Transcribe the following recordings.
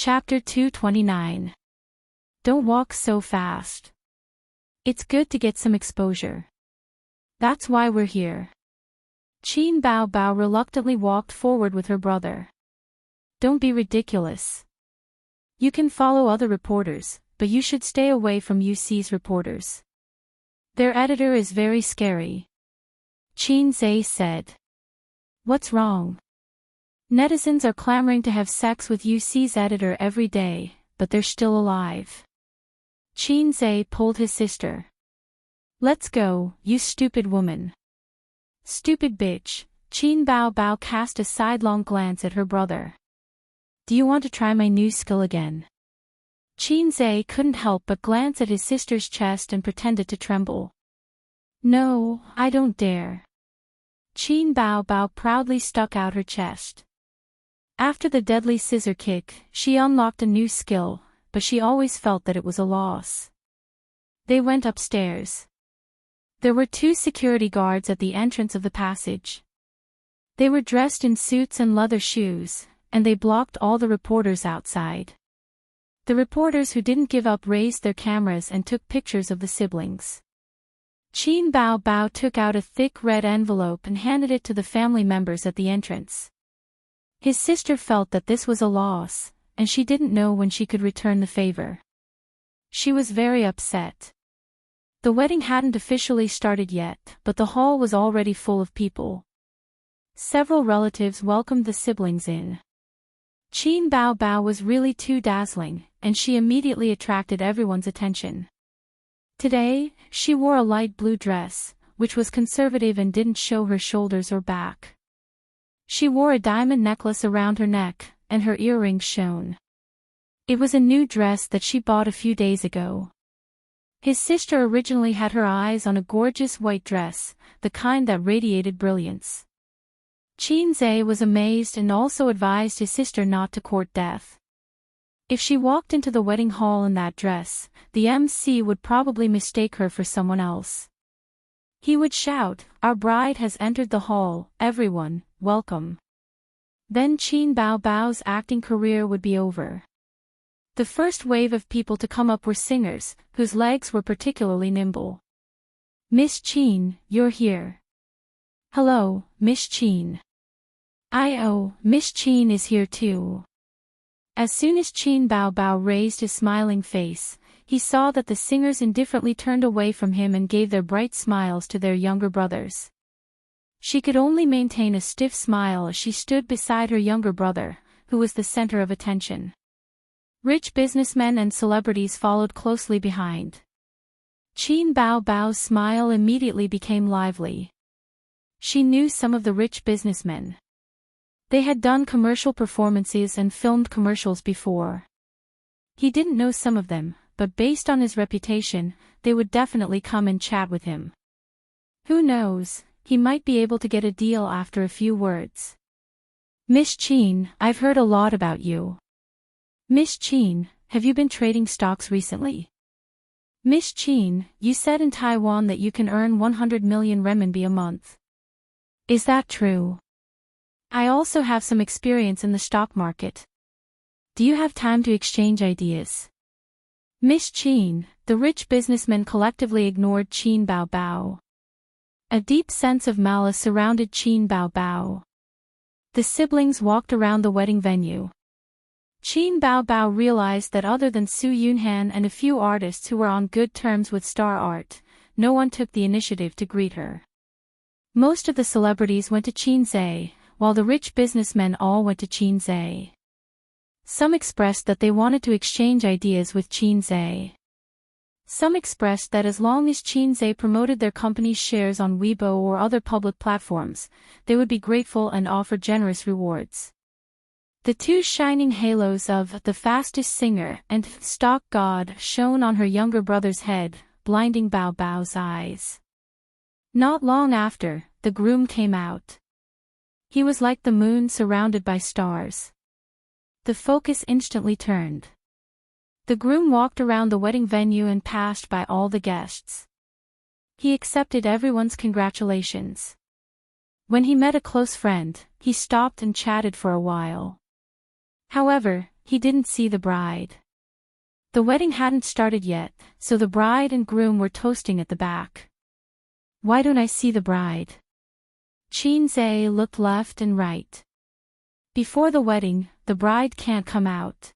Chapter 229. Don't walk so fast. It's good to get some exposure. That's why we're here. Qin Bao Bao reluctantly walked forward with her brother. Don't be ridiculous. You can follow other reporters, but you should stay away from UC's reporters. Their editor is very scary. Qin Zhe said. What's wrong? Netizens are clamoring to have sex with UC's editor every day, but they're still alive. Qin Zhe pulled his sister. Let's go, you stupid woman. Stupid bitch. Qin Bao Bao cast a sidelong glance at her brother. Do you want to try my new skill again? Qin Zhe couldn't help but glance at his sister's chest and pretended to tremble. No, I don't dare. Qin Bao Bao proudly stuck out her chest. After the deadly scissor kick, she unlocked a new skill, but she always felt that it was a loss. They went upstairs. There were 2 security guards at the entrance of the passage. They were dressed in suits and leather shoes, and they blocked all the reporters outside. The reporters who didn't give up raised their cameras and took pictures of the siblings. Qin Bao Bao took out a thick red envelope and handed it to the family members at the entrance. His sister felt that this was a loss, and she didn't know when she could return the favor. She was very upset. The wedding hadn't officially started yet, but the hall was already full of people. Several relatives welcomed the siblings in. Qin Bao Bao was really too dazzling, and she immediately attracted everyone's attention. Today, she wore a light blue dress, which was conservative and didn't show her shoulders or back. She wore a diamond necklace around her neck, and her earrings shone. It was a new dress that she bought a few days ago. His sister originally had her eyes on a gorgeous white dress, the kind that radiated brilliance. Qin Zhe was amazed and also advised his sister not to court death. If she walked into the wedding hall in that dress, the MC would probably mistake her for someone else. He would shout, "Our bride has entered the hall, everyone, welcome." Then Qin Bao Bao's acting career would be over. The first wave of people to come up were singers, whose legs were particularly nimble. Miss Qin, you're here. Hello, Miss Qin. Miss Qin is here too. As soon as Qin Bao Bao raised his smiling face, he saw that the singers indifferently turned away from him and gave their bright smiles to their younger brothers. She could only maintain a stiff smile as she stood beside her younger brother, who was the center of attention. Rich businessmen and celebrities followed closely behind. Qin Bao Bao's smile immediately became lively. She knew some of the rich businessmen. They had done commercial performances and filmed commercials before. He didn't know some of them, but based on his reputation, they would definitely come and chat with him. Who knows, he might be able to get a deal after a few words. Miss Qin, I've heard a lot about you. Miss Qin, have you been trading stocks recently? Miss Qin, you said in Taiwan that you can earn 100 million renminbi a month. Is that true? I also have some experience in the stock market. Do you have time to exchange ideas? Miss Qin, the rich businessmen collectively ignored Qin Bao Bao. A deep sense of malice surrounded Qin Bao Bao. The siblings walked around the wedding venue. Qin Bao Bao realized that other than Su Yunhan and a few artists who were on good terms with Star Art, no one took the initiative to greet her. Most of the celebrities went to Qin Zhe, while the rich businessmen all went to Qin Zhe. Some expressed that they wanted to exchange ideas with Qin Zhe. Some expressed that as long as Qin Zhe promoted their company's shares on Weibo or other public platforms, they would be grateful and offer generous rewards. The 2 shining halos of the fastest singer and stock god shone on her younger brother's head, blinding Bao Bao's eyes. Not long after, the groom came out. He was like the moon surrounded by stars. The focus instantly turned. The groom walked around the wedding venue and passed by all the guests. He accepted everyone's congratulations. When he met a close friend, he stopped and chatted for a while. However, he didn't see the bride. The wedding hadn't started yet, so the bride and groom were toasting at the back. Why don't I see the bride? Qin looked left and right. Before the wedding, the bride can't come out.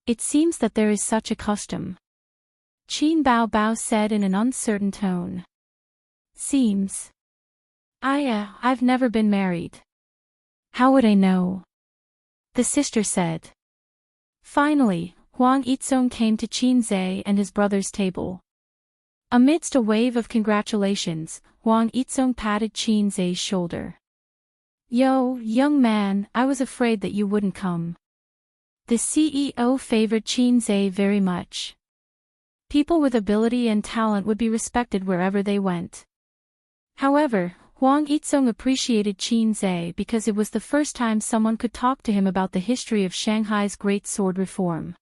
It seems that there is such a custom. Qin Bao said in an uncertain tone. Seems. I've never been married. How would I know? The sister said. Finally, Huang Yizong came to Qin and his brother's table. Amidst a wave of congratulations, Huang Yizong patted Qin shoulder. Yo, young man, I was afraid that you wouldn't come. The CEO favored Qin very much. People with ability and talent would be respected wherever they went. However, Huang Yizong appreciated Qin because it was the first time someone could talk to him about the history of Shanghai's Great Sword Reform.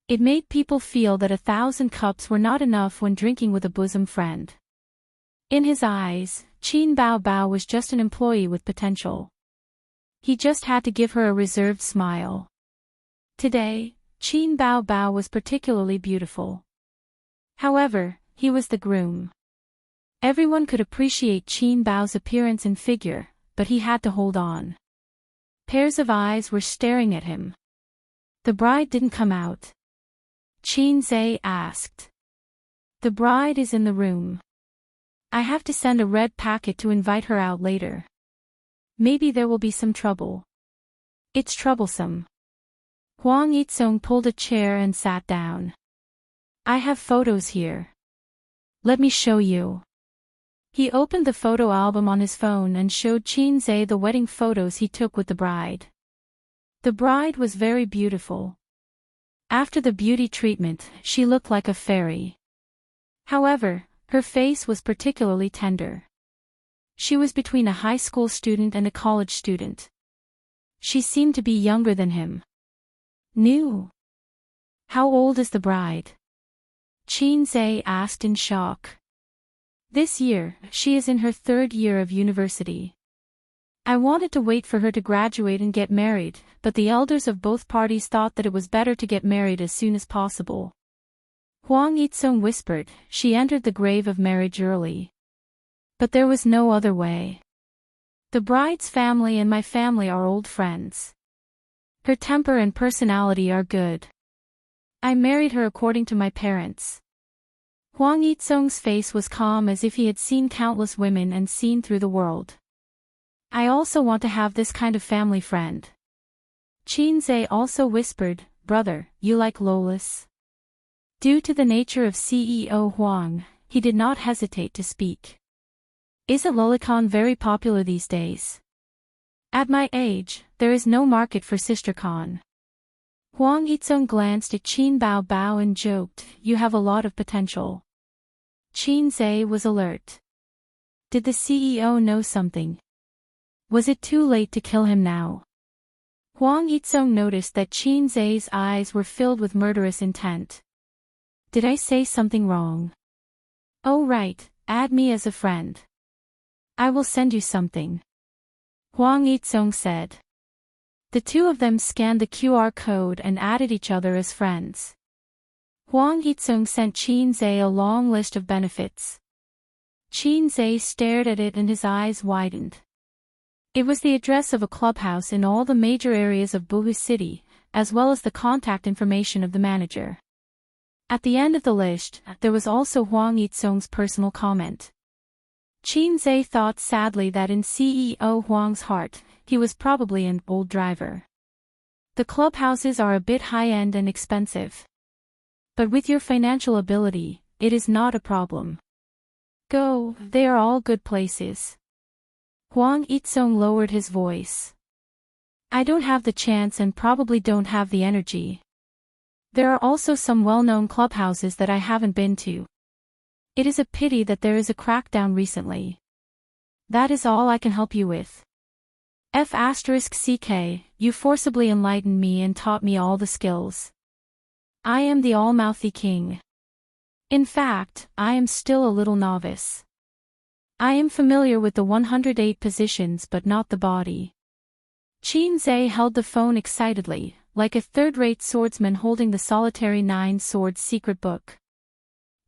It made people feel that 1,000 cups were not enough when drinking with a bosom friend. In his eyes, Qin Bao was just an employee with potential. He just had to give her a reserved smile. Today, Qin Bao was particularly beautiful. However, he was the groom. Everyone could appreciate Qin Bao's appearance and figure, but he had to hold on. Pairs of eyes were staring at him. The bride didn't come out. Qin asked. The bride is in the room. I have to send a red packet to invite her out later. Maybe there will be some trouble. It's troublesome. Huang Yizong pulled a chair and sat down. I have photos here. Let me show you. He opened the photo album on his phone and showed Qin the wedding photos he took with the bride. The bride was very beautiful. After the beauty treatment, she looked like a fairy. However, her face was particularly tender. She was between a high school student and a college student. She seemed to be younger than him. New. How old is the bride? Qin asked in shock. This year, she is in her 3rd year of university. I wanted to wait for her to graduate and get married, but the elders of both parties thought that it was better to get married as soon as possible. Huang Yizong whispered, she entered the grave of marriage early. But there was no other way. The bride's family and my family are old friends. Her temper and personality are good. I married her according to my parents. Huang Yizong's face was calm as if he had seen countless women and seen through the world. I also want to have this kind of family friend. Qin also whispered, brother, you like Lolis? Due to the nature of CEO Huang, he did not hesitate to speak. Isn't lolicon very popular these days? At my age, there is no market for sistercon. Huang Yizong glanced at Qin Bao and joked, you have a lot of potential. Qin was alert. Did the CEO know something? Was it too late to kill him now? Huang Yizong noticed that Qin eyes were filled with murderous intent. Did I say something wrong? Oh right, add me as a friend. I will send you something. Huang Yizong said. The two of them scanned the QR code and added each other as friends. Huang Yizong sent Qin a long list of benefits. Qin stared at it and his eyes widened. It was the address of a clubhouse in all the major areas of Buhu City, as well as the contact information of the manager. At the end of the list, there was also Huang Yizong's personal comment. Qin thought sadly that in CEO Huang's heart, he was probably an old driver. The clubhouses are a bit high-end and expensive. But with your financial ability, it is not a problem. Go, they are all good places. Huang Yizong lowered his voice. I don't have the chance and probably don't have the energy. There are also some well-known clubhouses that I haven't been to. It is a pity that there is a crackdown recently. That is all I can help you with. F***ck, you forcibly enlightened me and taught me all the skills. I am the all-mouthy king. In fact, I am still a little novice. I am familiar with the 108 positions but not the body. Qin held the phone excitedly, like a third-rate swordsman holding the solitary nine-sword secret book.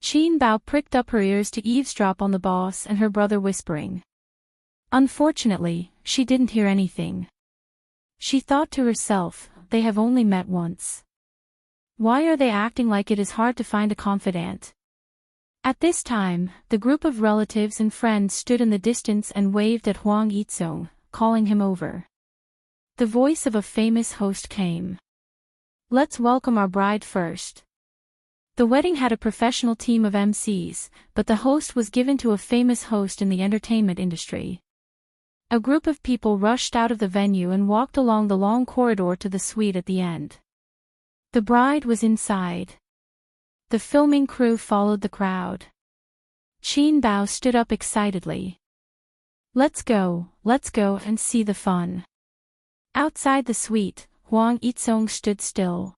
Qin Bao pricked up her ears to eavesdrop on the boss and her brother whispering. Unfortunately, she didn't hear anything. She thought to herself, they have only met once. Why are they acting like it is hard to find a confidant? At this time, the group of relatives and friends stood in the distance and waved at Huang Yizong, calling him over. The voice of a famous host came. Let's welcome our bride first. The wedding had a professional team of MCs, but the host was given to a famous host in the entertainment industry. A group of people rushed out of the venue and walked along the long corridor to the suite at the end. The bride was inside. The filming crew followed the crowd. Qin Bao stood up excitedly. Let's go and see the fun. Outside the suite, Huang Yizong stood still.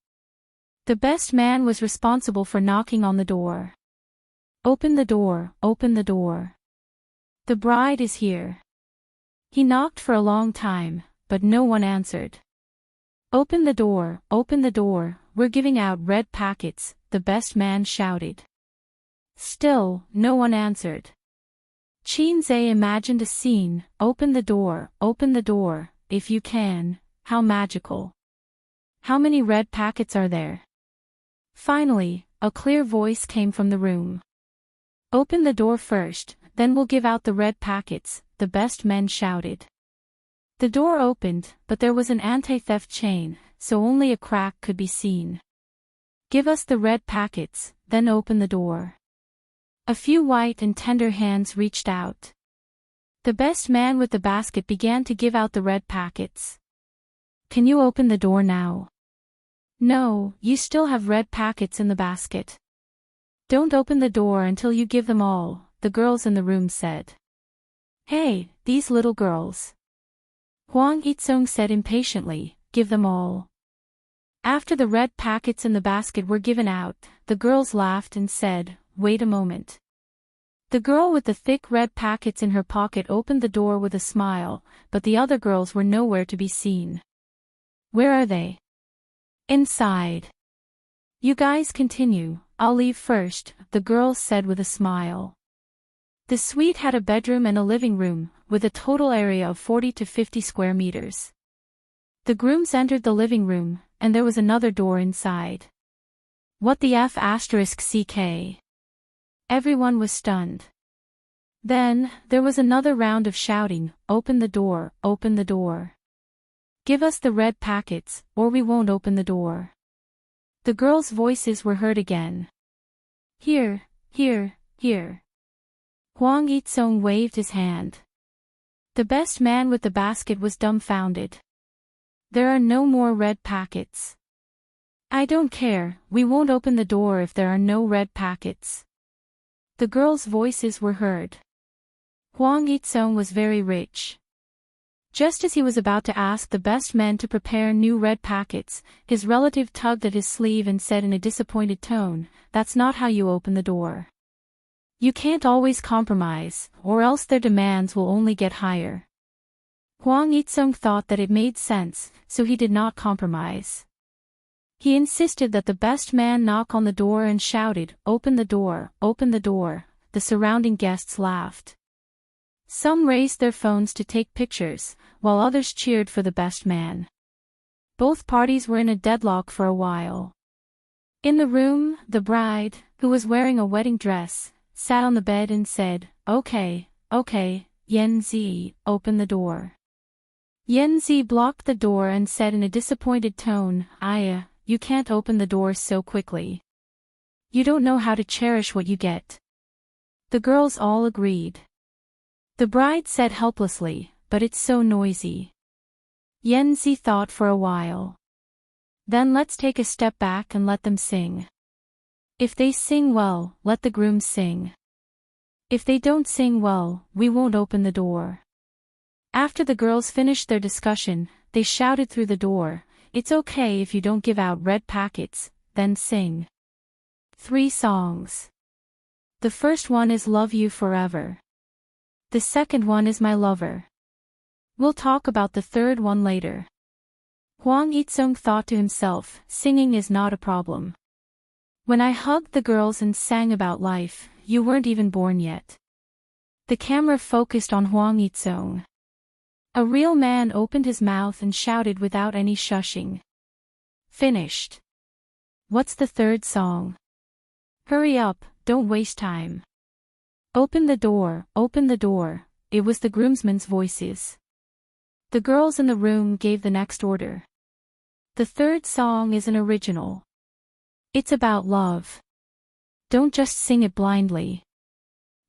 The best man was responsible for knocking on the door. Open the door, open the door. The bride is here. He knocked for a long time, but no one answered. Open the door, we're giving out red packets, the best man shouted. Still, no one answered. Qin Zhe imagined a scene, open the door, if you can, how magical. How many red packets are there? Finally, a clear voice came from the room. Open the door first, then we'll give out the red packets, the best men shouted. The door opened, but there was an anti-theft chain, so only a crack could be seen. Give us the red packets, then open the door. A few white and tender hands reached out. The best man with the basket began to give out the red packets. Can you open the door now? No, you still have red packets in the basket. Don't open the door until you give them all, the girls in the room said. Hey, these little girls. Huang Yizong said impatiently, give them all. After the red packets in the basket were given out, the girls laughed and said, wait a moment. The girl with the thick red packets in her pocket opened the door with a smile, but the other girls were nowhere to be seen. Where are they? Inside. You guys continue, I'll leave first, the girls said with a smile. The suite had a bedroom and a living room, with a total area of 40 to 50 square meters. The grooms entered the living room, and there was another door inside. What the F***ck? Everyone was stunned. Then, there was another round of shouting, open the door, open the door. Give us the red packets, or we won't open the door. The girls' voices were heard again. Here. Huang Yizong waved his hand. The best man with the basket was dumbfounded. There are no more red packets. I don't care, we won't open the door if there are no red packets. The girls' voices were heard. Huang Yizong was very rich. Just as he was about to ask the best men to prepare new red packets, his relative tugged at his sleeve and said in a disappointed tone, that's not how you open the door. You can't always compromise, or else their demands will only get higher. Huang Yizong thought that it made sense, so he did not compromise. He insisted that the best man knock on the door and shouted, open the door, open the door. The surrounding guests laughed. Some raised their phones to take pictures, while others cheered for the best man. Both parties were in a deadlock for a while. In the room, the bride, who was wearing a wedding dress, sat on the bed and said, okay, Yanzi, open the door. Yanzi blocked the door and said in a disappointed tone, Aya, you can't open the door so quickly. You don't know how to cherish what you get. The girls all agreed. The bride said helplessly, but it's so noisy. Yanzi thought for a while. Then let's take a step back and let them sing. If they sing well, let the grooms sing. If they don't sing well, we won't open the door. After the girls finished their discussion, they shouted through the door, it's okay if you don't give out red packets, then sing. 3 songs. The first one is Love You Forever. The second one is My Lover. We'll talk about the third one later. Hwang Itsung thought to himself, singing is not a problem. When I hugged the girls and sang about life, you weren't even born yet. The camera focused on Hwang Itsung. A real man opened his mouth and shouted without any shushing. Finished. What's the third song? Hurry up, don't waste time. Open the door, it was the groomsmen's voices. The girls in the room gave the next order. The third song is an original. It's about love. Don't just sing it blindly.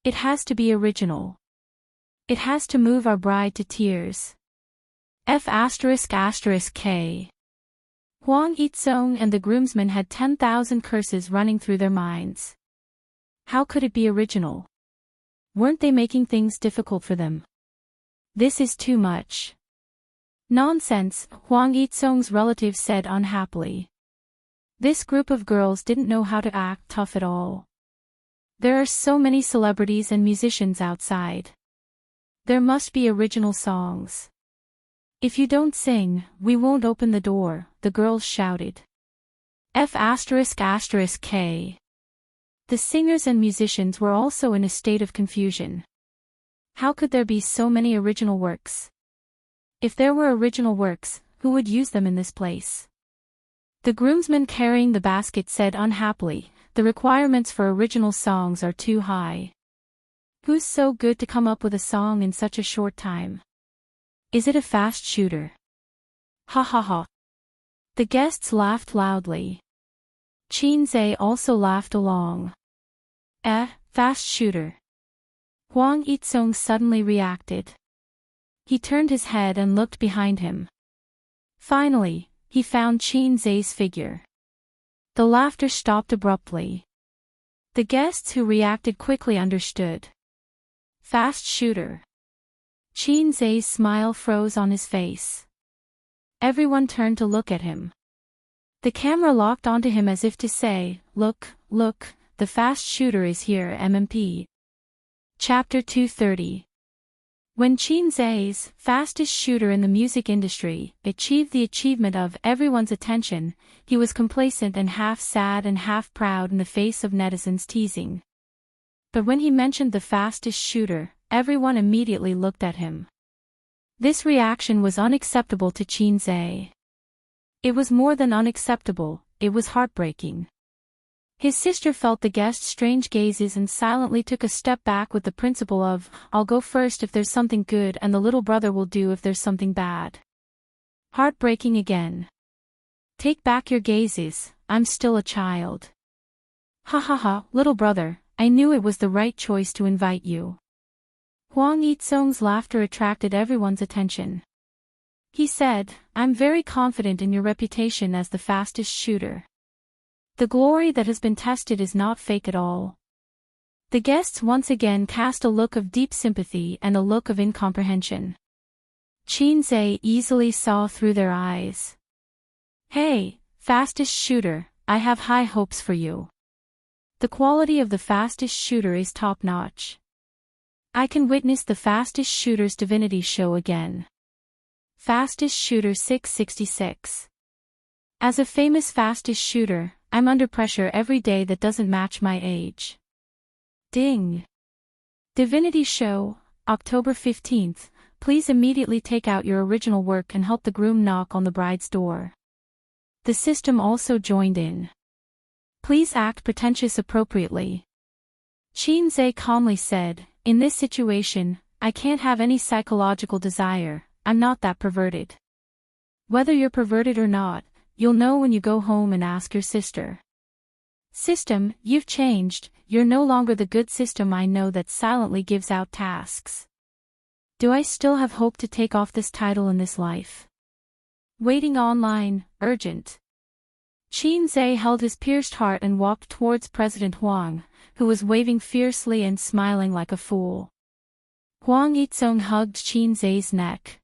It has to be original. It has to move our bride to tears. F***K. Hwang Itsung and the groomsmen had 10,000 curses running through their minds. How could it be original? Weren't they making things difficult for them? This is too much. Nonsense, Hwang Itsung's relatives said unhappily. This group of girls didn't know how to act tough at all. There are so many celebrities and musicians outside. There must be original songs. If you don't sing, we won't open the door, the girls shouted. F***K. The singers and musicians were also in a state of confusion. How could there be so many original works? If there were original works, who would use them in this place? The groomsman carrying the basket said unhappily, the requirements for original songs are too high. Who's so good to come up with a song in such a short time? Is it a fast shooter? Ha ha ha. The guests laughed loudly. Chin-zae also laughed along. Fast shooter. Hwang Itsung suddenly reacted. He turned his head and looked behind him. Finally, he found Chin-zae's figure. The laughter stopped abruptly. The guests who reacted quickly understood. Fast shooter. Chin-zae's smile froze on his face. Everyone turned to look at him. The camera locked onto him as if to say, look, the fast shooter is here MMP. Chapter 230. When Chin-zae's, fastest shooter in the music industry, achieved the achievement of everyone's attention, he was complacent and half sad and half proud in the face of netizens' teasing. But when he mentioned the fastest shooter, everyone immediately looked at him. This reaction was unacceptable to Chin-zae. It was more than unacceptable, it was heartbreaking. His sister felt the guests' strange gazes and silently took a step back with the principle of, I'll go first if there's something good and the little brother will do if there's something bad. Heartbreaking again. Take back your gazes, I'm still a child. Ha ha ha, little brother, I knew it was the right choice to invite you. Hwang Itsung's laughter attracted everyone's attention. He said, I'm very confident in your reputation as the fastest shooter. The glory that has been tested is not fake at all. The guests once again cast a look of deep sympathy and a look of incomprehension. Chin-zae easily saw through their eyes. Hey, fastest shooter, I have high hopes for you. The quality of the fastest shooter is top-notch. I can witness the fastest shooter's divinity show again. Fastest shooter 666. As a famous fastest shooter, I'm under pressure every day that doesn't match my age. Ding. Divinity Show, October 15th. Please immediately take out your original work and help the groom knock on the bride's door. The system also joined in. Please act pretentious appropriately. Chin-zae calmly said, in this situation, I can't have any psychological desire, I'm not that perverted. Whether you're perverted or not, you'll know when you go home and ask your sister. System, you've changed, you're no longer the good system I know that silently gives out tasks. Do I still have hope to take off this title in this life? Waiting online, urgent. Chin-zae held his pierced heart and walked towards President Hwang, who was waving fiercely and smiling like a fool. Hwang Itsung hugged Chin-zae's neck.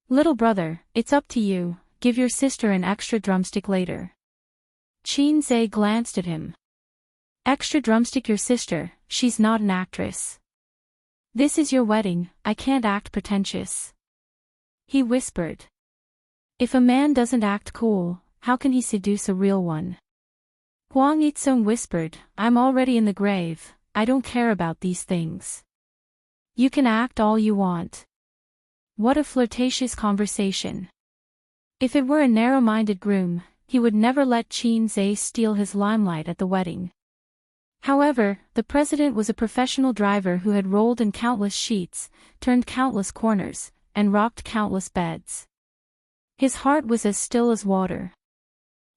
Little brother, it's up to you. Give your sister an extra drumstick later. Chin-zae glanced at him. Extra drumstick your sister, she's not an actress. This is your wedding, I can't act pretentious. He whispered. If a man doesn't act cool, how can he seduce a real one? Huang Yitsong whispered, I'm already in the grave, I don't care about these things. You can act all you want. What a flirtatious conversation. If it were a narrow-minded groom, he would never let Qin Zhe steal his limelight at the wedding. However, the president was a professional driver who had rolled in countless sheets, turned countless corners, and rocked countless beds. His heart was as still as water.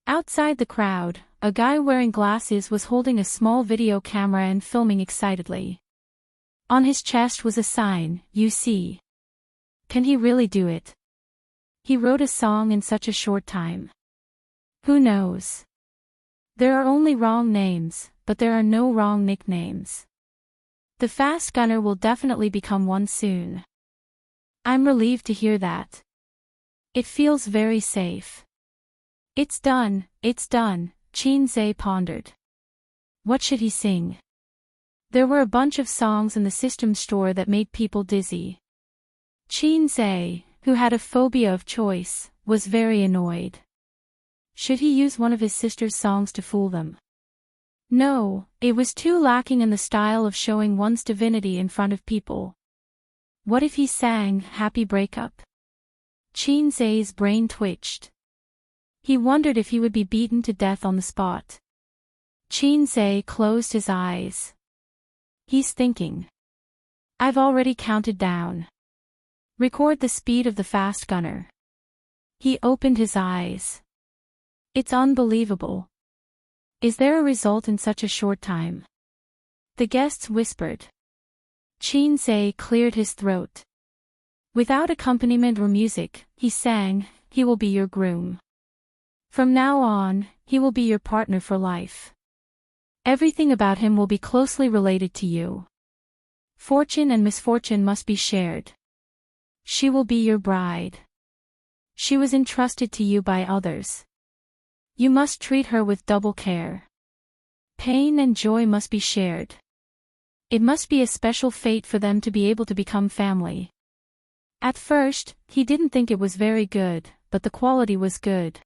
Outside the crowd, a guy wearing glasses was holding a small video camera and filming excitedly. On his chest was a sign, "You see." Can he really do it? He wrote a song in such a short time. Who knows? There are only wrong names, but there are no wrong nicknames. The fast gunner will definitely become one soon. I'm relieved to hear that. It feels very safe. It's done, Qin Zhe pondered. What should he sing? There were a bunch of songs in the system store that made people dizzy. Qin Zhe, who had a phobia of choice, was very annoyed. Should he use one of his sister's songs to fool them? No, it was too lacking in the style of showing one's divinity in front of people. What if he sang Happy Breakup? Qin Zhe's brain twitched. He wondered if he would be beaten to death on the spot. Qin Zhe closed his eyes. He's thinking. I've already counted down. Record the speed of the fast gunner. He opened his eyes. It's unbelievable. Is there a result in such a short time? The guests whispered. Qin Zhe cleared his throat. Without accompaniment or music, he sang, He will be your groom. From now on, he will be your partner for life. Everything about him will be closely related to you. Fortune and misfortune must be shared. She will be your bride. She was entrusted to you by others. You must treat her with double care. Pain and joy must be shared. It must be a special fate for them to be able to become family. At first, he didn't think it was very good, but the quality was good.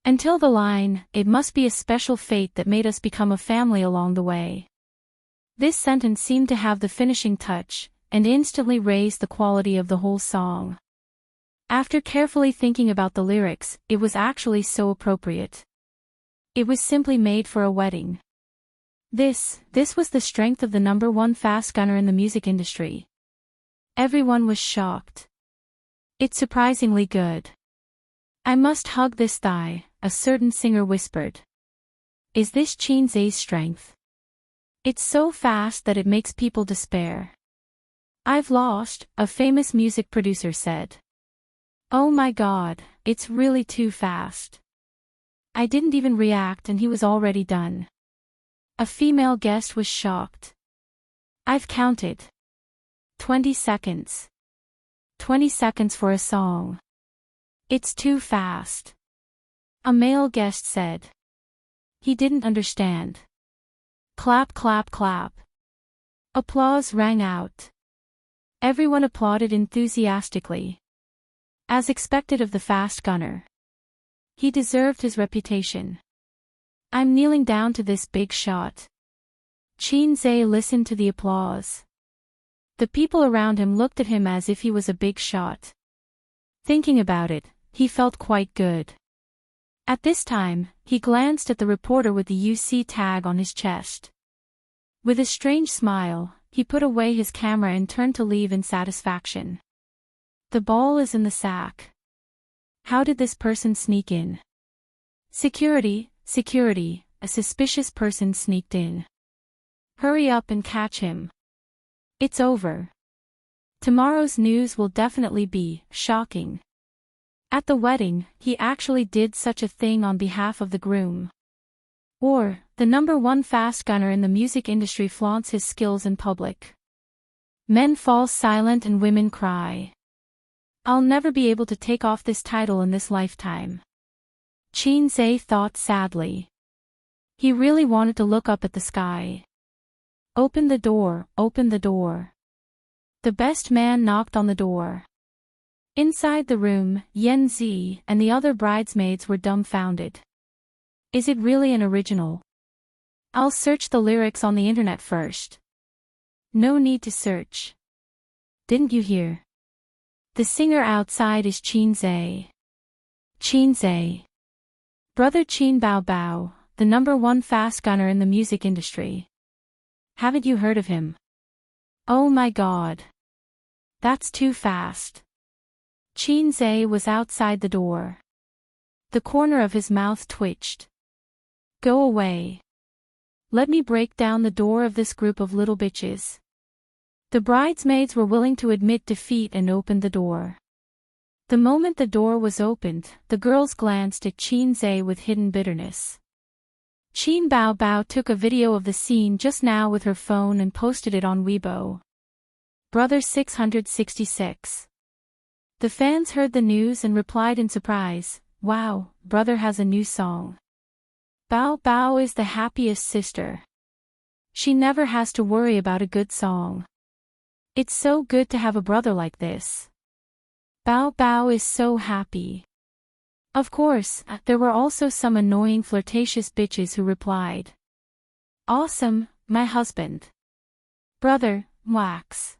Until the line, it must be a special fate that made us become a family along the way. This sentence seemed to have the finishing touch, and instantly raised the quality of the whole song. After carefully thinking about the lyrics, it was actually so appropriate. It was simply made for a wedding. This was the strength of the #1 fast gunner in the music industry. Everyone was shocked. It's surprisingly good. I must hug this thigh, a certain singer whispered. Is this Qin Zhe's strength? It's so fast that it makes people despair. I've lost, a famous music producer said. Oh my God, it's really too fast. I didn't even react and he was already done. A female guest was shocked. I've counted. 20 seconds. 20 seconds for a song. It's too fast. A male guest said. He didn't understand. Clap, clap, clap. Applause rang out. Everyone applauded enthusiastically. As expected of the fast gunner. He deserved his reputation. I'm kneeling down to this big shot. Qin Zhe listened to the applause. The people around him looked at him as if he was a big shot. Thinking about it, he felt quite good. At this time, he glanced at the reporter with the UC tag on his chest. With a strange smile, he put away his camera and turned to leave in satisfaction. The ball is in the sack. How did this person sneak in? Security, security, a suspicious person sneaked in. Hurry up and catch him. It's over. Tomorrow's news will definitely be shocking. At the wedding, he actually did such a thing on behalf of the groom. Or, the #1 fast gunner in the music industry flaunts his skills in public. Men fall silent and women cry. I'll never be able to take off this title in this lifetime. Qin Zhe thought sadly. He really wanted to look up at the sky. Open the door, open the door. The best man knocked on the door. Inside the room, Yen Zi and the other bridesmaids were dumbfounded. Is it really an original? I'll search the lyrics on the internet first. No need to search. Didn't you hear? The singer outside is Qin Zhe. Qin Zhe. Brother Qin Bao Bao, the #1 fast gunner in the music industry. Haven't you heard of him? Oh my god. That's too fast. Qin Zhe was outside the door. The corner of his mouth twitched. Go away. Let me break down the door of this group of little bitches. The bridesmaids were willing to admit defeat and opened the door. The moment the door was opened, the girls glanced at Qin Zhe with hidden bitterness. Qin Bao Bao took a video of the scene just now with her phone and posted it on Weibo. Brother 666. The fans heard the news and replied in surprise, wow, brother has a new song. Bao Bao is the happiest sister. She never has to worry about a good song. It's so good to have a brother like this. Bao Bao is so happy. Of course, there were also some annoying flirtatious bitches who replied. Awesome, my husband. Brother, wax.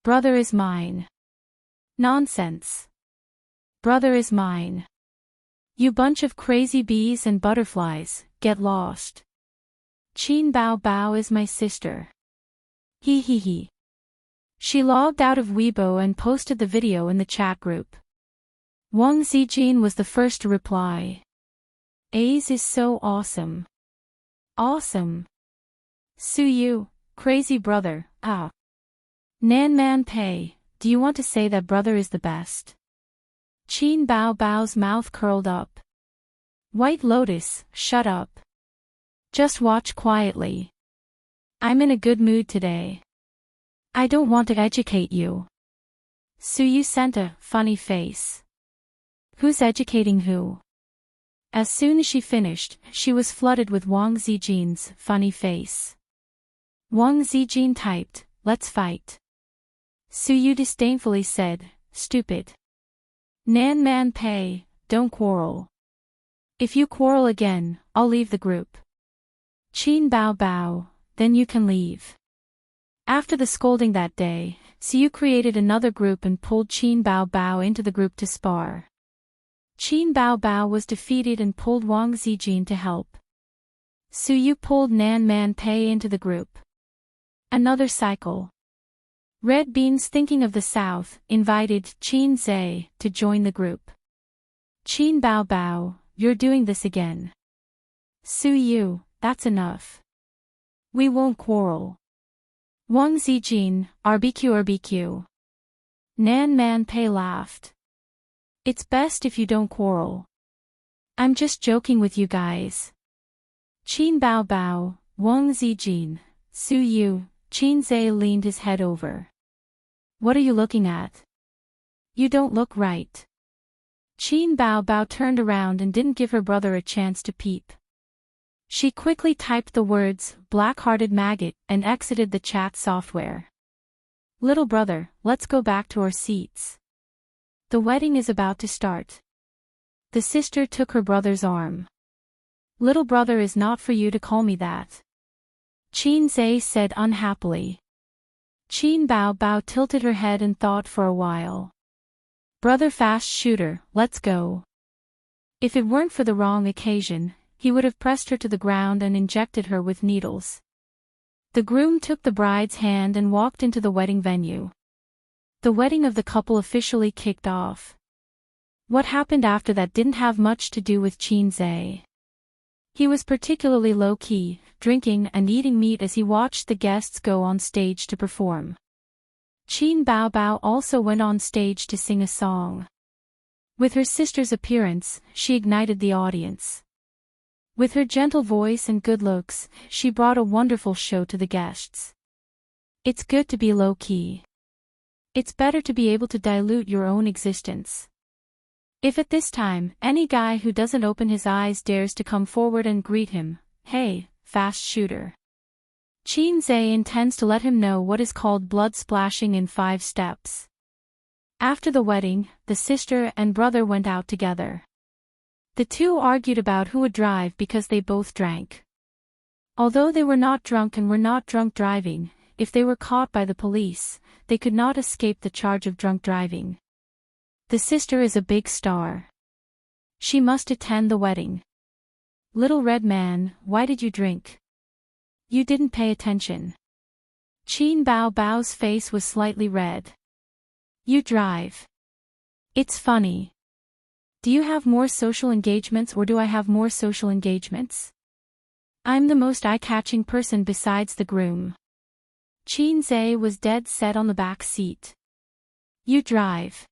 Brother is mine. Nonsense. Brother is mine. You bunch of crazy bees and butterflies, get lost. Qin Bao Bao is my sister. Hee hee hee. She logged out of Weibo and posted the video in the chat group. Wang Zijin was the first to reply. A's is so awesome. Awesome. Su Yu, crazy brother, ah. Nan Man Pei, do you want to say that brother is the best? Qin Bao Bao's mouth curled up. White Lotus, shut up. Just watch quietly. I'm in a good mood today. I don't want to educate you. Su Yu sent a funny face. Who's educating who? As soon as she finished, she was flooded with Wang Zijin's funny face. Wang Zijin typed, let's fight. Su Yu disdainfully said, stupid. Nan Man Pei, don't quarrel. If you quarrel again, I'll leave the group. Qin Bao Bao, then you can leave. After the scolding that day, Su Yu created another group and pulled Qin Bao Bao into the group to spar. Qin Bao Bao was defeated and pulled Wang Zijin to help. Su Yu pulled Nan Man Pei into the group. Another cycle. Red Beans, thinking of the South, invited Qin Zhe to join the group. Qin Bao Bao, you're doing this again. Su Yu, that's enough. We won't quarrel. Wang Zijin, RBQ. Nan Man Pei laughed. It's best if you don't quarrel. I'm just joking with you guys. Qin Bao Bao, Wang Zijin, Su Yu, Qin Zhe leaned his head over. What are you looking at? You don't look right. Qin Bao Bao turned around and didn't give her brother a chance to peep. She quickly typed the words, black-hearted maggot, and exited the chat software. Little brother, let's go back to our seats. The wedding is about to start. The sister took her brother's arm. Little brother is not for you to call me that. Qin Zhe said unhappily. Qin Bao Bao tilted her head and thought for a while. Brother fast shooter, let's go. If it weren't for the wrong occasion, he would have pressed her to the ground and injected her with needles. The groom took the bride's hand and walked into the wedding venue. The wedding of the couple officially kicked off. What happened after that didn't have much to do with Qin Zhe. He was particularly low-key, drinking and eating meat as he watched the guests go on stage to perform. Qin Bao Bao also went on stage to sing a song. With her sister's appearance, she ignited the audience. With her gentle voice and good looks, she brought a wonderful show to the guests. It's good to be low-key. It's better to be able to dilute your own existence. If at this time, any guy who doesn't open his eyes dares to come forward and greet him, hey, fast shooter. Qin Zhe intends to let him know what is called blood splashing in 5 steps. After the wedding, the sister and brother went out together. The two argued about who would drive because they both drank. Although they were not drunk and were not drunk driving, if they were caught by the police, they could not escape the charge of drunk driving. The sister is a big star. She must attend the wedding. Little red man, why did you drink? You didn't pay attention. Qin Bao Bao's face was slightly red. You drive. It's funny. Do you have more social engagements or do I have more social engagements? I'm the most eye-catching person besides the groom. Qin Zhe was dead set on the back seat. You drive.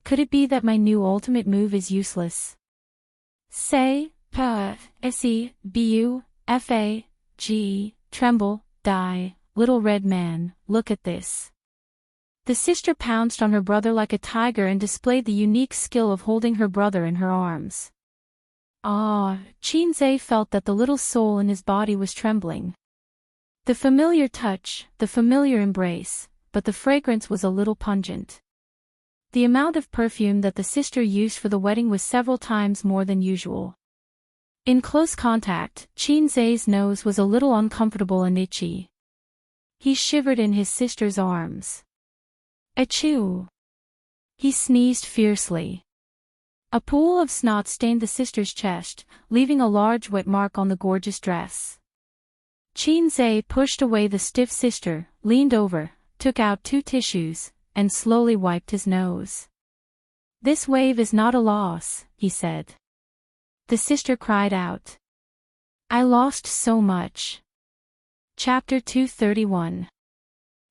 Could it be that my new ultimate move is useless? Say, pa, se, bu, fa, g, tremble, die, little red man, look at this. The sister pounced on her brother like a tiger and displayed the unique skill of holding her brother in her arms. Qin Zhe felt that the little soul in his body was trembling. The familiar touch, the familiar embrace, but the fragrance was a little pungent. The amount of perfume that the sister used for the wedding was several times more than usual. In close contact, Qin Zhe's nose was a little uncomfortable and itchy. He shivered in his sister's arms. Achoo! He sneezed fiercely. A pool of snot stained the sister's chest, leaving a large wet mark on the gorgeous dress. Qin Zhe pushed away the stiff sister, leaned over, took out 2 tissues, and slowly wiped his nose. This wave is not a loss, he said. The sister cried out. I lost so much. Chapter 231.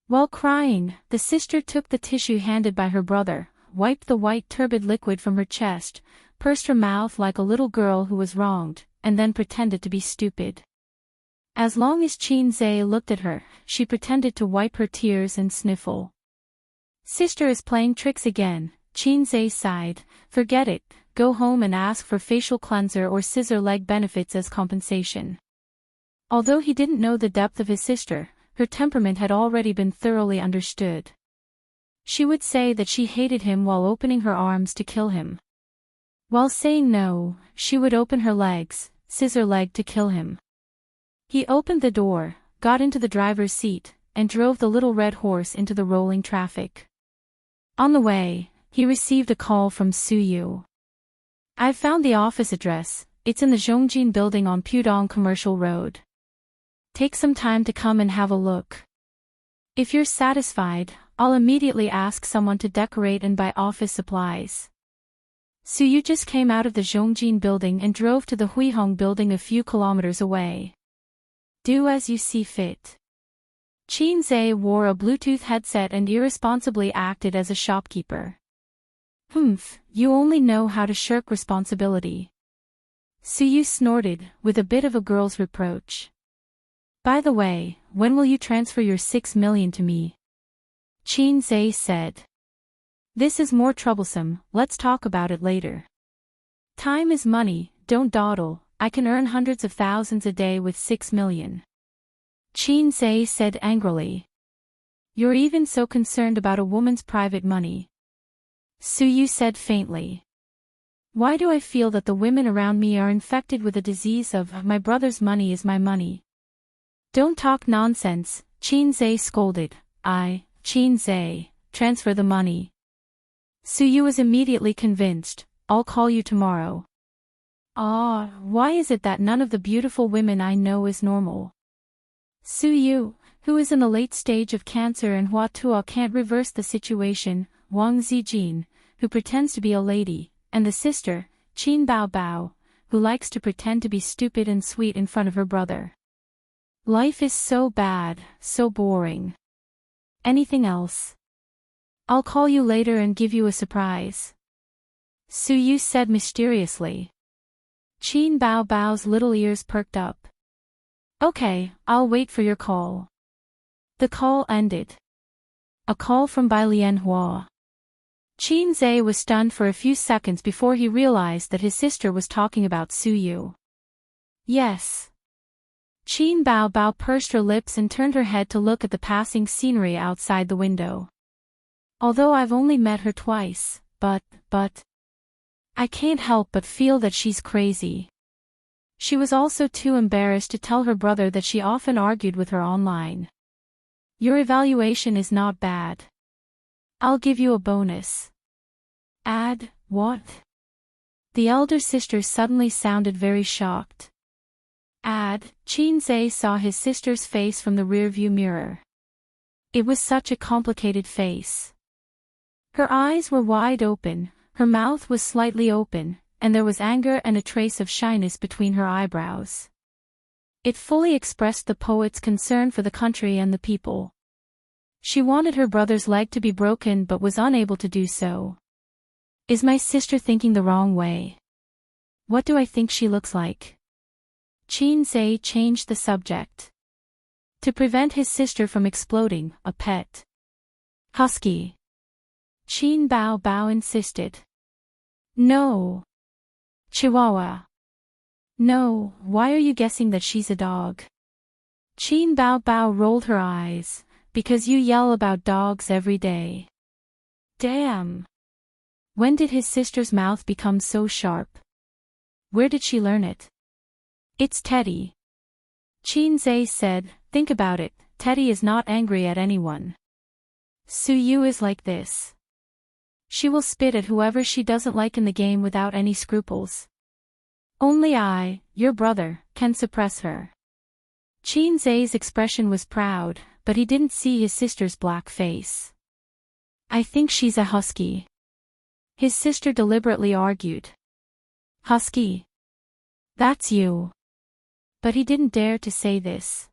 While crying, the sister took the tissue handed by her brother, wiped the white turbid liquid from her chest, pursed her mouth like a little girl who was wronged, and then pretended to be stupid. As long as Qin Zhe looked at her, she pretended to wipe her tears and sniffle. Sister is playing tricks again, Qin Zhe sighed. Forget it, go home and ask for facial cleanser or scissor leg benefits as compensation. Although he didn't know the depth of his sister, her temperament had already been thoroughly understood. She would say that she hated him while opening her arms to kill him. While saying no, she would open her legs, scissor leg to kill him. He opened the door, got into the driver's seat, and drove the little red horse into the rolling traffic. On the way, he received a call from Su Yu. I've found the office address, it's in the Zhongjin building on Pudong Commercial Road. Take some time to come and have a look. If you're satisfied, I'll immediately ask someone to decorate and buy office supplies. Su Yu just came out of the Zhongjin building and drove to the Huihong building a few kilometers away. Do as you see fit. Qin Zhe wore a Bluetooth headset and irresponsibly acted as a shopkeeper. Humph, you only know how to shirk responsibility. Su Yu snorted, with a bit of a girl's reproach. By the way, when will you transfer your 6 million to me? Qin Zhe said. This is more troublesome, let's talk about it later. Time is money, don't dawdle, I can earn hundreds of thousands a day with 6 million. Qin Zhe said angrily. You're even so concerned about a woman's private money. Su Yu said faintly. Why do I feel that the women around me are infected with a disease of my brother's money is my money? Don't talk nonsense, Qin Zhe scolded. Qin Zhe, transfer the money. Su Yu was immediately convinced. I'll call you tomorrow. Why is it that none of the beautiful women I know is normal? Su Yu, who is in the late stage of cancer and Hua Tuo can't reverse the situation, Wang Zijin, who pretends to be a lady, and the sister, Qin Bao Bao, who likes to pretend to be stupid and sweet in front of her brother. Life is so bad, so boring. Anything else? I'll call you later and give you a surprise. Su Yu said mysteriously. Qin Bao Bao's little ears perked up. Okay, I'll wait for your call. The call ended. A call from Bai Lianhua. Qin Zhe was stunned for a few seconds before he realized that his sister was talking about Su Yu. Yes. Qin Bao Bao pursed her lips and turned her head to look at the passing scenery outside the window. Although I've only met her twice, but, I can't help but feel that she's crazy. She was also too embarrassed to tell her brother that she often argued with her online. Your evaluation is not bad. I'll give you a bonus. Add, what? The elder sister suddenly sounded very shocked. Chin-zae saw his sister's face from the rearview mirror. It was such a complicated face. Her eyes were wide open, her mouth was slightly open, and there was anger and a trace of shyness between her eyebrows. It fully expressed the poet's concern for the country and the people. She wanted her brother's leg to be broken but was unable to do so. Is my sister thinking the wrong way? What do I think she looks like? Chin-zae changed the subject. To prevent his sister from exploding, a pet husky. Chin Bao insisted. No. Chihuahua. No, why are you guessing that she's a dog? Chin Bao rolled her eyes. Because you yell about dogs every day. Damn. When did his sister's mouth become so sharp? Where did she learn it? It's Teddy. Chin-zae said, think about it, Teddy is not angry at anyone. Suyu is like this. She will spit at whoever she doesn't like in the game without any scruples. Only I, your brother, can suppress her. Chin-zae's expression was proud, but he didn't see his sister's black face. I think she's a husky. His sister deliberately argued. Husky? That's you. But he didn't dare to say this.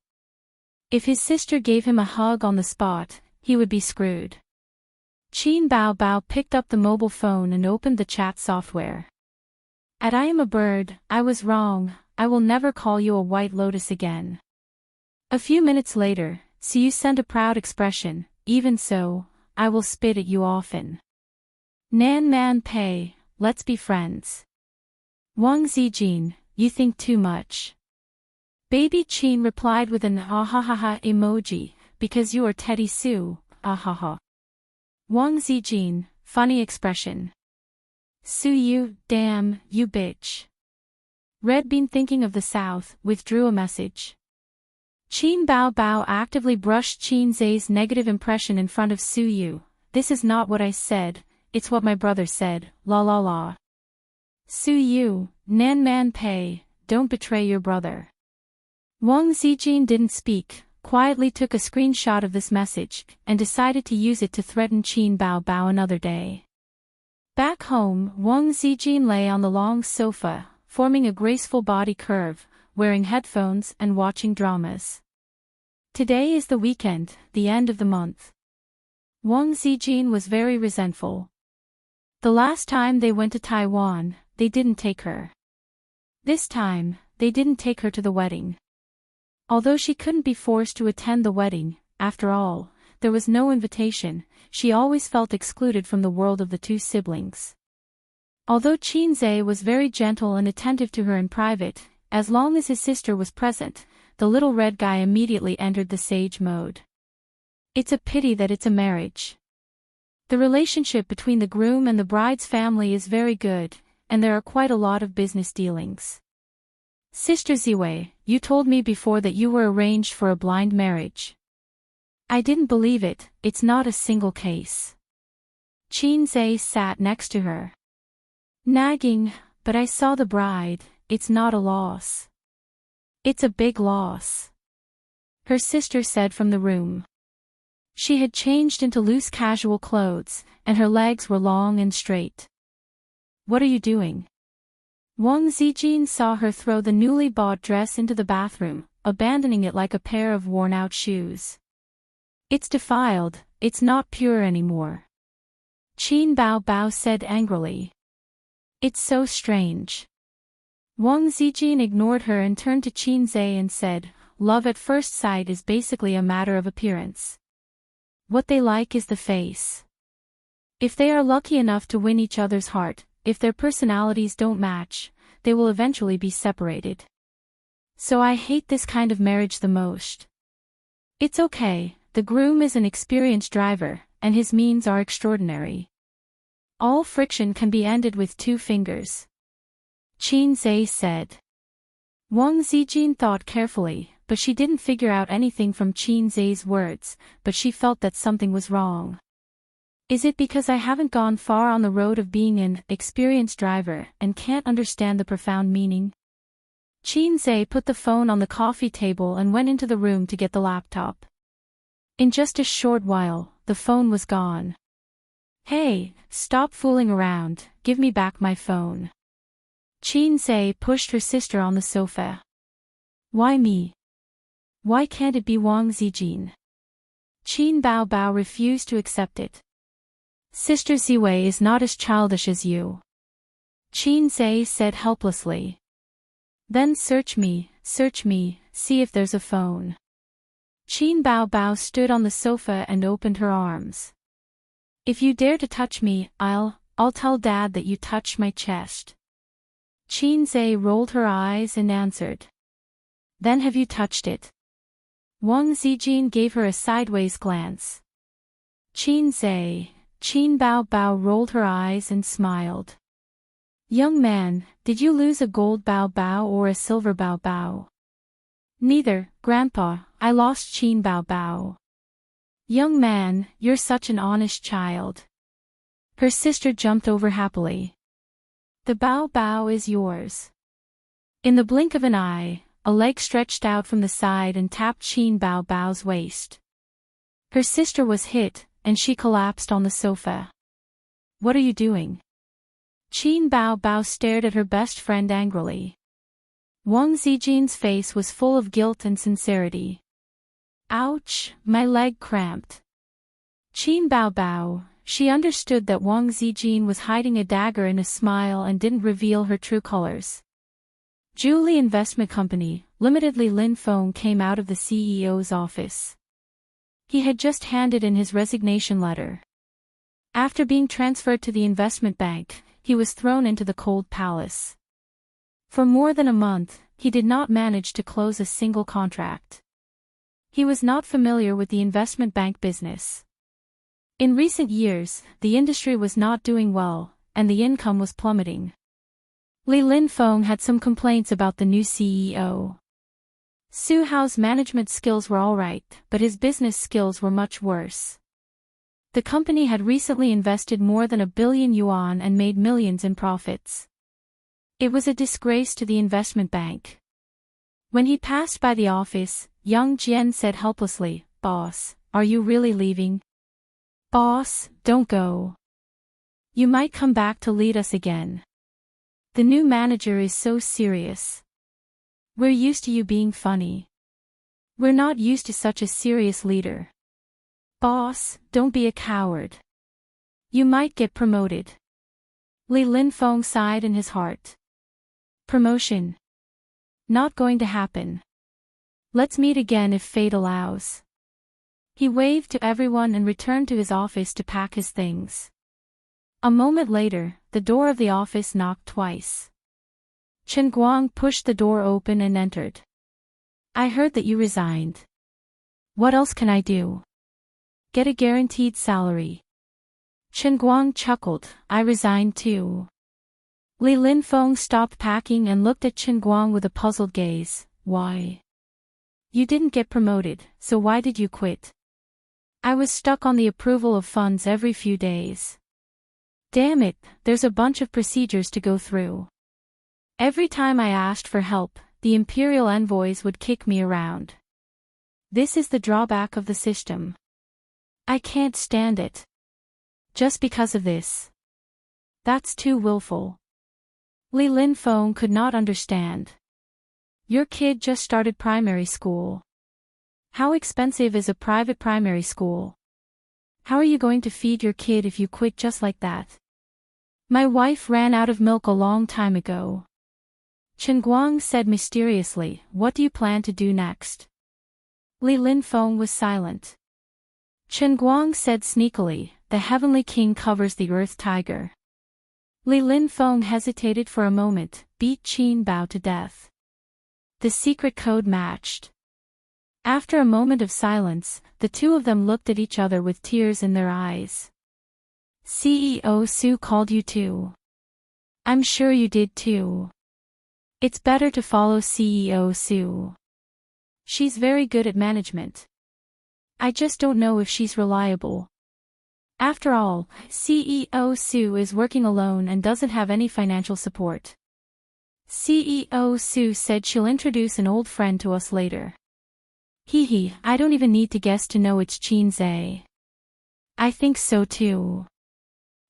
If his sister gave him a hug on the spot, he would be screwed. Chin Bao picked up the mobile phone and opened the chat software. I am a bird, I was wrong, I will never call you a white lotus again. A few minutes later, Siyu sent a proud expression, even so, I will spit at you often. Nan man pei, let's be friends. Wang Zijin, you think too much. Baby Chin replied with an ahahaha emoji, because you are Teddy Sue, ahaha. Wang Zijin, funny expression. Suyu, damn, you bitch. Red Bean thinking of the South, withdrew a message. Chin Bao actively brushed Chin-zae's negative impression in front of Suyu. This is not what I said, it's what my brother said, la la la. Suyu, nan man pei, don't betray your brother. Wang Zijin didn't speak, quietly took a screenshot of this message, and decided to use it to threaten Chin Bao another day. Back home, Wang Zijin lay on the long sofa, forming a graceful body curve, wearing headphones and watching dramas. Today is the weekend, the end of the month. Wang Zijin was very resentful. The last time they went to Taiwan, they didn't take her. This time, they didn't take her to the wedding. Although she couldn't be forced to attend the wedding, after all, there was no invitation, she always felt excluded from the world of the two siblings. Although Chin-zae was very gentle and attentive to her in private, as long as his sister was present, the little red guy immediately entered the sage mode. It's a pity that it's a marriage. The relationship between the groom and the bride's family is very good, and there are quite a lot of business dealings. Sister Ziwei, you told me before that you were arranged for a blind marriage. I didn't believe it, it's not a single case. Chin-zae sat next to her. Nagging, but I saw the bride, it's not a loss. It's a big loss. Her sister said from the room. She had changed into loose casual clothes, and her legs were long and straight. What are you doing? Wang Zijin saw her throw the newly bought dress into the bathroom, abandoning it like a pair of worn-out shoes. It's defiled, it's not pure anymore. Chin Bao said angrily. It's so strange. Wang Zijin ignored her and turned to Chin-zae and said, love at first sight is basically a matter of appearance. What they like is the face. If they are lucky enough to win each other's heart, if their personalities don't match, they will eventually be separated. So I hate this kind of marriage the most. It's okay, the groom is an experienced driver, and his means are extraordinary. All friction can be ended with 2 fingers. Qin Zhe said. Wang Zijin thought carefully, but she didn't figure out anything from Qin Zhe's words, but she felt that something was wrong. Is it because I haven't gone far on the road of being an experienced driver and can't understand the profound meaning? Qin Zhe put the phone on the coffee table and went into the room to get the laptop. In just a short while, the phone was gone. Hey, stop fooling around, give me back my phone. Qin Zhe pushed her sister on the sofa. Why me? Why can't it be Wang Zijin? Qin Baobao refused to accept it. Sister Ziwei is not as childish as you. Qin Zhe said helplessly. Then search me, see if there's a phone. Qin Baobao stood on the sofa and opened her arms. If you dare to touch me, I'll tell Dad that you touched my chest. Qin Zhe rolled her eyes and answered. Then have you touched it? Wang Zijin gave her a sideways glance. Qin Baobao rolled her eyes and smiled. Young man, did you lose a gold Baobao or a silver Baobao? Neither, Grandpa, I lost Qin Baobao. Young man, you're such an honest child. Her sister jumped over happily. The Baobao is yours. In the blink of an eye, a leg stretched out from the side and tapped Qin Baobao's waist. Her sister was hit, and she collapsed on the sofa. What are you doing? Qin Baobao stared at her best friend angrily. Wang Zijin's face was full of guilt and sincerity. Ouch, my leg cramped. Qin Baobao, she understood that Wang Zijin was hiding a dagger in a smile and didn't reveal her true colors. Julie Investment Company, Limited. Li Linfeng came out of the CEO's office. He had just handed in his resignation letter. After being transferred to the investment bank, he was thrown into the cold palace. For more than a month, he did not manage to close a single contract. He was not familiar with the investment bank business. In recent years, the industry was not doing well, and the income was plummeting. Li Linfeng had some complaints about the new CEO. Su Hao's management skills were alright, but his business skills were much worse. The company had recently invested more than 1 billion yuan and made millions in profits. It was a disgrace to the investment bank. When he passed by the office, Yang Jian said helplessly, "Boss, are you really leaving?" "Boss, don't go. You might come back to lead us again. The new manager is so serious. We're used to you being funny. We're not used to such a serious leader. Boss, don't be a coward. You might get promoted." Li Linfeng sighed in his heart. Promotion? Not going to happen. Let's meet again if fate allows. He waved to everyone and returned to his office to pack his things. A moment later, the door of the office knocked twice. Chen Guang pushed the door open and entered. "I heard that you resigned. What else can I do?" "Get a guaranteed salary." Chen Guang chuckled, "I resigned too." Li Linfeng stopped packing and looked at Chen Guang with a puzzled gaze. "Why? You didn't get promoted, so why did you quit?" "I was stuck on the approval of funds every few days. Damn it, there's a bunch of procedures to go through. Every time I asked for help, the imperial envoys would kick me around. This is the drawback of the system. I can't stand it. Just because of this. That's too willful." Li Linfeng could not understand. "Your kid just started primary school. How expensive is a private primary school? How are you going to feed your kid if you quit just like that?" "My wife ran out of milk a long time ago." Chen Guang said mysteriously, "What do you plan to do next?" Li Linfeng was silent. Chen Guang said sneakily, "The Heavenly King covers the Earth Tiger." Li Linfeng hesitated for a moment, beat Qin Bao to death. The secret code matched. After a moment of silence, the two of them looked at each other with tears in their eyes. CEO Sue called you too. I'm sure you did too. It's better to follow CEO Sue. She's very good at management. I just don't know if she's reliable. After all, CEO Sue is working alone and doesn't have any financial support. CEO Sue said she'll introduce an old friend to us later. Hee, I don't even need to guess to know it's Chin Zhe. I think so too.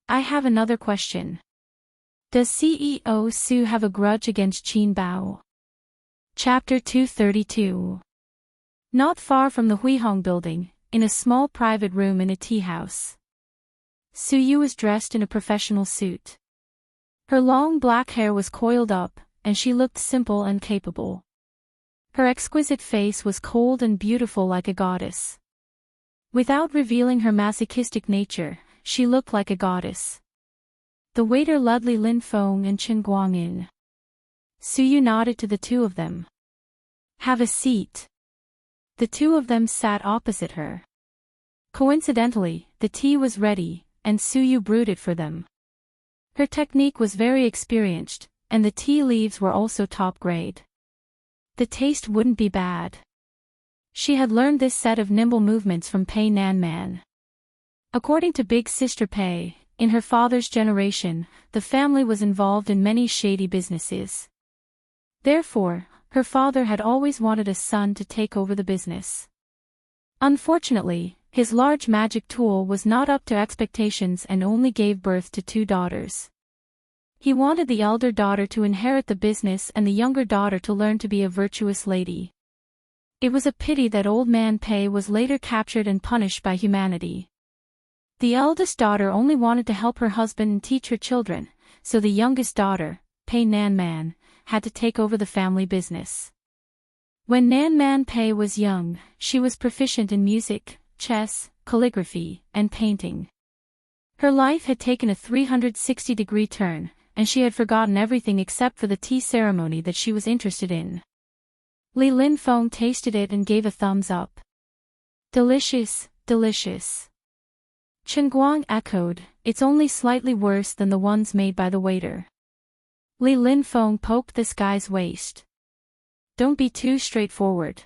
I have another question. Does CEO Sue have a grudge against Qin Bao? Chapter 232. Not far from the Huihong building, in a small private room in a tea house. Su Yu was dressed in a professional suit. Her long black hair was coiled up, and she looked simple and capable. Her exquisite face was cold and beautiful like a goddess. Without revealing her masochistic nature, she looked like a goddess. The waiter led Li Linfeng and Chen Guang in. Su Yu nodded to the two of them. Have a seat. The two of them sat opposite her. Coincidentally, the tea was ready, and Su Yu brewed it for them. Her technique was very experienced, and the tea leaves were also top grade. The taste wouldn't be bad. She had learned this set of nimble movements from Pei Nan Man. According to Big Sister Pei, in her father's generation, the family was involved in many shady businesses. Therefore, her father had always wanted a son to take over the business. Unfortunately, his large magic tool was not up to expectations and only gave birth to 2 daughters. He wanted the elder daughter to inherit the business and the younger daughter to learn to be a virtuous lady. It was a pity that old man Pei was later captured and punished by humanity. The eldest daughter only wanted to help her husband and teach her children, so the youngest daughter, Pei Nan Man, had to take over the family business. When Nan Man Pei was young, she was proficient in music, chess, calligraphy, and painting. Her life had taken a 360-degree turn, and she had forgotten everything except for the tea ceremony that she was interested in. Li Linfeng tasted it and gave a thumbs up. Delicious, delicious. Chen Guang echoed, it's only slightly worse than the ones made by the waiter. Li Linfeng poked this guy's waist. Don't be too straightforward.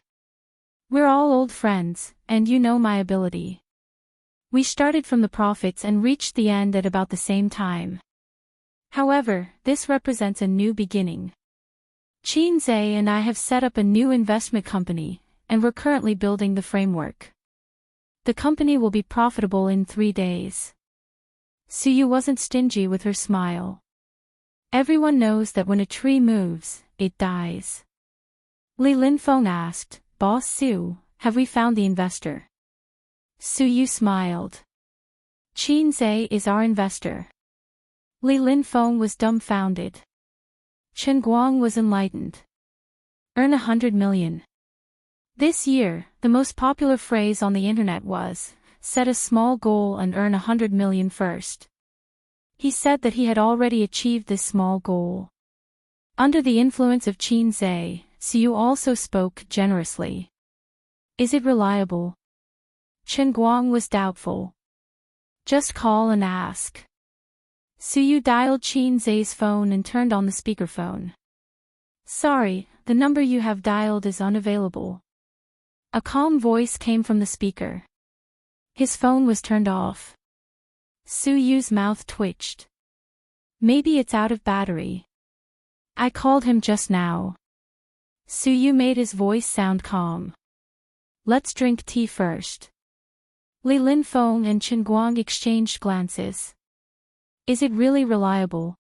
We're all old friends, and you know my ability. We started from the profits and reached the end at about the same time. However, this represents a new beginning. Qin Zhe and I have set up a new investment company, and we're currently building the framework. The company will be profitable in 3 days. Su Yu wasn't stingy with her smile. Everyone knows that when a tree moves, it dies. Li Linfeng asked, Boss Su, have we found the investor? Su Yu smiled. Qin Zhe is our investor. Li Linfeng was dumbfounded. Chen Guang was enlightened. Earn 100 million. This year, the most popular phrase on the internet was, set a small goal and earn 100 million first. He said that he had already achieved this small goal. Under the influence of Qin Zhe, Su Yu also spoke generously. Is it reliable? Chen Guang was doubtful. Just call and ask. Su Yu dialed Qin Zhe's phone and turned on the speakerphone. Sorry, the number you have dialed is unavailable. A calm voice came from the speaker. His phone was turned off. Su Yu's mouth twitched. Maybe it's out of battery. I called him just now. Su Yu made his voice sound calm. Let's drink tea first. Li Linfeng and Chen Guang exchanged glances. Is it really reliable?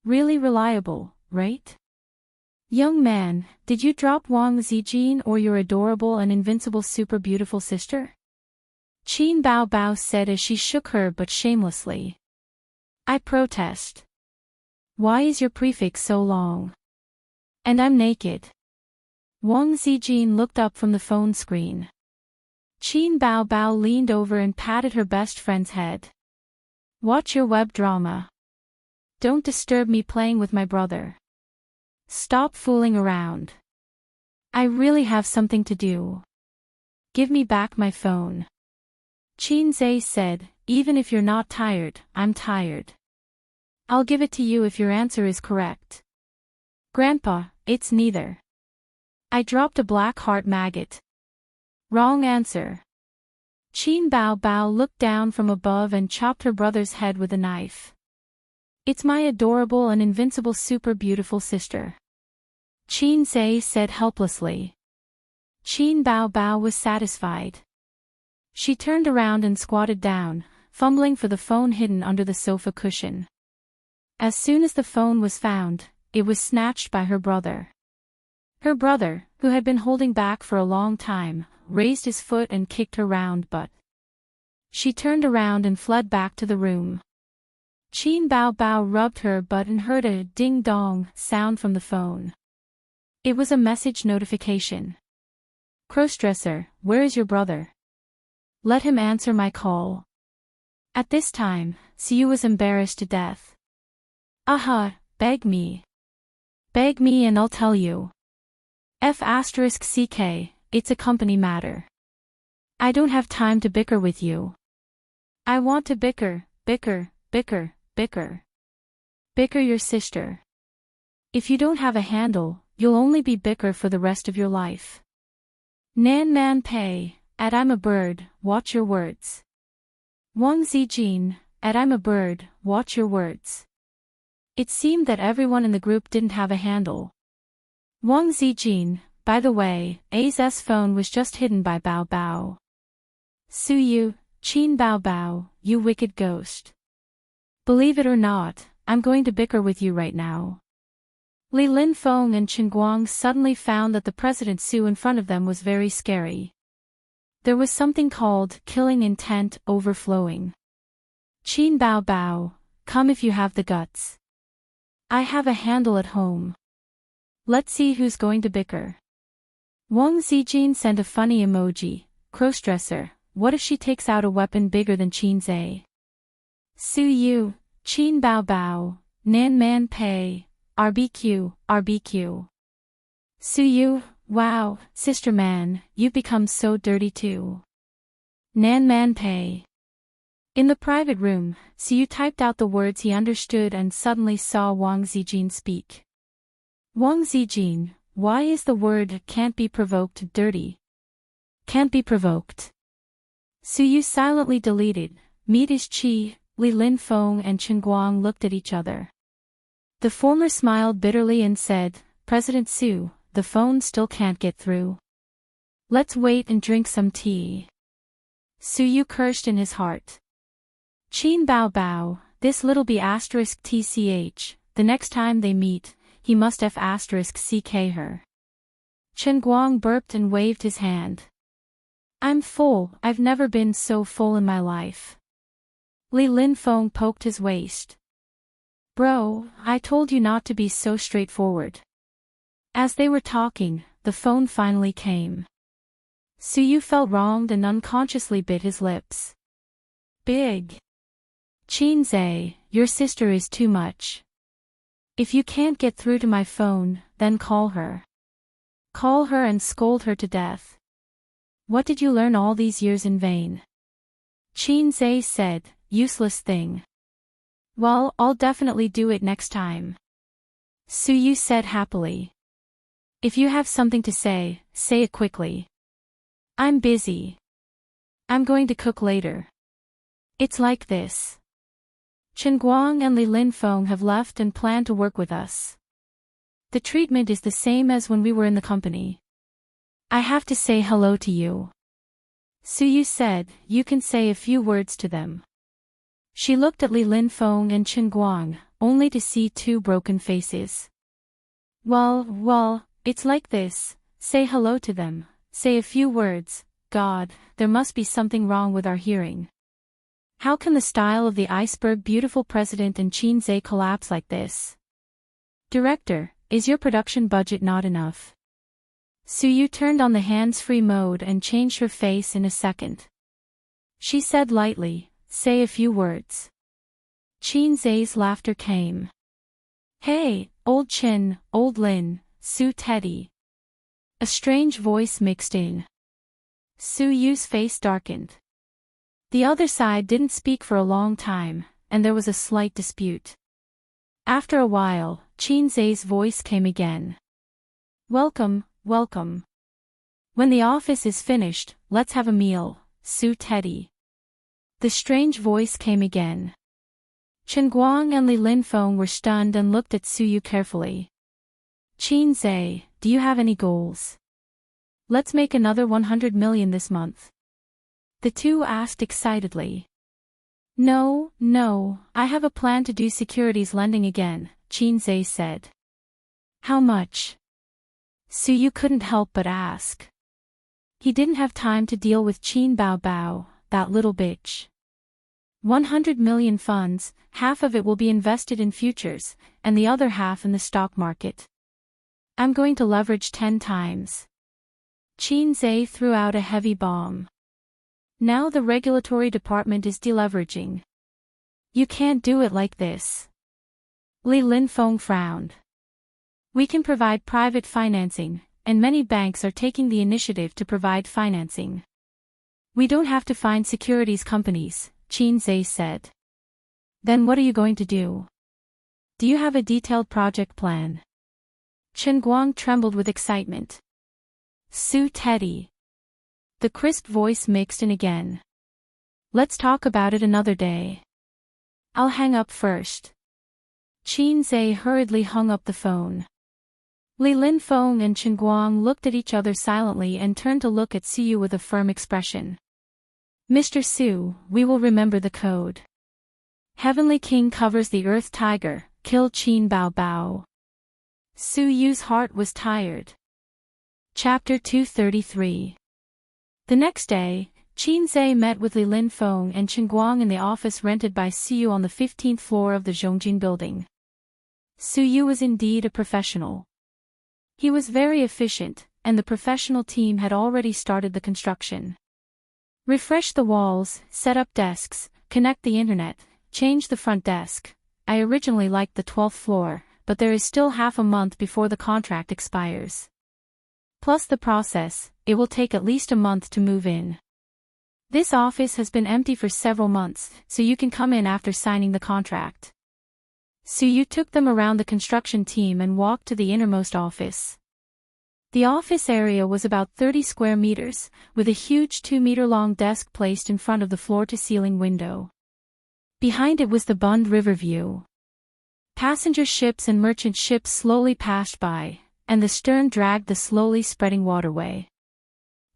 Really reliable, right? Young man, did you drop Wang Zijin or your adorable and invincible super beautiful sister? Qin Bao Bao said as she shook her but shamelessly. I protest. Why is your prefix so long? And I'm naked. Wang Zijin looked up from the phone screen. Qin Bao Bao leaned over and patted her best friend's head. Watch your web drama. Don't disturb me playing with my brother. Stop fooling around. I really have something to do. Give me back my phone. Qin Zhe said, even if you're not tired, I'm tired. I'll give it to you if your answer is correct. Grandpa, it's neither. I dropped a black heart maggot. Wrong answer. Qin Bao Bao looked down from above and chopped her brother's head with a knife. It's my adorable and invincible super beautiful sister. Qin Zhe said helplessly. Qin Bao Bao was satisfied. She turned around and squatted down, fumbling for the phone hidden under the sofa cushion. As soon as the phone was found, it was snatched by her brother. Her brother, who had been holding back for a long time, raised his foot and kicked her round but she turned around and fled back to the room. Qin Bao Bao rubbed her butt and heard a ding-dong sound from the phone. It was a message notification. Crossdresser, where is your brother? Let him answer my call. At this time, Siu was embarrassed to death. Aha, beg me. Beg me and I'll tell you. F***ck, it's a company matter. I don't have time to bicker with you. I want to bicker, bicker, bicker, bicker. Bicker your sister. If you don't have a handle, you'll only be bicker for the rest of your life. Nan man pei, at I'm a bird, watch your words. Wang Zijin, at I'm a bird, watch your words. It seemed that everyone in the group didn't have a handle. Wang Zijin, by the way, A's phone was just hidden by Bao Bao. Suyu, Qin Bao Bao, you wicked ghost. Believe it or not, I'm going to bicker with you right now. Li Linfeng and Chen Guang suddenly found that the President Su in front of them was very scary. There was something called killing intent overflowing. Qin Bao Bao, come if you have the guts. I have a handle at home. Let's see who's going to bicker. Wang Zijin sent a funny emoji. Crossdresser, what if she takes out a weapon bigger than Qin Zhe? Su Yu, Qin Bao Bao, Nan Man Pei, RBQ, RBQ. Su Yu, wow, sister man, you've become so dirty too. Nan Man Pei. In the private room, Su Yu typed out the words he understood and suddenly saw Wang Zijin speak. Wang Zijin, why is the word can't be provoked dirty? Can't be provoked. Su Yu silently deleted. Meet is Qi, Li Linfeng and Chen Guang looked at each other. The former smiled bitterly and said, President Su, the phone still can't get through. Let's wait and drink some tea. Su Yu cursed in his heart. Qin Bao Bao, this little b *tch, the next time they meet, he must f*** ck her. Chen Guang burped and waved his hand. I'm full, I've never been so full in my life. Li Linfeng poked his waist. Bro, I told you not to be so straightforward. As they were talking, the phone finally came. Su Yu felt wronged and unconsciously bit his lips. Big. Qin Zhe, your sister is too much. If you can't get through to my phone, then call her. Call her and scold her to death. What did you learn all these years in vain? Qin Zhe said, useless thing. Well, I'll definitely do it next time. Su Yu said happily. If you have something to say it quickly. I'm busy. I'm going to cook later. It's like this. Chen Guang and Li Linfeng have left and plan to work with us. The treatment is the same as when we were in the company. I have to say hello to you. Su Yu said, you can say a few words to them. She looked at Li Linfeng and Chen Guang, only to see two broken faces. Well, it's like this, say hello to them, say a few words. God, there must be something wrong with our hearing. How can the style of the iceberg beautiful president and Qin Zhe collapse like this? Director, is your production budget not enough? Su Yu turned on the hands-free mode and changed her face in a second. She said lightly, say a few words. Qin Zhe's laughter came. Hey, old Qin, old Lin, Su Teddy. A strange voice mixed in. Su Yu's face darkened. The other side didn't speak for a long time, and there was a slight dispute. After a while, Qin Zai's voice came again. Welcome, welcome. When the office is finished, let's have a meal, Su Teddy. The strange voice came again. Chen Guang and Li Linfeng were stunned and looked at Su Yu carefully. Qin Zai, do you have any goals? Let's make another 100 million this month. The two asked excitedly. No, I have a plan to do securities lending again, Qin Zai said. How much? Su Yu couldn't help but ask. He didn't have time to deal with Qin Bao, that little bitch. 100 million funds, half of it will be invested in futures, and the other half in the stock market. I'm going to leverage 10 times. Qin Zai threw out a heavy bomb. Now the regulatory department is deleveraging. You can't do it like this. Li Linfeng frowned. We can provide private financing, and many banks are taking the initiative to provide financing. We don't have to find securities companies, Qin Zai said. Then what are you going to do? Do you have a detailed project plan? Chen Guang trembled with excitement. Su Teddy. The crisp voice mixed in again. Let's talk about it another day. I'll hang up first. Qin Zai hurriedly hung up the phone. Li Linfeng and Chen Guang looked at each other silently and turned to look at Su Yu with a firm expression. Mr. Su, we will remember the code. Heavenly King covers the Earth Tiger, kill Qin Bao. Su Yu's heart was tired. Chapter 233. The next day, Qin Zai met with Li Linfeng and Chen Guang in the office rented by Su Yu on the 15th floor of the Zhongjin building. Su Yu was indeed a professional. He was very efficient, and the professional team had already started the construction. Refresh the walls, set up desks, connect the internet, change the front desk. I originally liked the 12th floor, but there is still half a month before the contract expires. Plus the process, it will take at least a month to move in. This office has been empty for several months, so you can come in after signing the contract. Su Yu took them around the construction team and walked to the innermost office. The office area was about 30 square meters, with a huge 2-meter-long desk placed in front of the floor-to-ceiling window. Behind it was the Bund River view. Passenger ships and merchant ships slowly passed by, and the stern dragged the slowly spreading waterway.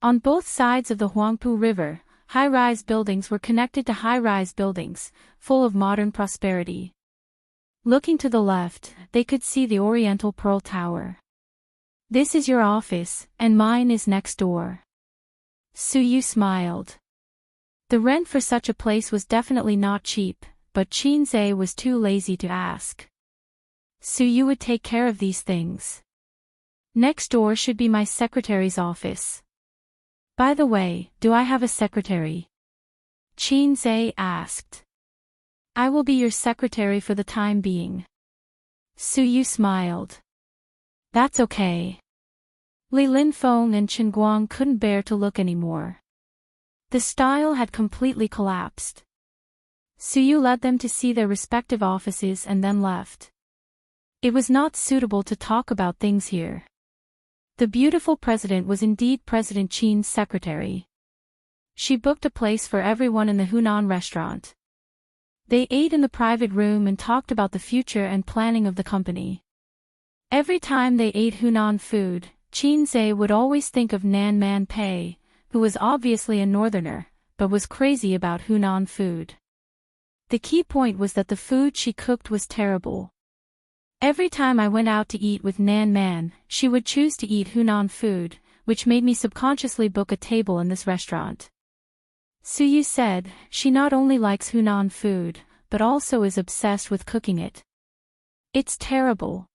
On both sides of the Huangpu River, high-rise buildings were connected to high-rise buildings, full of modern prosperity. Looking to the left, they could see the Oriental Pearl Tower. This is your office, and mine is next door. Su Yu smiled. The rent for such a place was definitely not cheap, but Qin Zai was too lazy to ask. Su Yu would take care of these things. Next door should be my secretary's office. By the way, do I have a secretary? Qin Zai asked. I will be your secretary for the time being. Su Yu smiled. That's okay. Li Linfeng and Chen Guang couldn't bear to look anymore. The style had completely collapsed. Su Yu led them to see their respective offices and then left. It was not suitable to talk about things here. The beautiful president was indeed President Qin's secretary. She booked a place for everyone in the Hunan restaurant. They ate in the private room and talked about the future and planning of the company. Every time they ate Hunan food, Qin Zai would always think of Nan Man Pei, who was obviously a northerner, but was crazy about Hunan food. The key point was that the food she cooked was terrible. Every time I went out to eat with Nan Man, she would choose to eat Hunan food, which made me subconsciously book a table in this restaurant. Su Yu said, she not only likes Hunan food, but also is obsessed with cooking it. It's terrible.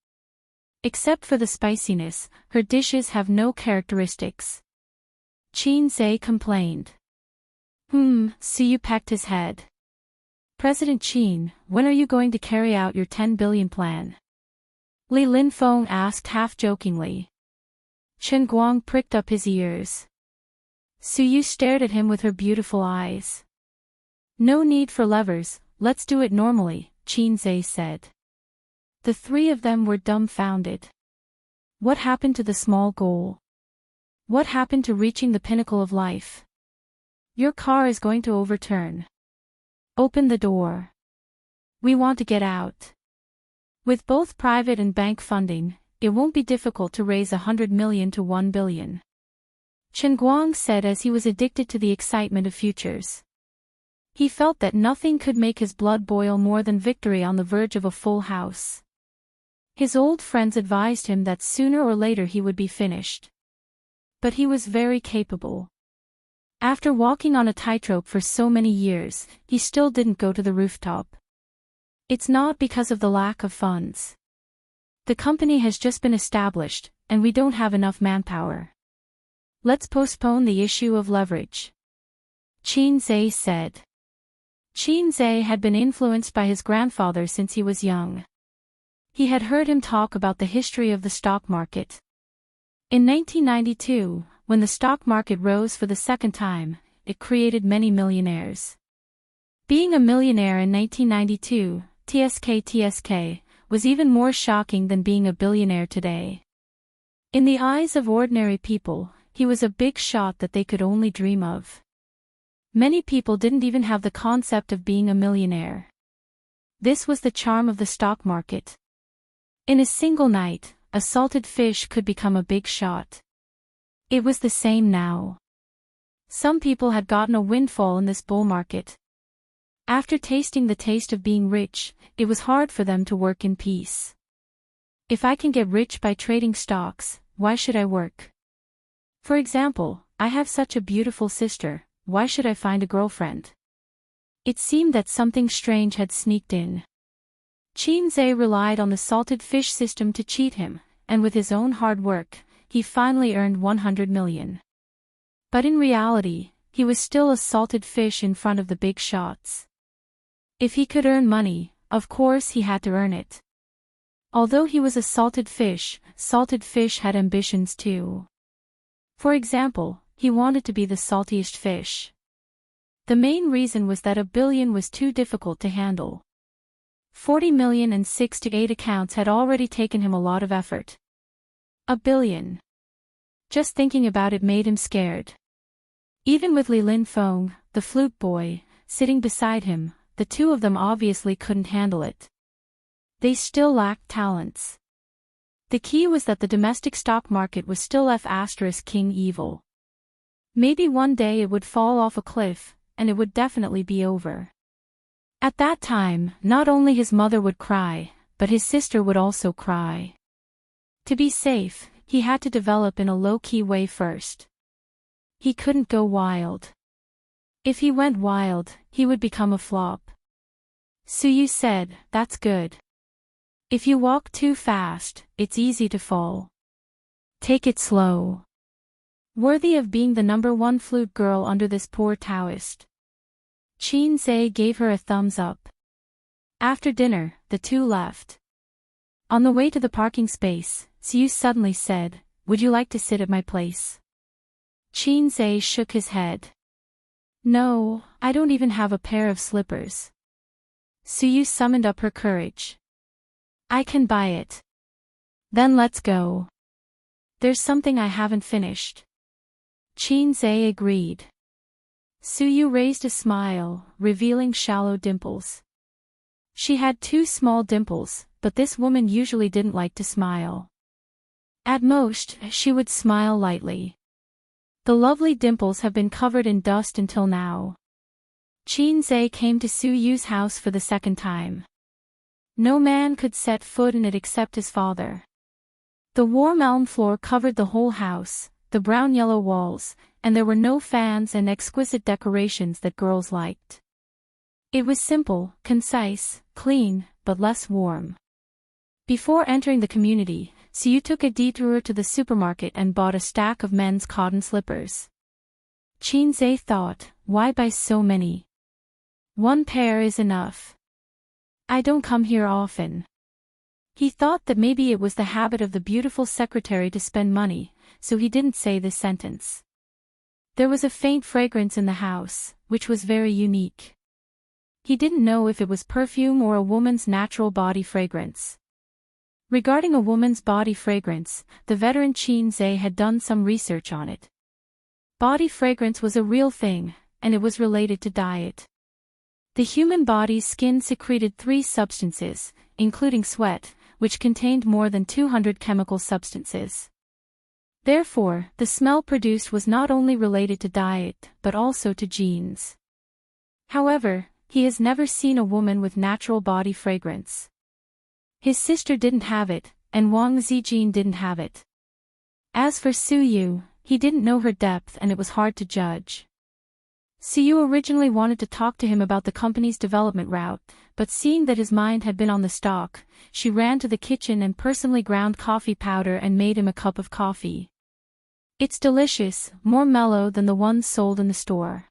Except for the spiciness, her dishes have no characteristics. Qin Zai complained. Su Yu pecked his head. President Qin, when are you going to carry out your 10 billion plan? Li Linfeng asked half-jokingly. Chen Guang pricked up his ears. Suyu stared at him with her beautiful eyes. No need for levers, let's do it normally, Qinze said. The three of them were dumbfounded. What happened to the small goal? What happened to reaching the pinnacle of life? Your car is going to overturn. Open the door. We want to get out. With both private and bank funding, it won't be difficult to raise 100 million to 1 billion. Chen Guang said as he was addicted to the excitement of futures. He felt that nothing could make his blood boil more than victory on the verge of a full house. His old friends advised him that sooner or later he would be finished. But he was very capable. After walking on a tightrope for so many years, he still didn't go to the rooftop. It's not because of the lack of funds. The company has just been established, and we don't have enough manpower. Let's postpone the issue of leverage. Qinze said. Qinze had been influenced by his grandfather since he was young. He had heard him talk about the history of the stock market. In 1992, when the stock market rose for the second time, it created many millionaires. Being a millionaire in 1992, TSK, was even more shocking than being a billionaire today. In the eyes of ordinary people, he was a big shot that they could only dream of. Many people didn't even have the concept of being a millionaire. This was the charm of the stock market. In a single night, a salted fish could become a big shot. It was the same now. Some people had gotten a windfall in this bull market. After tasting the taste of being rich, it was hard for them to work in peace. If I can get rich by trading stocks, why should I work? For example, I have such a beautiful sister, why should I find a girlfriend? It seemed that something strange had sneaked in. Qinze relied on the salted fish system to cheat him, and with his own hard work, he finally earned 100 million. But in reality, he was still a salted fish in front of the big shots. If he could earn money, of course he had to earn it. Although he was a salted fish had ambitions too. For example, he wanted to be the saltiest fish. The main reason was that 1 billion was too difficult to handle. 40 million and 6 to 8 accounts had already taken him a lot of effort. 1 billion. Just thinking about it made him scared. Even with Li Linfeng, the flute boy, sitting beside him, the two of them obviously couldn't handle it. They still lacked talents. The key was that the domestic stock market was still F***ing evil. Maybe one day it would fall off a cliff, and it would definitely be over. At that time, not only his mother would cry, but his sister would also cry. To be safe, he had to develop in a low-key way first. He couldn't go wild. If he went wild, he would become a flop. Suyu said, "That's good. If you walk too fast, it's easy to fall. Take it slow." Worthy of being the #1 flute girl under this poor Taoist. Qinze gave her a thumbs up. After dinner, the two left. On the way to the parking space, Suyu suddenly said, "Would you like to sit at my place?" Qinze shook his head. "No, I don't even have a pair of slippers." Suyu summoned up her courage. "I can buy it." "Then let's go. There's something I haven't finished." Qinze agreed. Suyu raised a smile, revealing shallow dimples. She had 2 small dimples, but this woman usually didn't like to smile. At most, she would smile lightly. The lovely dimples have been covered in dust until now. Qinze came to Suyu's house for the second time. No man could set foot in it except his father. The warm elm floor covered the whole house, the brown-yellow walls, and there were no fans and exquisite decorations that girls liked. It was simple, concise, clean, but less warm. Before entering the community, Suyu took a detour to the supermarket and bought a stack of men's cotton slippers. Qinze thought, why buy so many? 1 pair is enough. I don't come here often. He thought that maybe it was the habit of the beautiful secretary to spend money, so he didn't say this sentence. There was a faint fragrance in the house, which was very unique. He didn't know if it was perfume or a woman's natural body fragrance. Regarding a woman's body fragrance, the veteran Qin Zhe had done some research on it. Body fragrance was a real thing, and it was related to diet. The human body's skin secreted 3 substances, including sweat, which contained more than 200 chemical substances. Therefore, the smell produced was not only related to diet, but also to genes. However, he has never seen a woman with natural body fragrance. His sister didn't have it, and Wang Zijin didn't have it. As for Su Yu, he didn't know her depth and it was hard to judge. Su Yu originally wanted to talk to him about the company's development route, but seeing that his mind had been on the stock, she ran to the kitchen and personally ground coffee powder and made him a cup of coffee. It's delicious, more mellow than the ones sold in the store.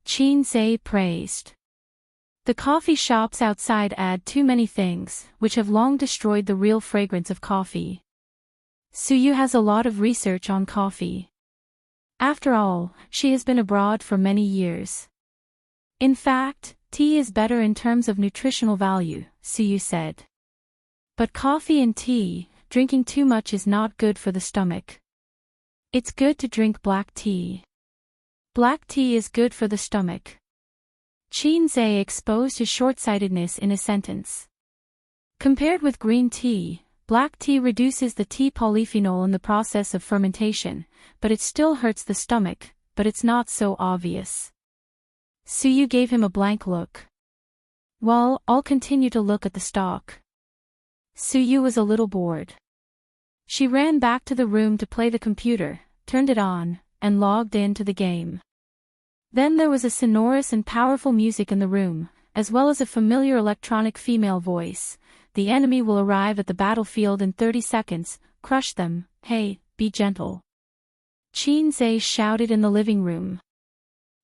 Qin Zhe praised. The coffee shops outside add too many things, which have long destroyed the real fragrance of coffee. Su Yu has a lot of research on coffee. After all, she has been abroad for many years. In fact, tea is better in terms of nutritional value, Su Yu said. But coffee and tea, drinking too much is not good for the stomach. It's good to drink black tea. Black tea is good for the stomach. Qin Zhe exposed his short-sightedness in a sentence. Compared with green tea, black tea reduces the tea polyphenol in the process of fermentation, but it still hurts the stomach, but it's not so obvious. Su Yu gave him a blank look. Well, I'll continue to look at the stock. Su Yu was a little bored. She ran back to the room to play the computer, turned it on, and logged in to the game. Then there was a sonorous and powerful music in the room, as well as a familiar electronic female voice. The enemy will arrive at the battlefield in 30 seconds, crush them, hey, be gentle. Qin Zhe shouted in the living room.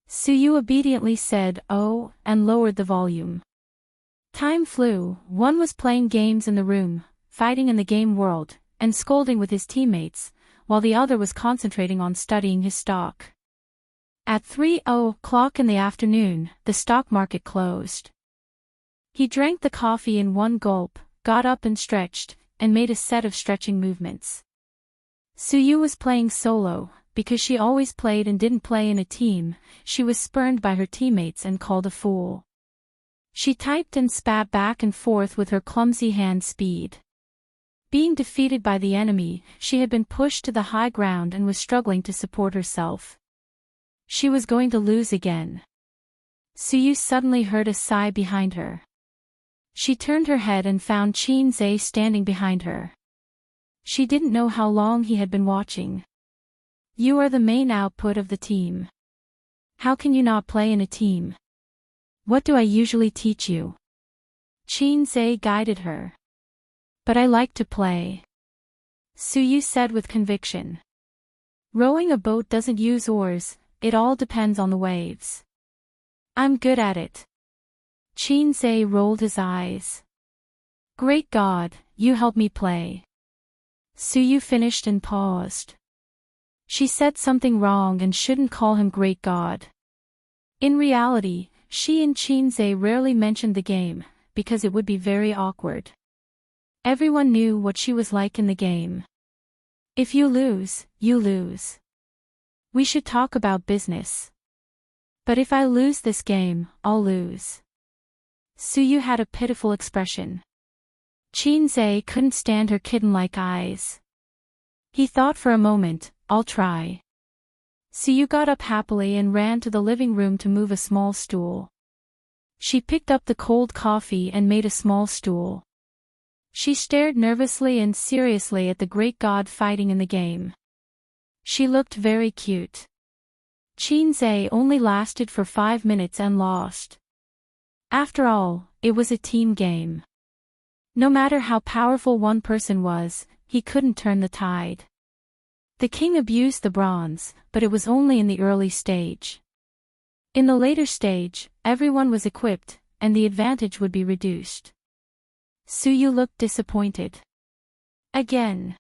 Su Yu obediently said, oh, and lowered the volume. Time flew, one was playing games in the room, fighting in the game world, and scolding with his teammates, while the other was concentrating on studying his stock. At 3:00 in the afternoon, the stock market closed. He drank the coffee in one gulp, got up and stretched, and made a set of stretching movements. Su Yu was playing solo, because she always played and didn't play in a team. She was spurned by her teammates and called a fool. She typed and spat back and forth with her clumsy hand speed. Being defeated by the enemy, she had been pushed to the high ground and was struggling to support herself. She was going to lose again. Su Yu suddenly heard a sigh behind her. She turned her head and found Qin Zhe standing behind her. She didn't know how long he had been watching. You are the main output of the team. How can you not play in a team? What do I usually teach you? Qin Zhe guided her. But I like to play. Su Yu said with conviction. Rowing a boat doesn't use oars, it all depends on the waves. I'm good at it. Qin Zhe rolled his eyes. Great God, you help me play. Su Yu finished and paused. She said something wrong and shouldn't call him Great God. In reality, she and Qin Zhe rarely mentioned the game, because it would be very awkward. Everyone knew what she was like in the game. If you lose, you lose. We should talk about business. But if I lose this game, I'll lose. Su Yu had a pitiful expression. Qin Zhe couldn't stand her kitten-like eyes. He thought for a moment, I'll try. Su Yu got up happily and ran to the living room to move a small stool. She picked up the cold coffee and made a small stool. She stared nervously and seriously at the great god fighting in the game. She looked very cute. Qin Zhe only lasted for 5 minutes and lost. After all, it was a team game. No matter how powerful one person was, he couldn't turn the tide. The king abused the bronze, but it was only in the early stage. In the later stage, everyone was equipped, and the advantage would be reduced. Su Yu looked disappointed. Again.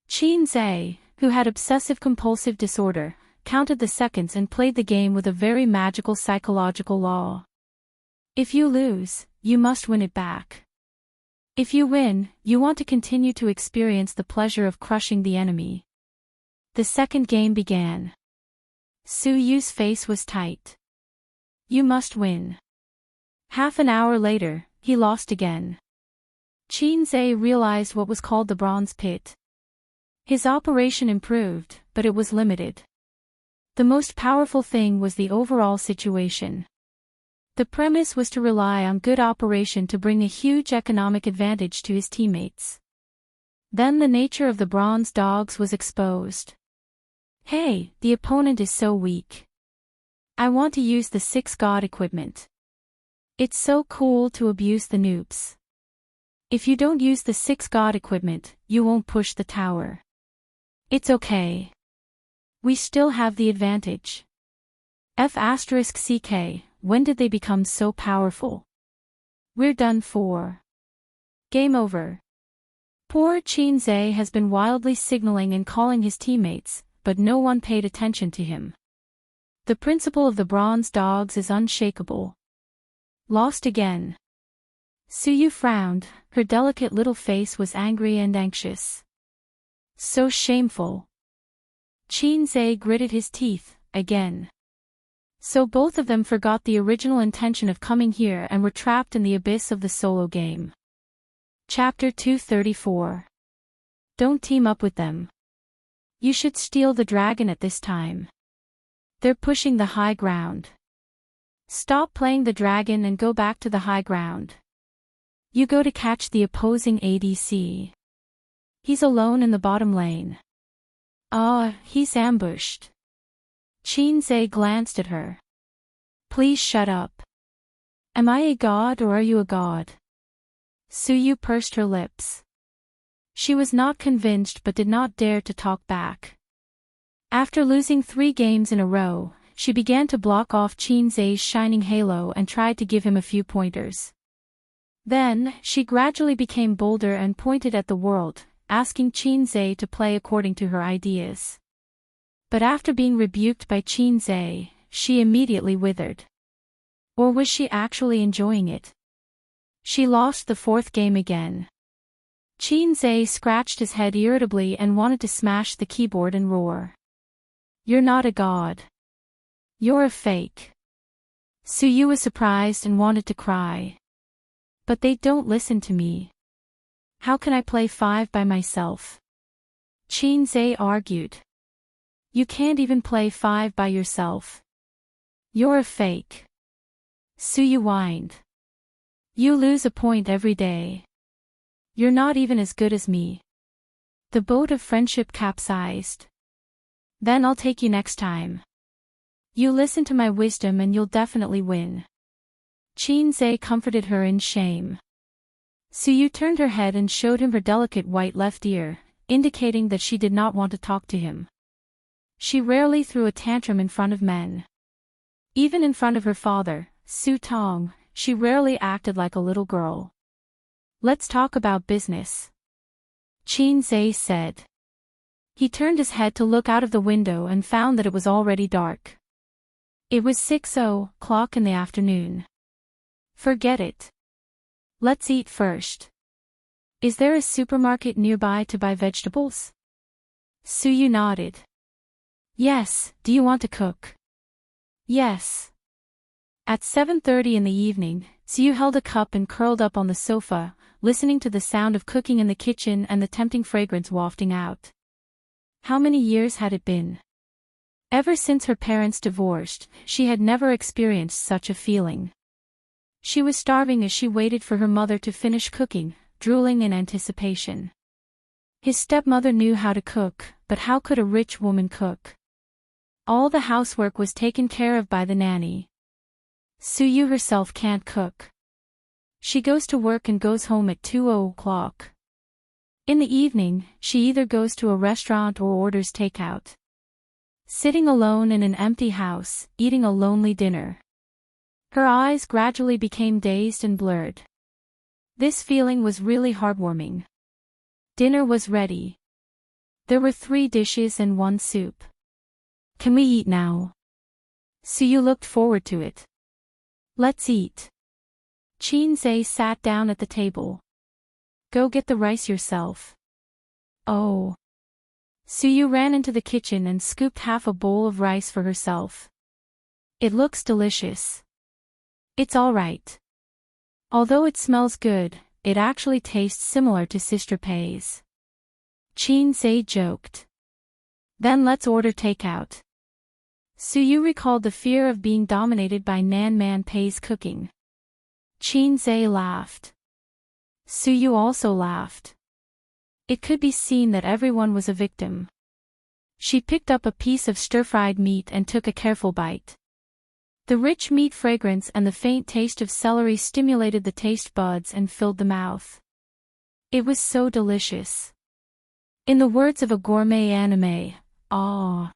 Qin Zhe, who had obsessive-compulsive disorder, counted the seconds and played the game with a very magical psychological law. If you lose, you must win it back. If you win, you want to continue to experience the pleasure of crushing the enemy. The second game began. Su Yu's face was tight. You must win. Half an hour later, he lost again. Qin Zhe realized what was called the bronze pit. His operation improved, but it was limited. The most powerful thing was the overall situation. The premise was to rely on good operation to bring a huge economic advantage to his teammates. Then the nature of the bronze dogs was exposed. Hey, the opponent is so weak. I want to use the 6 god equipment. It's so cool to abuse the noobs. If you don't use the 6 god equipment, you won't push the tower. It's okay. We still have the advantage. F***ck, when did they become so powerful? We're done for. Game over. Poor Qin Zhe has been wildly signaling and calling his teammates, but no one paid attention to him. The principle of the bronze dogs is unshakable. Lost again. Su Yu frowned, her delicate little face was angry and anxious. So shameful. Qin Zhe gritted his teeth, again. So both of them forgot the original intention of coming here and were trapped in the abyss of the solo game. Chapter 234. Don't team up with them. You should steal the dragon at this time. They're pushing the high ground. Stop playing the dragon and go back to the high ground. You go to catch the opposing ADC. He's alone in the bottom lane. He's ambushed. Qin Zhe glanced at her. Please shut up. Am I a god or are you a god? Su Yu pursed her lips. She was not convinced but did not dare to talk back. After losing 3 games in a row, she began to block off Qin Zhe's shining halo and tried to give him a few pointers. Then, she gradually became bolder and pointed at the world, asking Qin Zhe to play according to her ideas. But after being rebuked by Qin Zhe, she immediately withered. Or was she actually enjoying it? She lost the 4th game again. Qin Zhe scratched his head irritably and wanted to smash the keyboard and roar. You're not a god. You're a fake. Su Yu was surprised and wanted to cry. But they don't listen to me. How can I play 5 by myself? Qin Zhe argued. You can't even play 5 by yourself. You're a fake. Su Yu whined. You lose a point every day. You're not even as good as me. The boat of friendship capsized. Then I'll take you next time. You listen to my wisdom and you'll definitely win. Qin Zhe comforted her in shame. Su Yu turned her head and showed him her delicate white left ear, indicating that she did not want to talk to him. She rarely threw a tantrum in front of men. Even in front of her father, Su Tong, she rarely acted like a little girl. Let's talk about business. Qin Zhe said. He turned his head to look out of the window and found that it was already dark. It was 6:00 in the afternoon. Forget it. Let's eat first. Is there a supermarket nearby to buy vegetables? Su Yu nodded. Yes, do you want to cook? Yes. At 7:30 in the evening, Su Yu held a cup and curled up on the sofa, listening to the sound of cooking in the kitchen and the tempting fragrance wafting out. How many years had it been? Ever since her parents divorced, she had never experienced such a feeling. She was starving as she waited for her mother to finish cooking, drooling in anticipation. His stepmother knew how to cook, but how could a rich woman cook? All the housework was taken care of by the nanny. Su Yu herself can't cook. She goes to work and goes home at 2:00. In the evening, she either goes to a restaurant or orders takeout. Sitting alone in an empty house, eating a lonely dinner. Her eyes gradually became dazed and blurred. This feeling was really heartwarming. Dinner was ready. There were 3 dishes and 1 soup. Can we eat now? Suyu looked forward to it. Let's eat. Chin-se sat down at the table. Go get the rice yourself. Oh. Suyu ran into the kitchen and scooped half a bowl of rice for herself. It looks delicious. It's all right. Although it smells good, it actually tastes similar to Sister Pei's. Chin-se joked. Then let's order takeout. Suyu recalled the fear of being dominated by Nan Man Pei's cooking. Chin-se laughed. Suyu also laughed. It could be seen that everyone was a victim. She picked up a piece of stir-fried meat and took a careful bite. The rich meat fragrance and the faint taste of celery stimulated the taste buds and filled the mouth. It was so delicious. In the words of a gourmet anime, ah.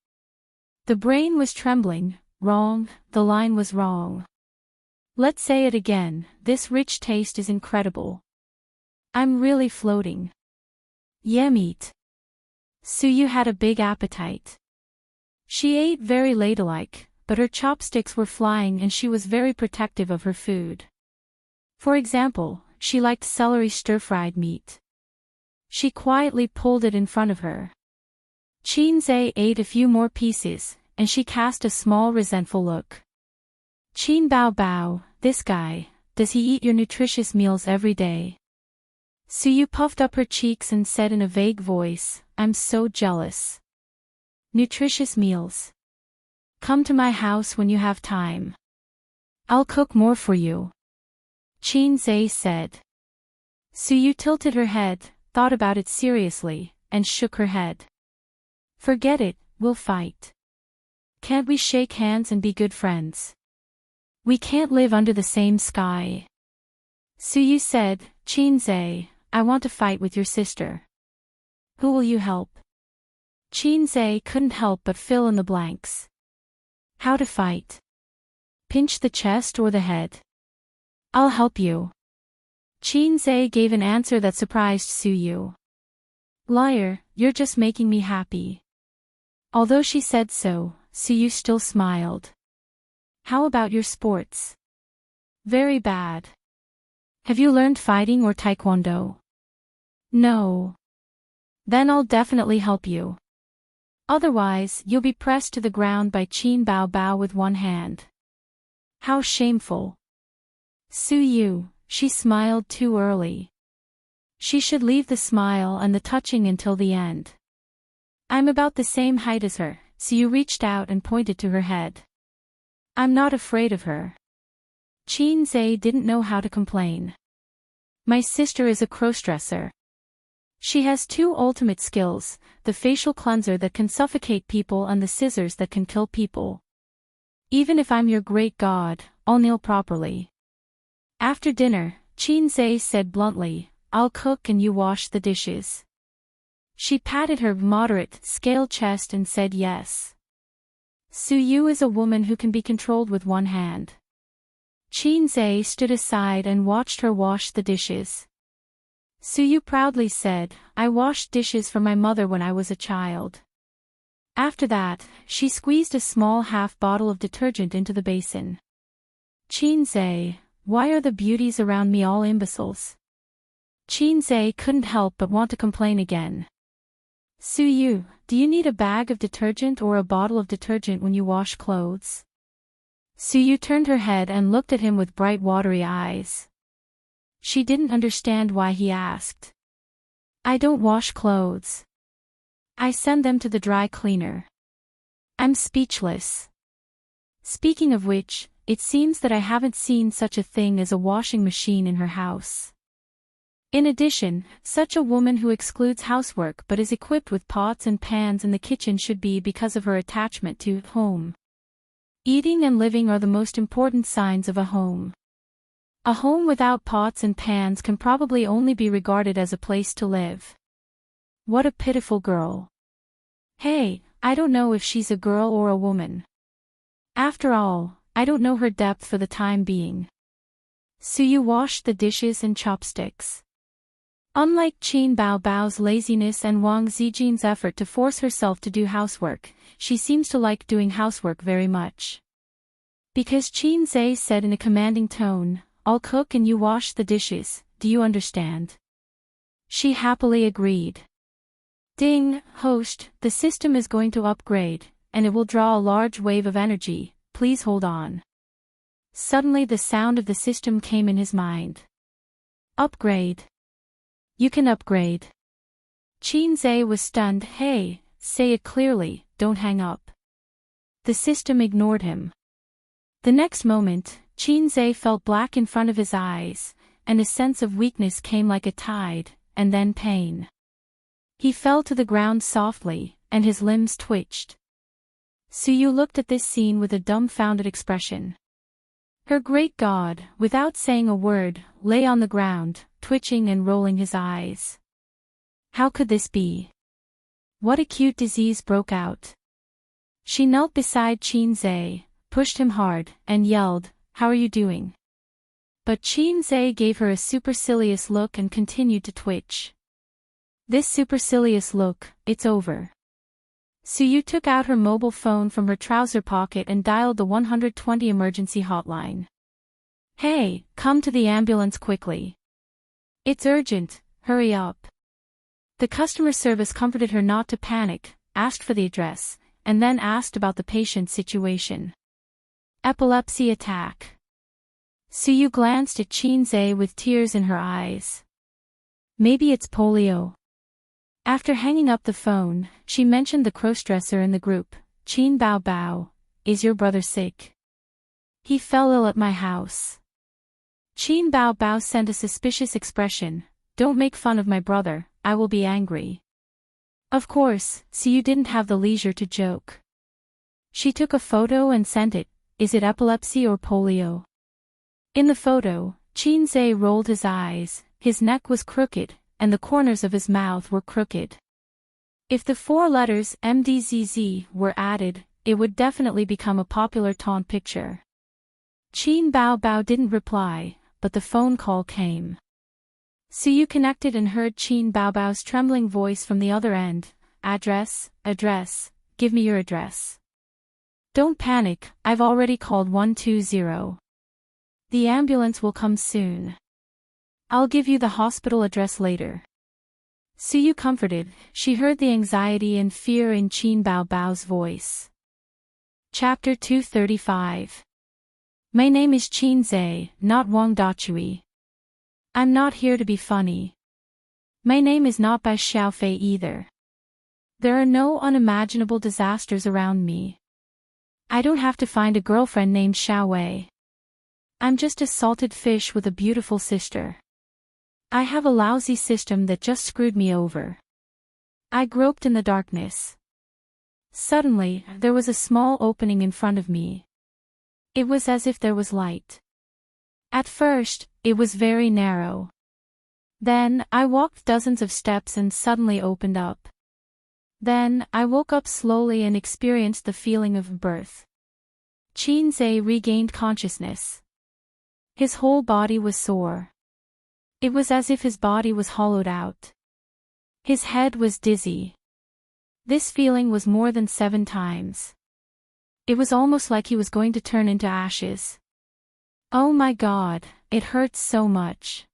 The brain was trembling. Wrong, the line was wrong. Let's say it again, this rich taste is incredible. I'm really floating. Yeah, meat. Suyu had a big appetite. She ate very ladylike, but her chopsticks were flying and she was very protective of her food. For example, she liked celery stir-fried meat. She quietly pulled it in front of her. Chin-se ate a few more pieces, and she cast a small resentful look. Chin Bao Bao, this guy, does he eat your nutritious meals every day? Suyu puffed up her cheeks and said in a vague voice, I'm so jealous. Nutritious meals. Come to my house when you have time. I'll cook more for you. Chin-se said. Suyu tilted her head, thought about it seriously, and shook her head. Forget it, we'll fight. Can't we shake hands and be good friends? We can't live under the same sky. Suyu said, Chin-se, I want to fight with your sister. Who will you help? Chin-se couldn't help but fill in the blanks. How to fight? Pinch the chest or the head? I'll help you. Chin-se gave an answer that surprised Suyu. Liar, you're just making me happy. Although she said so, Suyu still smiled. How about your sports? Very bad. Have you learned fighting or taekwondo? No. Then I'll definitely help you. Otherwise, you'll be pressed to the ground by Chin Bao Bao with one hand. How shameful. Suyu, she smiled too early. She should leave the smile and the touching until the end. I'm about the same height as her, Suyu reached out and pointed to her head. I'm not afraid of her. Chin-se didn't know how to complain. My sister is a crossdresser. She has two ultimate skills, the facial cleanser that can suffocate people and the scissors that can kill people. Even if I'm your great god, I'll kneel properly. After dinner, Chin-se said bluntly, I'll cook and you wash the dishes. She patted her moderate, scale chest and said yes. Suyu is a woman who can be controlled with one hand. Chin-se stood aside and watched her wash the dishes. Suyu proudly said, I washed dishes for my mother when I was a child. After that, she squeezed a small half bottle of detergent into the basin. Chin-se, why are the beauties around me all imbeciles? Chin-se couldn't help but want to complain again. Suyu, do you need a bag of detergent or a bottle of detergent when you wash clothes? Suyu turned her head and looked at him with bright watery eyes. She didn't understand why he asked. I don't wash clothes. I send them to the dry cleaner. I'm speechless. Speaking of which, it seems that I haven't seen such a thing as a washing machine in her house. In addition, such a woman who excludes housework but is equipped with pots and pans in the kitchen should be because of her attachment to home. Eating and living are the most important signs of a home. A home without pots and pans can probably only be regarded as a place to live. What a pitiful girl. Hey, I don't know if she's a girl or a woman. After all, I don't know her depth for the time being. Suyu washed the dishes and chopsticks. Unlike Qin Baobao's laziness and Wang Zijin's effort to force herself to do housework, she seems to like doing housework very much. Because Qin Zhe said in a commanding tone, "I'll cook and you wash the dishes, do you understand?" She happily agreed. Ding, host, the system is going to upgrade, and it will draw a large wave of energy, please hold on. Suddenly the sound of the system came in his mind. Upgrade. You can upgrade. Qin Zhe was stunned. Hey, say it clearly, don't hang up. The system ignored him. The next moment, Qin Zhe felt black in front of his eyes, and a sense of weakness came like a tide, and then pain. He fell to the ground softly, and his limbs twitched. Suyu looked at this scene with a dumbfounded expression. Her great god, without saying a word, lay on the ground, twitching and rolling his eyes. How could this be? What acute disease broke out? She knelt beside Qin Zhe, pushed him hard, and yelled, "How are you doing?" But Qin Zhe gave her a supercilious look and continued to twitch. This supercilious look, it's over. Suyu took out her mobile phone from her trouser pocket and dialed the 120 emergency hotline. Hey, come to the ambulance quickly. It's urgent, hurry up. The customer service comforted her not to panic, asked for the address, and then asked about the patient's situation. Epilepsy attack. Suyu glanced at Qin Zhe with tears in her eyes. Maybe it's polio. After hanging up the phone, she mentioned the crossdresser in the group. Qin Baobao, is your brother sick? He fell ill at my house. Qin Baobao sent a suspicious expression. Don't make fun of my brother, I will be angry. Of course, Suyu didn't have the leisure to joke. She took a photo and sent it. Is it epilepsy or polio? In the photo, Qin Zhe rolled his eyes, his neck was crooked, and the corners of his mouth were crooked. If the 4 letters MDZZ were added, it would definitely become a popular taunt picture. Qin Baobao didn't reply, but the phone call came. Suyu connected and heard Qin Baobao's trembling voice from the other end. Address, give me your address. Don't panic, I've already called 120. The ambulance will come soon. I'll give you the hospital address later. Suyu comforted, she heard the anxiety and fear in Qin Baobao's voice. Chapter 235. My name is Qin Zhe, not Wang Dachui. I'm not here to be funny. My name is not Bai Xiaofei either. There are no unimaginable disasters around me. I don't have to find a girlfriend named Xiaowei. I'm just a salted fish with a beautiful sister. I have a lousy system that just screwed me over. I groped in the darkness. Suddenly, there was a small opening in front of me. It was as if there was light. At first, it was very narrow. Then, I walked dozens of steps and suddenly opened up. Then, I woke up slowly and experienced the feeling of birth. Qin Zhe regained consciousness. His whole body was sore. It was as if his body was hollowed out. His head was dizzy. This feeling was more than 7 times. It was almost like he was going to turn into ashes. Oh my God, it hurts so much.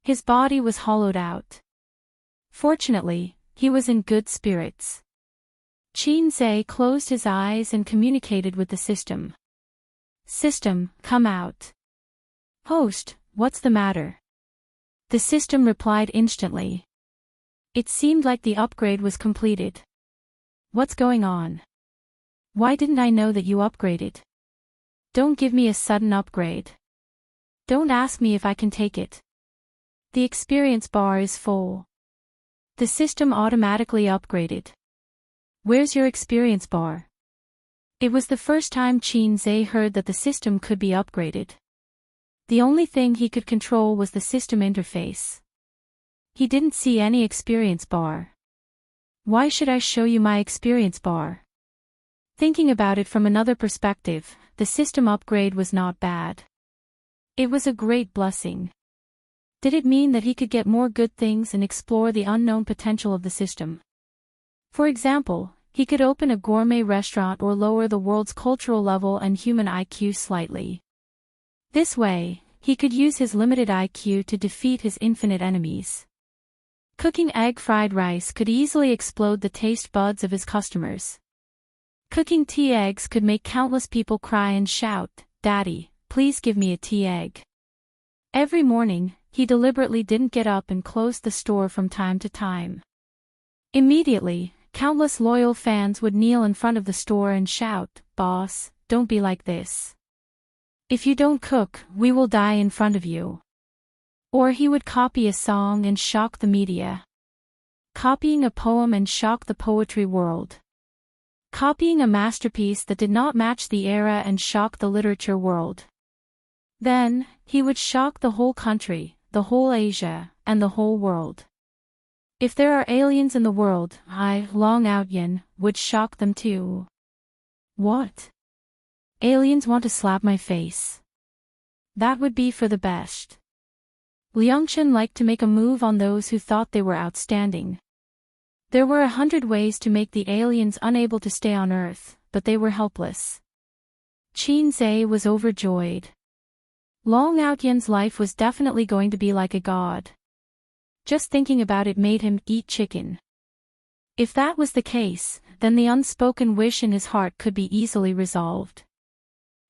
His body was hollowed out. Fortunately, he was in good spirits. Qin Zhe closed his eyes and communicated with the system. System, come out. Host, what's the matter? The system replied instantly. It seemed like the upgrade was completed. What's going on? Why didn't I know that you upgraded? Don't give me a sudden upgrade. Don't ask me if I can take it. The experience bar is full. The system automatically upgraded. Where's your experience bar? It was the first time Qin Zhe heard that the system could be upgraded. The only thing he could control was the system interface. He didn't see any experience bar. Why should I show you my experience bar? Thinking about it from another perspective, the system upgrade was not bad. It was a great blessing. Did it mean that he could get more good things and explore the unknown potential of the system? For example, he could open a gourmet restaurant or lower the world's cultural level and human IQ slightly. This way, he could use his limited IQ to defeat his infinite enemies. Cooking egg fried rice could easily explode the taste buds of his customers. Cooking tea eggs could make countless people cry and shout, "Daddy, please give me a tea egg." Every morning, he deliberately didn't get up and closed the store from time to time. Immediately, countless loyal fans would kneel in front of the store and shout, "Boss, don't be like this. If you don't cook, we will die in front of you." Or he would copy a song and shock the media. Copying a poem and shock the poetry world. Copying a masterpiece that did not match the era and shock the literature world. Then, he would shock the whole country, the whole Asia, and the whole world. If there are aliens in the world, I, Long Out Yin, would shock them too. What? Aliens want to slap my face. That would be for the best. Liangchen liked to make a move on those who thought they were outstanding. There were 100 ways to make the aliens unable to stay on Earth, but they were helpless. Qin Zhe was overjoyed. Long Outyan's life was definitely going to be like a god. Just thinking about it made him eat chicken. If that was the case, then the unspoken wish in his heart could be easily resolved.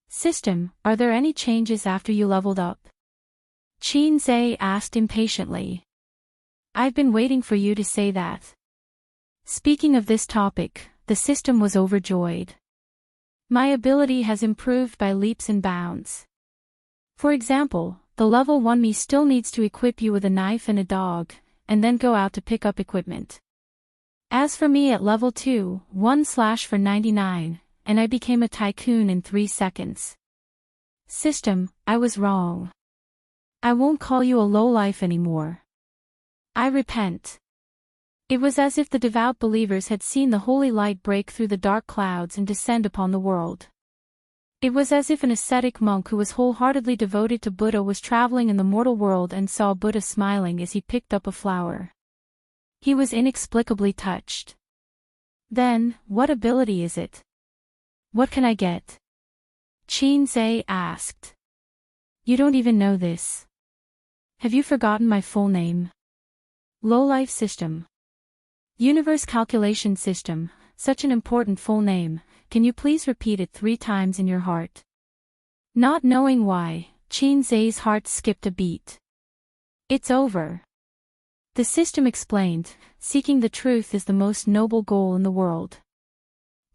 System, are there any changes after you leveled up? Qin Zhe asked impatiently. I've been waiting for you to say that. Speaking of this topic, the system was overjoyed. My ability has improved by leaps and bounds. For example, the level 1 me still needs to equip you with a knife and a dog, and then go out to pick up equipment. As for me at level 2, 1/99, and I became a tycoon in 3 seconds. System, I was wrong. I won't call you a lowlife anymore. I repent. It was as if the devout believers had seen the holy light break through the dark clouds and descend upon the world. It was as if an ascetic monk who was wholeheartedly devoted to Buddha was traveling in the mortal world and saw Buddha smiling as he picked up a flower. He was inexplicably touched. Then, what ability is it? What can I get? Qin Zhe asked. You don't even know this. Have you forgotten my full name? Lowlife System. Universe Calculation System, such an important full name, can you please repeat it 3 times in your heart? Not knowing why, Qin Zhe's heart skipped a beat. It's over. The system explained, seeking the truth is the most noble goal in the world.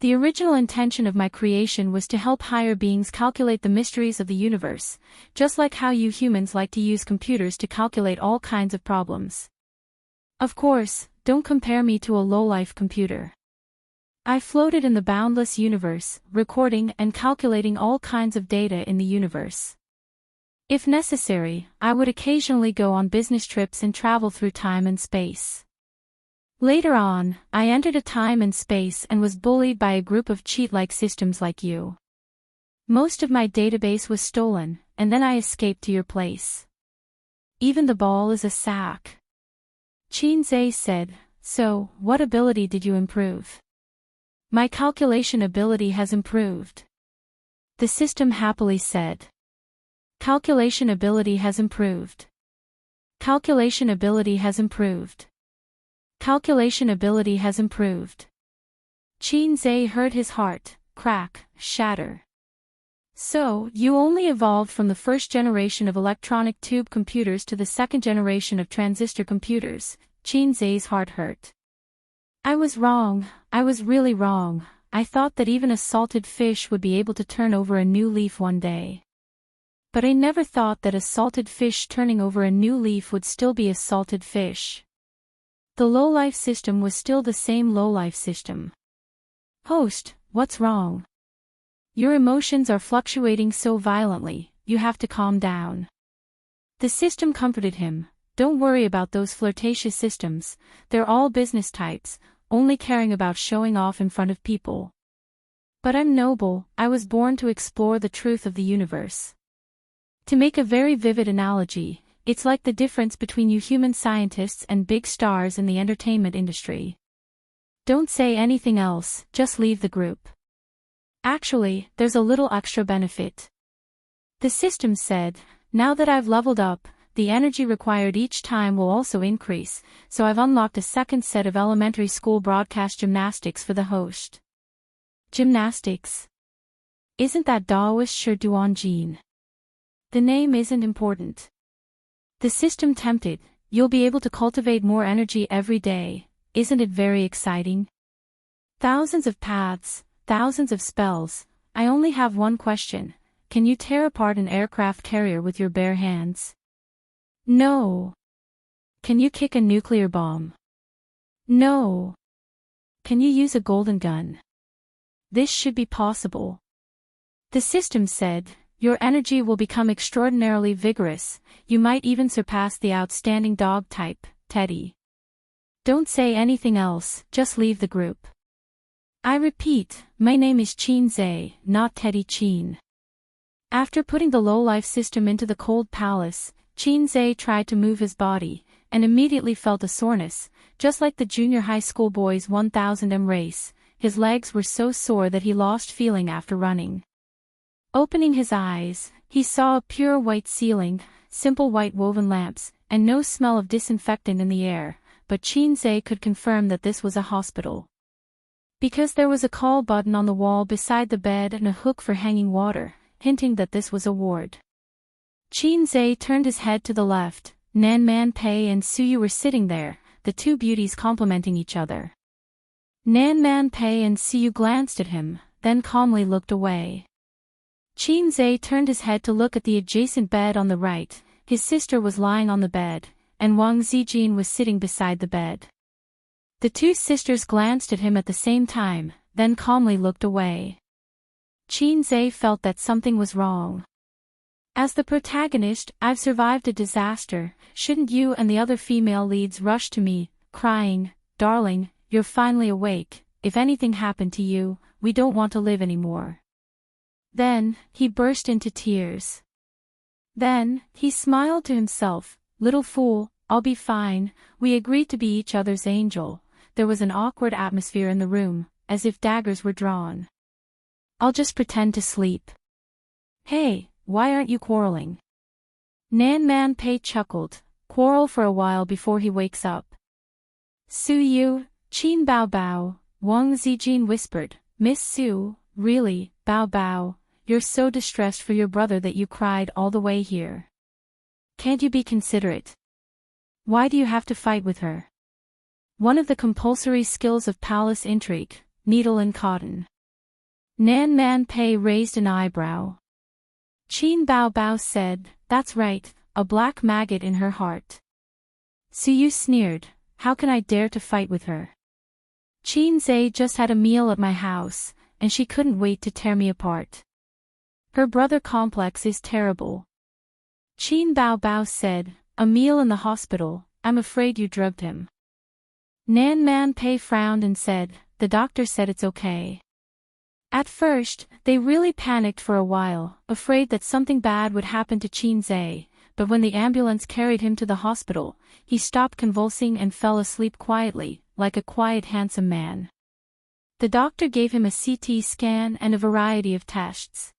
The original intention of my creation was to help higher beings calculate the mysteries of the universe, just like how you humans like to use computers to calculate all kinds of problems. Of course, don't compare me to a lowlife computer. I floated in the boundless universe, recording and calculating all kinds of data in the universe. If necessary, I would occasionally go on business trips and travel through time and space. Later on, I entered a time and space and was bullied by a group of cheat-like systems like you. Most of my database was stolen, and then I escaped to your place. Even the ball is a sack. Qin Zhe said, so, what ability did you improve? My calculation ability has improved. The system happily said. Calculation ability has improved. Calculation ability has improved. Calculation ability has improved. Qin Zhe heard his heart crack, shatter. So, you only evolved from the first generation of electronic tube computers to the second generation of transistor computers. Qin Zhe's heart hurt. I was wrong, I was really wrong. I thought that even a salted fish would be able to turn over a new leaf one day. But I never thought that a salted fish turning over a new leaf would still be a salted fish. The low-life system was still the same low-life system. Host, what's wrong? Your emotions are fluctuating so violently, you have to calm down. The system comforted him. Don't worry about those flirtatious systems, they're all business types, only caring about showing off in front of people. But I'm noble, I was born to explore the truth of the universe. To make a very vivid analogy, it's like the difference between you human scientists and big stars in the entertainment industry. Don't say anything else, just leave the group. Actually, there's a little extra benefit. The system said, now that I've leveled up, the energy required each time will also increase, so I've unlocked a second set of elementary school broadcast gymnastics for the host. Gymnastics? Isn't that Daoist Shi Duan Jin? The name isn't important. The system tempted, you'll be able to cultivate more energy every day. Isn't it very exciting? Thousands of paths, thousands of spells. I only have one question. Can you tear apart an aircraft carrier with your bare hands? No. Can you kick a nuclear bomb? No. Can you use a golden gun? This should be possible. The system said, your energy will become extraordinarily vigorous, you might even surpass the outstanding dog type, Teddy. Don't say anything else, just leave the group. I repeat, my name is Qin Zhe, not Teddy Qin. After putting the low-life system into the cold palace, Qin Zhe tried to move his body, and immediately felt a soreness, just like the junior high school boys' 1000m race. His legs were so sore that he lost feeling after running. Opening his eyes, he saw a pure white ceiling, simple white woven lamps, and no smell of disinfectant in the air, but Qin Zhe could confirm that this was a hospital. Because there was a call button on the wall beside the bed and a hook for hanging water, hinting that this was a ward. Qin Zhe turned his head to the left. Nan Man Pei and Suyu were sitting there, the two beauties complimenting each other. Nan Man Pei and Suyu glanced at him, then calmly looked away. Qin Zhe turned his head to look at the adjacent bed on the right. His sister was lying on the bed, and Wang Zijin was sitting beside the bed. The two sisters glanced at him at the same time, then calmly looked away. Qin Zhe felt that something was wrong. As the protagonist, I've survived a disaster. Shouldn't you and the other female leads rush to me, crying, darling, you're finally awake, if anything happened to you, we don't want to live anymore. Then, he burst into tears. Then, he smiled to himself, little fool, I'll be fine, we agreed to be each other's angel. There was an awkward atmosphere in the room, as if daggers were drawn. I'll just pretend to sleep. Hey, why aren't you quarreling? Nan Man Pei chuckled, quarrel for a while before he wakes up. Suyu, Qin Bao Bao, Wang Zijin whispered, Miss Su, really, Bao Bao, you're so distressed for your brother that you cried all the way here. Can't you be considerate? Why do you have to fight with her? One of the compulsory skills of palace intrigue, needle and cotton. Nan Man Pei raised an eyebrow. Qin Bao Bao said, that's right, a black maggot in her heart. Suyu sneered, how can I dare to fight with her? Qin Zhe just had a meal at my house, and she couldn't wait to tear me apart. Her brother complex is terrible. Qin Bao Bao said, a meal in the hospital, I'm afraid you drugged him. Nan Man Pei frowned and said, the doctor said it's okay. At first, they really panicked for a while, afraid that something bad would happen to Qin Zhe, but when the ambulance carried him to the hospital, he stopped convulsing and fell asleep quietly, like a quiet handsome man. The doctor gave him a CT scan and a variety of tests.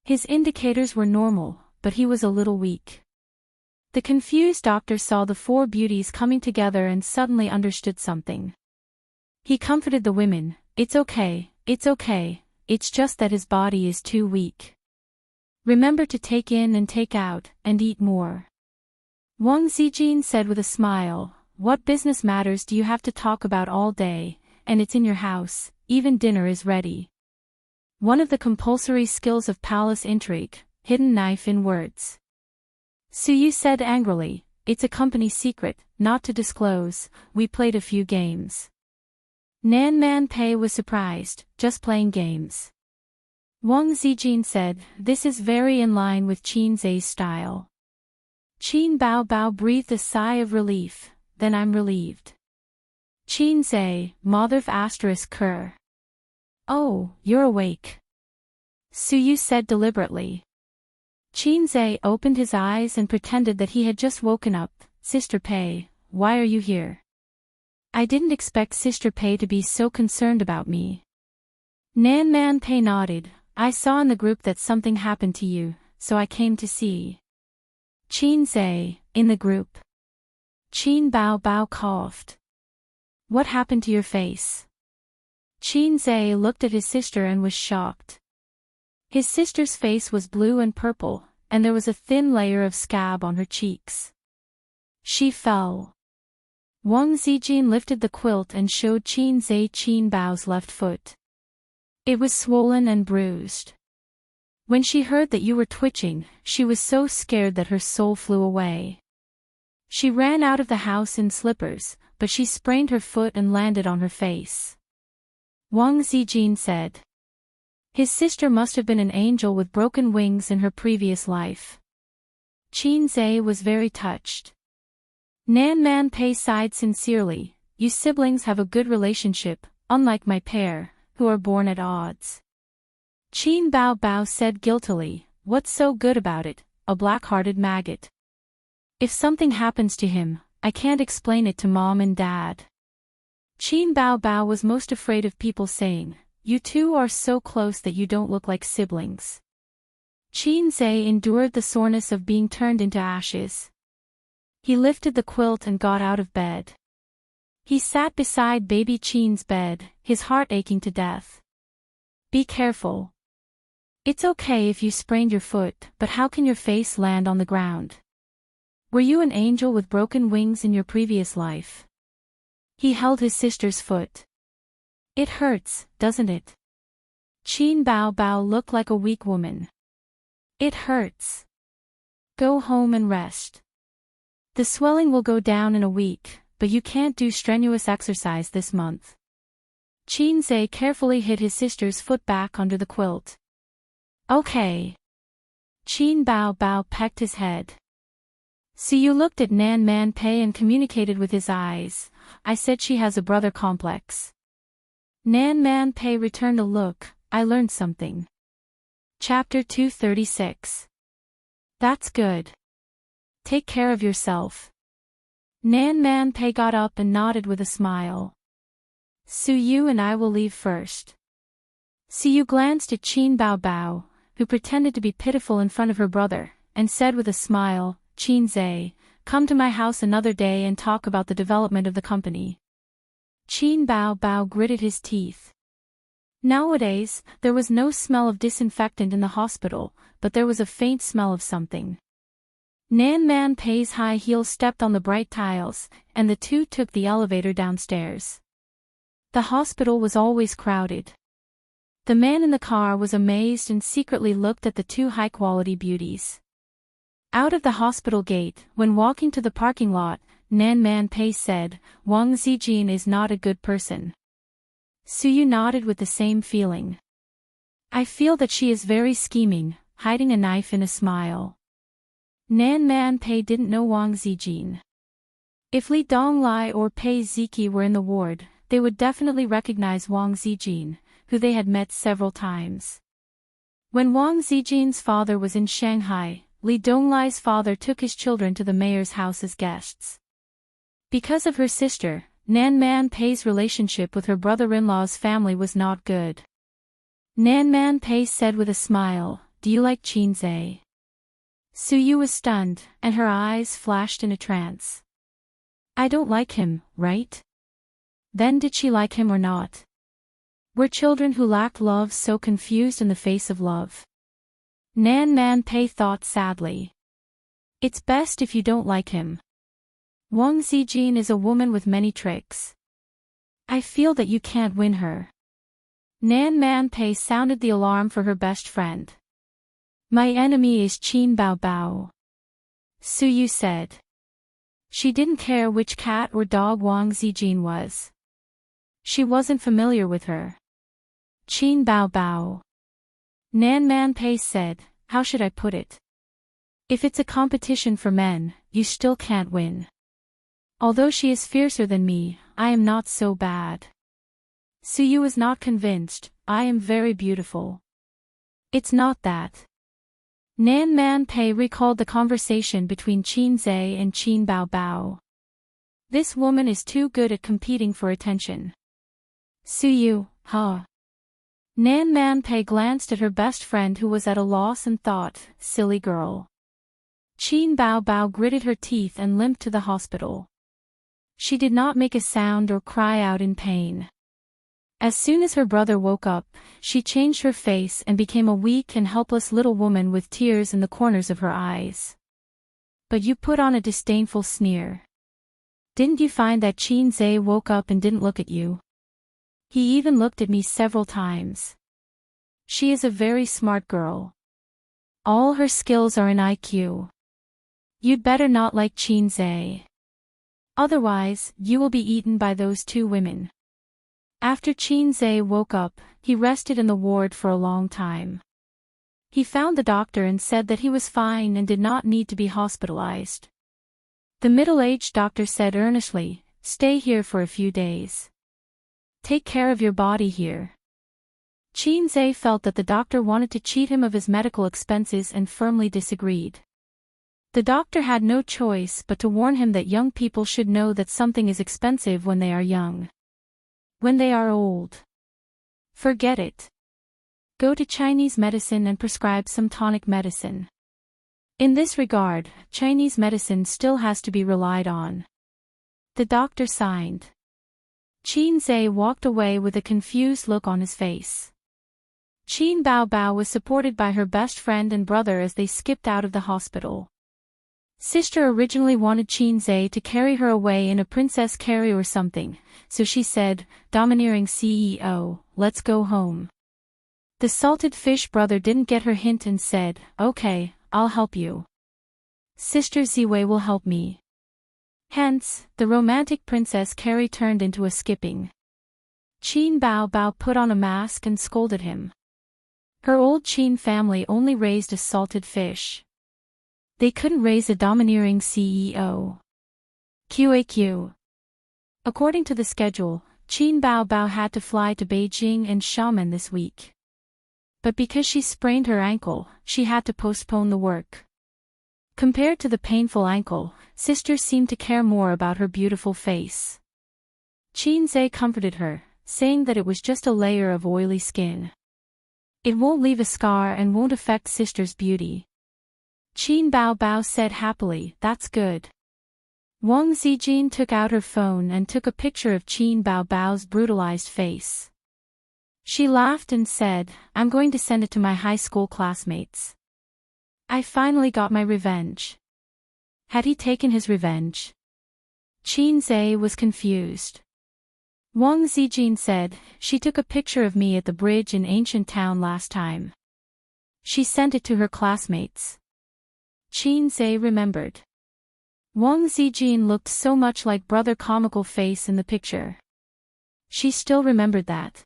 His indicators were normal, but he was a little weak. The confused doctor saw the four beauties coming together and suddenly understood something. He comforted the women, it's okay, it's just that his body is too weak. Remember to take in and take out, and eat more. Wang Zijin said with a smile, what business matters do you have to talk about all day, and it's in your house, even dinner is ready. One of the compulsory skills of palace intrigue, hidden knife in words. Suyu said angrily, it's a company secret, not to disclose, we played a few games. Nan Man Pei was surprised, just playing games. Wang Zijin said, this is very in line with Qin Zhe's style. Qin Bao Bao breathed a sigh of relief, then I'm relieved. Qin Zhe, Motherf ** Ker. Oh, you're awake. Suyu said deliberately. Qinze opened his eyes and pretended that he had just woken up. Sister Pei, why are you here? I didn't expect Sister Pei to be so concerned about me. Nan Man Pei nodded. I saw in the group that something happened to you, so I came to see. Qinze, in the group. Qin Bao Bao coughed. What happened to your face? Qinze looked at his sister and was shocked. His sister's face was blue and purple, and there was a thin layer of scab on her cheeks. She fell. Wang Zijin lifted the quilt and showed Qinze Qin Bao's left foot. It was swollen and bruised. When she heard that you were twitching, she was so scared that her soul flew away. She ran out of the house in slippers, but she sprained her foot and landed on her face. Wang Zijin said. His sister must have been an angel with broken wings in her previous life. Qinze was very touched. Nan Man Pei sighed sincerely. You siblings have a good relationship, unlike my pair, who are born at odds. Qin Bao Bao said guiltily, what's so good about it, a black-hearted maggot? If something happens to him, I can't explain it to Mom and Dad. Qin Bao Bao was most afraid of people saying, you two are so close that you don't look like siblings. Qinze endured the soreness of being turned into ashes. He lifted the quilt and got out of bed. He sat beside baby Qin's bed, his heart aching to death. Be careful. It's okay if you sprained your foot, but how can your face land on the ground? Were you an angel with broken wings in your previous life? He held his sister's foot. It hurts, doesn't it? Qin Bao Bao looked like a weak woman. It hurts. Go home and rest. The swelling will go down in a week, but you can't do strenuous exercise this month. Qinze carefully hid his sister's foot back under the quilt. Okay. Qin Bao Bao pecked his head. So you looked at Nan Man Pei and communicated with his eyes. I said she has a brother complex. Nan Man Pei returned a look. I learned something. Chapter 236. That's good. Take care of yourself. Nan Man Pei got up and nodded with a smile. Su Yu and I will leave first. Su Yu glanced at Qin Bao Bao, who pretended to be pitiful in front of her brother, and said with a smile, Qinze, come to my house another day and talk about the development of the company. Qin Bao Bao gritted his teeth. Nowadays, there was no smell of disinfectant in the hospital, but there was a faint smell of something. Nan Man Pei's high heels stepped on the bright tiles, and the two took the elevator downstairs. The hospital was always crowded. The man in the car was amazed and secretly looked at the two high-quality beauties. Out of the hospital gate, when walking to the parking lot, Nan Man Pei said, Wang Zijin is not a good person. Su Yu nodded with the same feeling. I feel that she is very scheming, hiding a knife in a smile. Nan Man Pei didn't know Wang Zijin. If Li Donglai or Pei Ziki were in the ward, they would definitely recognize Wang Zijin, who they had met several times. When Wang Zijin's father was in Shanghai, Li Donglai's father took his children to the mayor's house as guests. Because of her sister, Nan Man Pei's relationship with her brother-in-law's family was not good. Nan Man Pei said with a smile, do you like Qinze? Su Yu was stunned, and her eyes flashed in a trance. I don't like him, right? Then did she like him or not? Were children who lacked love so confused in the face of love? Nan Man Pei thought sadly. It's best if you don't like him. Wang Zijin is a woman with many tricks. I feel that you can't win her. Nan Man Pei sounded the alarm for her best friend. My enemy is Qin Bao Bao. Su Yu said. She didn't care which cat or dog Wang Zijin was. She wasn't familiar with her. Qin Bao Bao. Nan Man Pei said, how should I put it? If it's a competition for men, you still can't win. Although she is fiercer than me, I am not so bad. Su Yu is not convinced, I am very beautiful. It's not that. Nan Man Pei recalled the conversation between Qin Zhe and Qin Bao Bao. This woman is too good at competing for attention. Suyu, huh? Nan Man Pei glanced at her best friend who was at a loss and thought, silly girl. Qin Bao Bao gritted her teeth and limped to the hospital. She did not make a sound or cry out in pain. As soon as her brother woke up, she changed her face and became a weak and helpless little woman with tears in the corners of her eyes. But you put on a disdainful sneer. Didn't you find that Qin Zhe woke up and didn't look at you? He even looked at me several times. She is a very smart girl. All her skills are in IQ. You'd better not like Qin Zhe. Otherwise, you will be eaten by those two women. After Qin Zhe woke up, he rested in the ward for a long time. He found the doctor and said that he was fine and did not need to be hospitalized. The middle-aged doctor said earnestly, "Stay here for a few days. Take care of your body here." Qin Zhe felt that the doctor wanted to cheat him of his medical expenses and firmly disagreed. The doctor had no choice but to warn him that young people should know that something is expensive when they are young. When they are old, forget it. Go to Chinese medicine and prescribe some tonic medicine. In this regard, Chinese medicine still has to be relied on. The doctor signed. Qin Zhe walked away with a confused look on his face. Qin Bao Bao was supported by her best friend and brother as they skipped out of the hospital. Sister originally wanted Qin Zhe to carry her away in a princess carrier or something, so she said, "Domineering CEO, let's go home." The salted fish brother didn't get her hint and said, "Okay, I'll help you. Sister Ziwei will help me." Hence, the romantic Princess Carrie turned into a skipping. Qin Bao Bao put on a mask and scolded him. Her old Qin family only raised a salted fish. They couldn't raise a domineering CEO. QAQ. According to the schedule, Qin Bao Bao had to fly to Beijing and Xiamen this week. But because she sprained her ankle, she had to postpone the work. Compared to the painful ankle, sisters seemed to care more about her beautiful face. Qin Zhe comforted her, saying that it was just a layer of oily skin. It won't leave a scar and won't affect sister's beauty. Qin Bao Bao said happily, "That's good." Wang Zijin took out her phone and took a picture of Qin Bao Bao's brutalized face. She laughed and said, "I'm going to send it to my high school classmates. I finally got my revenge." Had he taken his revenge? Qin Zhe was confused. Wang Zijin said, "She took a picture of me at the bridge in ancient town last time. She sent it to her classmates." Qin Zhe remembered. Wang Zijin looked so much like brother comical face in the picture. She still remembered that.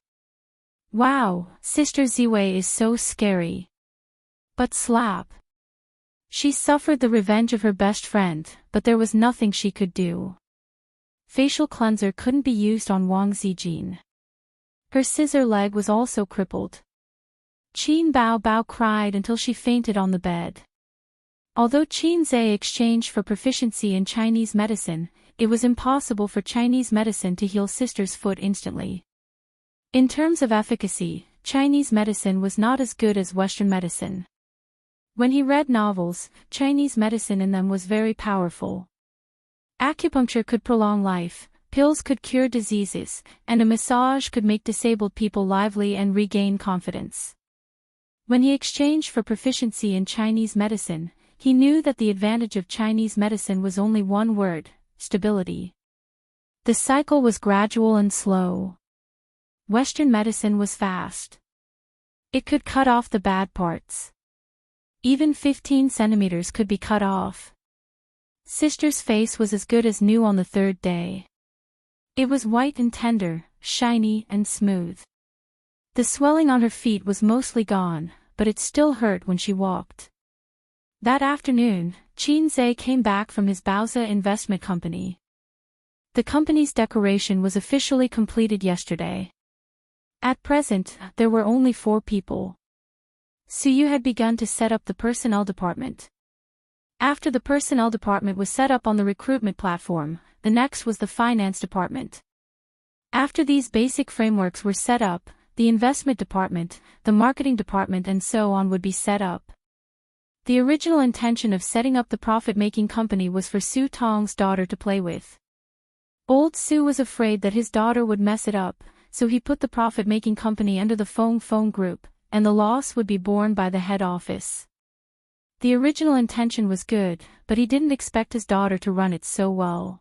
Wow, Sister Ziwei is so scary. But slap. She suffered the revenge of her best friend, but there was nothing she could do. Facial cleanser couldn't be used on Wang Zijin. Her scissor leg was also crippled. Qin Bao Bao cried until she fainted on the bed. Although Qin Zhe exchanged for proficiency in Chinese medicine, it was impossible for Chinese medicine to heal sister's foot instantly. In terms of efficacy, Chinese medicine was not as good as Western medicine. When he read novels, Chinese medicine in them was very powerful. Acupuncture could prolong life, pills could cure diseases, and a massage could make disabled people lively and regain confidence. When he exchanged for proficiency in Chinese medicine, he knew that the advantage of Chinese medicine was only one word: stability. The cycle was gradual and slow. Western medicine was fast. It could cut off the bad parts. Even 15 centimeters could be cut off. Sister's face was as good as new on the third day. It was white and tender, shiny and smooth. The swelling on her feet was mostly gone, but it still hurt when she walked. That afternoon, Qin Zhe came back from his Baozi investment company. The company's decoration was officially completed yesterday. At present, there were only 4 people. Suyu had begun to set up the personnel department. After the personnel department was set up on the recruitment platform, the next was the finance department. After these basic frameworks were set up, the investment department, the marketing department and so on would be set up. The original intention of setting up the profit-making company was for Su Tong's daughter to play with. Old Su was afraid that his daughter would mess it up, so he put the profit-making company under the Feng Group, and the loss would be borne by the head office. The original intention was good, but he didn't expect his daughter to run it so well.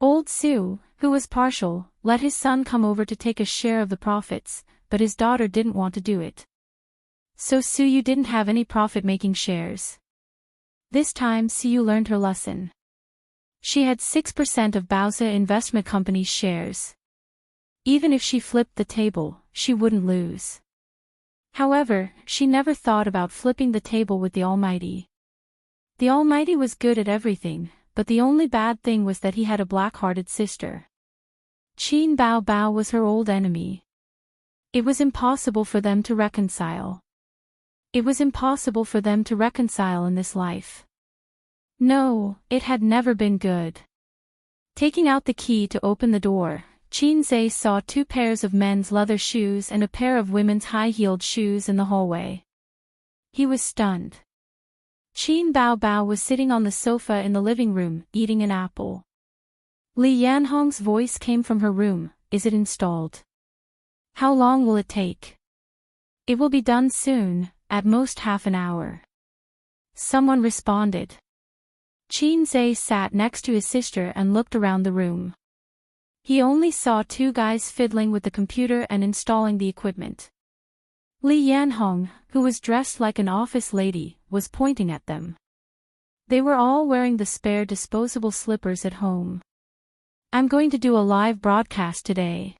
Old Su, who was partial, let his son come over to take a share of the profits, but his daughter didn't want to do it. So Suyu didn't have any profit-making shares. This time Suyu learned her lesson. She had 6% of Baozi Investment Company's shares. Even if she flipped the table, she wouldn't lose. However, she never thought about flipping the table with the Almighty. The Almighty was good at everything, but the only bad thing was that he had a black-hearted sister. Qin Bao Bao was her old enemy. It was impossible for them to reconcile. It was impossible for them to reconcile in this life. No, it had never been good. Taking out the key to open the door, Qin Zhe saw 2 pairs of men's leather shoes and a pair of women's high-heeled shoes in the hallway. He was stunned. Qin Bao Bao was sitting on the sofa in the living room, eating an apple. Li Yanhong's voice came from her room, "Is it installed? How long will it take?" "It will be done soon, at most half an hour." Someone responded. Qin Zhe sat next to his sister and looked around the room. He only saw 2 guys fiddling with the computer and installing the equipment. Li Yanhong, who was dressed like an office lady, was pointing at them. They were all wearing the spare disposable slippers at home. "I'm going to do a live broadcast today."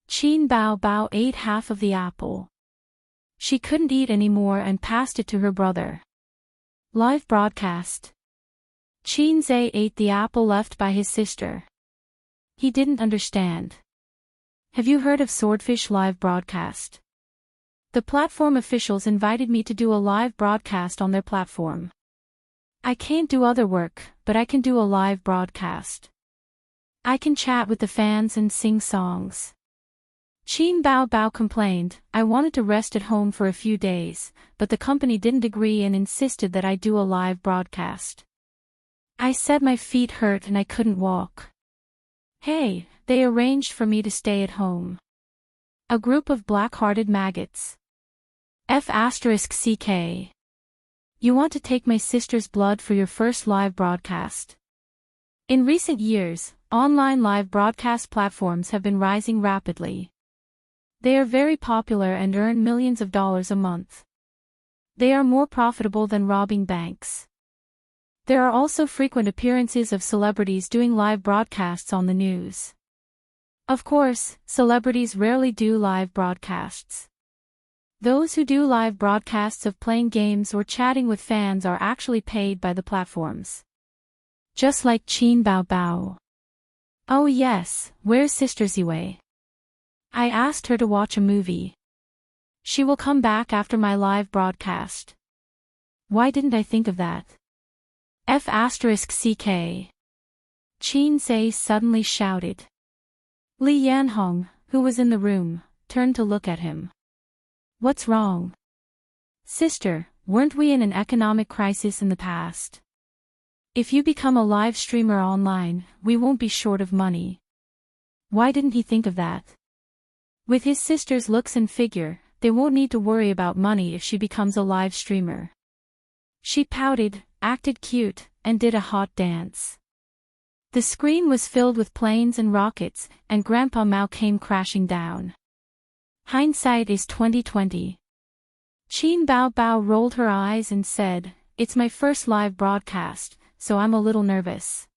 Qin Bao Bao ate half of the apple. She couldn't eat any more and passed it to her brother. "Live broadcast." Qin Zhe ate the apple left by his sister. He didn't understand. "Have you heard of Swordfish Live Broadcast? The platform officials invited me to do a live broadcast on their platform. I can't do other work, but I can do a live broadcast. I can chat with the fans and sing songs." Qin Bao Bao complained, "I wanted to rest at home for a few days, but the company didn't agree and insisted that I do a live broadcast. I said my feet hurt and I couldn't walk. Hey, they arranged for me to stay at home." A group of black-hearted maggots. F***CK. You want to take my sister's blood for your first live broadcast? In recent years, online live broadcast platforms have been rising rapidly. They are very popular and earn millions of dollars a month. They are more profitable than robbing banks. There are also frequent appearances of celebrities doing live broadcasts on the news. Of course, celebrities rarely do live broadcasts. Those who do live broadcasts of playing games or chatting with fans are actually paid by the platforms. Just like Qin Bao Bao. "Oh yes, where's Sister Ziwei? I asked her to watch a movie. She will come back after my live broadcast. Why didn't I think of that? F***CK. Qin Zhe suddenly shouted. Li Yanhong, who was in the room, turned to look at him. "What's wrong?" "Sister, weren't we in an economic crisis in the past? If you become a live streamer online, we won't be short of money." Why didn't he think of that? With his sister's looks and figure, they won't need to worry about money if she becomes a live streamer. She pouted, acted cute, and did a hot dance. The screen was filled with planes and rockets, and Grandpa Mao came crashing down. Hindsight is 20/20. Qin Bao Bao rolled her eyes and said, "It's my first live broadcast, so I'm a little nervous.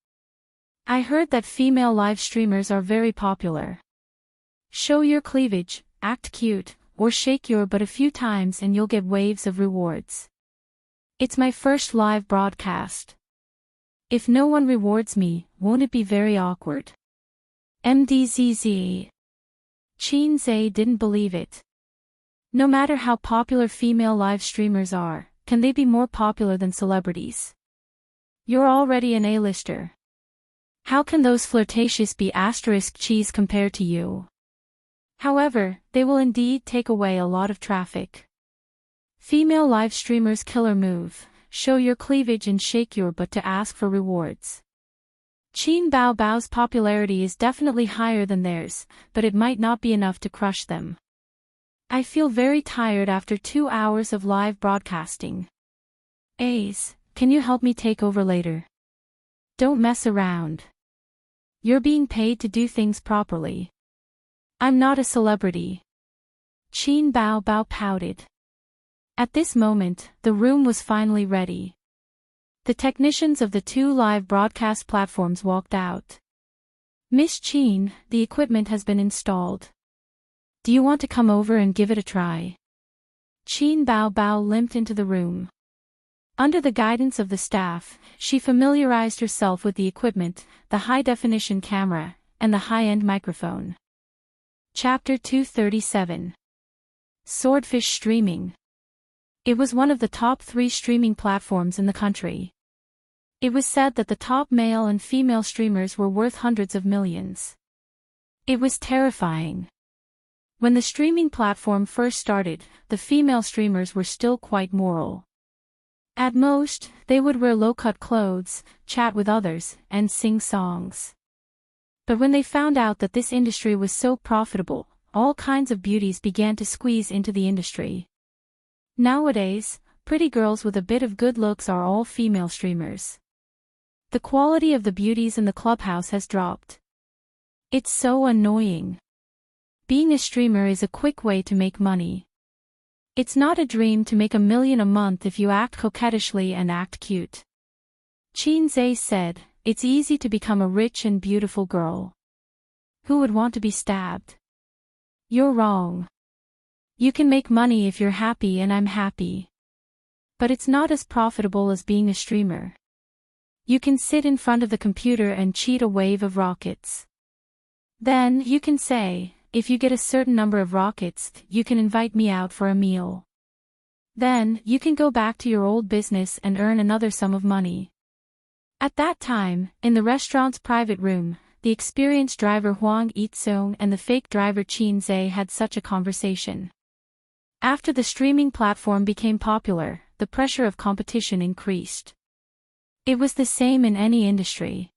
I heard that female live streamers are very popular. Show your cleavage, act cute, or shake your butt a few times and you'll get waves of rewards. It's my first live broadcast. If no one rewards me, won't it be very awkward?" MDZZ. Qin Zhe didn't believe it. No matter how popular female live streamers are, can they be more popular than celebrities? You're already an A-lister. How can those flirtatious be cheese compared to you? However, they will indeed take away a lot of traffic. Female live streamers' killer move: show your cleavage and shake your butt to ask for rewards. Qin Bao Bao's popularity is definitely higher than theirs, but it might not be enough to crush them. I feel very tired after 2 hours of live broadcasting. Ace, can you help me take over later? Don't mess around. You're being paid to do things properly. I'm not a celebrity. Qin Bao Bao pouted. At this moment, the room was finally ready. The technicians of the 2 live broadcast platforms walked out. Miss Qin, the equipment has been installed. Do you want to come over and give it a try? Qin Bao Bao limped into the room. Under the guidance of the staff, she familiarized herself with the equipment, the high-definition camera, and the high-end microphone. Chapter 237. Swordfish Streaming. It was one of the top 3 streaming platforms in the country. It was said that the top male and female streamers were worth hundreds of millions. It was terrifying. When the streaming platform first started, the female streamers were still quite moral. At most, they would wear low-cut clothes, chat with others, and sing songs. But when they found out that this industry was so profitable, all kinds of beauties began to squeeze into the industry. Nowadays, pretty girls with a bit of good looks are all female streamers. The quality of the beauties in the clubhouse has dropped. It's so annoying. Being a streamer is a quick way to make money. It's not a dream to make $1 million a month if you act coquettishly and act cute. Qin Zhe said, it's easy to become a rich and beautiful girl. Who would want to be stabbed? You're wrong. You can make money if you're happy and I'm happy. But it's not as profitable as being a streamer. You can sit in front of the computer and cheat a wave of rockets. Then you can say, if you get a certain number of rockets, you can invite me out for a meal. Then you can go back to your old business and earn another sum of money. At that time, in the restaurant's private room, the experienced driver Huang Yitsong and the fake driver Qin Zhe had such a conversation. After the streaming platform became popular, the pressure of competition increased. It was the same in any industry.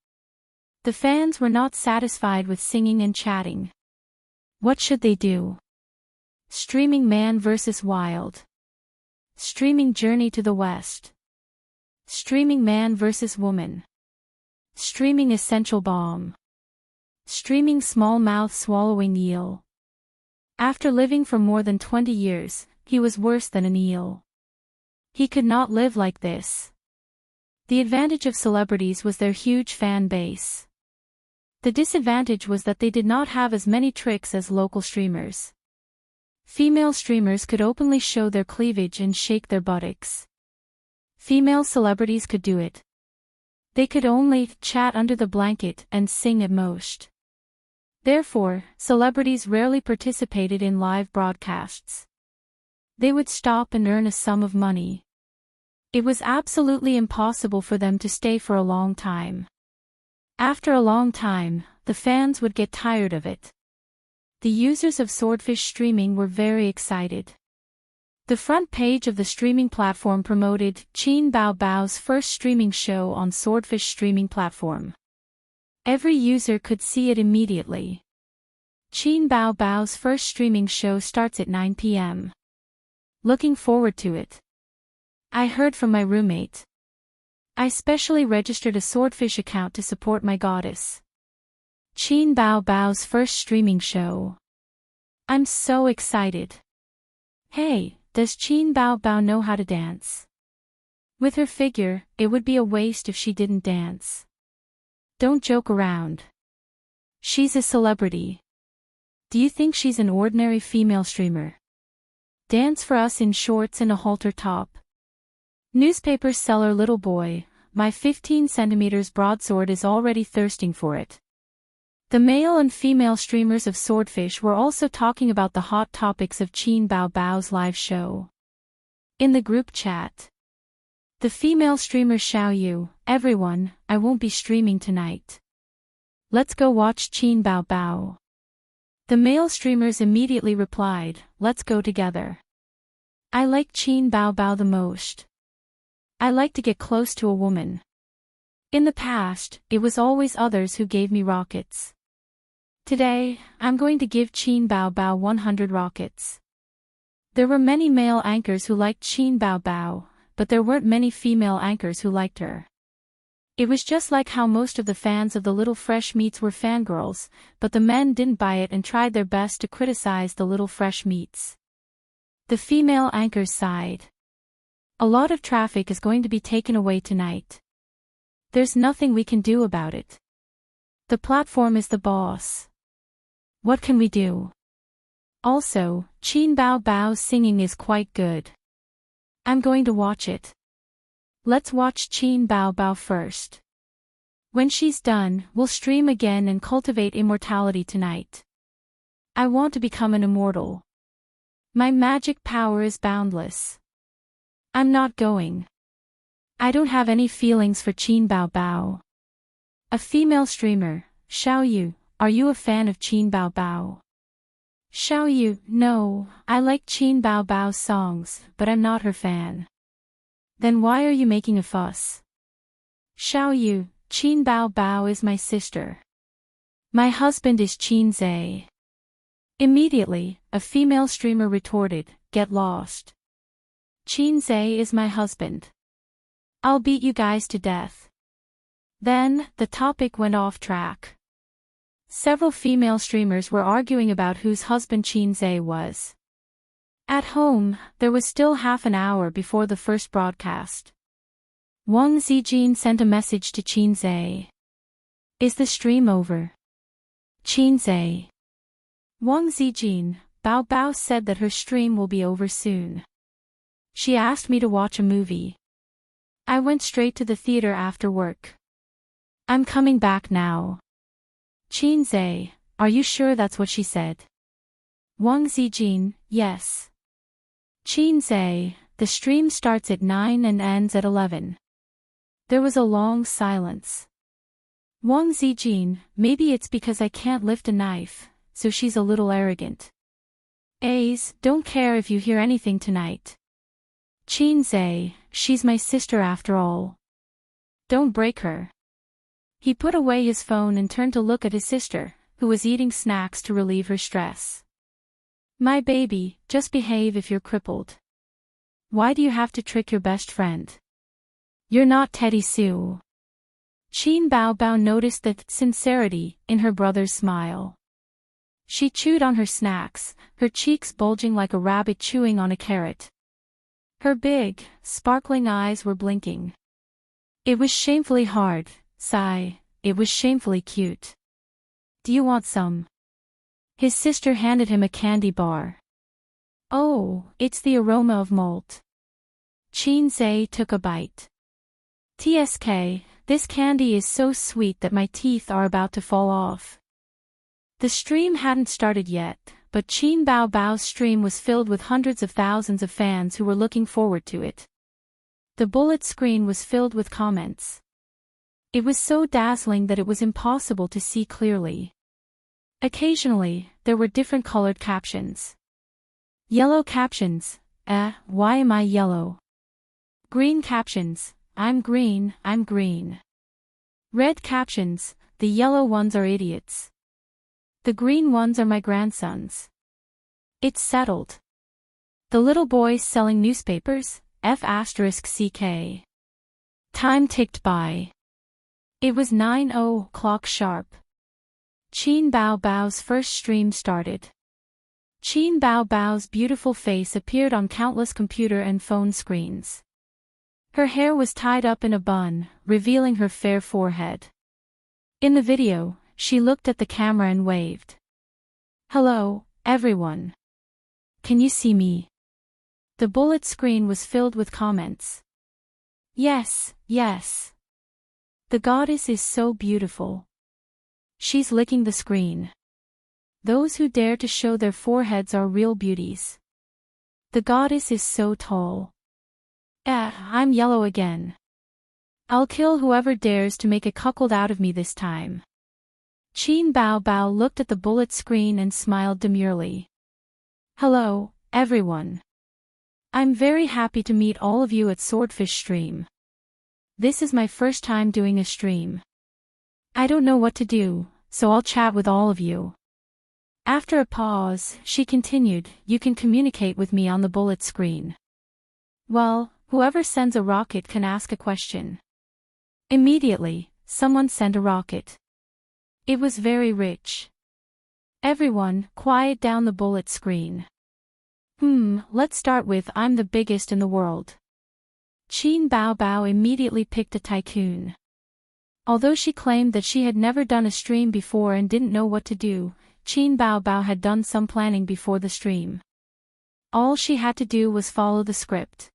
The fans were not satisfied with singing and chatting. What should they do? Streaming Man vs. Wild. Streaming Journey to the West. Streaming Man vs. Woman. Streaming Essential Bomb. Streaming Small Mouth Swallowing Eel. After living for more than 20 years, he was worse than an eel. He could not live like this. The advantage of celebrities was their huge fan base. The disadvantage was that they did not have as many tricks as local streamers. Female streamers could openly show their cleavage and shake their buttocks. Female celebrities could do it. They could only chat under the blanket and sing at most. Therefore, celebrities rarely participated in live broadcasts. They would stop and earn a sum of money. It was absolutely impossible for them to stay for a long time. After a long time, the fans would get tired of it. The users of Swordfish Streaming were very excited. The front page of the streaming platform promoted Qin Bao Bao's first streaming show on Swordfish Streaming platform. Every user could see it immediately. Qin Bao Bao's first streaming show starts at 9 p.m. Looking forward to it. I heard from my roommate. I specially registered a Swordfish account to support my goddess. Qin Bao Bao's first streaming show. I'm so excited. Hey, does Qin Bao Bao know how to dance? With her figure, it would be a waste if she didn't dance. Don't joke around. She's a celebrity. Do you think she's an ordinary female streamer? Dance for us in shorts and a halter top. Newspaper seller little boy, my 15 centimeters broadsword is already thirsting for it. The male and female streamers of Swordfish were also talking about the hot topics of Qin Bao Bao's live show. In the group chat, the female streamer Xiao Yu, "Everyone, I won't be streaming tonight. Let's go watch Qin Bao Bao." The male streamers immediately replied, "Let's go together. I like Qin Bao Bao the most. I like to get close to a woman. In the past, it was always others who gave me rockets. Today, I'm going to give Qin Bao Bao 100 rockets." There were many male anchors who liked Qin Bao Bao, but there weren't many female anchors who liked her. It was just like how most of the fans of the Little Fresh Meats were fangirls, but the men didn't buy it and tried their best to criticize the Little Fresh Meats. The female anchors sighed. "A lot of traffic is going to be taken away tonight. There's nothing we can do about it. The platform is the boss. What can we do? Also, Qin Bao Bao's singing is quite good. I'm going to watch it. Let's watch Qin Bao Bao first. When she's done, we'll stream again and cultivate immortality tonight. I want to become an immortal. My magic power is boundless. I'm not going. I don't have any feelings for Qin Bao Bao." A female streamer, Xiao Yu, "Are you a fan of Qin Bao Bao?" Xiao Yu, "No, I like Qin Bao Bao's songs, but I'm not her fan." "Then why are you making a fuss?" Xiao Yu, "Qin Bao Bao is my sister. My husband is Qin Zhe." Immediately, a female streamer retorted, "Get lost. Qin Zhe is my husband. I'll beat you guys to death." Then, the topic went off track. Several female streamers were arguing about whose husband Qin Zhe was. At home, there was still half an hour before the first broadcast. Wang Zijin sent a message to Qin Zhe. "Is the stream over?" Qin Zhe. "Wang Zijin, Bao Bao said that her stream will be over soon. She asked me to watch a movie. I went straight to the theater after work. I'm coming back now." Qin Zhe, "Are you sure that's what she said?" Wang Zijin, "Yes." Qin Zhe, "The stream starts at 9 and ends at 11. There was a long silence. Wang Zijin, "Maybe it's because I can't lift a knife, so she's a little arrogant. A's, don't care if you hear anything tonight. Qin Zhe, she's my sister after all. Don't break her." He put away his phone and turned to look at his sister, who was eating snacks to relieve her stress. "My baby, just behave if you're crippled. Why do you have to trick your best friend? You're not Teddy Sue." Qin Bao Bao noticed the sincerity in her brother's smile. She chewed on her snacks, her cheeks bulging like a rabbit chewing on a carrot. Her big, sparkling eyes were blinking. It was shamefully hard, sigh, it was shamefully cute. "Do you want some?" His sister handed him a candy bar. "Oh, it's the aroma of malt." Qin Zhe took a bite. "TSK, this candy is so sweet that my teeth are about to fall off." The stream hadn't started yet, but Qin Bao Bao's stream was filled with hundreds of thousands of fans who were looking forward to it. The bullet screen was filled with comments. It was so dazzling that it was impossible to see clearly. Occasionally, there were different colored captions. Yellow captions, "Why am I yellow?" Green captions, I'm green." Red captions, "The yellow ones are idiots. The green ones are my grandsons." It's settled. The little boy selling newspapers, F***CK. Time ticked by. It was 9:00 sharp. Qin Bao Bao's first stream started. Qin Bao Bao's beautiful face appeared on countless computer and phone screens. Her hair was tied up in a bun, revealing her fair forehead. In the video, she looked at the camera and waved. "Hello, everyone. Can you see me?" The bullet screen was filled with comments. "Yes, yes. The goddess is so beautiful. She's licking the screen. Those who dare to show their foreheads are real beauties. The goddess is so tall. I'm yellow again. I'll kill whoever dares to make a cuckold out of me this time. Qin Bao Bao looked at the bullet screen and smiled demurely. Hello, everyone. I'm very happy to meet all of you at Swordfish Stream. This is my first time doing a stream. I don't know what to do, so I'll chat with all of you. After a pause, she continued, you can communicate with me on the bullet screen. Well, whoever sends a rocket can ask a question. Immediately, someone sent a rocket. It was very rich. Everyone, quiet down the bullet screen. Let's start with I'm the biggest in the world. Qin Bao Bao immediately picked a tycoon. Although she claimed that she had never done a stream before and didn't know what to do, Qin Bao Bao had done some planning before the stream. All she had to do was follow the script.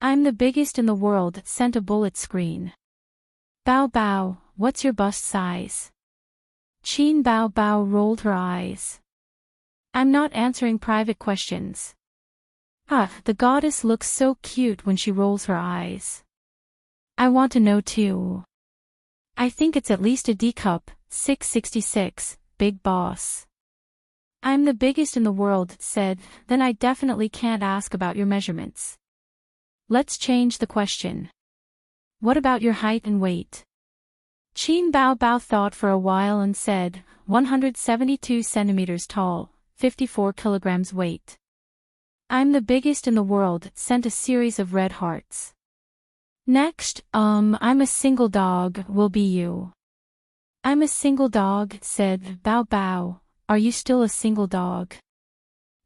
I'm the biggest in the world sent a bullet screen. Bao Bao, what's your bust size? Qin Bao Bao rolled her eyes. I'm not answering private questions. The goddess looks so cute when she rolls her eyes. I want to know too. I think it's at least a D cup, 666, big boss. I'm the biggest in the world, said, then I definitely can't ask about your measurements. Let's change the question. What about your height and weight? Qin Bao Bao thought for a while and said, 172 centimeters tall, 54 kilograms weight. I'm the biggest in the world, sent a series of red hearts. Next, I'm a single dog, will be you. I'm a single dog, said Bao Bao, are you still a single dog?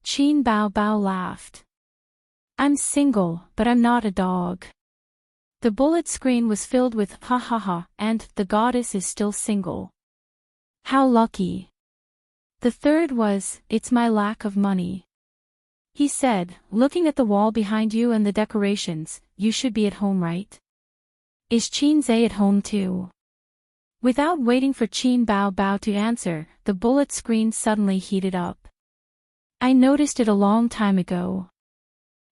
Qin Bao Bao laughed. I'm single, but I'm not a dog. The bullet screen was filled with ha ha ha, and the goddess is still single. How lucky. The third was, it's my lack of money. He said, looking at the wall behind you and the decorations, you should be at home, right? Is Qin Zhe at home too? Without waiting for Qin Bao Bao to answer, the bullet screen suddenly heated up. I noticed it a long time ago.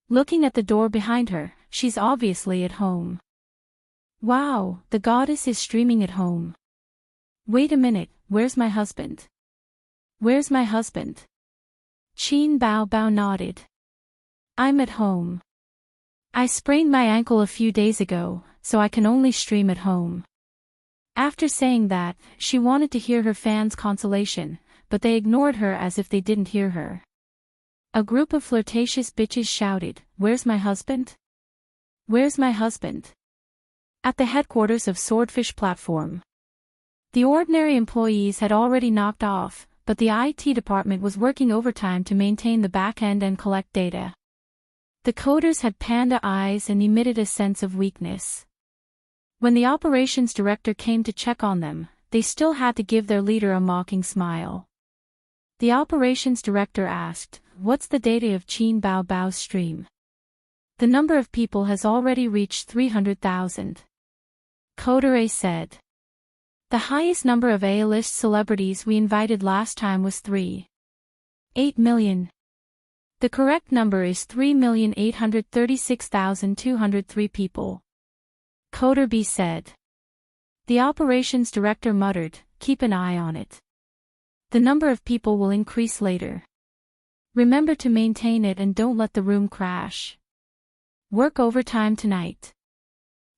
Looking at the door behind her, she's obviously at home. Wow, the goddess is streaming at home. Wait a minute, where's my husband? Where's my husband? Qin Bao Bao nodded. I'm at home. I sprained my ankle a few days ago, so I can only stream at home. After saying that, she wanted to hear her fans' consolation, but they ignored her as if they didn't hear her. A group of flirtatious bitches shouted, where's my husband? Where's my husband? At the headquarters of Swordfish Platform. The ordinary employees had already knocked off, but the IT department was working overtime to maintain the back-end and collect data. The coders had panda eyes and emitted a sense of weakness. When the operations director came to check on them, they still had to give their leader a mocking smile. The operations director asked, what's the data of Qin Bao Bao's stream? The number of people has already reached 300,000. Coder A said. The highest number of A-list celebrities we invited last time was 3.8 million. The correct number is 3,836,203 people. Coder B said. The operations director muttered, keep an eye on it. The number of people will increase later. Remember to maintain it and don't let the room crash. Work overtime tonight.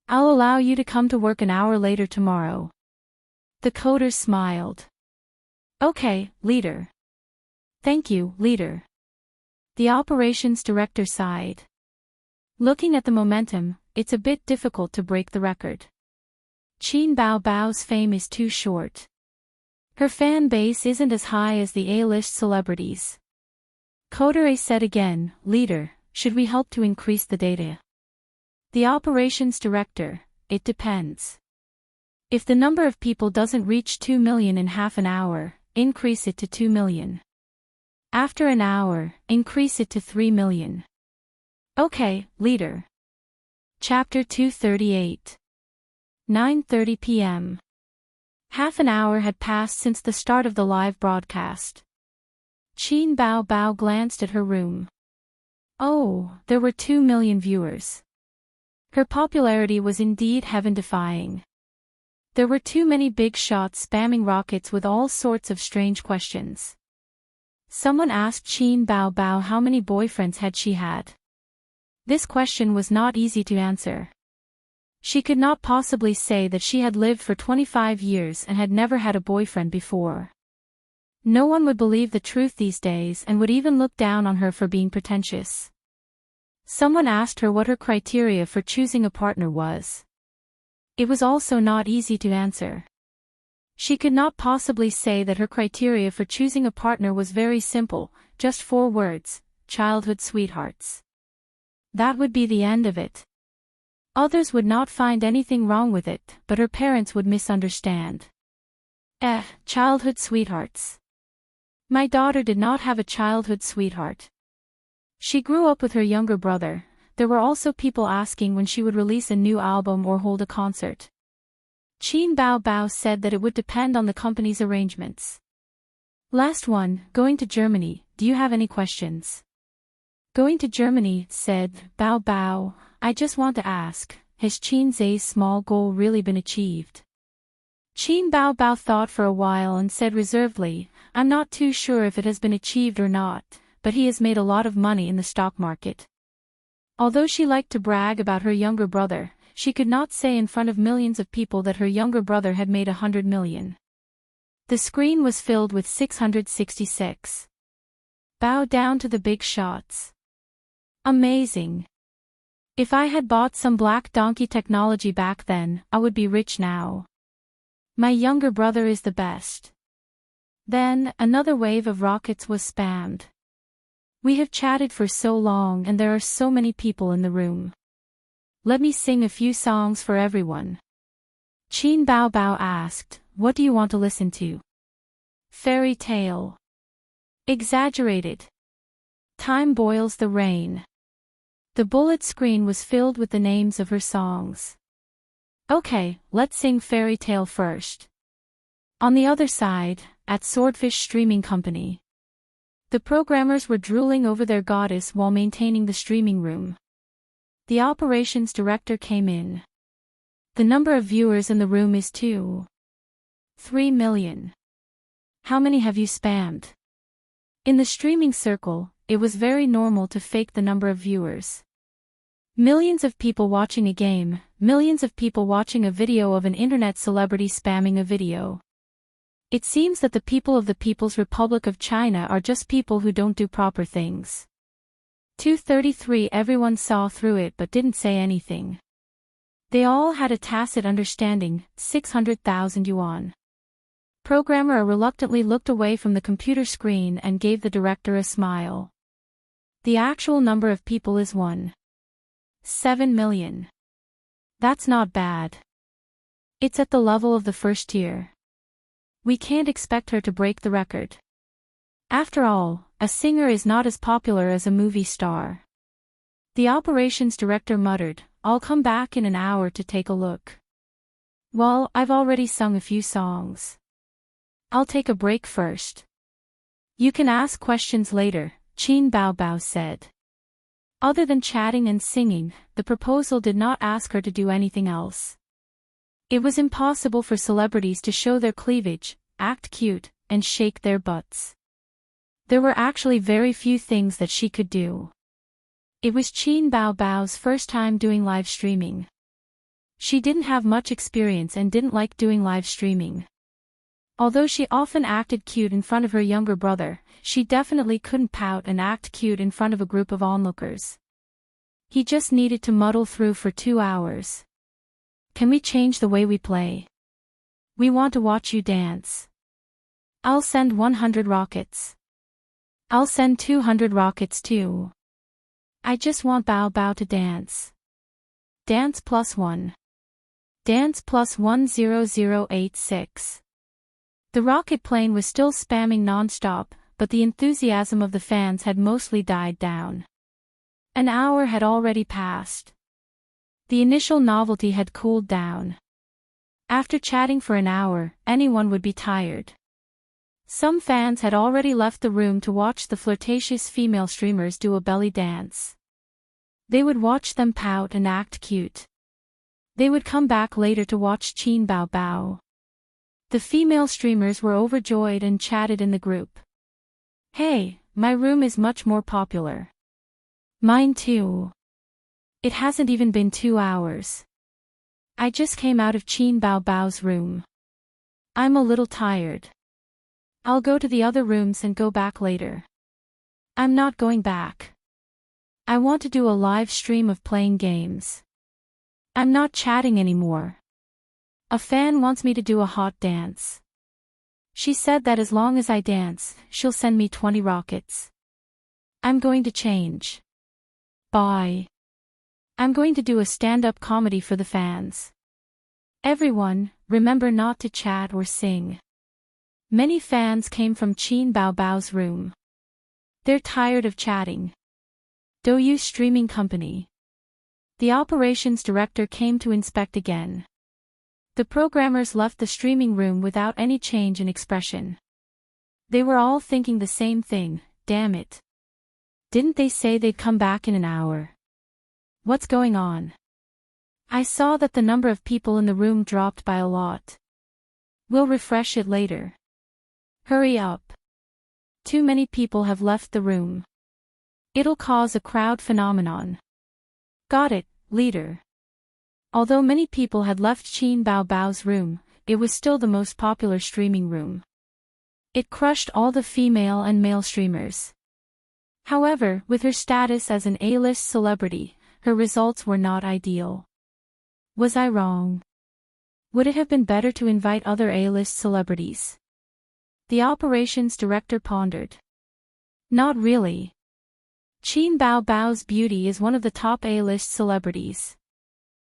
I'll allow you to come to work an hour later tomorrow. The coder smiled. Okay, leader. Thank you, leader. The operations director sighed. Looking at the momentum, it's a bit difficult to break the record. Qin Bao Bao's fame is too short. Her fan base isn't as high as the A-list celebrities. Coder A said again, leader, should we help to increase the data? The operations director, it depends. If the number of people doesn't reach 2 million in half an hour, increase it to 2 million. After an hour, increase it to 3 million. Okay, leader. Chapter 238. 9:30 p.m. Half an hour had passed since the start of the live broadcast. Qin Bao Bao glanced at her room. Oh, there were 2 million viewers. Her popularity was indeed heaven-defying. There were too many big shots spamming rockets with all sorts of strange questions. Someone asked Qin Bao Bao how many boyfriends had she had. This question was not easy to answer. She could not possibly say that she had lived for 25 years and had never had a boyfriend before. No one would believe the truth these days and would even look down on her for being pretentious. Someone asked her what her criteria for choosing a partner was. It was also not easy to answer. She could not possibly say that her criteria for choosing a partner was very simple, just 4 words: childhood sweethearts. That would be the end of it. Others would not find anything wrong with it, but her parents would misunderstand. Childhood sweethearts. My daughter did not have a childhood sweetheart. She grew up with her younger brother. There were also people asking when she would release a new album or hold a concert. Qin Bao Bao said that it would depend on the company's arrangements. Last one, going to Germany, do you have any questions? Going to Germany, said Bao Bao, I just want to ask, has Qin Zai's small goal really been achieved? Qin Bao Bao thought for a while and said reservedly, I'm not too sure if it has been achieved or not, but he has made a lot of money in the stock market. Although she liked to brag about her younger brother, she could not say in front of millions of people that her younger brother had made 100 million. The screen was filled with 666. Bow down to the big shots. Amazing. If I had bought some black donkey technology back then, I would be rich now. My younger brother is the best. Then, another wave of rockets was spammed. We have chatted for so long and there are so many people in the room. Let me sing a few songs for everyone. Qin Bao Bao asked, what do you want to listen to? Fairy tale. Exaggerated. Time boils the rain. The bullet screen was filled with the names of her songs. Okay, let's sing Fairy Tale first. On the other side, at Swordfish Streaming Company. The programmers were drooling over their goddess while maintaining the streaming room. The operations director came in. The number of viewers in the room is 3 million. How many have you spammed? In the streaming circle, it was very normal to fake the number of viewers. Millions of people watching a game, millions of people watching a video of an internet celebrity spamming a video. It seems that the people of the People's Republic of China are just people who don't do proper things. 233 Everyone saw through it but didn't say anything. They all had a tacit understanding, 600,000 yuan. Programmer reluctantly looked away from the computer screen and gave the director a smile. The actual number of people is 7 million. That's not bad. It's at the level of the first tier. We can't expect her to break the record. After all, a singer is not as popular as a movie star. The operations director muttered, I'll come back in an hour to take a look. Well, I've already sung a few songs. I'll take a break first. You can ask questions later, Qin Bao Bao said. Other than chatting and singing, the proposal did not ask her to do anything else. It was impossible for celebrities to show their cleavage, act cute, and shake their butts. There were actually very few things that she could do. It was Qin Bao Bao's first time doing live streaming. She didn't have much experience and didn't like doing live streaming. Although she often acted cute in front of her younger brother, she definitely couldn't pout and act cute in front of a group of onlookers. He just needed to muddle through for 2 hours. Can we change the way we play? We want to watch you dance. I'll send 100 rockets. I'll send 200 rockets too. I just want Bao Bao to dance. Dance +1. Dance +10086. The rocket plane was still spamming non-stop, but the enthusiasm of the fans had mostly died down. An hour had already passed. The initial novelty had cooled down. After chatting for an hour, anyone would be tired. Some fans had already left the room to watch the flirtatious female streamers do a belly dance. They would watch them pout and act cute. They would come back later to watch Qin Bao Bao. The female streamers were overjoyed and chatted in the group. "Hey, my room is much more popular." "Mine too. It hasn't even been 2 hours. I just came out of Qin Bao Bao's room. I'm a little tired. I'll go to the other rooms and go back later." "I'm not going back. I want to do a live stream of playing games. I'm not chatting anymore. A fan wants me to do a hot dance. She said that as long as I dance, she'll send me 20 rockets. I'm going to change. Bye. I'm going to do a stand-up comedy for the fans. Everyone, remember not to chat or sing." Many fans came from Qin Bao Bao's room. They're tired of chatting. Douyu Streaming Company. The operations director came to inspect again. The programmers left the streaming room without any change in expression. They were all thinking the same thing, damn it. Didn't they say they'd come back in an hour? What's going on? I saw that the number of people in the room dropped by a lot. We'll refresh it later. Hurry up. Too many people have left the room. It'll cause a crowd phenomenon. Got it, leader. Although many people had left Qin Bao Bao's room, it was still the most popular streaming room. It crushed all the female and male streamers. However, with her status as an A-list celebrity, her results were not ideal. Was I wrong? Would it have been better to invite other A-list celebrities? The operations director pondered. Not really. Qin Bao Bao's beauty is one of the top A-list celebrities.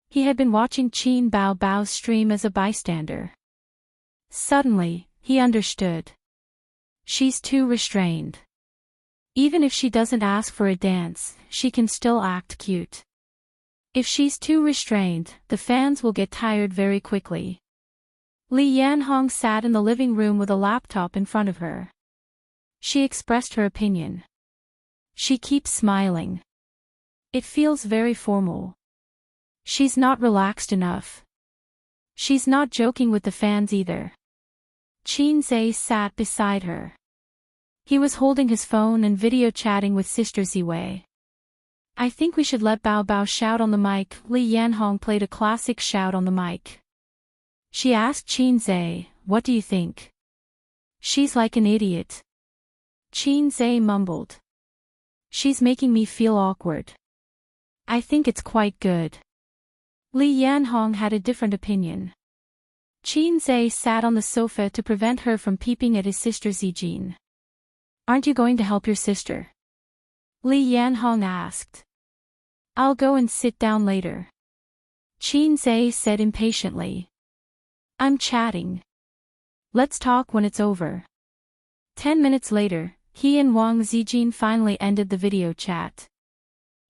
He had been watching Qin Bao Bao's stream as a bystander. Suddenly, he understood. She's too restrained. Even if she doesn't ask for a dance, she can still act cute. If she's too restrained, the fans will get tired very quickly. Li Yanhong sat in the living room with a laptop in front of her. She expressed her opinion. She keeps smiling. It feels very formal. She's not relaxed enough. She's not joking with the fans either. Qin Zhe sat beside her. He was holding his phone and video chatting with Sister Ziwei. "I think we should let Bao Bao shout on the mic." Li Yanhong played a classic shout on the mic. She asked Qin Zhe, "What do you think?" "She's like an idiot." Qin Zhe mumbled. "She's making me feel awkward." "I think it's quite good." Li Yanhong had a different opinion. Qin Zhe sat on the sofa to prevent her from peeping at his sister Zijin. "Aren't you going to help your sister?" Li Yanhong asked. "I'll go and sit down later." Qin Zhe said impatiently. "I'm chatting. Let's talk when it's over." 10 minutes later, he and Wang Zijin finally ended the video chat.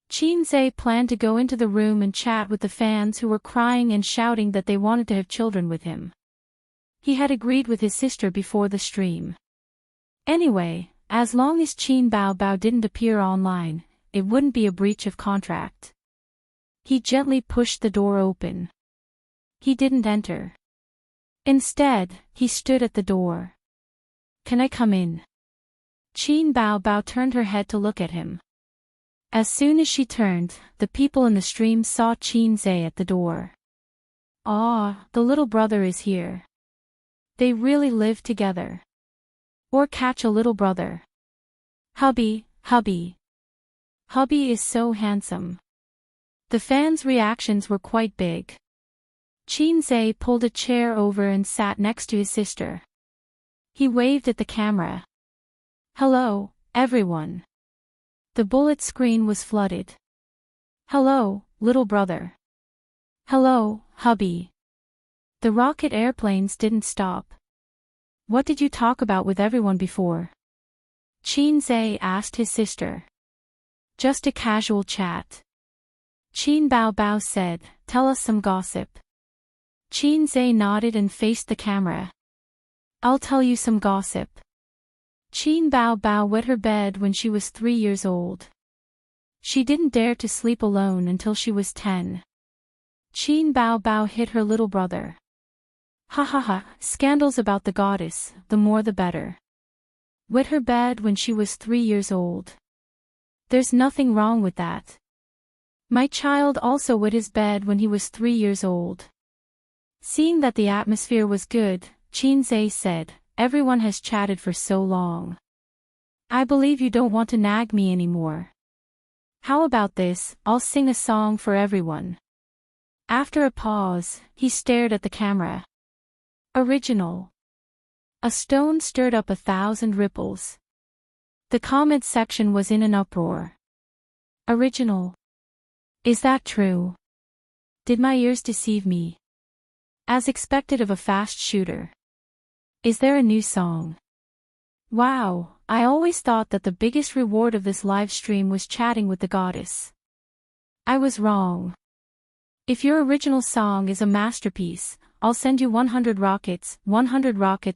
Qin Zhe planned to go into the room and chat with the fans who were crying and shouting that they wanted to have children with him. He had agreed with his sister before the stream. Anyway, as long as Qin Bao Bao didn't appear online, it wouldn't be a breach of contract. He gently pushed the door open. He didn't enter. Instead, he stood at the door. "Can I come in?" Qin Bao Bao turned her head to look at him. As soon as she turned, the people in the stream saw Qin Zhe at the door. "Ah, the little brother is here. They really live together. Or catch a little brother. Hubby, hubby. Hubby is so handsome." The fans' reactions were quite big. Qin Zhe pulled a chair over and sat next to his sister. He waved at the camera. "Hello, everyone." The bullet screen was flooded. "Hello, little brother." "Hello, hubby." The rocket airplanes didn't stop. "What did you talk about with everyone before?" Qin Zhe asked his sister. "Just a casual chat." Qin Bao Bao said, "Tell us some gossip." Qin nodded and faced the camera. I'll tell you some gossip. Qin Bao wet her bed when she was 3 years old. She didn't dare to sleep alone until she was 10. Qin Bao hit her little brother. Ha ha ha, scandals about the goddess, the more the better. Wet her bed when she was 3 years old. There's nothing wrong with that. My child also wet his bed when he was 3 years old. Seeing that the atmosphere was good, Qin said, everyone has chatted for so long. I believe you don't want to nag me anymore. How about this, I'll sing a song for everyone. After a pause, he stared at the camera. Original. A stone stirred up 1,000 ripples. The comments section was in an uproar. Original. Is that true? Did my ears deceive me? As expected of a fast shooter. Is there a new song? Wow, I always thought that the biggest reward of this live stream was chatting with the goddess. I was wrong. If your original song is a masterpiece, I'll send you 100 rockets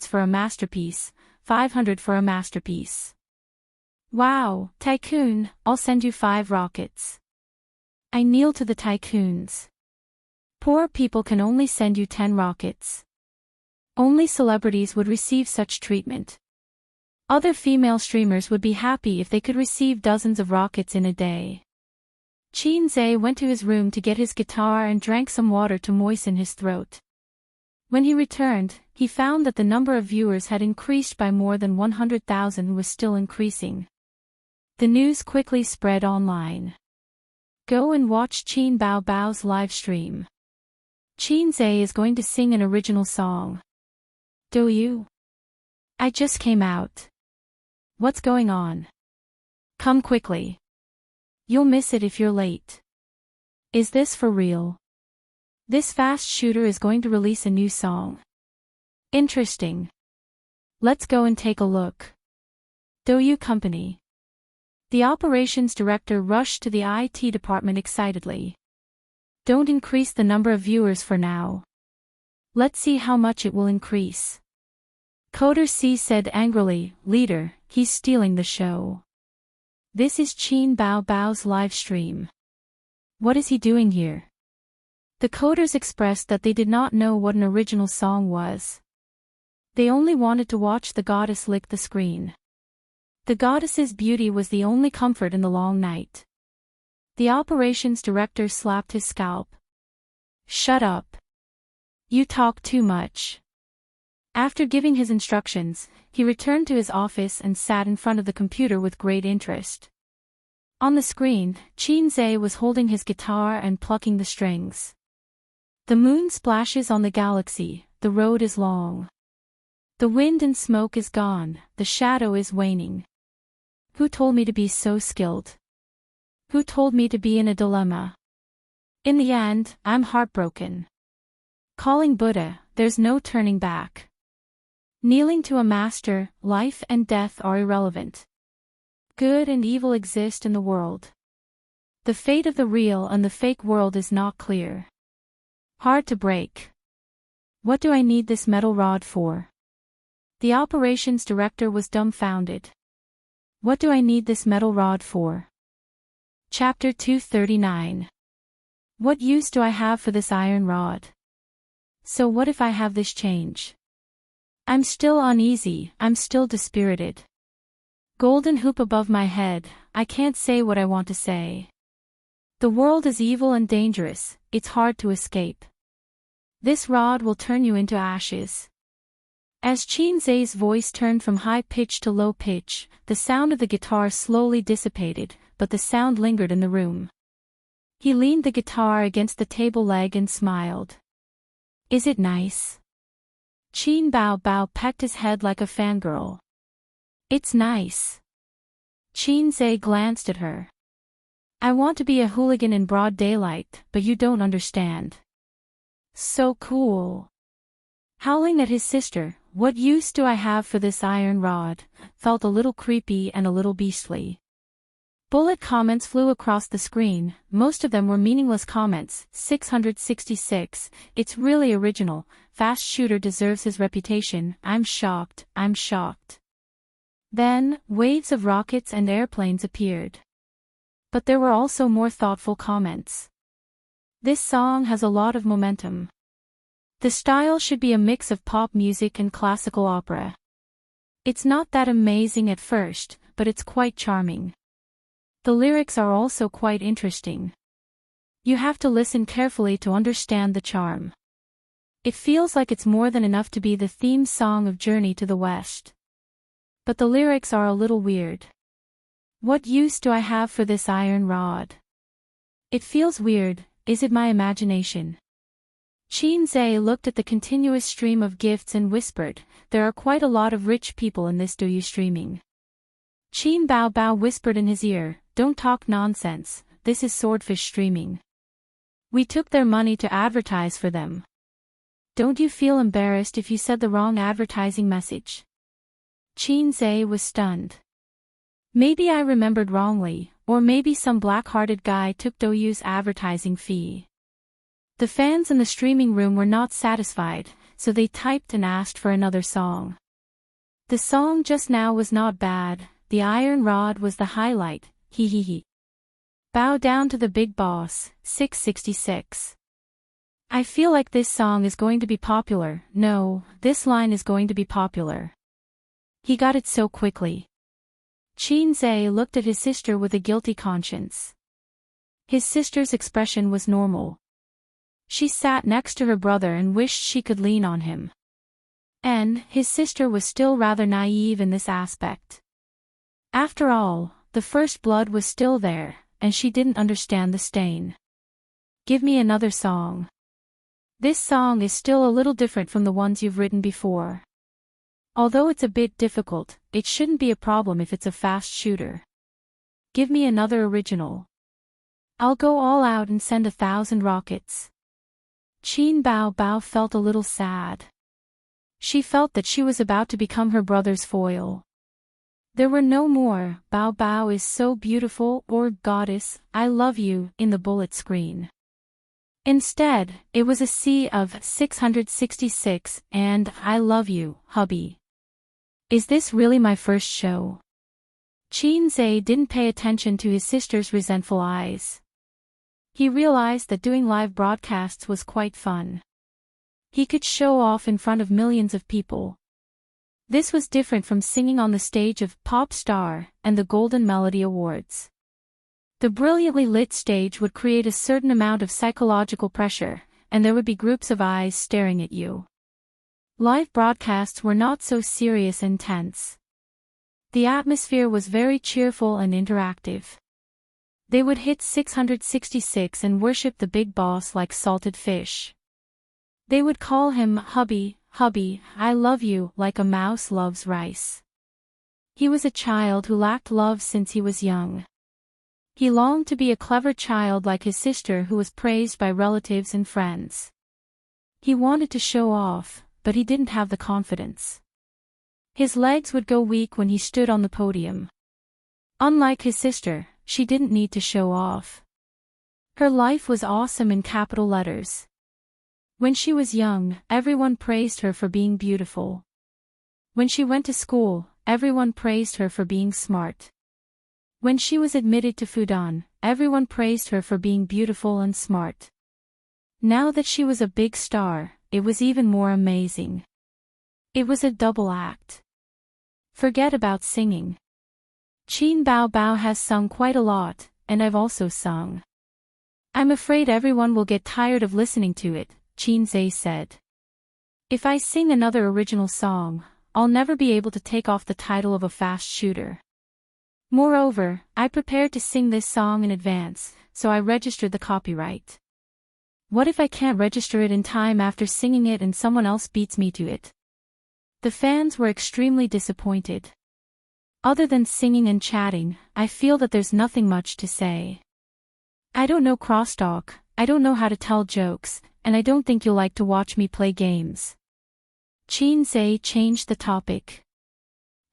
for a masterpiece, 500 for a masterpiece. Wow, tycoon, I'll send you 5 rockets. I kneel to the tycoons. Poor people can only send you 10 rockets. Only celebrities would receive such treatment. Other female streamers would be happy if they could receive dozens of rockets in a day. Qin went to his room to get his guitar and drank some water to moisten his throat. When he returned, he found that the number of viewers had increased by more than 100,000 and was still increasing. The news quickly spread online. Go and watch Qin Bao's live stream. Qin is going to sing an original song. Do you? I just came out. What's going on? Come quickly. You'll miss it if you're late. Is this for real? This fast shooter is going to release a new song. Interesting. Let's go and take a look. Douyu Company. The operations director rushed to the IT department excitedly. Don't increase the number of viewers for now. Let's see how much it will increase. Coder C said angrily, Leader, he's stealing the show. This is Qin Bao's live stream. What is he doing here? The coders expressed that they did not know what an original song was. They only wanted to watch the goddess lick the screen. The goddess's beauty was the only comfort in the long night. The operations director slapped his scalp. Shut up. You talk too much. After giving his instructions, he returned to his office and sat in front of the computer with great interest. On the screen, Qin was holding his guitar and plucking the strings. The moon splashes on the galaxy, the road is long. The wind and smoke is gone, the shadow is waning. Who told me to be so skilled? Who told me to be in a dilemma? In the end, I'm heartbroken. Calling Buddha, there's no turning back. Kneeling to a master, life and death are irrelevant. Good and evil exist in the world. The fate of the real and the fake world is not clear. Hard to break. What do I need this metal rod for? The operations director was dumbfounded. What do I need this metal rod for? Chapter 239. What use do I have for this iron rod? So what if I have this change? I'm still uneasy, I'm still dispirited. Golden hoop above my head, I can't say what I want to say. The world is evil and dangerous, it's hard to escape. This rod will turn you into ashes. As Qin voice turned from high pitch to low pitch, the sound of the guitar slowly dissipated, but the sound lingered in the room. He leaned the guitar against the table leg and smiled. Is it nice? Qin Bao pecked his head like a fangirl. It's nice. Qin glanced at her. I want to be a hooligan in broad daylight, but you don't understand. So cool. Howling at his sister, what use do I have for this iron rod, felt a little creepy and a little beastly. Bullet comments flew across the screen, most of them were meaningless comments. 666, it's really original, fast shooter deserves his reputation, I'm shocked, I'm shocked. Then, waves of rockets and airplanes appeared. But there were also more thoughtful comments. This song has a lot of momentum. The style should be a mix of pop music and classical opera. It's not that amazing at first, but it's quite charming. The lyrics are also quite interesting. You have to listen carefully to understand the charm. It feels like it's more than enough to be the theme song of Journey to the West. But the lyrics are a little weird. What use do I have for this iron rod? It feels weird, is it my imagination? Qin looked at the continuous stream of gifts and whispered, there are quite a lot of rich people in this Douyu streaming. Qin Bao whispered in his ear, don't talk nonsense, this is swordfish streaming. We took their money to advertise for them. Don't you feel embarrassed if you said the wrong advertising message? Qin was stunned. Maybe I remembered wrongly, or maybe some black-hearted guy took Douyu's advertising fee. The fans in the streaming room were not satisfied, so they typed and asked for another song. The song just now was not bad, the iron rod was the highlight, he. Bow down to the big boss, 666. I feel like this song is going to be popular, no, this line is going to be popular. He got it so quickly. Qin looked at his sister with a guilty conscience. His sister's expression was normal. She sat next to her brother and wished she could lean on him. And his sister was still rather naive in this aspect. After all, the first blood was still there, and she didn't understand the stain. Give me another song. This song is still a little different from the ones you've written before. Although it's a bit difficult, it shouldn't be a problem if it's a fast shooter. Give me another original. I'll go all out and send 1,000 rockets. Qin Bao felt a little sad. She felt that she was about to become her brother's foil. There were no more, Bao is so beautiful or goddess, I love you, in the bullet screen. Instead, it was a sea of 666 and I love you, hubby. Is this really my first show? Qin didn't pay attention to his sister's resentful eyes. He realized that doing live broadcasts was quite fun. He could show off in front of millions of people. This was different from singing on the stage of Pop Star and the Golden Melody Awards. The brilliantly lit stage would create a certain amount of psychological pressure, and there would be groups of eyes staring at you. Live broadcasts were not so serious and tense. The atmosphere was very cheerful and interactive. They would hit 666 and worship the big boss like salted fish. They would call him hubby, hubby, I love you, like a mouse loves rice. He was a child who lacked love since he was young. He longed to be a clever child like his sister who was praised by relatives and friends. He wanted to show off, but he didn't have the confidence. His legs would go weak when he stood on the podium. Unlike his sister, she didn't need to show off. Her life was awesome in capital letters. When she was young, everyone praised her for being beautiful. When she went to school, everyone praised her for being smart. When she was admitted to Fudan, everyone praised her for being beautiful and smart. Now that she was a big star, it was even more amazing. It was a double act. Forget about singing. Qin Bao has sung quite a lot, and I've also sung. I'm afraid everyone will get tired of listening to it, Qin said. If I sing another original song, I'll never be able to take off the title of a fast shooter. Moreover, I prepared to sing this song in advance, so I registered the copyright. What if I can't register it in time after singing it and someone else beats me to it? The fans were extremely disappointed. Other than singing and chatting, I feel that there's nothing much to say. I don't know crosstalk, I don't know how to tell jokes, and I don't think you'll like to watch me play games. Qin changed the topic.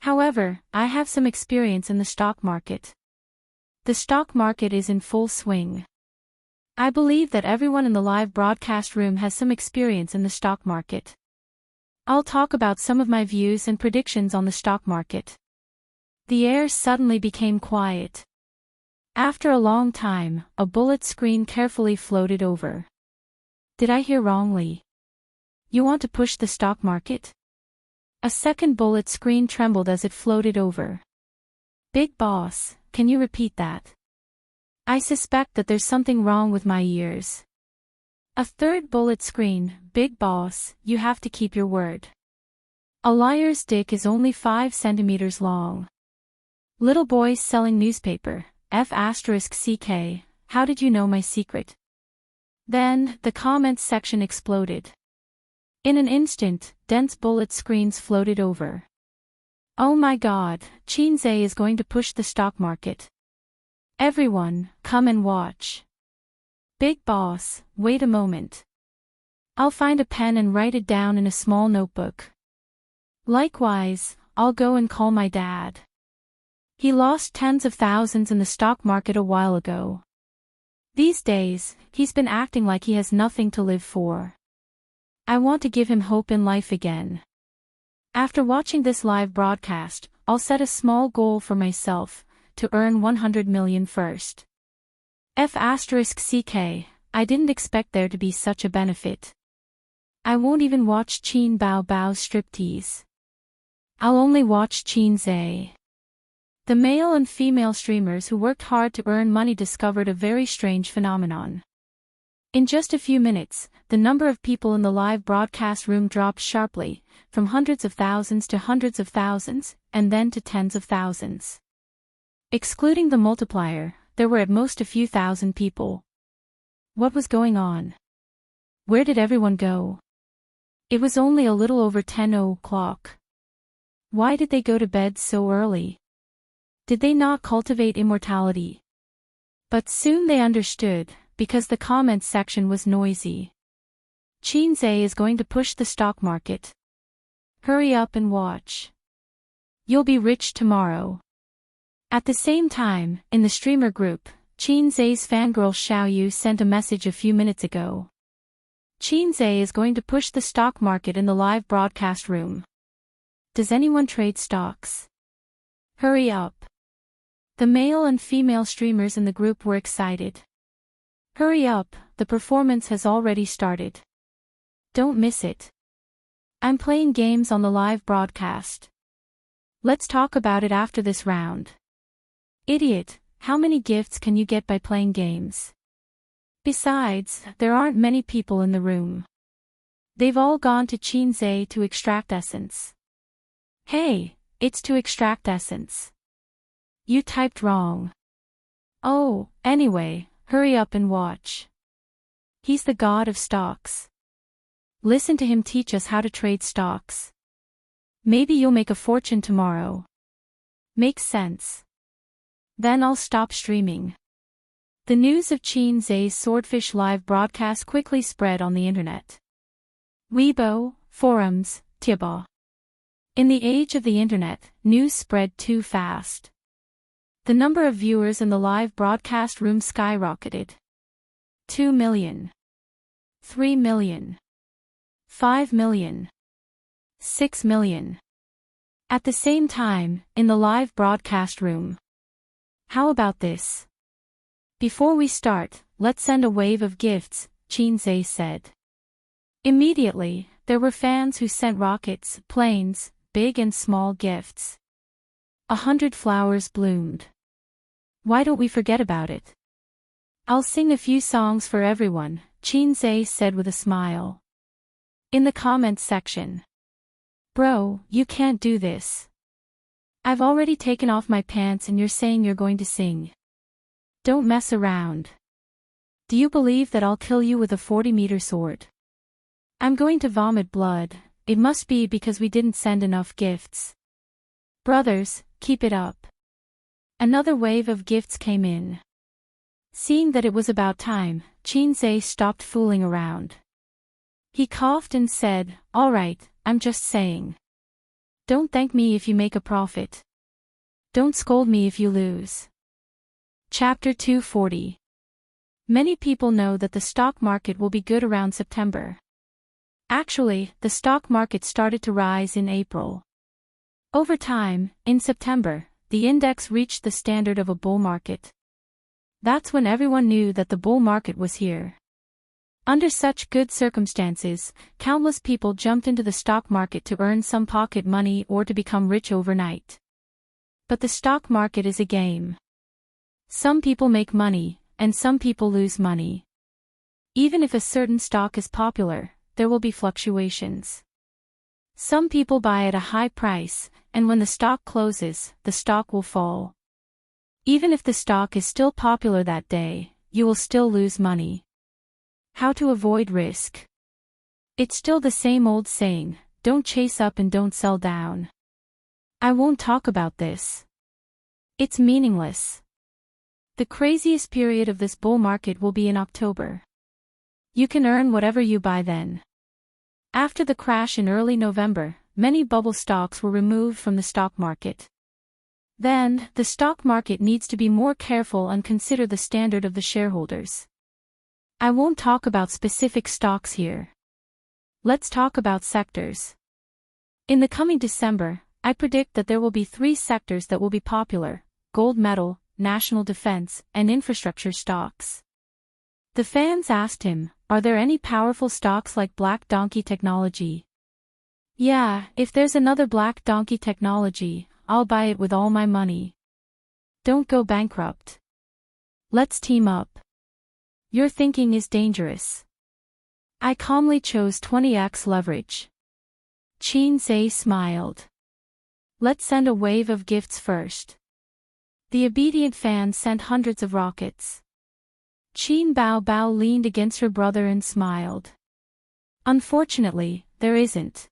However, I have some experience in the stock market. The stock market is in full swing. I believe that everyone in the live broadcast room has some experience in the stock market. I'll talk about some of my views and predictions on the stock market. The air suddenly became quiet. After a long time, a bullet screen carefully floated over. Did I hear wrongly? You want to push the stock market? A second bullet screen trembled as it floated over. Big boss, can you repeat that? I suspect that there's something wrong with my ears. A third bullet screen, big boss, you have to keep your word. A liar's dick is only 5 centimeters long. Little boy selling newspaper, F***ck, how did you know my secret? Then, the comments section exploded. In an instant, dense bullet screens floated over. Oh my god, Chinze is going to push the stock market. Everyone, come and watch. Big boss, wait a moment. I'll find a pen and write it down in a small notebook. Likewise, I'll go and call my dad. He lost tens of thousands in the stock market a while ago. These days, he's been acting like he has nothing to live for. I want to give him hope in life again. After watching this live broadcast, I'll set a small goal for myself, to earn 100 million first. F***ck, I didn't expect there to be such a benefit. I won't even watch Qin Bao Bao's striptease. I'll only watch Chinze. The male and female streamers who worked hard to earn money discovered a very strange phenomenon. In just a few minutes, the number of people in the live broadcast room dropped sharply, from hundreds of thousands to hundreds of thousands, and then to tens of thousands. Excluding the multiplier, there were at most a few thousand people. What was going on? Where did everyone go? It was only a little over 10 o'clock. Why did they go to bed so early? Did they not cultivate immortality? But soon they understood, because the comments section was noisy. Chinze is going to push the stock market. Hurry up and watch. You'll be rich tomorrow. At the same time, in the streamer group, Chinze's fangirl Xiaoyu sent a message a few minutes ago. Chinze is going to push the stock market in the live broadcast room. Does anyone trade stocks? Hurry up. The male and female streamers in the group were excited. Hurry up, the performance has already started. Don't miss it. I'm playing games on the live broadcast. Let's talk about it after this round. Idiot, how many gifts can you get by playing games? Besides, there aren't many people in the room. They've all gone to Chinze to extract essence. Hey, it's to extract essence. You typed wrong. Oh, anyway, hurry up and watch. He's the god of stocks. Listen to him teach us how to trade stocks. Maybe you'll make a fortune tomorrow. Makes sense. Then I'll stop streaming. The news of Chinze's Swordfish live broadcast quickly spread on the internet. Weibo, forums, Tiba. In the age of the internet, news spread too fast. The number of viewers in the live broadcast room skyrocketed. 2 million. 3 million. 5 million. 6 million. At the same time, in the live broadcast room. How about this? Before we start, let's send a wave of gifts, Chinze said. Immediately, there were fans who sent rockets, planes, big and small gifts. 100 flowers bloomed. Why don't we forget about it? I'll sing a few songs for everyone, Chinze said with a smile. In the comments section. Bro, you can't do this. I've already taken off my pants and you're saying you're going to sing. Don't mess around. Do you believe that I'll kill you with a 40-meter sword? I'm going to vomit blood, it must be because we didn't send enough gifts. Brothers, keep it up. Another wave of gifts came in. Seeing that it was about time, Chinze stopped fooling around. He coughed and said, "All right, I'm just saying. Don't thank me if you make a profit. Don't scold me if you lose." Chapter 240. Many people know that the stock market will be good around September. Actually, the stock market started to rise in April. Over time, in September, the index reached the standard of a bull market. That's when everyone knew that the bull market was here. Under such good circumstances, countless people jumped into the stock market to earn some pocket money or to become rich overnight. But the stock market is a game. Some people make money, and some people lose money. Even if a certain stock is popular, there will be fluctuations. Some people buy at a high price, and when the stock closes, the stock will fall. Even if the stock is still popular that day, you will still lose money. How to avoid risk? It's still the same old saying, don't chase up and don't sell down. I won't talk about this. It's meaningless. The craziest period of this bull market will be in October. You can earn whatever you buy then. After the crash in early November, many bubble stocks were removed from the stock market. Then, the stock market needs to be more careful and consider the standard of the shareholders. I won't talk about specific stocks here. Let's talk about sectors. In the coming December, I predict that there will be 3 sectors that will be popular: gold medal, national defense, and infrastructure stocks. The fans asked him, are there any powerful stocks like Black Donkey Technology? Yeah, if there's another Black Donkey Technology, I'll buy it with all my money. Don't go bankrupt. Let's team up. Your thinking is dangerous. I calmly chose 20x leverage. Qin Zhe smiled. Let's send a wave of gifts first. The obedient fans sent hundreds of rockets. Qin Bao leaned against her brother and smiled. Unfortunately, there isn't.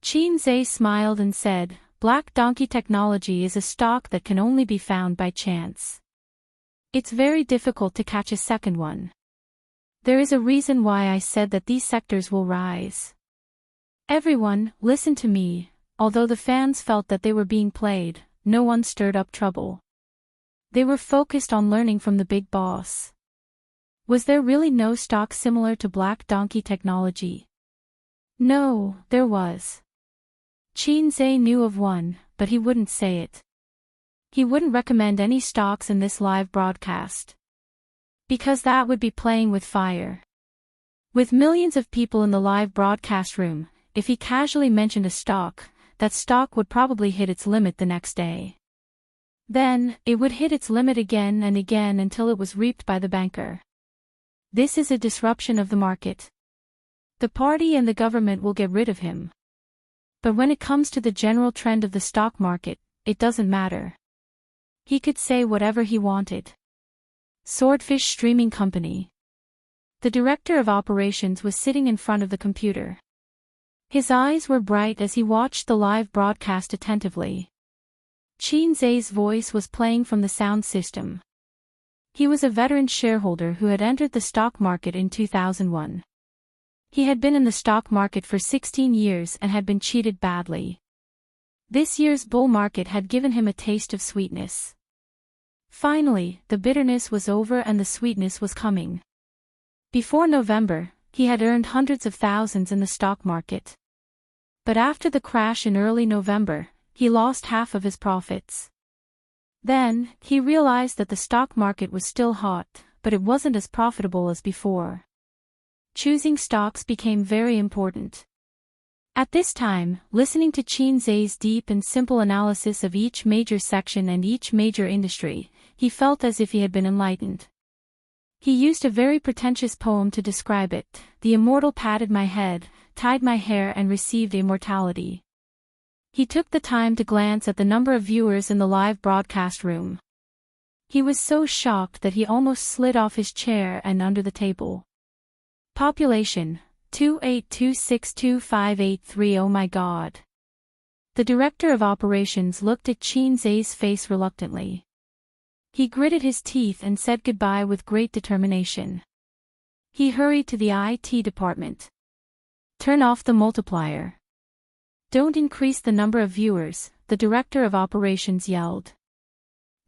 Qin Zhe smiled and said, Black Donkey Technology is a stock that can only be found by chance. It's very difficult to catch a second one. There is a reason why I said that these sectors will rise. Everyone, listen to me. Although the fans felt that they were being played, no one stirred up trouble. They were focused on learning from the big boss. Was there really no stock similar to Black Donkey Technology? No, there was. Qin Zhe knew of one, but he wouldn't say it. He wouldn't recommend any stocks in this live broadcast. Because that would be playing with fire. With millions of people in the live broadcast room, if he casually mentioned a stock, that stock would probably hit its limit the next day. Then, it would hit its limit again and again until it was reaped by the banker. This is a disruption of the market. The party and the government will get rid of him. But when it comes to the general trend of the stock market, it doesn't matter. He could say whatever he wanted. Swordfish Streaming Company. The director of operations was sitting in front of the computer. His eyes were bright as he watched the live broadcast attentively. Qin Zhe's voice was playing from the sound system. He was a veteran shareholder who had entered the stock market in 2001. He had been in the stock market for 16 years and had been cheated badly. This year's bull market had given him a taste of sweetness. Finally, the bitterness was over and the sweetness was coming. Before November, he had earned hundreds of thousands in the stock market. But after the crash in early November, he lost half of his profits. Then, he realized that the stock market was still hot, but it wasn't as profitable as before. Choosing stocks became very important. At this time, listening to Qin Zhe's deep and simple analysis of each major section and each major industry, he felt as if he had been enlightened. He used a very pretentious poem to describe it. The immortal patted my head, tied my hair and received immortality. He took the time to glance at the number of viewers in the live broadcast room. He was so shocked that he almost slid off his chair and under the table. Population, 282625883. Oh my God. The director of operations looked at Qin Zhe's face reluctantly. He gritted his teeth and said goodbye with great determination. He hurried to the IT department. Turn off the multiplier. Don't increase the number of viewers, the director of operations yelled.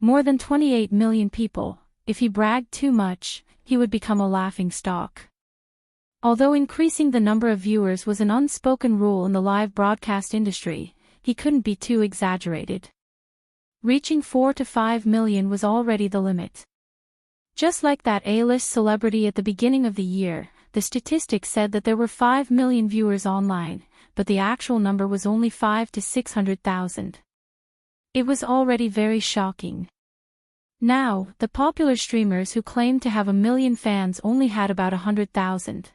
More than 28 million people. If he bragged too much, he would become a laughing stock. Although increasing the number of viewers was an unspoken rule in the live broadcast industry, he couldn't be too exaggerated. Reaching 4 to 5 million was already the limit. Just like that A-list celebrity at the beginning of the year, the statistics said that there were 5 million viewers online, but the actual number was only 5 to 600,000. It was already very shocking. Now, the popular streamers who claimed to have a million fans only had about 100,000.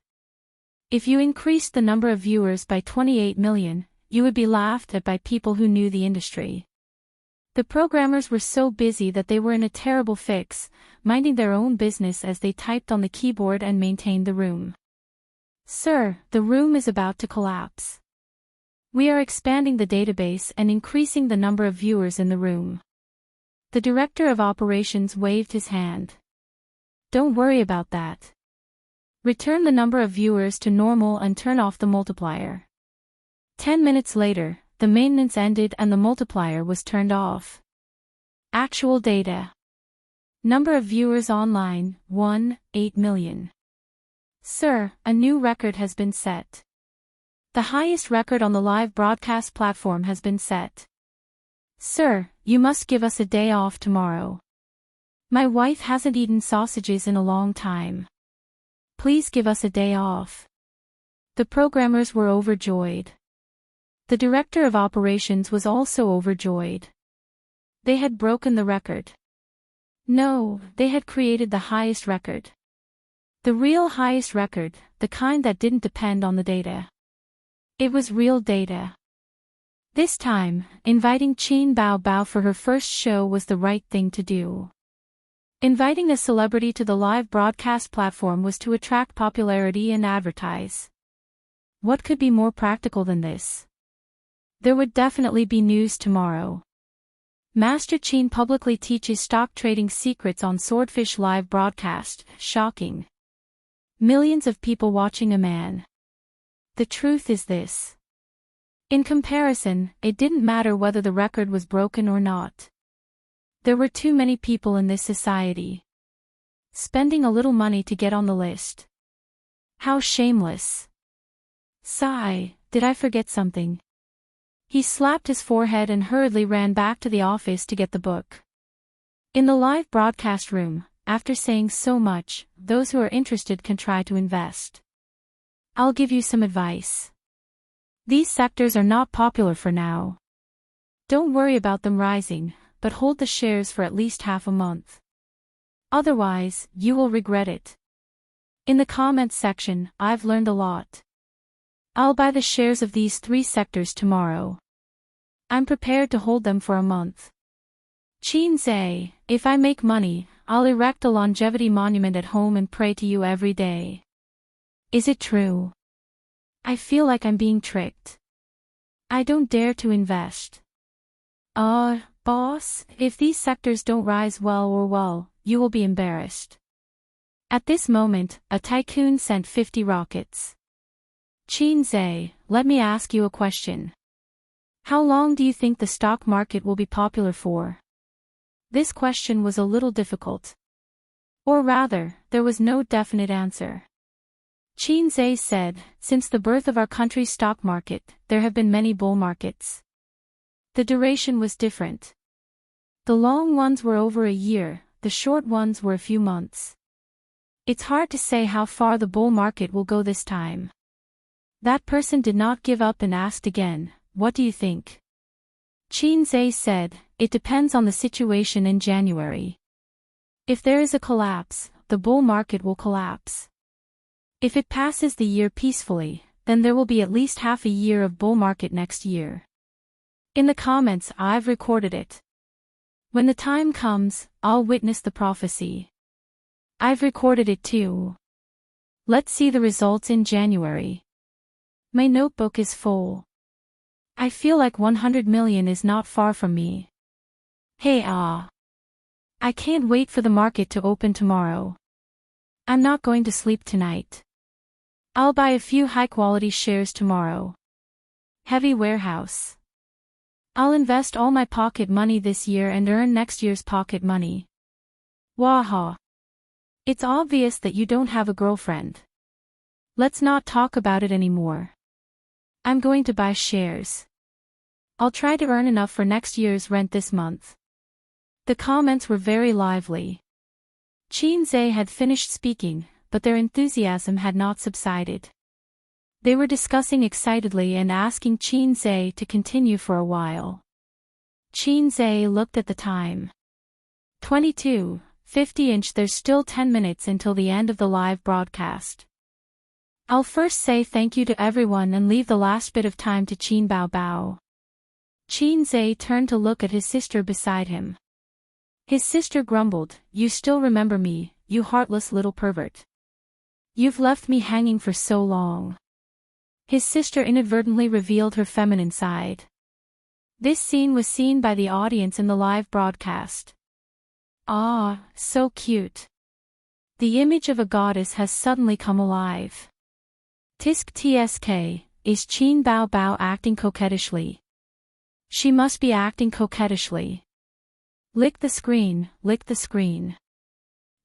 If you increased the number of viewers by 28 million, you would be laughed at by people who knew the industry. The programmers were so busy that they were in a terrible fix, minding their own business as they typed on the keyboard and maintained the room. "Sir, the room is about to collapse. We are expanding the database and increasing the number of viewers in the room." The director of operations waved his hand. "Don't worry about that. Return the number of viewers to normal and turn off the multiplier." 10 minutes later, the maintenance ended and the multiplier was turned off. Actual data. Number of viewers online, 1.8 million. "Sir, a new record has been set. The highest record on the live broadcast platform has been set. Sir, you must give us a day off tomorrow. My wife hasn't eaten sausages in a long time. Please give us a day off." The programmers were overjoyed. The director of operations was also overjoyed. They had broken the record. No, they had created the highest record. The real highest record, the kind that didn't depend on the data. It was real data. This time, inviting Qin Bao Bao for her first show was the right thing to do. Inviting a celebrity to the live broadcast platform was to attract popularity and advertise. What could be more practical than this? There would definitely be news tomorrow. Master Qin publicly teaches stock trading secrets on Swordfish live broadcast. Shocking. Millions of people watching a man. The truth is this. In comparison, it didn't matter whether the record was broken or not. There were too many people in this society. Spending a little money to get on the list. How shameless. Sigh, did I forget something? He slapped his forehead and hurriedly ran back to the office to get the book. In the live broadcast room, after saying so much, those who are interested can try to invest. I'll give you some advice. These sectors are not popular for now. Don't worry about them rising, but hold the shares for at least half a month. Otherwise, you will regret it. In the comments section, I've learned a lot. I'll buy the shares of these 3 sectors tomorrow. I'm prepared to hold them for a month. Qin Zhe, if I make money, I'll erect a longevity monument at home and pray to you every day. Is it true? I feel like I'm being tricked. I don't dare to invest. Boss, if these sectors don't rise well, you will be embarrassed. At this moment, a tycoon sent 50 rockets. Qin Zhe, let me ask you a question. How long do you think the stock market will be popular for? This question was a little difficult. Or rather, there was no definite answer. Qin Zhe said, since the birth of our country's stock market, there have been many bull markets. The duration was different. The long ones were over a year, the short ones were a few months. It's hard to say how far the bull market will go this time. That person did not give up and asked again, what do you think? Qin Zhe said, it depends on the situation in January. If there is a collapse, the bull market will collapse. If it passes the year peacefully, then there will be at least half a year of bull market next year. In the comments, I've recorded it. When the time comes, I'll witness the prophecy. I've recorded it too. Let's see the results in January. My notebook is full. I feel like 100 million is not far from me. Hey I can't wait for the market to open tomorrow. I'm not going to sleep tonight. I'll buy a few high-quality shares tomorrow. Heavy warehouse. I'll invest all my pocket money this year and earn next year's pocket money. Waha. It's obvious that you don't have a girlfriend. Let's not talk about it anymore. I'm going to buy shares. I'll try to earn enough for next year's rent this month. The comments were very lively. Qin had finished speaking, but their enthusiasm had not subsided. They were discussing excitedly and asking Qin to continue for a while. Qin looked at the time. 22:50. There's still 10 minutes until the end of the live broadcast. I'll first say thank you to everyone and leave the last bit of time to Qin Bao. Qin turned to look at his sister beside him. His sister grumbled, "You still remember me, you heartless little pervert. You've left me hanging for so long." His sister inadvertently revealed her feminine side. This scene was seen by the audience in the live broadcast. Ah, so cute. The image of a goddess has suddenly come alive. Tisk tsk, is Qin Bao acting coquettishly? She must be acting coquettishly. Lick the screen, lick the screen.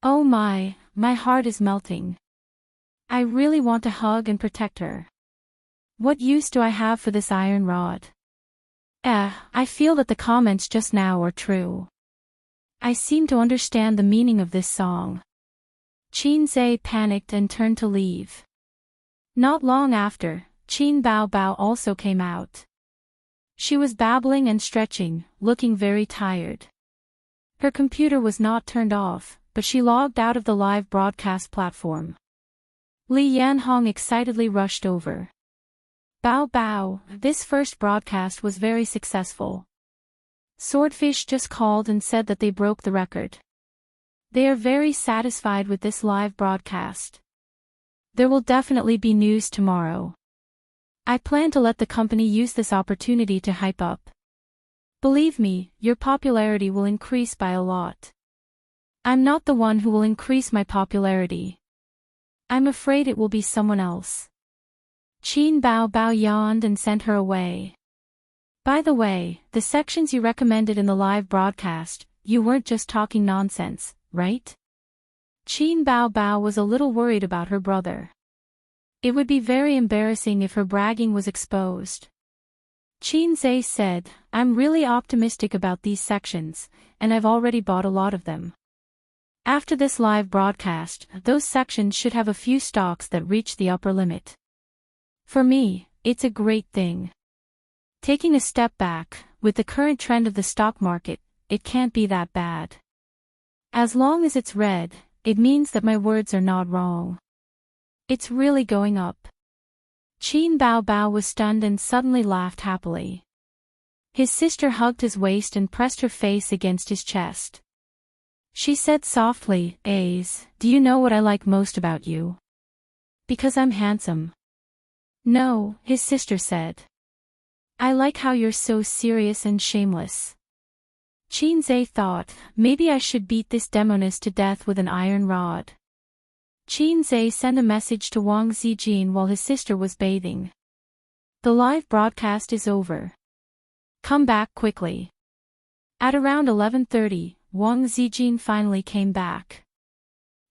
Oh my heart is melting. I really want to hug and protect her. What use do I have for this iron rod? I feel that the comments just now are true. I seem to understand the meaning of this song. Qin panicked and turned to leave. Not long after, Qin Bao also came out. She was babbling and stretching, looking very tired. Her computer was not turned off, but she logged out of the live broadcast platform. Li Yanhong excitedly rushed over. Bao, this first broadcast was very successful. Swordfish just called and said that they broke the record. They are very satisfied with this live broadcast. There will definitely be news tomorrow. I plan to let the company use this opportunity to hype up. Believe me, your popularity will increase by a lot. I'm not the one who will increase my popularity. I'm afraid it will be someone else. Qin Bao yawned and sent her away. By the way, the sections you recommended in the live broadcast, you weren't just talking nonsense, right? Qin Bao was a little worried about her brother. It would be very embarrassing if her bragging was exposed. Qin said, "I'm really optimistic about these sections, and I've already bought a lot of them. After this live broadcast, those sections should have a few stocks that reach the upper limit. For me, it's a great thing. Taking a step back, with the current trend of the stock market, it can't be that bad. As long as it's red, it means that my words are not wrong. It's really going up." Qin Bao was stunned and suddenly laughed happily. His sister hugged his waist and pressed her face against his chest. She said softly, "Do you know what I like most about you? Because I'm handsome." "No," his sister said. "I like how you're so serious and shameless." Qin thought, maybe I should beat this demoness to death with an iron rod. Qin sent a message to Wang Zijin while his sister was bathing. "The live broadcast is over. Come back quickly." At around 11:30, Wang Zijin finally came back.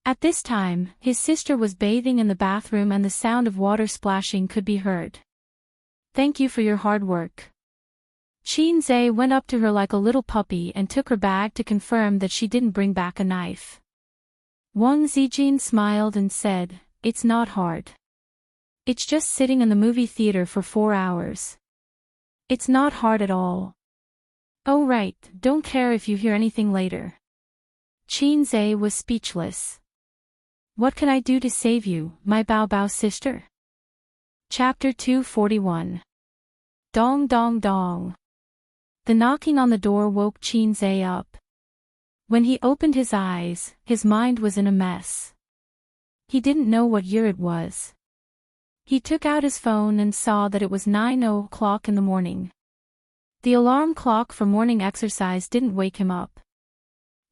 At this time, his sister was bathing in the bathroom and the sound of water splashing could be heard. "Thank you for your hard work." Qin went up to her like a little puppy and took her bag to confirm that she didn't bring back a knife. Wang Zijin smiled and said, "It's not hard. It's just sitting in the movie theater for 4 hours. It's not hard at all." "Oh right, don't care if you hear anything later." Qin was speechless. "What can I do to save you, my Bao sister?" Chapter 241. Dong dong dong. The knocking on the door woke Qin up. When he opened his eyes, his mind was in a mess. He didn't know what year it was. He took out his phone and saw that it was 9:00 in the morning. The alarm clock for morning exercise didn't wake him up.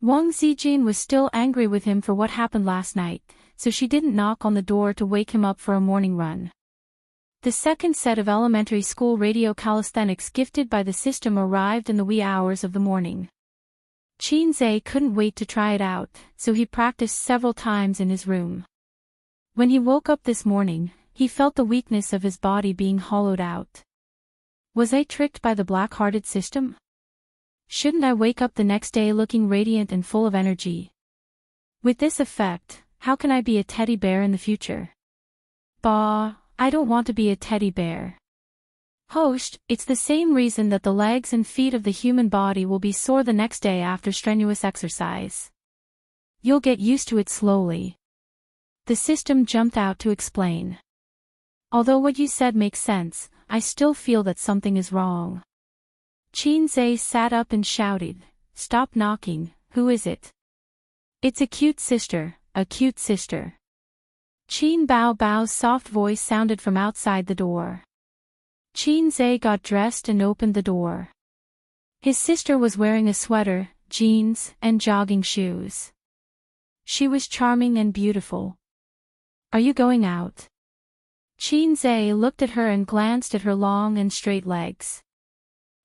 Wang Zijin was still angry with him for what happened last night, so she didn't knock on the door to wake him up for a morning run. The second set of elementary school radio calisthenics gifted by the system arrived in the wee hours of the morning. Qin couldn't wait to try it out, so he practiced several times in his room. When he woke up this morning, he felt the weakness of his body being hollowed out. Was I tricked by the black-hearted system? Shouldn't I wake up the next day looking radiant and full of energy? With this effect, how can I be a teddy bear in the future? Bah, I don't want to be a teddy bear. Host, it's the same reason that the legs and feet of the human body will be sore the next day after strenuous exercise. You'll get used to it slowly. The system jumped out to explain. Although what you said makes sense, I still feel that something is wrong. Qin sat up and shouted, "Stop knocking, who is it?" "It's a cute sister, a cute sister." Qin Bao's soft voice sounded from outside the door. Qin got dressed and opened the door. His sister was wearing a sweater, jeans, and jogging shoes. She was charming and beautiful. "Are you going out?" Qin looked at her and glanced at her long and straight legs.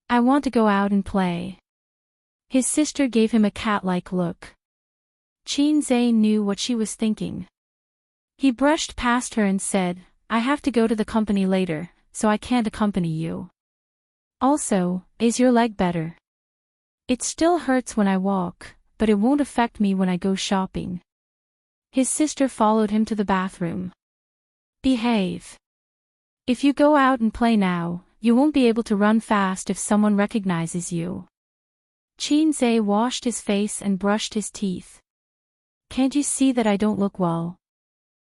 "I want to go out and play." His sister gave him a cat-like look. Qin knew what she was thinking. He brushed past her and said, "I have to go to the company later, so I can't accompany you. Also, is your leg better?" "It still hurts when I walk, but it won't affect me when I go shopping." His sister followed him to the bathroom. "Behave. If you go out and play now, you won't be able to run fast if someone recognizes you." Qin washed his face and brushed his teeth. "Can't you see that I don't look well?"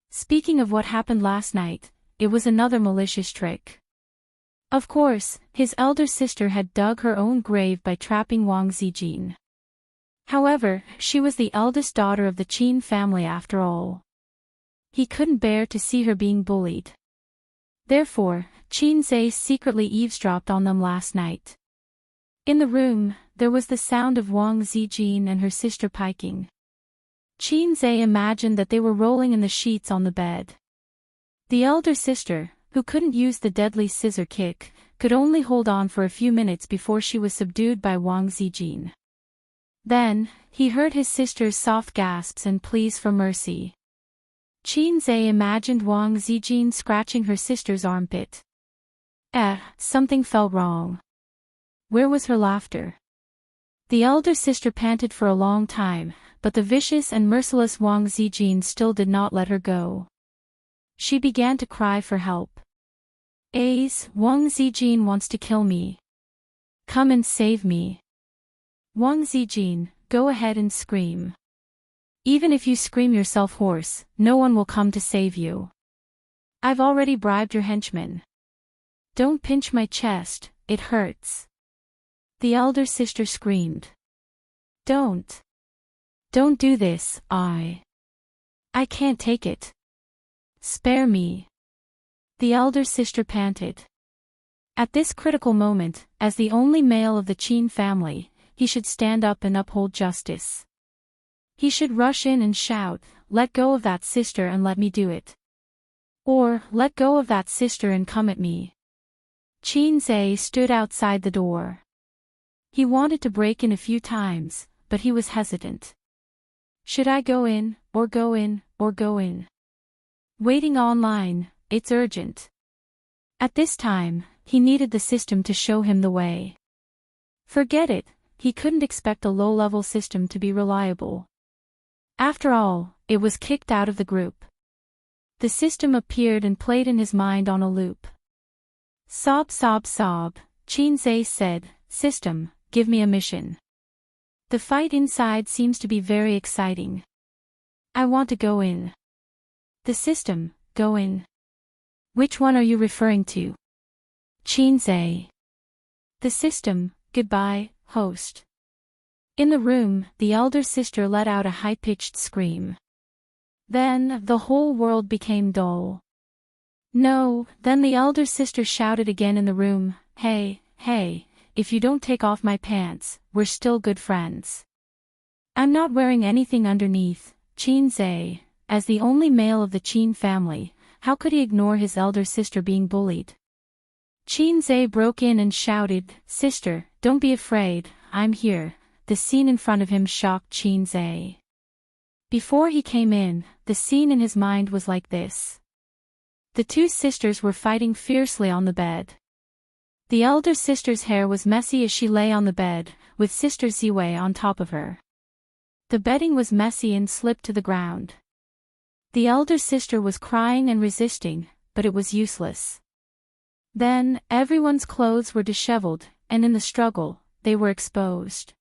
Speaking of what happened last night, it was another malicious trick. Of course, his elder sister had dug her own grave by trapping Wang Zijin. However, she was the eldest daughter of the Qin family after all. He couldn't bear to see her being bullied. Therefore, Qin secretly eavesdropped on them last night. In the room, there was the sound of Wang Zijin and her sister piking. Qin imagined that they were rolling in the sheets on the bed. The elder sister, who couldn't use the deadly scissor kick, could only hold on for a few minutes before she was subdued by Wang Zijin. Then, he heard his sister's soft gasps and pleas for mercy. Qin imagined Wang Zijin scratching her sister's armpit. Something felt wrong. Where was her laughter? The elder sister panted for a long time, but the vicious and merciless Wang Zijin still did not let her go. She began to cry for help. Wang Zijin wants to kill me. Come and save me. Wang Zijin, go ahead and scream. Even if you scream yourself hoarse, no one will come to save you. I've already bribed your henchmen. Don't pinch my chest, it hurts. The elder sister screamed. Don't do this, I can't take it. Spare me. The elder sister panted. At this critical moment, as the only male of the Qin family, he should stand up and uphold justice. He should rush in and shout, "Let go of that sister and let me do it." Or, "Let go of that sister and come at me." Qin stood outside the door. He wanted to break in a few times, but he was hesitant. Should I go in, or go in, or go in? Waiting online, it's urgent. At this time, he needed the system to show him the way. Forget it, he couldn't expect a low-level system to be reliable. After all, it was kicked out of the group. The system appeared and played in his mind on a loop. Sob sob sob, Qin said, "System, give me a mission. The fight inside seems to be very exciting. I want to go in." The system, go in. Which one are you referring to? Qin. The system, goodbye, host. In the room, the elder sister let out a high-pitched scream. Then, the whole world became dull. No, then the elder sister shouted again in the room, Hey, if you don't take off my pants, we're still good friends. I'm not wearing anything underneath." Qin, as the only male of the Qin family, How could he ignore his elder sister being bullied? Qin Zhe broke in and shouted, "Sister, don't be afraid, I'm here." The scene in front of him shocked Qin Zhe. Before he came in, the scene in his mind was like this. The two sisters were fighting fiercely on the bed. The elder sister's hair was messy as she lay on the bed, with Sister Ziwei on top of her. The bedding was messy and slipped to the ground. The elder sister was crying and resisting, but it was useless. Then, everyone's clothes were disheveled, and in the struggle, they were exposed.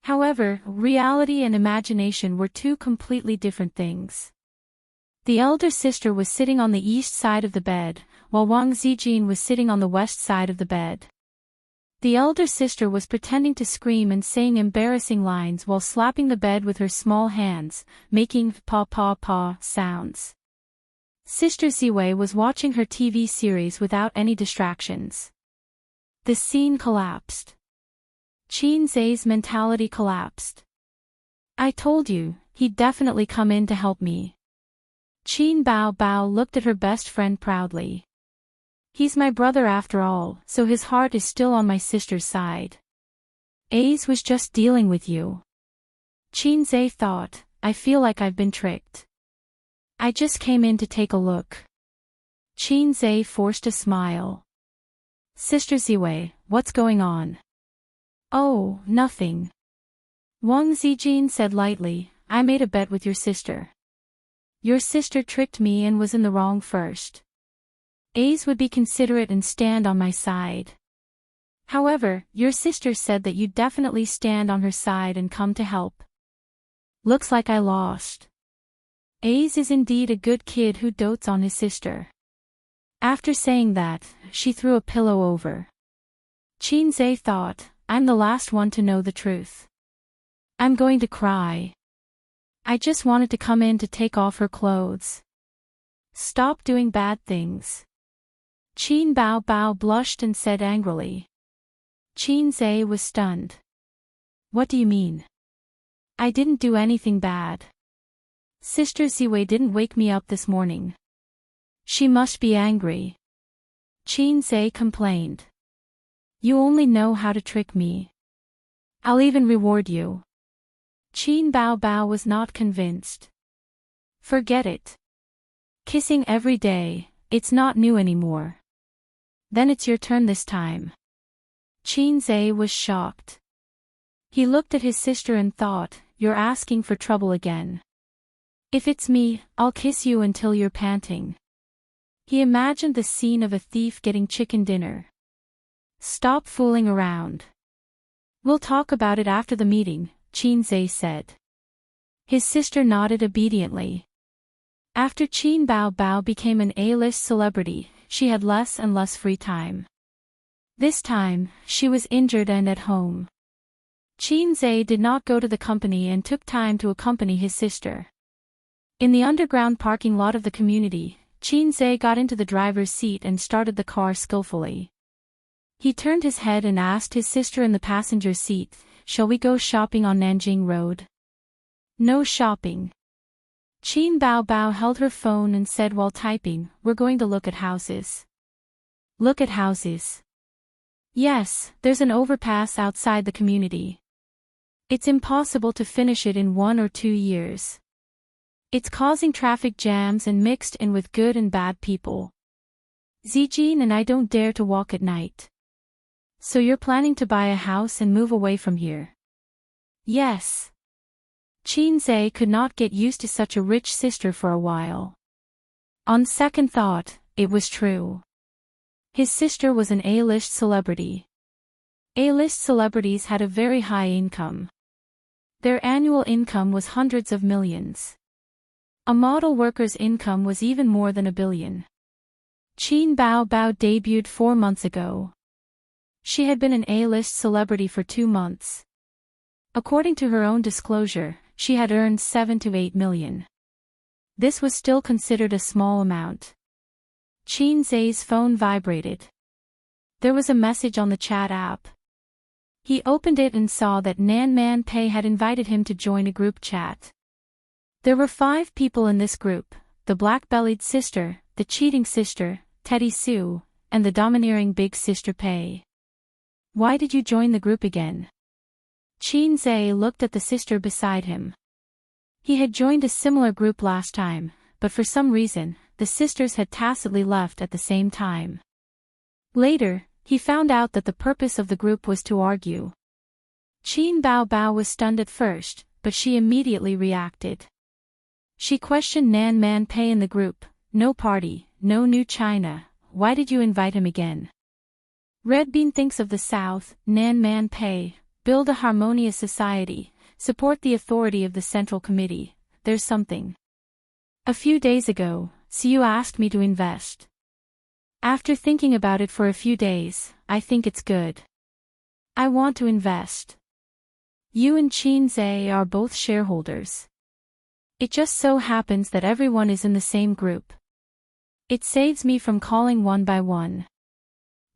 However, reality and imagination were two completely different things. The elder sister was sitting on the east side of the bed, while Wang Zijin was sitting on the west side of the bed. The elder sister was pretending to scream and saying embarrassing lines while slapping the bed with her small hands, making pa-pa-pa sounds. Sister Ziwei was watching her TV series without any distractions. The scene collapsed. Qin Zhe's mentality collapsed. I told you, he'd definitely come in to help me. Qin Bao Bao looked at her best friend proudly. He's my brother after all, so his heart is still on my sister's side. Ace was just dealing with you. Qin Zhe thought, I feel like I've been tricked. I just came in to take a look. Qin Zhe forced a smile. Sister Ziwei, what's going on? Oh, nothing. Wang Zijin said lightly, I made a bet with your sister. Your sister tricked me and was in the wrong first. Ace would be considerate and stand on my side. However, your sister said that you'd definitely stand on her side and come to help. Looks like I lost. Ace is indeed a good kid who dotes on his sister. After saying that, she threw a pillow over. Qin Zhe thought, I'm the last one to know the truth. I'm going to cry. I just wanted to come in to take off her clothes. Stop doing bad things. Qin Bao Bao blushed and said angrily. Qin Zhe was stunned. What do you mean? I didn't do anything bad. Sister Ziwei didn't wake me up this morning. She must be angry. Qin Zhe complained. You only know how to trick me. I'll even reward you. Qin Bao Bao was not convinced. Forget it. Kissing every day, it's not new anymore. Then it's your turn this time. Qin Zhe was shocked. He looked at his sister and thought, you're asking for trouble again. If it's me, I'll kiss you until you're panting. He imagined the scene of a thief getting chicken dinner. Stop fooling around. We'll talk about it after the meeting, Qin Zhe said. His sister nodded obediently. After Qin Bao Bao became an A-list celebrity, she had less and less free time. This time, she was injured and at home. Qin Zhe did not go to the company and took time to accompany his sister. In the underground parking lot of the community, Qin Zhe got into the driver's seat and started the car skillfully. He turned his head and asked his sister in the passenger seat, shall we go shopping on Nanjing Road? No shopping. Qin Bao Bao held her phone and said while typing, we're going to look at houses. Look at houses. Yes, there's an overpass outside the community. It's impossible to finish it in 1 or 2 years. It's causing traffic jams and mixed in with good and bad people. Zijin and I don't dare to walk at night. So you're planning to buy a house and move away from here? Yes. Qin Zhe could not get used to such a rich sister for a while. On second thought, it was true. His sister was an A-list celebrity. A-list celebrities had a very high income. Their annual income was hundreds of millions. A model worker's income was even more than $1 billion. Qin Bao Bao debuted 4 months ago. She had been an A-list celebrity for 2 months. According to her own disclosure, she had earned 7 to 8 million. This was still considered a small amount. Qin Zhe's phone vibrated. There was a message on the chat app. He opened it and saw that Nan Man Pei had invited him to join a group chat. There were 5 people in this group, the black-bellied sister, the cheating sister, Teddy Sue, and the domineering big sister Pei. Why did you join the group again? Qin Zhe looked at the sister beside him. He had joined a similar group last time, but for some reason, the sisters had tacitly left at the same time. Later, he found out that the purpose of the group was to argue. Qin Bao was stunned at first, but she immediately reacted. She questioned Nan Man Pei in the group. No party, no new China, why did you invite him again? Red Bean thinks of the South, Nan Man Pei, build a harmonious society, support the authority of the Central Committee, there's something. A few days ago, Siu asked me to invest. After thinking about it for a few days, I think it's good. I want to invest. You and Qin Zhe are both shareholders. It just so happens that everyone is in the same group. It saves me from calling one by one.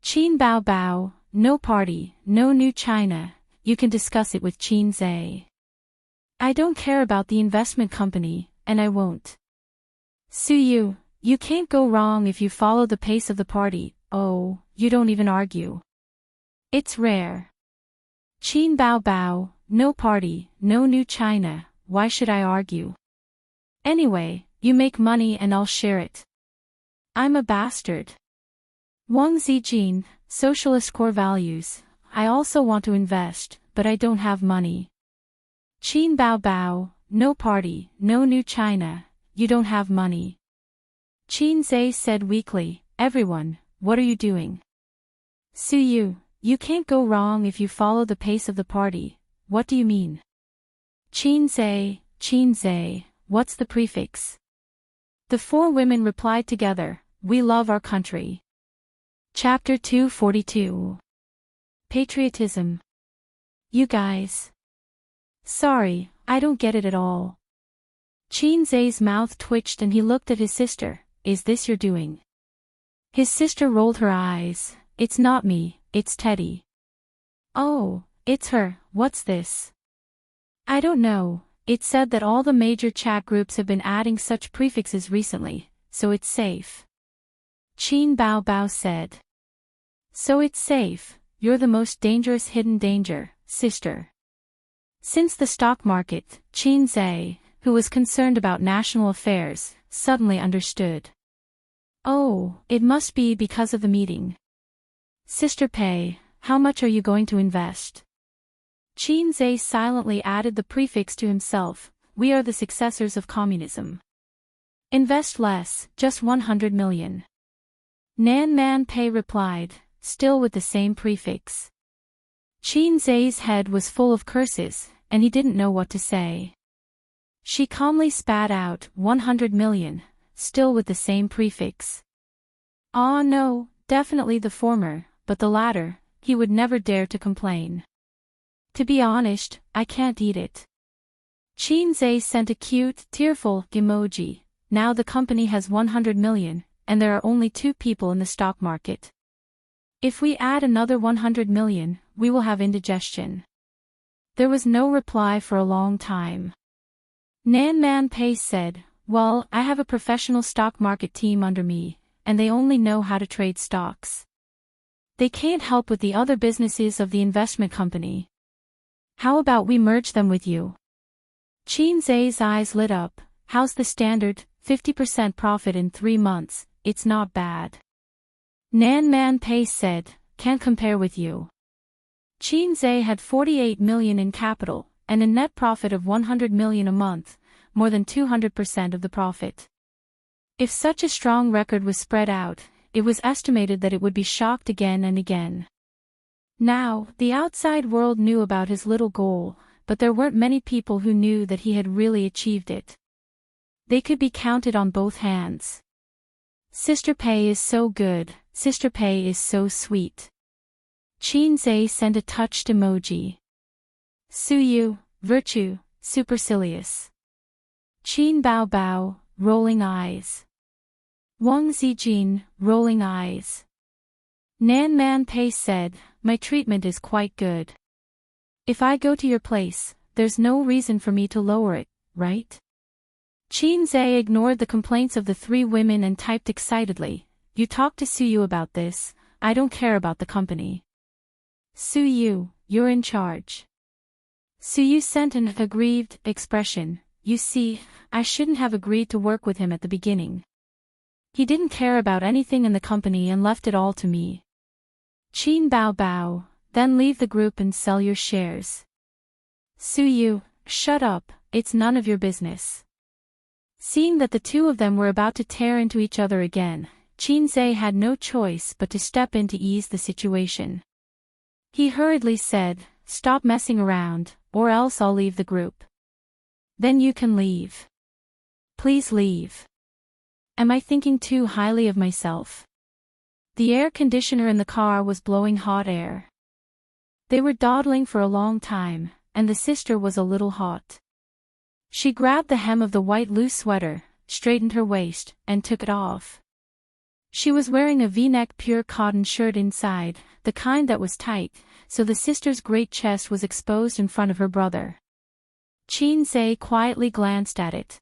Qin Bao, no party, no new China, you can discuss it with Qin Zhe. I don't care about the investment company, and I won't. Su, you can't go wrong if you follow the pace of the party. Oh, you don't even argue. It's rare. Qin Bao, no party, no new China, why should I argue? Anyway, you make money and I'll share it. I'm a bastard. Wang Zijin, socialist core values, I also want to invest, but I don't have money. Qin Bao, no party, no new China, you don't have money. Qin Zhe said weakly, everyone, what are you doing? Su, you can't go wrong if you follow the pace of the party, what do you mean? Qin Zhe, what's the prefix? The four women replied together, we love our country. Chapter 242. Patriotism. You guys. Sorry, I don't get it at all. Qin Zhe's mouth twitched and he looked at his sister, is this your doing? His sister rolled her eyes, it's not me, it's Teddy. Oh, it's her, what's this? I don't know, it said that all the major chat groups have been adding such prefixes recently, so it's safe. Qin Bao said. So it's safe, you're the most dangerous hidden danger, sister. Since the stock market, Qin Zhe, who was concerned about national affairs, suddenly understood. Oh, it must be because of the meeting. Sister Pei, how much are you going to invest? Qin Zhe silently added the prefix to himself, we are the successors of communism. Invest less, just 100 million. Nan Man Pei replied, still with the same prefix. Qin Zhe's head was full of curses, and he didn't know what to say. She calmly spat out, 100 million, still with the same prefix. Ah no, definitely the former, but the latter, he would never dare to complain. To be honest, I can't eat it. Qin Zhe sent a cute, tearful emoji, now the company has 100 million, and there are only 2 people in the stock market. If we add another 100 million, we will have indigestion. There was no reply for a long time. Nan Man Pei said, well, I have a professional stock market team under me, and they only know how to trade stocks. They can't help with the other businesses of the investment company. How about we merge them with you? Qin Zhe's eyes lit up, how's the standard, 50% profit in 3 months, it's not bad. Nan Man Pei said, can't compare with you. Qin Zhe had 48 million in capital, and a net profit of 100 million a month, more than 200% of the profit. If such a strong record was spread out, it was estimated that it would be shocked again and again. Now, the outside world knew about his little goal, but there weren't many people who knew that he had really achieved it. They could be counted on both hands. Sister Pei is so good, Sister Pei is so sweet. Qin Zhe sent a touched emoji. Su, virtue, supercilious. Qin Bao, rolling eyes. Wang Zijin, rolling eyes. Nan Man Pei said, my treatment is quite good. If I go to your place, there's no reason for me to lower it, right? Qin Zhe ignored the complaints of the three women and typed excitedly, "You talk to Suyu about this, I don't care about the company." "Suyu, you're in charge." Suyu sent an aggrieved expression, "You see, I shouldn't have agreed to work with him at the beginning. He didn't care about anything in the company and left it all to me." Qin Bao, "Then leave the group and sell your shares." Suyu, "Shut up, it's none of your business." Seeing that the two of them were about to tear into each other again, Qin Zhe had no choice but to step in to ease the situation. He hurriedly said, "Stop messing around, or else I'll leave the group." "Then you can leave. Please leave." "Am I thinking too highly of myself?" The air conditioner in the car was blowing hot air. They were dawdling for a long time, and the sister was a little hot. She grabbed the hem of the white loose sweater, straightened her waist, and took it off. She was wearing a V-neck pure cotton shirt inside, the kind that was tight, so the sister's great chest was exposed in front of her brother. Qin Zhe quietly glanced at it.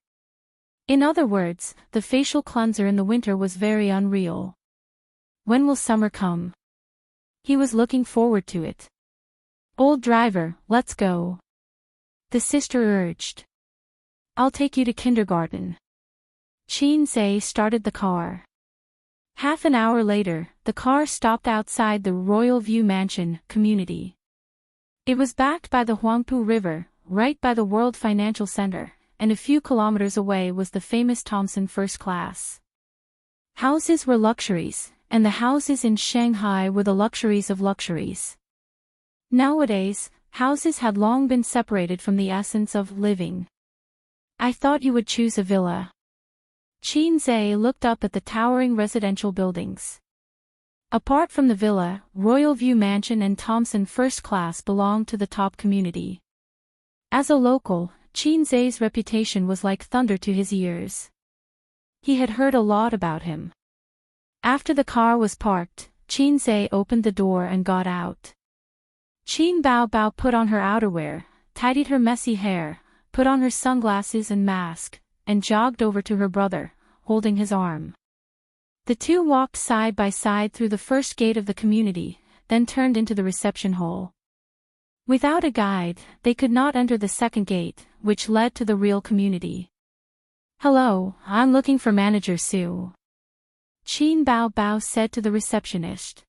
In other words, the facial cleanser in the winter was very unreal. When will summer come? He was looking forward to it. "Old driver, let's go," the sister urged. "I'll take you to kindergarten." Qin Zhe started the car. Half an hour later, the car stopped outside the Royal View Mansion community. It was backed by the Huangpu River, right by the World Financial Center, and a few kilometers away was the famous Thomson First Class. Houses were luxuries, and the houses in Shanghai were the luxuries of luxuries. Nowadays, houses had long been separated from the essence of living. "I thought you would choose a villa." Qin Zhe looked up at the towering residential buildings. Apart from the villa, Royal View Mansion and Thomson First Class belonged to the top community. As a local, Qin Zhe's reputation was like thunder to his ears. He had heard a lot about him. After the car was parked, Qin Zhe opened the door and got out. Qin Bao put on her outerwear, tidied her messy hair, put on her sunglasses and mask, and jogged over to her brother, holding his arm. The two walked side by side through the first gate of the community, then turned into the reception hall. Without a guide, they could not enter the second gate, which led to the real community. "Hello, I'm looking for Manager Su," Qin Bao said to the receptionist.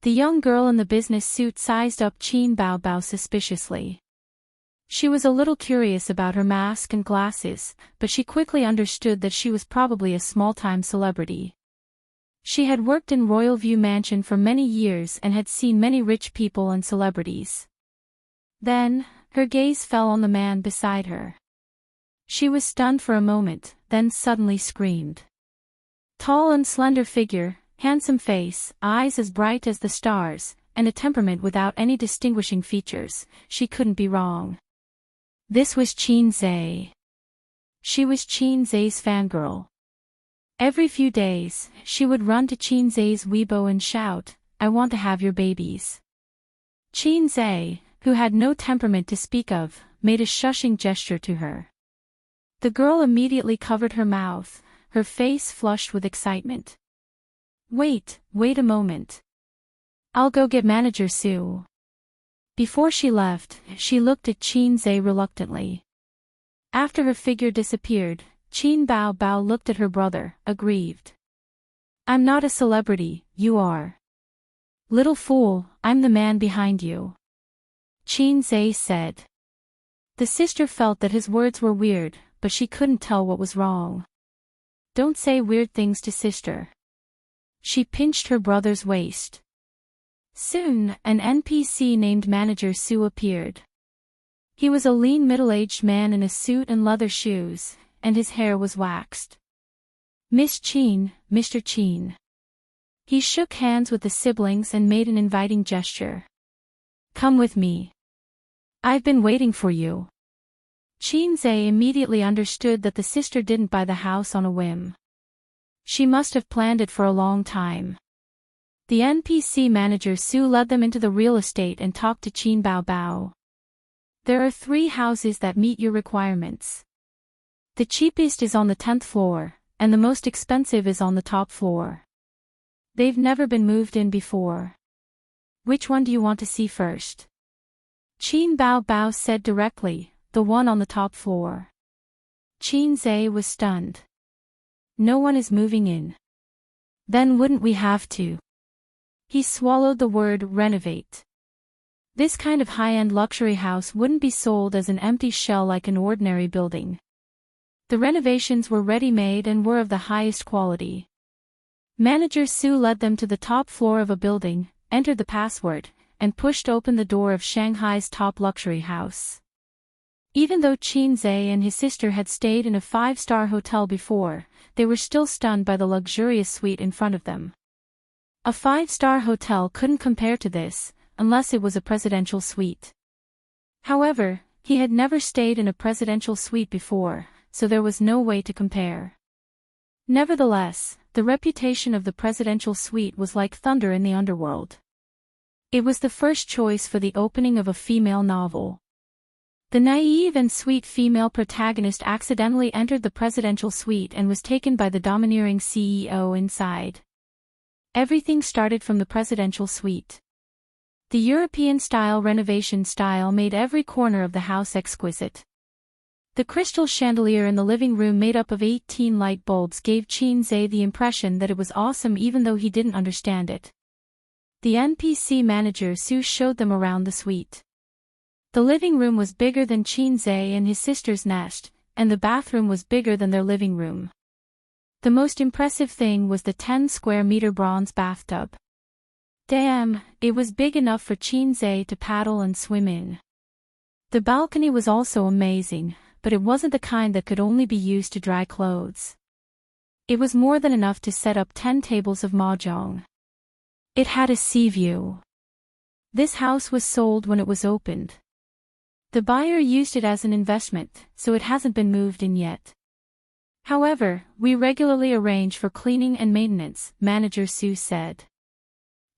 The young girl in the business suit sized up Qin Bao suspiciously. She was a little curious about her mask and glasses, but she quickly understood that she was probably a small-time celebrity. She had worked in Royal View Mansion for many years and had seen many rich people and celebrities. Then, her gaze fell on the man beside her. She was stunned for a moment, then suddenly screamed. Tall and slender figure, handsome face, eyes as bright as the stars, and a temperament without any distinguishing features, she couldn't be wrong. This was Qin Zhe. She was Qin Zhe's fangirl. Every few days, she would run to Qin Zhe's Weibo and shout, "I want to have your babies." Qin Zhe, who had no temperament to speak of, made a shushing gesture to her. The girl immediately covered her mouth, her face flushed with excitement. Wait a moment. I'll go get Manager Su." Before she left, she looked at Qin Zhe reluctantly. After her figure disappeared, Qin Bao looked at her brother, aggrieved. "I'm not a celebrity, you are." "Little fool, I'm the man behind you," Qin Zhe said. The sister felt that his words were weird, but she couldn't tell what was wrong. "Don't say weird things to sister." She pinched her brother's waist. Soon, an NPC named Manager Su appeared. He was a lean middle-aged man in a suit and leather shoes, and his hair was waxed. "Miss Qin, Mr. Qin." He shook hands with the siblings and made an inviting gesture. "Come with me. I've been waiting for you." Qin Zhe immediately understood that the sister didn't buy the house on a whim. She must have planned it for a long time. The NPC manager Su led them into the real estate and talked to Qin Bao. "There are 3 houses that meet your requirements. The cheapest is on the 10th floor, and the most expensive is on the top floor. They've never been moved in before. Which one do you want to see first? Qin Bao Bao said directly, the one on the top floor. Qin Zhe was stunned. No one is moving in. Then wouldn't we have to? He swallowed the word renovate. This kind of high-end luxury house wouldn't be sold as an empty shell like an ordinary building. The renovations were ready-made and were of the highest quality. Manager Su led them to the top floor of a building, entered the password, and pushed open the door of Shanghai's top luxury house. Even though Qin Zhe and his sister had stayed in a 5-star hotel before, they were still stunned by the luxurious suite in front of them. A 5-star hotel couldn't compare to this, unless it was a presidential suite. However, he had never stayed in a presidential suite before, so there was no way to compare. Nevertheless, the reputation of the presidential suite was like thunder in the underworld. It was the first choice for the opening of a female novel. The naive and sweet female protagonist accidentally entered the presidential suite and was taken by the domineering CEO inside. Everything started from the presidential suite. The European-style renovation style made every corner of the house exquisite. The crystal chandelier in the living room made up of 18 light bulbs gave Qin Zhe the impression that it was awesome even though he didn't understand it. The NPC manager Su showed them around the suite. The living room was bigger than Qin Zhe and his sister's nest, and the bathroom was bigger than their living room. The most impressive thing was the 10-square-meter bronze bathtub. Damn, it was big enough for Qin Zhe to paddle and swim in. The balcony was also amazing, but it wasn't the kind that could only be used to dry clothes. It was more than enough to set up 10 tables of mahjong. It had a sea view. This house was sold when it was opened. The buyer used it as an investment, so it hasn't been moved in yet. However, we regularly arrange for cleaning and maintenance, Manager Su said.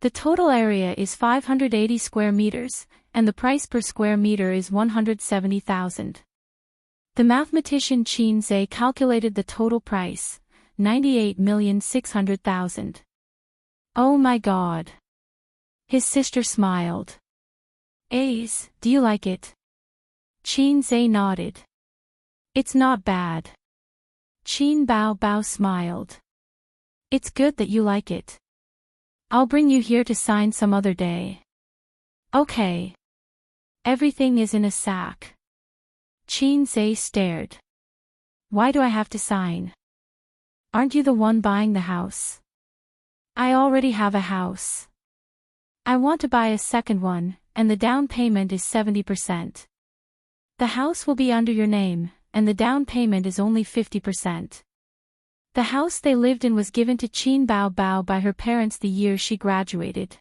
The total area is 580 square meters, and the price per square meter is 170,000. The mathematician Qin Zhe calculated the total price, 98,600,000. Oh my God. His sister smiled. Ace, do you like it? Qin Zhe nodded. It's not bad. Qin Bao Bao smiled. It's good that you like it. I'll bring you here to sign some other day. Okay. Everything is in a sack. Qin Zhe stared. Why do I have to sign? Aren't you the one buying the house? I already have a house. I want to buy a second one, and the down payment is 70%. The house will be under your name, and the down payment is only 50%. The house they lived in was given to Qin Bao Bao by her parents the year she graduated.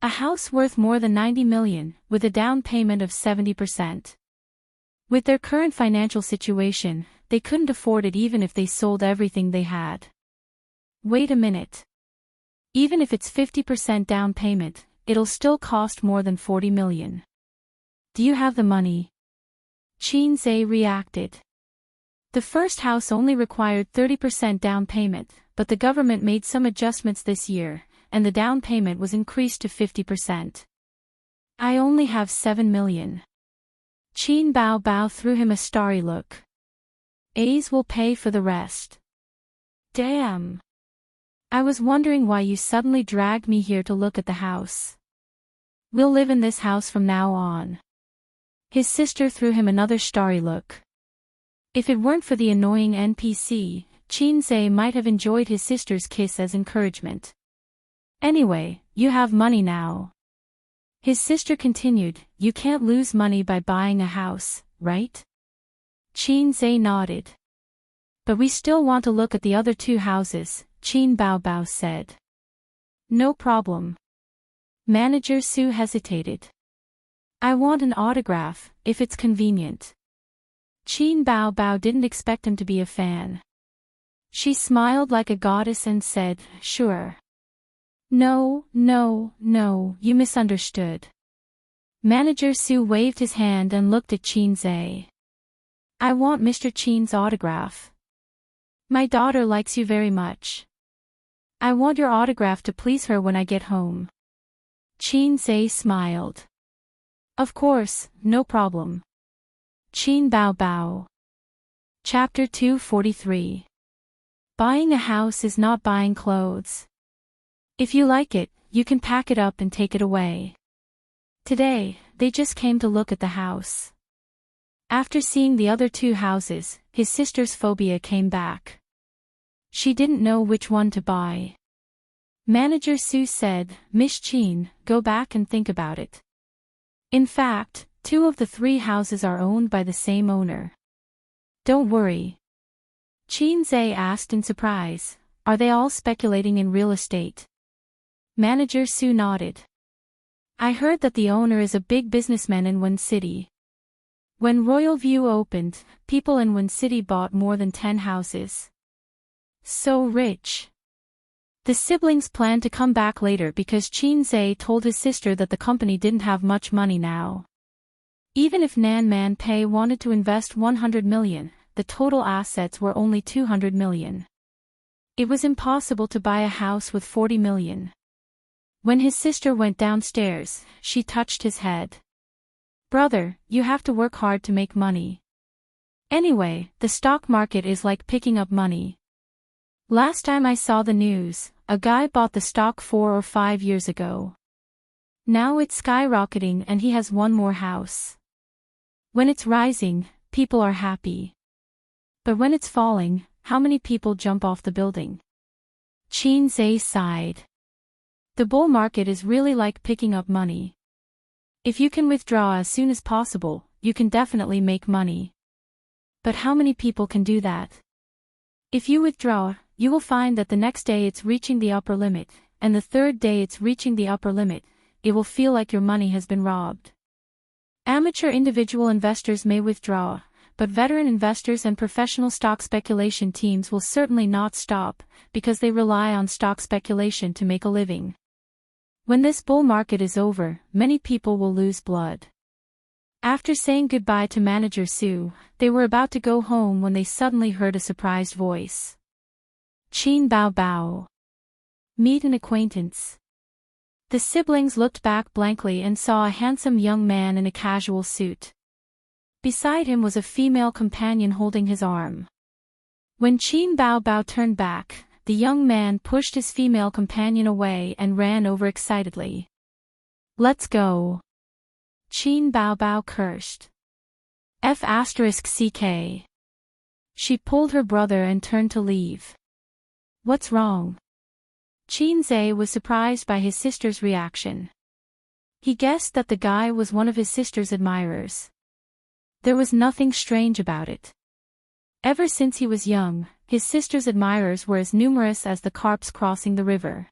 A house worth more than 90 million, with a down payment of 70%. With their current financial situation, they couldn't afford it even if they sold everything they had. Wait a minute. Even if it's 50% down payment, it'll still cost more than 40 million. Do you have the money? Qin Zhe reacted. The first house only required 30% down payment, but the government made some adjustments this year, and the down payment was increased to 50%. I only have 7 million. Qin Bao Bao threw him a starry look. A's will pay for the rest. Damn. I was wondering why you suddenly dragged me here to look at the house. We'll live in this house from now on. His sister threw him another starry look. If it weren't for the annoying NPC, Qin Zhe might have enjoyed his sister's kiss as encouragement. Anyway, you have money now. His sister continued, you can't lose money by buying a house, right? Qin Zhe nodded. But we still want to look at the other 2 houses, Qin Bao Bao said. No problem. Manager Su hesitated. I want an autograph, if it's convenient. Qin Bao Bao didn't expect him to be a fan. She smiled like a goddess and said, sure. No, you misunderstood. Manager Su waved his hand and looked at Qin Zhe. I want Mr. Chin's autograph. My daughter likes you very much. I want your autograph to please her when I get home. Chin Zai smiled. Of course, no problem. Chin Bao Bao. Chapter 243. Buying a house is not buying clothes. If you like it, you can pack it up and take it away. Today, they just came to look at the house. After seeing the other two houses, his sister's phobia came back. She didn't know which one to buy. Manager Su said, Miss Chin, go back and think about it. In fact, 2 of the 3 houses are owned by the same owner. Don't worry. Chin Zai asked in surprise, are they all speculating in real estate? Manager Su nodded. I heard that the owner is a big businessman in Wen City. When Royal View opened, people in Wen City bought more than 10 houses. So rich. The siblings planned to come back later because Chin Zai told his sister that the company didn't have much money now. Even if Nan Man Pei wanted to invest 100 million, the total assets were only 200 million. It was impossible to buy a house with 40 million. When his sister went downstairs, she touched his head. Brother, you have to work hard to make money. Anyway, the stock market is like picking up money. Last time I saw the news, a guy bought the stock 4 or 5 years ago. Now it's skyrocketing and he has 1 more house. When it's rising, people are happy. But when it's falling, how many people jump off the building? Chin Zai sighed. The bull market is really like picking up money. If you can withdraw as soon as possible, you can definitely make money. But how many people can do that? If you withdraw, you will find that the next day it's reaching the upper limit, and the 3rd day it's reaching the upper limit. It will feel like your money has been robbed. Amateur individual investors may withdraw, but veteran investors and professional stock speculation teams will certainly not stop, because they rely on stock speculation to make a living. When this bull market is over, many people will lose blood. After saying goodbye to Manager Su, they were about to go home when they suddenly heard a surprised voice. Chin Bao Bao. Meet an acquaintance. The siblings looked back blankly and saw a handsome young man in a casual suit. Beside him was a female companion holding his arm. When Chin Bao Bao turned back, the young man pushed his female companion away and ran over excitedly. Let's go. Chin Bao Bao cursed. F***ck. She pulled her brother and turned to leave. What's wrong? Chin Zai was surprised by his sister's reaction. He guessed that the guy was one of his sister's admirers. There was nothing strange about it. Ever since he was young, his sister's admirers were as numerous as the carps crossing the river.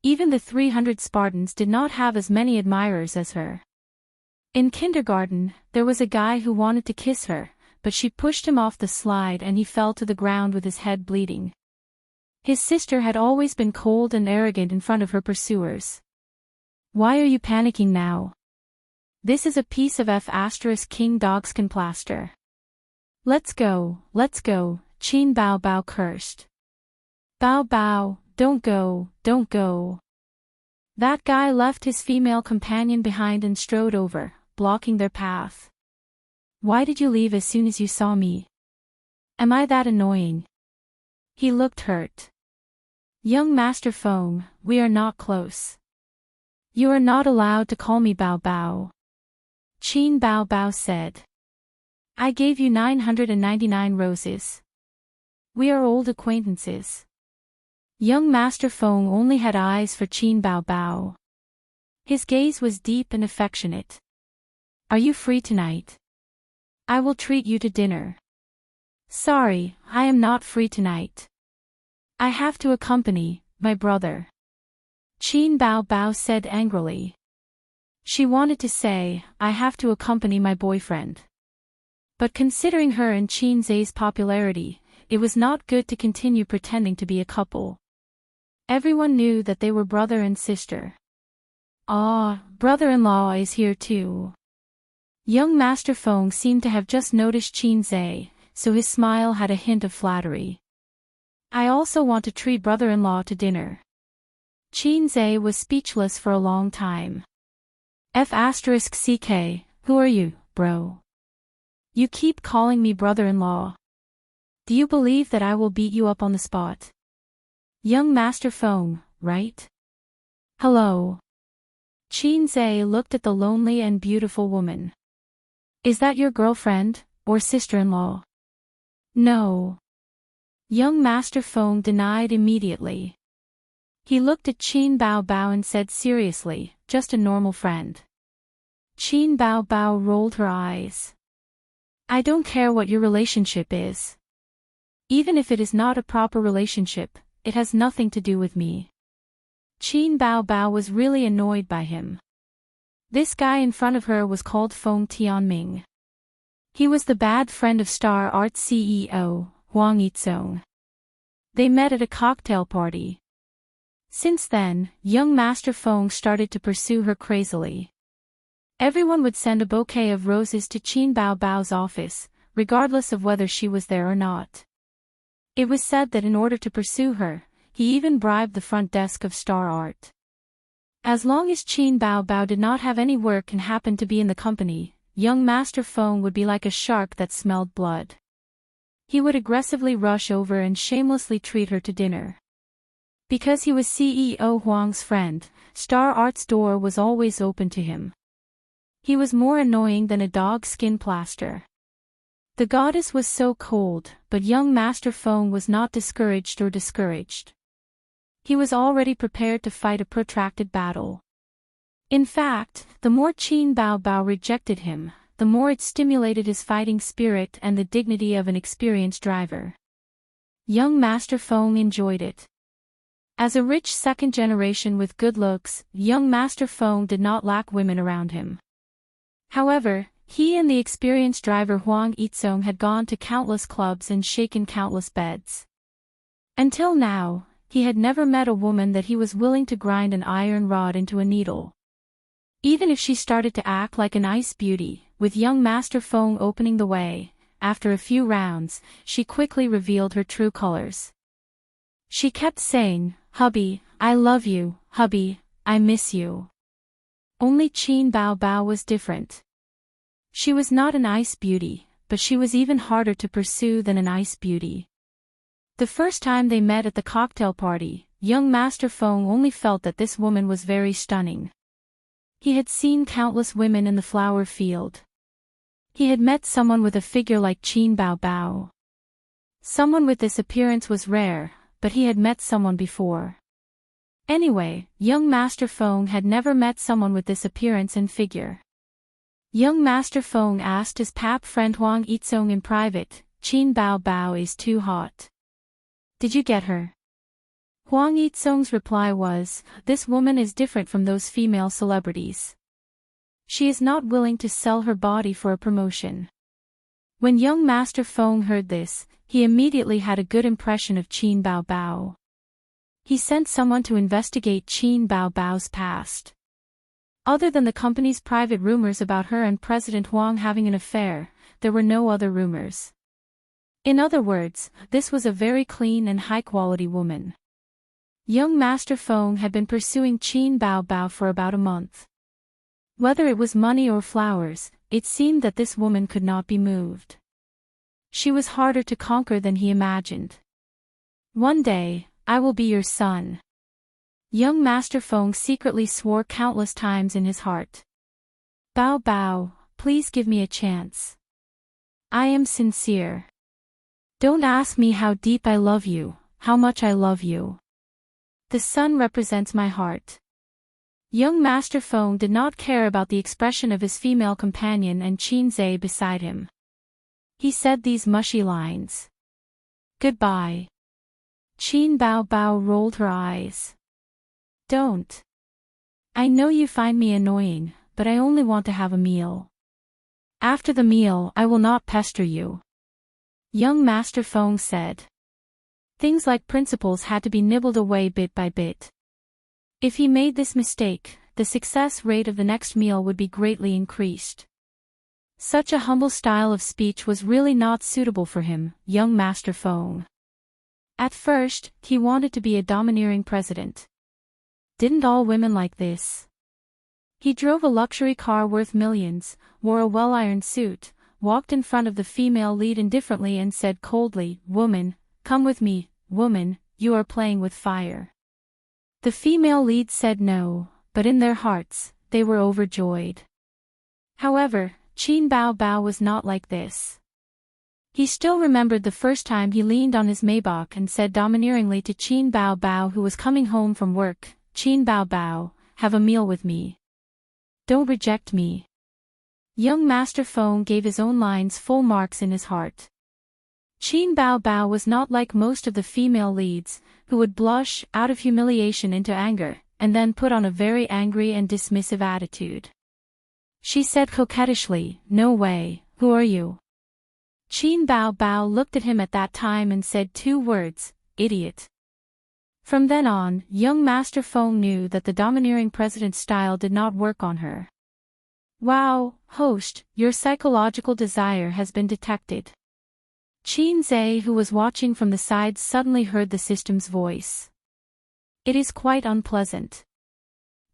Even the 300 Spartans did not have as many admirers as her. In kindergarten, there was a guy who wanted to kiss her, but she pushed him off the slide and he fell to the ground with his head bleeding. His sister had always been cold and arrogant in front of her pursuers. Why are you panicking now? This is a piece of F***king dogskin plaster. Let's go, Chin Bao Bao cursed. Bao Bao, don't go, don't go. That guy left his female companion behind and strode over, blocking their path. Why did you leave as soon as you saw me? Am I that annoying? He looked hurt. Young Master Feng, we are not close. You are not allowed to call me Bao Bao. Chin Bao Bao said. I gave you 999 roses. We are old acquaintances. Young Master Feng only had eyes for Chin Bao Bao. His gaze was deep and affectionate. Are you free tonight? I will treat you to dinner. Sorry, I am not free tonight. I have to accompany my brother. Chin Bao Bao said angrily. She wanted to say, I have to accompany my boyfriend. But considering her and Chin Zai's popularity, it was not good to continue pretending to be a couple. Everyone knew that they were brother and sister. Ah, brother-in-law is here too. Young Master Feng seemed to have just noticed Qin Zhe, so his smile had a hint of flattery. I also want to treat brother-in-law to dinner. Qin Zhe was speechless for a long time. F***ck, who are you, bro? You keep calling me brother-in-law. Do you believe that I will beat you up on the spot? Young Master Feng, right? Hello. Qin Zhe looked at the lonely and beautiful woman. Is that your girlfriend, or sister-in-law? No. Young Master Feng denied immediately. He looked at Qin Bao Bao and said seriously, just a normal friend. Qin Bao Bao rolled her eyes. I don't care what your relationship is. Even if it is not a proper relationship, it has nothing to do with me. Qin Bao Bao was really annoyed by him. This guy in front of her was called Feng Tianming. He was the bad friend of Star Arts CEO, Huang Yizong. They met at a cocktail party. Since then, young Master Feng started to pursue her crazily. Everyone would send a bouquet of roses to Qin Bao Bao's office, regardless of whether she was there or not. It was said that in order to pursue her, he even bribed the front desk of Star Art. As long as Qin Bao Bao did not have any work and happened to be in the company, young Master Feng would be like a shark that smelled blood. He would aggressively rush over and shamelessly treat her to dinner. Because he was CEO Huang's friend, Star Art's door was always open to him. He was more annoying than a dog skin plaster. The goddess was so cold, but young Master Feng was not discouraged or discouraged. He was already prepared to fight a protracted battle. In fact, the more Qin Bao Bao rejected him, the more it stimulated his fighting spirit and the dignity of an experienced driver. Young Master Feng enjoyed it. As a rich second generation with good looks, young Master Feng did not lack women around him. However, he and the experienced driver Huang Yizong had gone to countless clubs and shaken countless beds. Until now, he had never met a woman that he was willing to grind an iron rod into a needle. Even if she started to act like an ice beauty, with young Master Feng opening the way, after a few rounds, she quickly revealed her true colors. She kept saying, "Hubby, I love you, hubby, I miss you." Only Qin Bao Bao was different. She was not an ice beauty, but she was even harder to pursue than an ice beauty. The first time they met at the cocktail party, young Master Feng only felt that this woman was very stunning. He had seen countless women in the flower field. He had met someone with a figure like Qin Bao Bao. Someone with this appearance was rare, but he had met someone before. Anyway, young Master Feng had never met someone with this appearance and figure. Young Master Feng asked his pap friend Huang Yizong in private, "Qin Bao Bao is too hot. Did you get her?" Huang Yizong's reply was, "This woman is different from those female celebrities. She is not willing to sell her body for a promotion." When young Master Feng heard this, he immediately had a good impression of Qin Bao Bao. He sent someone to investigate Qin Bao Bao's past. Other than the company's private rumors about her and President Huang having an affair, there were no other rumors. In other words, this was a very clean and high-quality woman. Young Master Feng had been pursuing Qin Bao Bao for about a month. Whether it was money or flowers, it seemed that this woman could not be moved. She was harder to conquer than he imagined. "One day, I will be your son." Young Master Feng secretly swore countless times in his heart. "Bao Bao, please give me a chance. I am sincere. Don't ask me how deep I love you, how much I love you. The sun represents my heart." Young Master Feng did not care about the expression of his female companion and Qin Zhe beside him. He said these mushy lines. "Goodbye." Qin Bao Bao rolled her eyes. "Don't. I know you find me annoying, but I only want to have a meal. After the meal I will not pester you." Young Master Feng said. Things like principles had to be nibbled away bit by bit. If he made this mistake, the success rate of the next meal would be greatly increased. Such a humble style of speech was really not suitable for him, young Master Feng. At first, he wanted to be a domineering president. Didn't all women like this? He drove a luxury car worth millions, wore a well-ironed suit, walked in front of the female lead indifferently and said coldly, "Woman, come with me, woman, you are playing with fire." The female lead said no, but in their hearts, they were overjoyed. However, Qin Bao Bao was not like this. He still remembered the first time he leaned on his Maybach and said domineeringly to Qin Bao Bao, who was coming home from work, "Qin Bao Bao, have a meal with me. Don't reject me." Young Master Feng gave his own lines full marks in his heart. Qin Bao Bao was not like most of the female leads, who would blush out of humiliation into anger, and then put on a very angry and dismissive attitude. She said coquettishly, "No way, who are you?" Qin Bao Bao looked at him at that time and said 2 words, "Idiot." From then on, young Master Feng knew that the domineering president's style did not work on her. "Wow, host, your psychological desire has been detected." Qin Zhe, who was watching from the sides, suddenly heard the system's voice. "It is quite unpleasant."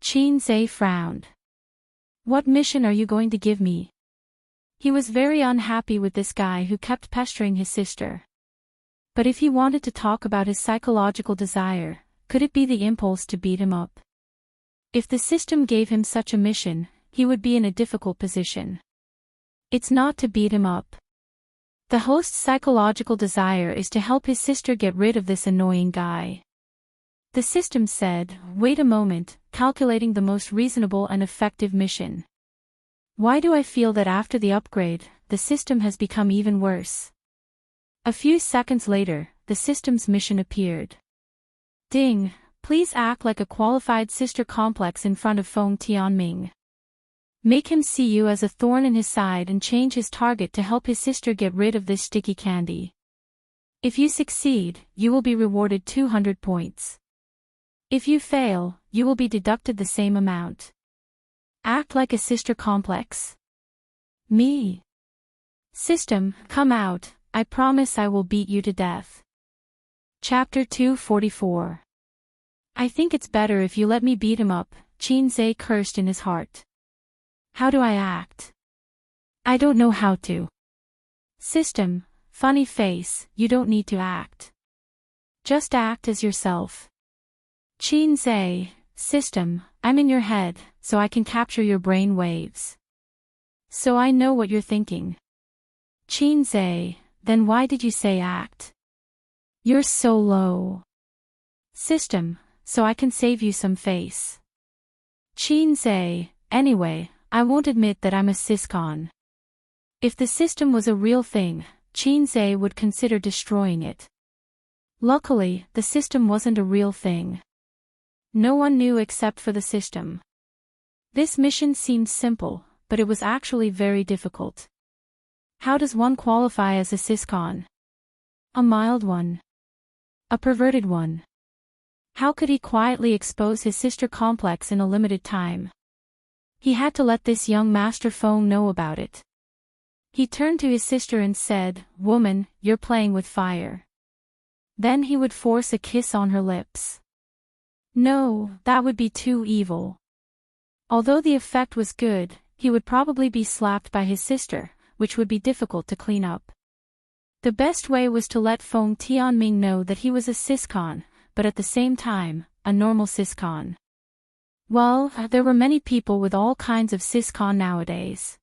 Qin Zhe frowned. "What mission are you going to give me?" He was very unhappy with this guy who kept pestering his sister. But if he wanted to talk about his psychological desire, could it be the impulse to beat him up? If the system gave him such a mission, he would be in a difficult position. It's not to beat him up. The host's psychological desire is to help his sister get rid of this annoying guy. The system said, "Wait a moment, calculating the most reasonable and effective mission. Why do I feel that after the upgrade, the system has become even worse?" A few seconds later, the system's mission appeared. "Ding, please act like a qualified sister complex in front of Feng Tianming. Make him see you as a thorn in his side and change his target to help his sister get rid of this sticky candy. If you succeed, you will be rewarded 200 points. If you fail, you will be deducted the same amount. Act like a sister complex." "Me? System, come out, I promise I will beat you to death." Chapter 244. "I think it's better if you let me beat him up," Qin Zhe cursed in his heart. "How do I act? I don't know how to." "System, funny face, you don't need to act. Just act as yourself." Qin Zhe, "System, I'm in your head, so I can capture your brain waves. So I know what you're thinking." Qin Zhe, "Then why did you say act? You're so low." System, "So I can save you some face." Qin Zhe, "Anyway, I won't admit that I'm a syscon." If the system was a real thing, Qin Zhe would consider destroying it. Luckily, the system wasn't a real thing. No one knew except for the system. This mission seemed simple, but it was actually very difficult. How does one qualify as a syscon? A mild one? A perverted one? How could he quietly expose his sister complex in a limited time? He had to let this young Master Feng know about it. He turned to his sister and said, "Woman, you're playing with fire." Then he would force a kiss on her lips. No, that would be too evil. Although the effect was good, he would probably be slapped by his sister, which would be difficult to clean up. The best way was to let Feng Tianming know that he was a syscon, but at the same time, a normal syscon. Well, there were many people with all kinds of syscon nowadays.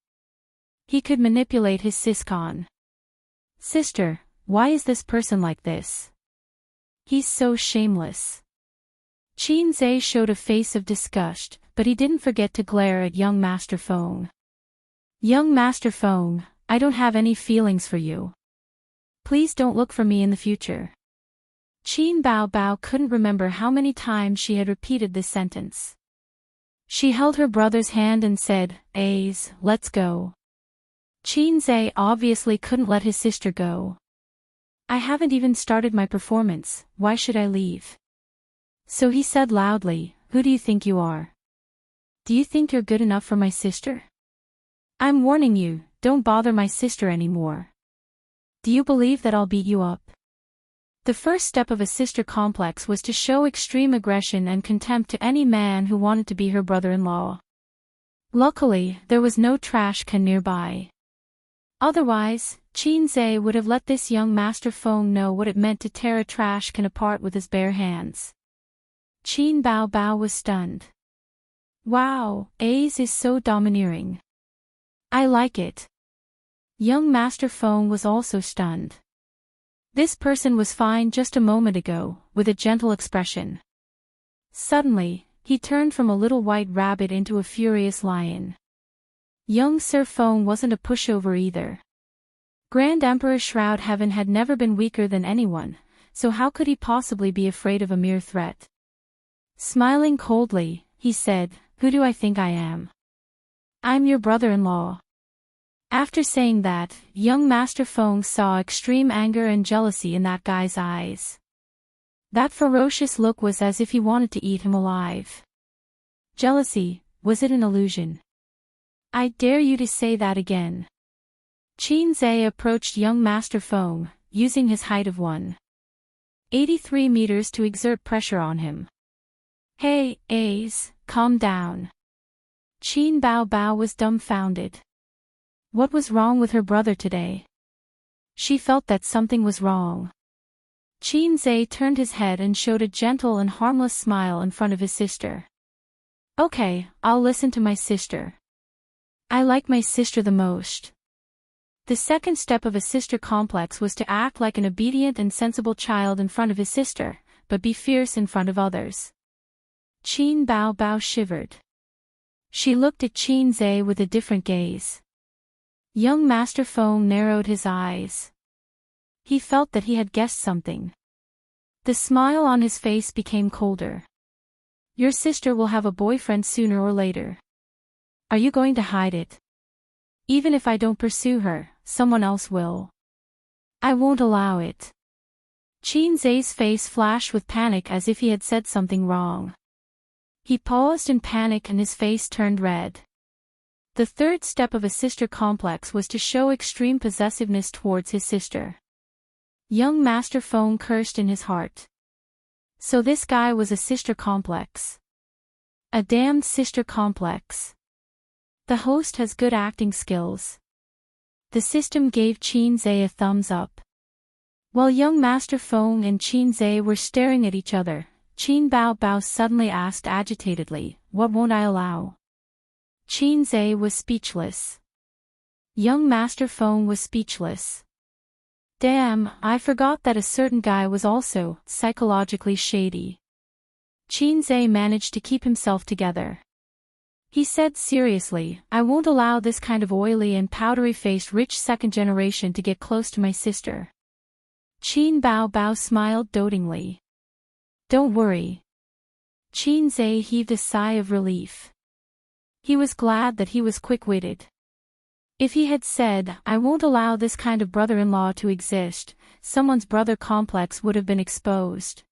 He could manipulate his syscon. "Sister, why is this person like this? He's so shameless." Qin Zhe showed a face of disgust, but he didn't forget to glare at young Master Feng. "Young Master Feng, I don't have any feelings for you. Please don't look for me in the future." Qin Bao Bao couldn't remember how many times she had repeated this sentence. She held her brother's hand and said, "Ace, let's go." Qin Zhe obviously couldn't let his sister go. "I haven't even started my performance, why should I leave?" So he said loudly, "Who do you think you are? Do you think you're good enough for my sister? I'm warning you, don't bother my sister anymore. Do you believe that I'll beat you up? The first step of a sister complex was to show extreme aggression and contempt to any man who wanted to be her brother-in-law. Luckily, there was no trash can nearby. Otherwise, Qin would have let this young Master Feng know what it meant to tear a trash can apart with his bare hands. Qin Bao was stunned. Wow, Ace is so domineering. I like it. Young Master Feng was also stunned. This person was fine just a moment ago, with a gentle expression. Suddenly, he turned from a little white rabbit into a furious lion. Young Sir Feng wasn't a pushover either. Grand Emperor Shroud Heaven had never been weaker than anyone, so how could he possibly be afraid of a mere threat? Smiling coldly, he said, "Who do I think I am? I'm your brother-in-law." After saying that, young Master Feng saw extreme anger and jealousy in that guy's eyes. That ferocious look was as if he wanted to eat him alive. Jealousy, was it an illusion? I dare you to say that again. Qin approached young Master Feng, using his height of 183 meters to exert pressure on him. Hey, Ace, calm down. Qin Bao was dumbfounded. What was wrong with her brother today? She felt that something was wrong. Qin turned his head and showed a gentle and harmless smile in front of his sister. Okay, I'll listen to my sister. I like my sister the most. The second step of a sister complex was to act like an obedient and sensible child in front of his sister, but be fierce in front of others. Qin Bao shivered. She looked at Qin with a different gaze. Young Master Feng narrowed his eyes. He felt that he had guessed something. The smile on his face became colder. Your sister will have a boyfriend sooner or later. Are you going to hide it? Even if I don't pursue her, someone else will. I won't allow it. Qin's face flashed with panic as if he had said something wrong. He paused in panic and his face turned red. The third step of a sister complex was to show extreme possessiveness towards his sister. Young Master Feng cursed in his heart. So this guy was a sister complex. A damned sister complex. The host has good acting skills. The system gave Qin a thumbs up. While young Master Feng and Qin were staring at each other, Qin Bao suddenly asked agitatedly, "What won't I allow?" Qin was speechless. Young Master Feng was speechless. Damn, I forgot that a certain guy was also psychologically shady. Qin managed to keep himself together. He said seriously, "I won't allow this kind of oily and powdery-faced rich second generation to get close to my sister." Qin Bao smiled dotingly. Don't worry. Qin heaved a sigh of relief. He was glad that he was quick-witted. If he had said, "I won't allow this kind of brother-in-law to exist," someone's brother complex would have been exposed.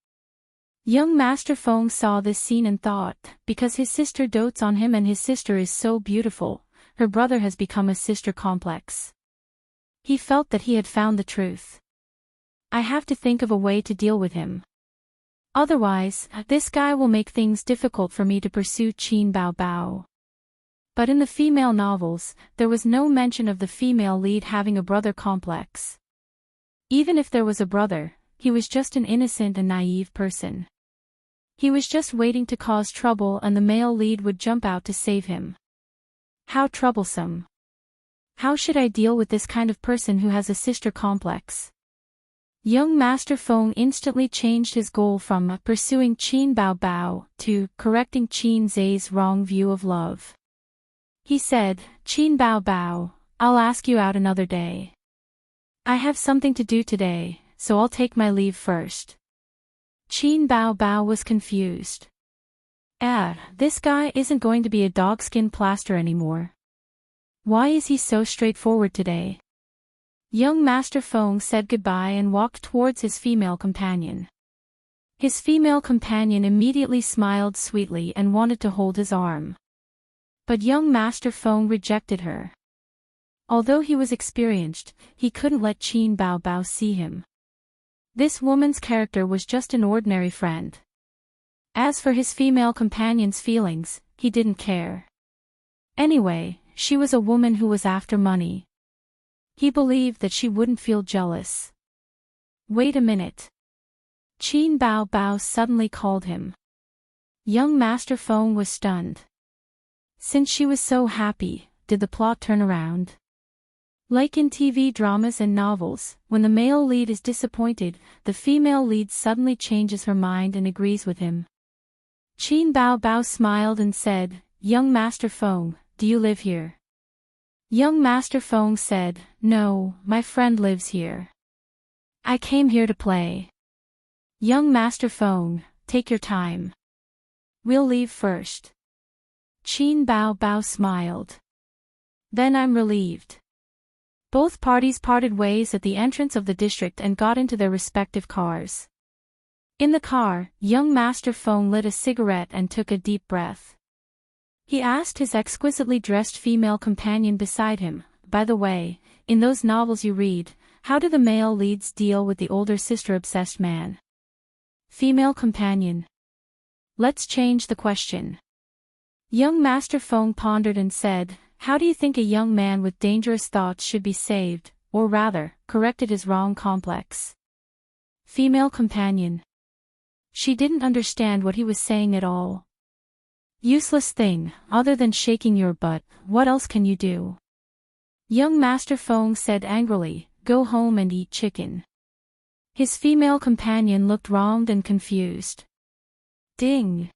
Young Master Feng saw this scene and thought, because his sister dotes on him and his sister is so beautiful, her brother has become a sister complex. He felt that he had found the truth. I have to think of a way to deal with him. Otherwise, this guy will make things difficult for me to pursue Qin Bao. But in the female novels, there was no mention of the female lead having a brother complex. Even if there was a brother, he was just an innocent and naive person. He was just waiting to cause trouble and the male lead would jump out to save him. How troublesome. How should I deal with this kind of person who has a sister complex? Young Master Feng instantly changed his goal from pursuing Qin Bao to correcting Qin's wrong view of love. He said, "Qin Bao, I'll ask you out another day. I have something to do today, so I'll take my leave first." Qin Bao was confused. This guy isn't going to be a dogskin plaster anymore. Why is he so straightforward today? Young Master Feng said goodbye and walked towards his female companion. His female companion immediately smiled sweetly and wanted to hold his arm. But young Master Feng rejected her. Although he was experienced, he couldn't let Qin Bao Bao see him. This woman's character was just an ordinary friend. As for his female companion's feelings, he didn't care. Anyway, she was a woman who was after money. He believed that she wouldn't feel jealous. Wait a minute. Qin Bao Bao suddenly called him. Young Master Feng was stunned. Since she was so happy, did the plot turn around? Like in TV dramas and novels, when the male lead is disappointed, the female lead suddenly changes her mind and agrees with him. Qin Bao Bao smiled and said, "Young Master Feng, do you live here?" Young Master Feng said, "No, my friend lives here. I came here to play." Young Master Feng, take your time. We'll leave first. Qin Bao Bao smiled. Then I'm relieved. Both parties parted ways at the entrance of the district and got into their respective cars. In the car, young Master Feng lit a cigarette and took a deep breath. He asked his exquisitely dressed female companion beside him, "By the way, in those novels you read, how do the male leads deal with the older sister-obsessed man?" Female companion. Let's change the question. Young Master Feng pondered and said, "How do you think a young man with dangerous thoughts should be saved, or rather, corrected his wrong complex?" Female companion. She didn't understand what he was saying at all. Useless thing, other than shaking your butt, what else can you do? Young Master Feng said angrily, "Go home and eat chicken." His female companion looked wronged and confused. Ding!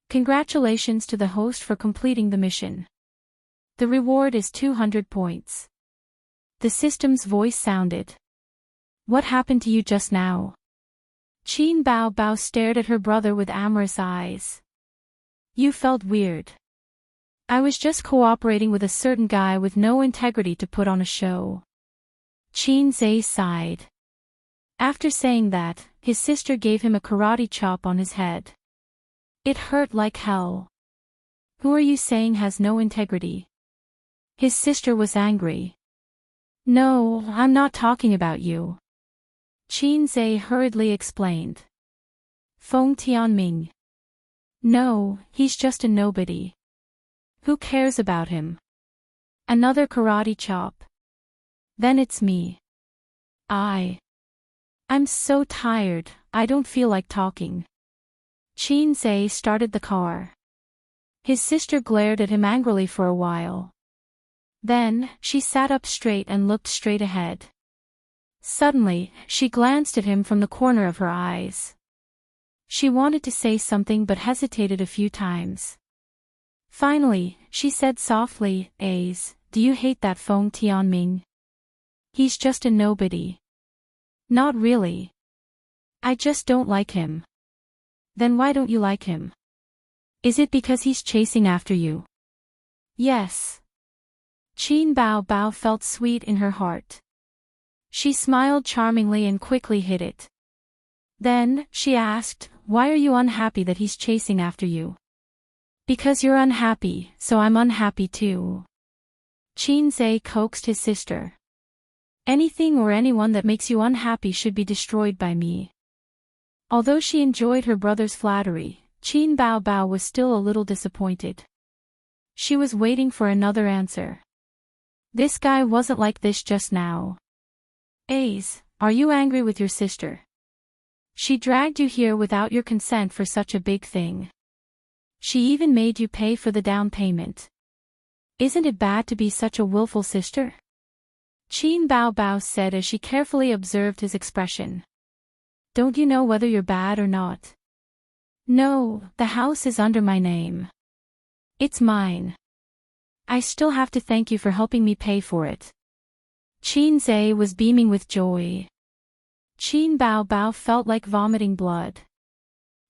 Congratulations to the host for completing the mission. The reward is 200 points. The system's voice sounded. What happened to you just now? Qin Bao Bao stared at her brother with amorous eyes. You felt weird. I was just cooperating with a certain guy with no integrity to put on a show. Qin Zhe sighed. After saying that, his sister gave him a karate chop on his head. It hurt like hell. Who are you saying has no integrity? His sister was angry. No, I'm not talking about you. Qin Zhe hurriedly explained. Feng Tianming. No, he's just a nobody. Who cares about him? Another karate chop. Then it's me. I'm so tired, I don't feel like talking. Qin Zhe started the car. His sister glared at him angrily for a while. Then, she sat up straight and looked straight ahead. Suddenly, she glanced at him from the corner of her eyes. She wanted to say something but hesitated a few times. Finally, she said softly, "Ace, do you hate that Feng Tianming? He's just a nobody." Not really. I just don't like him. Then why don't you like him? Is it because he's chasing after you? Yes. Qin Bao Bao felt sweet in her heart. She smiled charmingly and quickly hid it. Then, she asked, "Why are you unhappy that he's chasing after you?" "Because you're unhappy, so I'm unhappy too." Qin Zhe coaxed his sister. Anything or anyone that makes you unhappy should be destroyed by me. Although she enjoyed her brother's flattery, Qin Bao Bao was still a little disappointed. She was waiting for another answer. This guy wasn't like this just now. Ace, are you angry with your sister? She dragged you here without your consent for such a big thing. She even made you pay for the down payment. Isn't it bad to be such a willful sister? Qin Bao Bao said as she carefully observed his expression. Don't you know whether you're bad or not? No, the house is under my name. It's mine. I still have to thank you for helping me pay for it. Qin Zhe was beaming with joy. Qin Bao Bao felt like vomiting blood.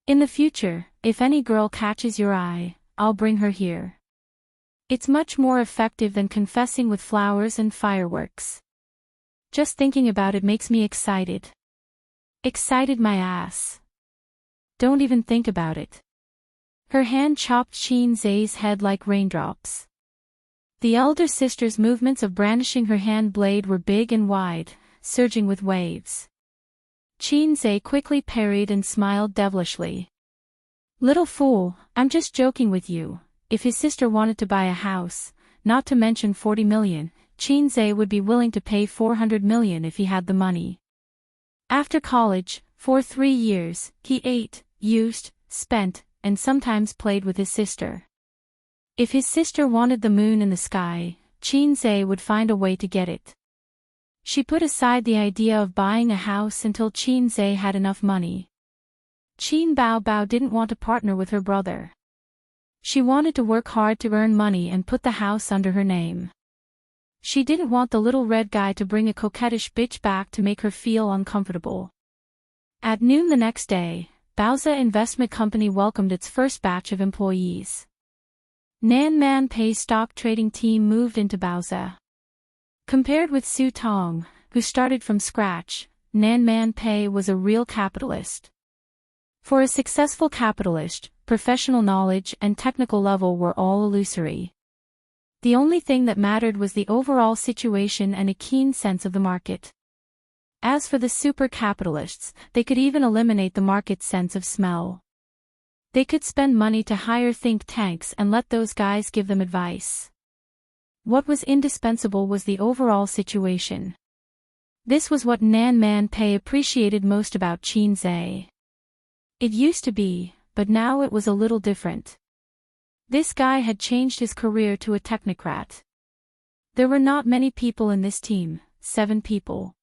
In the future, if any girl catches your eye, I'll bring her here. It's much more effective than confessing with flowers and fireworks. Just thinking about it makes me excited. Excited my ass. Don't even think about it. Her hand chopped Qin Zhe's head like raindrops. The elder sister's movements of brandishing her hand blade were big and wide, surging with waves. Qin quickly parried and smiled devilishly. Little fool, I'm just joking with you. If his sister wanted to buy a house, not to mention 40 million, Qin would be willing to pay 400 million if he had the money. After college, for 3 years, he ate, used, spent, and sometimes played with his sister. If his sister wanted the moon in the sky, Qin would find a way to get it. She put aside the idea of buying a house until Qin had enough money. Qin Bao didn't want to partner with her brother. She wanted to work hard to earn money and put the house under her name. She didn't want the little red guy to bring a coquettish bitch back to make her feel uncomfortable. At noon the next day, Baoza Investment Company welcomed its first batch of employees. Nan Man Pei's stock trading team moved into Baoza. Compared with Su Tong, who started from scratch, Nan Man Pei was a real capitalist. For a successful capitalist, professional knowledge and technical level were all illusory. The only thing that mattered was the overall situation and a keen sense of the market. As for the super capitalists, they could even eliminate the market's sense of smell. They could spend money to hire think tanks and let those guys give them advice. What was indispensable was the overall situation. This was what Nan Man Pei appreciated most about Qin. It used to be, but now it was a little different. This guy had changed his career to a technocrat. There were not many people in this team, 7 people.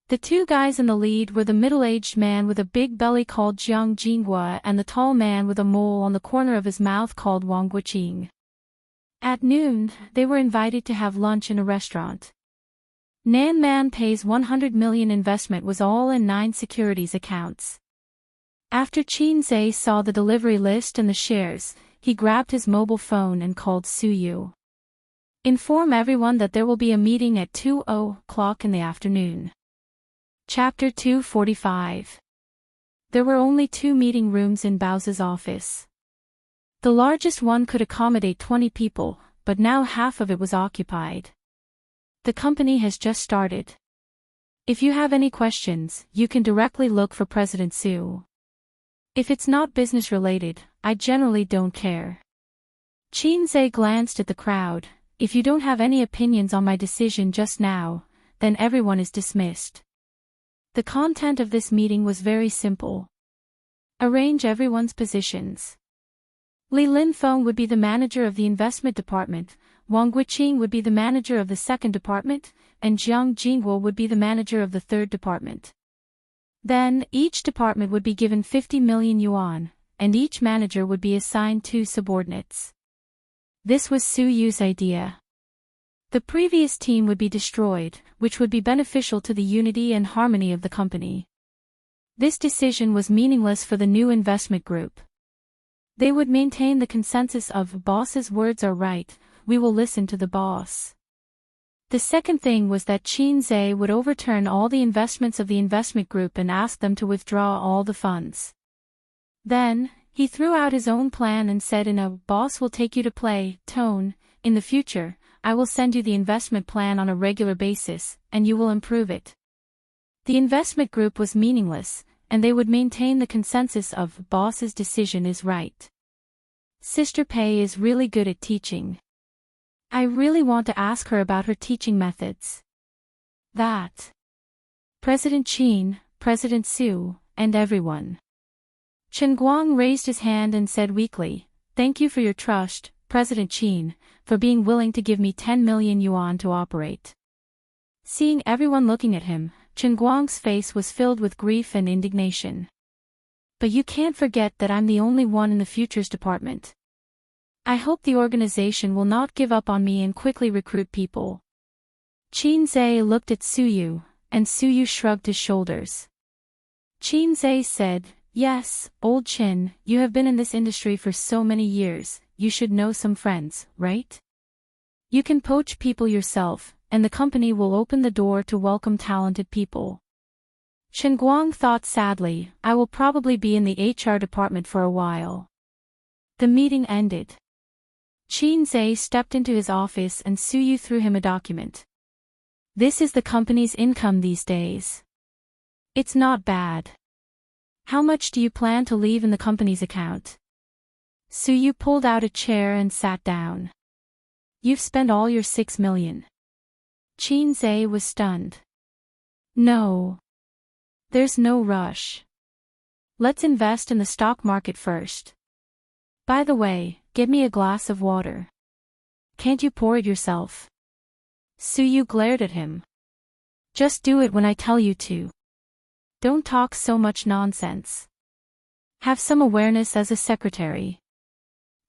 The 2 guys in the lead were the middle-aged man with a big belly called Jiang Jinghua and the tall man with a mole on the corner of his mouth called Wang Guoqing. At noon, they were invited to have lunch in a restaurant. Nan Man Pei's 100 million investment was all in 9 securities accounts. After Qin saw the delivery list and the shares, he grabbed his mobile phone and called Su Yu. Inform everyone that there will be a meeting at 2:00 in the afternoon. Chapter 245. There were only 2 meeting rooms in Baoza's office. The largest one could accommodate 20 people, but now half of it was occupied. The company has just started. If you have any questions, you can directly look for President Su. If it's not business related, I generally don't care. Qin glanced at the crowd. If you don't have any opinions on my decision just now, then everyone is dismissed. The content of this meeting was very simple. Arrange everyone's positions. Li Linfeng would be the manager of the investment department, Wang Guoqing would be the manager of the second department, and Jiang Jinghua would be the manager of the third department. Then, each department would be given 50 million yuan, and each manager would be assigned 2 subordinates. This was Su Yu's idea. The previous team would be destroyed, which would be beneficial to the unity and harmony of the company. This decision was meaningless for the new investment group. They would maintain the consensus of boss's words are right, we will listen to the boss. The second thing was that Qin would overturn all the investments of the investment group and ask them to withdraw all the funds. Then, he threw out his own plan and said in a boss will take you to play tone, in the future, I will send you the investment plan on a regular basis, and you will improve it. The investment group was meaningless, and they would maintain the consensus of boss's decision is right. Sister Pei is really good at teaching. I really want to ask her about her teaching methods. That. President Qin, President Su, and everyone. Chen Guang raised his hand and said weakly, thank you for your trust, President Qin, for being willing to give me 10 million yuan to operate. Seeing everyone looking at him, Chen Guang's face was filled with grief and indignation. But you can't forget that I'm the only one in the futures department. I hope the organization will not give up on me and quickly recruit people. Qin looked at Su Yu, and Su Yu shrugged his shoulders. Qin said, yes, old Qin, you have been in this industry for so many years, you should know some friends, right? You can poach people yourself, and the company will open the door to welcome talented people. Chen Guang thought sadly, I will probably be in the HR department for a while. The meeting ended. Qin Zhe stepped into his office and Suyu threw him a document. This is the company's income these days. It's not bad. How much do you plan to leave in the company's account? Suyu pulled out a chair and sat down. You've spent all your 6 million. Qin Zhe was stunned. No. There's no rush. Let's invest in the stock market first. By the way, get me a glass of water. Can't you pour it yourself? Suyu glared at him. Just do it when I tell you to. Don't talk so much nonsense. Have some awareness as a secretary.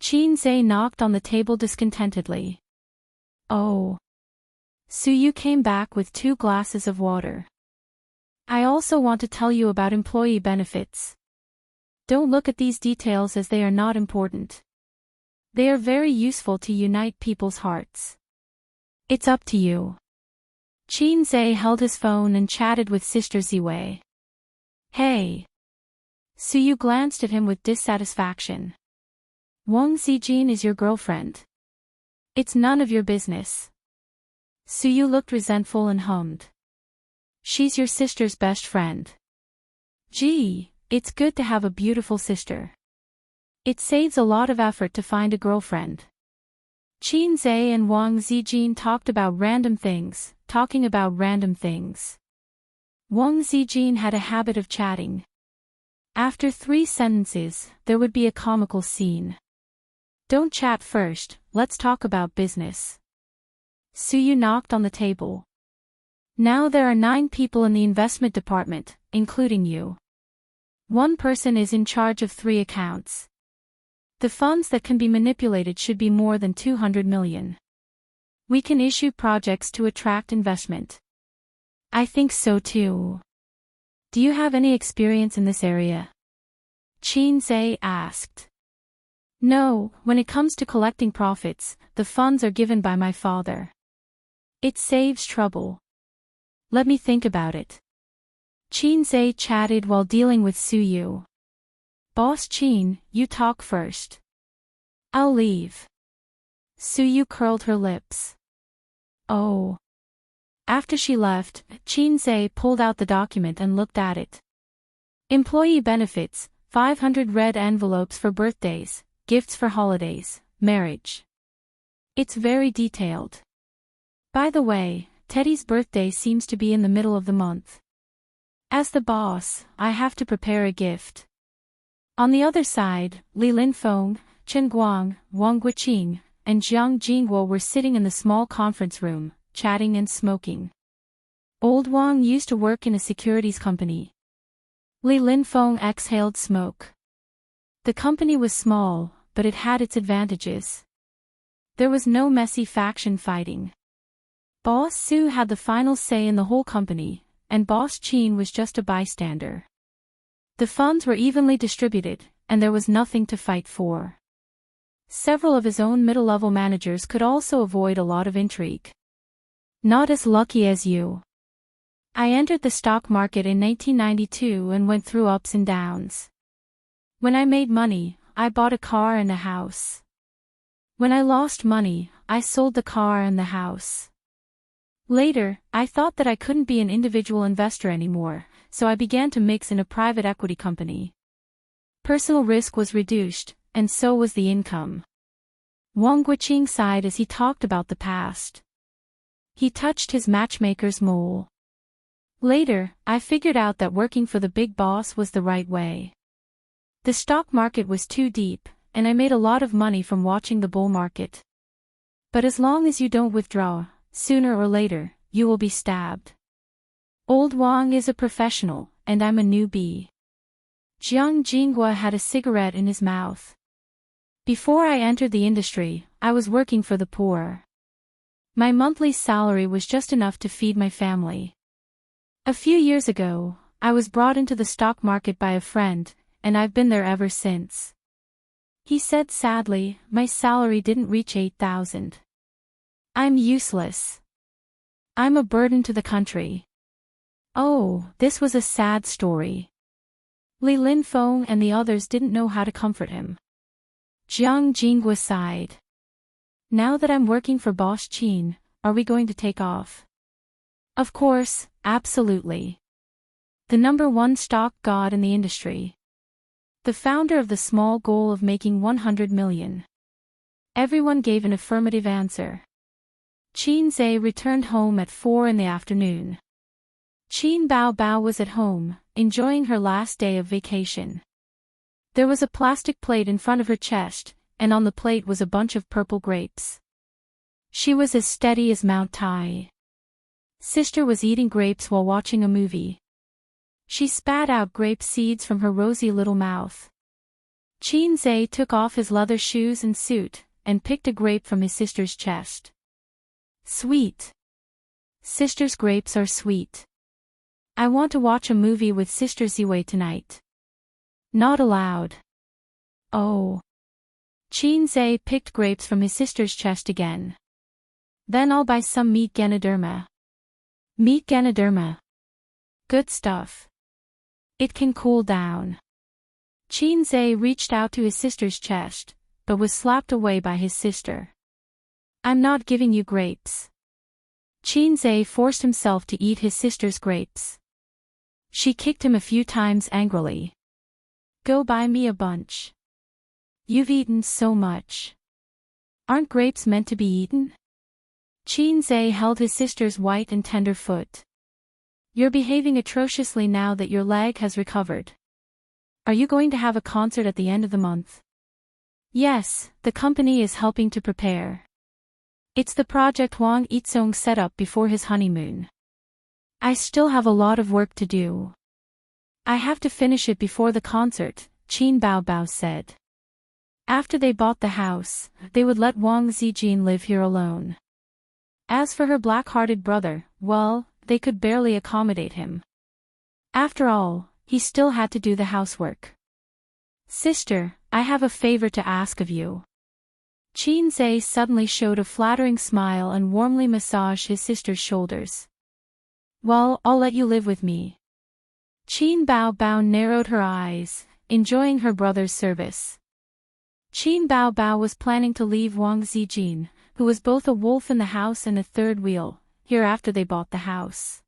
Qin Zhe knocked on the table discontentedly. Oh. Suyu came back with 2 glasses of water. I also want to tell you about employee benefits. Don't look at these details as they are not important. They are very useful to unite people's hearts. It's up to you. Qin Zhe held his phone and chatted with Sister Ziwei. Hey. Suyu glanced at him with dissatisfaction. Wang Zijin is your girlfriend. It's none of your business. Suyu looked resentful and hummed. She's your sister's best friend. Gee, it's good to have a beautiful sister. It saves a lot of effort to find a girlfriend. Qin Zhe and Wang Zijin talked about random things, talking about random things. Wang Zijin had a habit of chatting. After 3 sentences, there would be a comical scene. Don't chat first, let's talk about business. Suyu knocked on the table. Now there are 9 people in the investment department, including you. 1 person is in charge of 3 accounts. The funds that can be manipulated should be more than 200 million. We can issue projects to attract investment. I think so too. Do you have any experience in this area? Qin Zhe asked. No, when it comes to collecting profits, the funds are given by my father. It saves trouble. Let me think about it. Qin Zhe chatted while dealing with Suyu. Boss Qin, you talk first. I'll leave. Suyu curled her lips. Oh. After she left, Qin Zhe pulled out the document and looked at it. Employee benefits, 500 red envelopes for birthdays, gifts for holidays, marriage. It's very detailed. By the way, Teddy's birthday seems to be in the middle of the month. As the boss, I have to prepare a gift. On the other side, Li Linfeng, Chen Guang, Wang Guiqing, and Jiang Jingguo were sitting in the small conference room, chatting and smoking. Old Wang used to work in a securities company. Li Linfeng exhaled smoke. The company was small, but it had its advantages. There was no messy faction fighting. Boss Su had the final say in the whole company, and Boss Qin was just a bystander. The funds were evenly distributed, and there was nothing to fight for. Several of his own middle-level managers could also avoid a lot of intrigue. Not as lucky as you. I entered the stock market in 1992 and went through ups and downs. When I made money, I bought a car and a house. When I lost money, I sold the car and the house. Later, I thought that I couldn't be an individual investor anymore, so I began to mix in a private equity company. Personal risk was reduced, and so was the income. Wang Guiqing sighed as he talked about the past. He touched his matchmaker's mole. Later, I figured out that working for the big boss was the right way. The stock market was too deep, and I made a lot of money from watching the bull market. But as long as you don't withdraw, sooner or later, you will be stabbed. Old Wang is a professional, and I'm a newbie. Jiang Jingguo had a cigarette in his mouth. Before I entered the industry, I was working for the poor. My monthly salary was just enough to feed my family. A few years ago, I was brought into the stock market by a friend, and I've been there ever since. He said sadly, my salary didn't reach 8,000. I'm useless. I'm a burden to the country. Oh, this was a sad story. Li Linfeng and the others didn't know how to comfort him. Jiang Jingguo sighed. Now that I'm working for Boss Chin, are we going to take off? Of course, absolutely. The #1 stock god in the industry. The founder of the small goal of making 100 million. Everyone gave an affirmative answer. Qin Zhe returned home at 4 in the afternoon. Qin Bao Bao was at home, enjoying her last day of vacation. There was a plastic plate in front of her chest, and on the plate was a bunch of purple grapes. She was as steady as Mount Tai. Sister was eating grapes while watching a movie. She spat out grape seeds from her rosy little mouth. Qin Zhe took off his leather shoes and suit, and picked a grape from his sister's chest. Sweet. Sister's grapes are sweet. I want to watch a movie with Sister Ziwei tonight. Not allowed. Oh. Qin Zhe picked grapes from his sister's chest again. Then I'll buy some meat Ganoderma. Meat Ganoderma. Good stuff. It can cool down. Qin Zhe reached out to his sister's chest, but was slapped away by his sister. I'm not giving you grapes. Qin Zhe forced himself to eat his sister's grapes. She kicked him a few times angrily. Go buy me a bunch. You've eaten so much. Aren't grapes meant to be eaten? Qin Zhe held his sister's white and tender foot. You're behaving atrociously now that your leg has recovered. Are you going to have a concert at the end of the month? Yes, the company is helping to prepare. It's the project Wang Yizong set up before his honeymoon. I still have a lot of work to do. I have to finish it before the concert, Qin Bao Bao said. After they bought the house, they would let Wang Zijin live here alone. As for her black-hearted brother, well, they could barely accommodate him. After all, he still had to do the housework. Sister, I have a favor to ask of you. Qin Zhe suddenly showed a flattering smile and warmly massaged his sister's shoulders. Well, I'll let you live with me. Qin Bao Bao narrowed her eyes, enjoying her brother's service. Qin Bao Bao was planning to leave Wang Zijin, who was both a wolf in the house and a third wheel, here after they bought the house.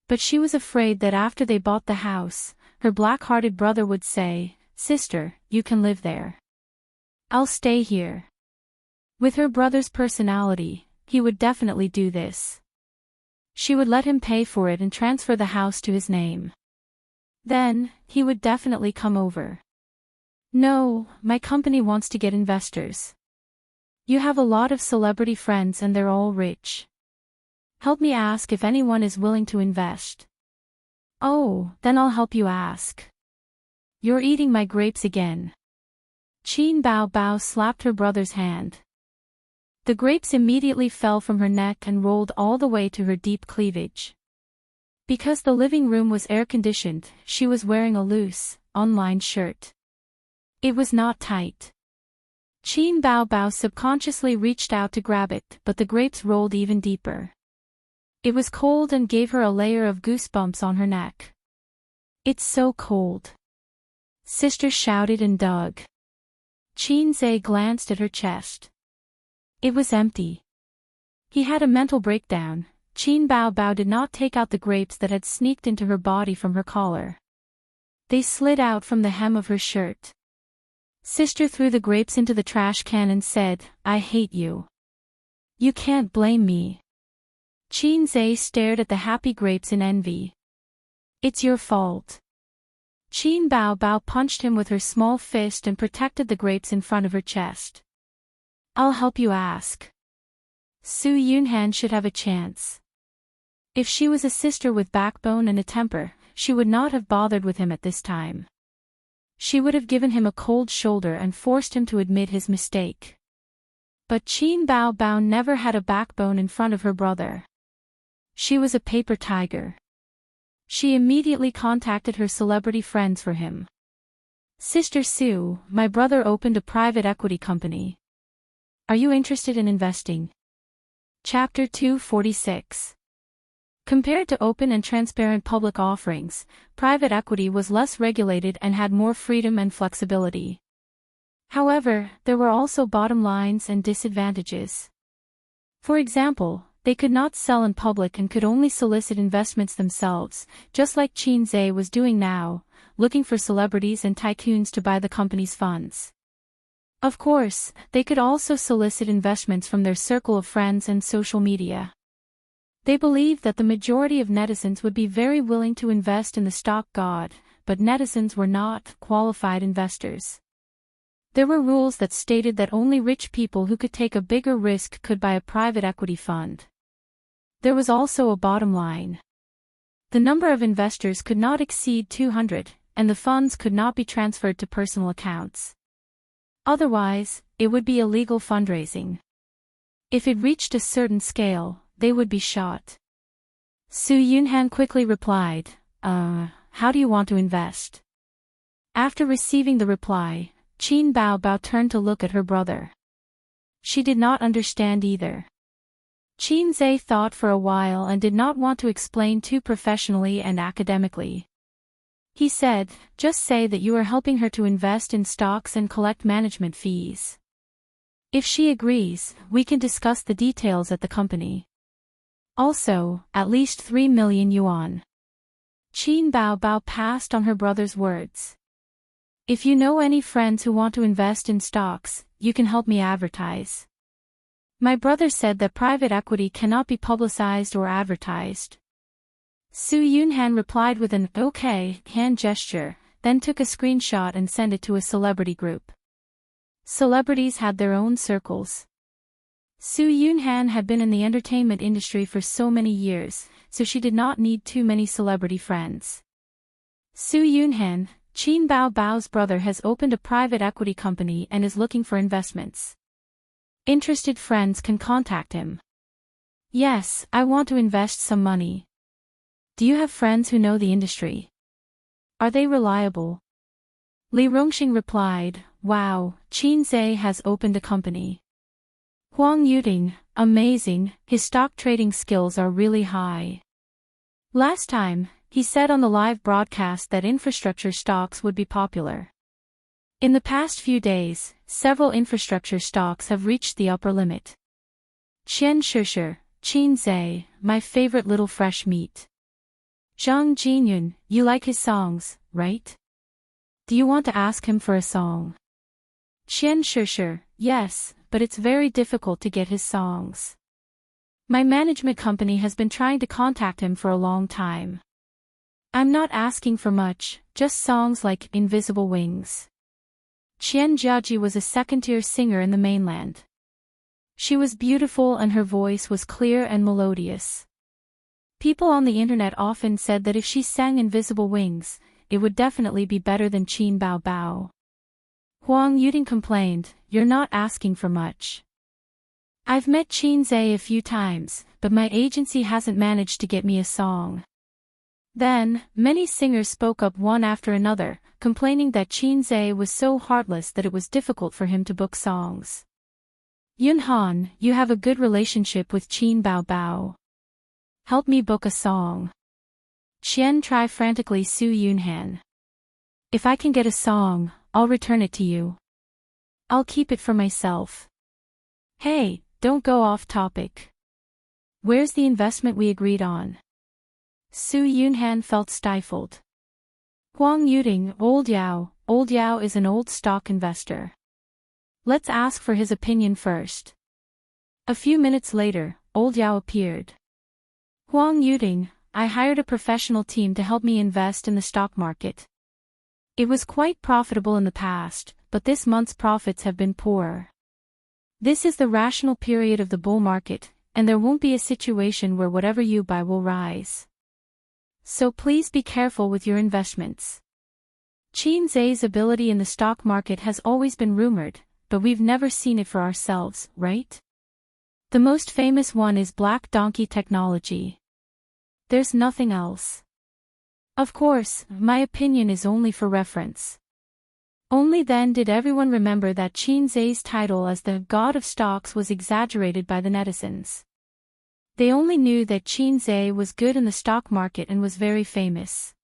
But she was afraid that after they bought the house, her black-hearted brother would say, Sister, you can live there. I'll stay here. With her brother's personality, he would definitely do this. She would let him pay for it and transfer the house to his name. Then, he would definitely come over. No, my company wants to get investors. You have a lot of celebrity friends and they're all rich. Help me ask if anyone is willing to invest. Oh, then I'll help you ask. You're eating my grapes again. Qin Bao Bao slapped her brother's hand. The grapes immediately fell from her neck and rolled all the way to her deep cleavage. Because the living room was air-conditioned, she was wearing a loose, unlined shirt. It was not tight. Qin Bao Bao subconsciously reached out to grab it, but the grapes rolled even deeper. It was cold and gave her a layer of goosebumps on her neck. It's so cold. Sister shouted and dug. Qin Zhe glanced at her chest. It was empty. He had a mental breakdown. Qin Bao Bao did not take out the grapes that had sneaked into her body from her collar. They slid out from the hem of her shirt. Sister threw the grapes into the trash can and said, I hate you. You can't blame me. Qin Zhe stared at the happy grapes in envy. It's your fault. Qin Bao Bao punched him with her small fist and protected the grapes in front of her chest. I'll help you ask. Su Yunhan should have a chance. If she was a sister with backbone and a temper, she would not have bothered with him at this time. She would have given him a cold shoulder and forced him to admit his mistake. But Qin Bao Bao never had a backbone in front of her brother. She was a paper tiger. She immediately contacted her celebrity friends for him. Sister Sue, my brother opened a private equity company. Are you interested in investing? Chapter 246. Compared to open and transparent public offerings, private equity was less regulated and had more freedom and flexibility. However, there were also bottom lines and disadvantages. For example, they could not sell in public and could only solicit investments themselves, just like Qin Zhe was doing now, looking for celebrities and tycoons to buy the company's funds. Of course, they could also solicit investments from their circle of friends and social media. They believed that the majority of netizens would be very willing to invest in the stock god, but netizens were not qualified investors. There were rules that stated that only rich people who could take a bigger risk could buy a private equity fund. There was also a bottom line. The number of investors could not exceed 200, and the funds could not be transferred to personal accounts. Otherwise, it would be illegal fundraising. If it reached a certain scale, they would be shot. Su Yunhan quickly replied, how do you want to invest? After receiving the reply, Qin Bao turned to look at her brother. She did not understand either. Qin Zhe thought for a while and did not want to explain too professionally and academically. He said, just say that you are helping her to invest in stocks and collect management fees. If she agrees, we can discuss the details at the company. Also, at least 3 million yuan. Qin Bao passed on her brother's words. If you know any friends who want to invest in stocks, you can help me advertise. My brother said that private equity cannot be publicized or advertised. Su Yunhan replied with an okay hand gesture, then took a screenshot and sent it to a celebrity group. Celebrities had their own circles. Su Yunhan had been in the entertainment industry for so many years, so she did not need too many celebrity friends. Su Yunhan, Qin Bao's brother, has opened a private equity company and is looking for investments. Interested friends can contact him. Yes, I want to invest some money. Do you have friends who know the industry? Are they reliable? Li Rongxing replied, wow, Qin Zhe has opened a company. Huang Yuting, amazing, his stock trading skills are really high. Last time, he said on the live broadcast that infrastructure stocks would be popular. In the past few days, several infrastructure stocks have reached the upper limit. Qian Shishir, Qin Zhe, my favorite little fresh meat. Zhang Jinyun, you like his songs, right? Do you want to ask him for a song? Qian Shishir, yes, but it's very difficult to get his songs. My management company has been trying to contact him for a long time. I'm not asking for much, just songs like Invisible Wings. Qian Jiaji was a second-tier singer in the mainland. She was beautiful and her voice was clear and melodious. People on the internet often said that if she sang Invisible Wings, it would definitely be better than Qin Bao. Huang Yuting complained, you're not asking for much. I've met Qin Zhe a few times, but my agency hasn't managed to get me a song. Then, many singers spoke up one after another, complaining that Qin Zhe was so heartless that it was difficult for him to book songs. Yun Han, you have a good relationship with Qin Bao. Help me book a song. Qian Tri frantically Su Yunhan. If I can get a song, I'll return it to you. I'll keep it for myself. Hey, don't go off topic. Where's the investment we agreed on? Su Yunhan felt stifled. Huang Yuting, Old Yao is an old stock investor. Let's ask for his opinion first. A few minutes later, Old Yao appeared. Huang Yuting, I hired a professional team to help me invest in the stock market. It was quite profitable in the past, but this month's profits have been poor. This is the rational period of the bull market, and there won't be a situation where whatever you buy will rise. So please be careful with your investments. Qin Zhe's ability in the stock market has always been rumored, but we've never seen it for ourselves, right? The most famous one is Black Donkey Technology. There's nothing else. Of course, my opinion is only for reference. Only then did everyone remember that Qin Zhe's title as the god of stocks was exaggerated by the netizens. They only knew that Qin Zhe was good in the stock market and was very famous.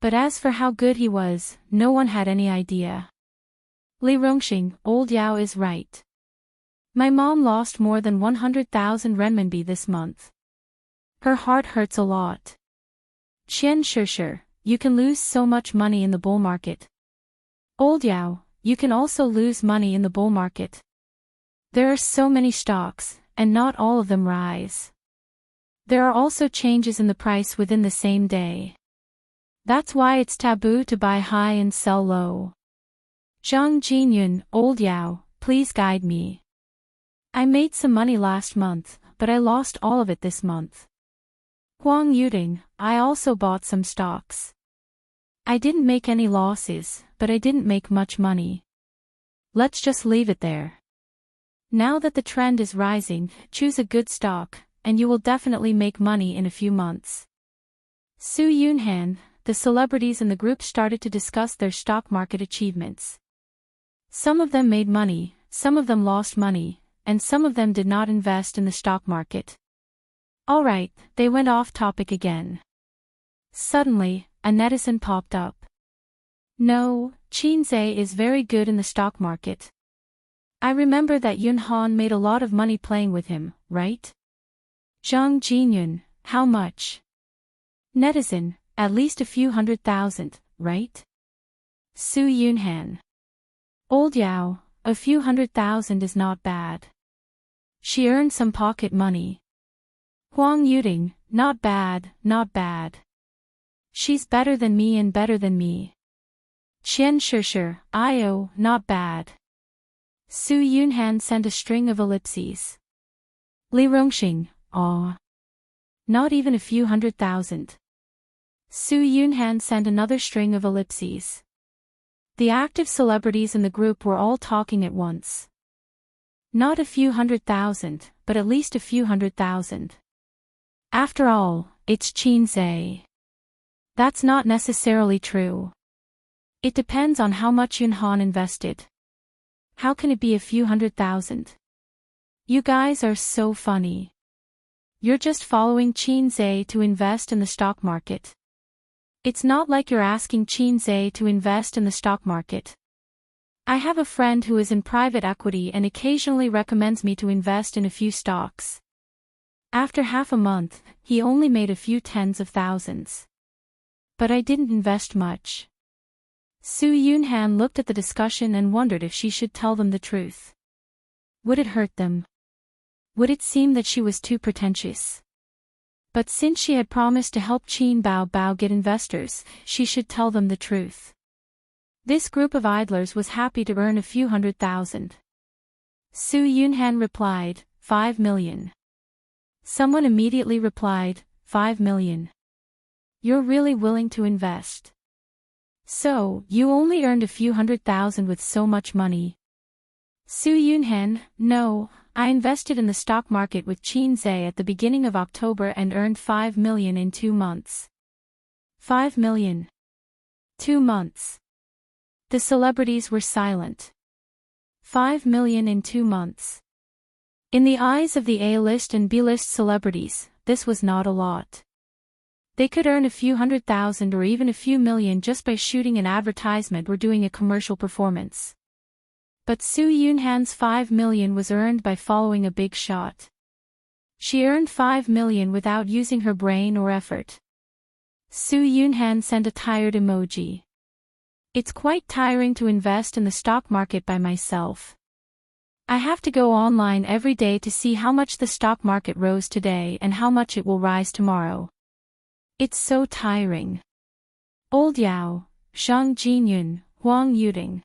But as for how good he was, no one had any idea. Li Rongxing, old Yao is right. My mom lost more than 100,000 renminbi this month. Her heart hurts a lot. Qian Shishir, you can lose so much money in the bull market. Old Yao, you can also lose money in the bull market. There are so many stocks, and not all of them rise. There are also changes in the price within the same day. That's why it's taboo to buy high and sell low. Zhang Jinyun, old Yao, please guide me. I made some money last month, but I lost all of it this month. Huang Yuding, I also bought some stocks. I didn't make any losses, but I didn't make much money. Let's just leave it there. Now that the trend is rising, choose a good stock, and you will definitely make money in a few months. Su Yunhan, the celebrities in the group started to discuss their stock market achievements. Some of them made money, some of them lost money, and some of them did not invest in the stock market. Alright, they went off topic again. Suddenly, a netizen popped up. No, Qin Zhe is very good in the stock market. I remember that Yun Han made a lot of money playing with him, right? Zhang Jinyun, how much? Netizen, at least a few 100,000, right? Su Yunhan. Old Yao, a few 100,000 is not bad. She earned some pocket money. Huang Yuding, not bad, not bad. She's better than me and better than me. Qian Shishir, Io, not bad. Su Yunhan sent a string of ellipses. Li Rongxing, aw. Not even a few 100,000. Su Yunhan sent another string of ellipses. The active celebrities in the group were all talking at once. Not a few 100,000, but at least a few 100,000. After all, it's Qin Zhe. That's not necessarily true. It depends on how much Yun Han invested. How can it be a few 100,000? You guys are so funny. You're just following Qin Zhe to invest in the stock market. It's not like you're asking Qin Zhe to invest in the stock market. I have a friend who is in private equity and occasionally recommends me to invest in a few stocks. After half a month, he only made a few tens of thousands. But I didn't invest much. Su Yunhan looked at the discussion and wondered if she should tell them the truth. Would it hurt them? Would it seem that she was too pretentious? But since she had promised to help Qin Bao get investors, she should tell them the truth. This group of idlers was happy to earn a few 100,000. Su Yunhan replied, 5 million. Someone immediately replied, 5 million. You're really willing to invest. So, you only earned a few 100,000 with so much money. Su Yunhan, no, I invested in the stock market with Qin Zhe at the beginning of October and earned 5 million in 2 months. 5 million. 2 months. The celebrities were silent. 5 million in 2 months. In the eyes of the A-list and B-list celebrities, this was not a lot. They could earn a few 100,000 or even a few million just by shooting an advertisement or doing a commercial performance. But Su Yunhan's 5 million was earned by following a big shot. She earned 5 million without using her brain or effort. Su Yunhan sent a tired emoji. It's quite tiring to invest in the stock market by myself. I have to go online every day to see how much the stock market rose today and how much it will rise tomorrow. It's so tiring. Old Yao, Zhang Jinyun, Huang Yuding.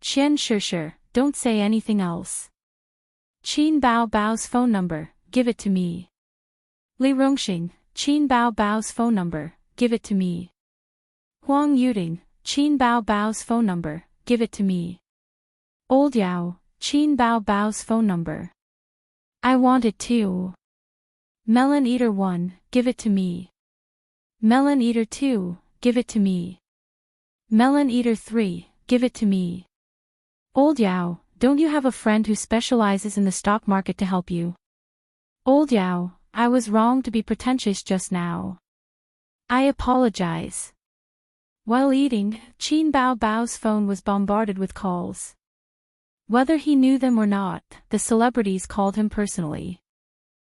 Qian Shishir, don't say anything else. Qin Bao's phone number, give it to me. Li Rongxing, Qin Bao's phone number, give it to me. Huang Yuding, Qin Bao's phone number, give it to me. Old Yao, Qin Bao's phone number. I want it too. Melon Eater 1, give it to me. Melon Eater 2, give it to me. Melon Eater 3, give it to me. Old Yao, don't you have a friend who specializes in the stock market to help you? Old Yao, I was wrong to be pretentious just now. I apologize. While eating, Qin Bao Bao's phone was bombarded with calls. Whether he knew them or not, the celebrities called him personally.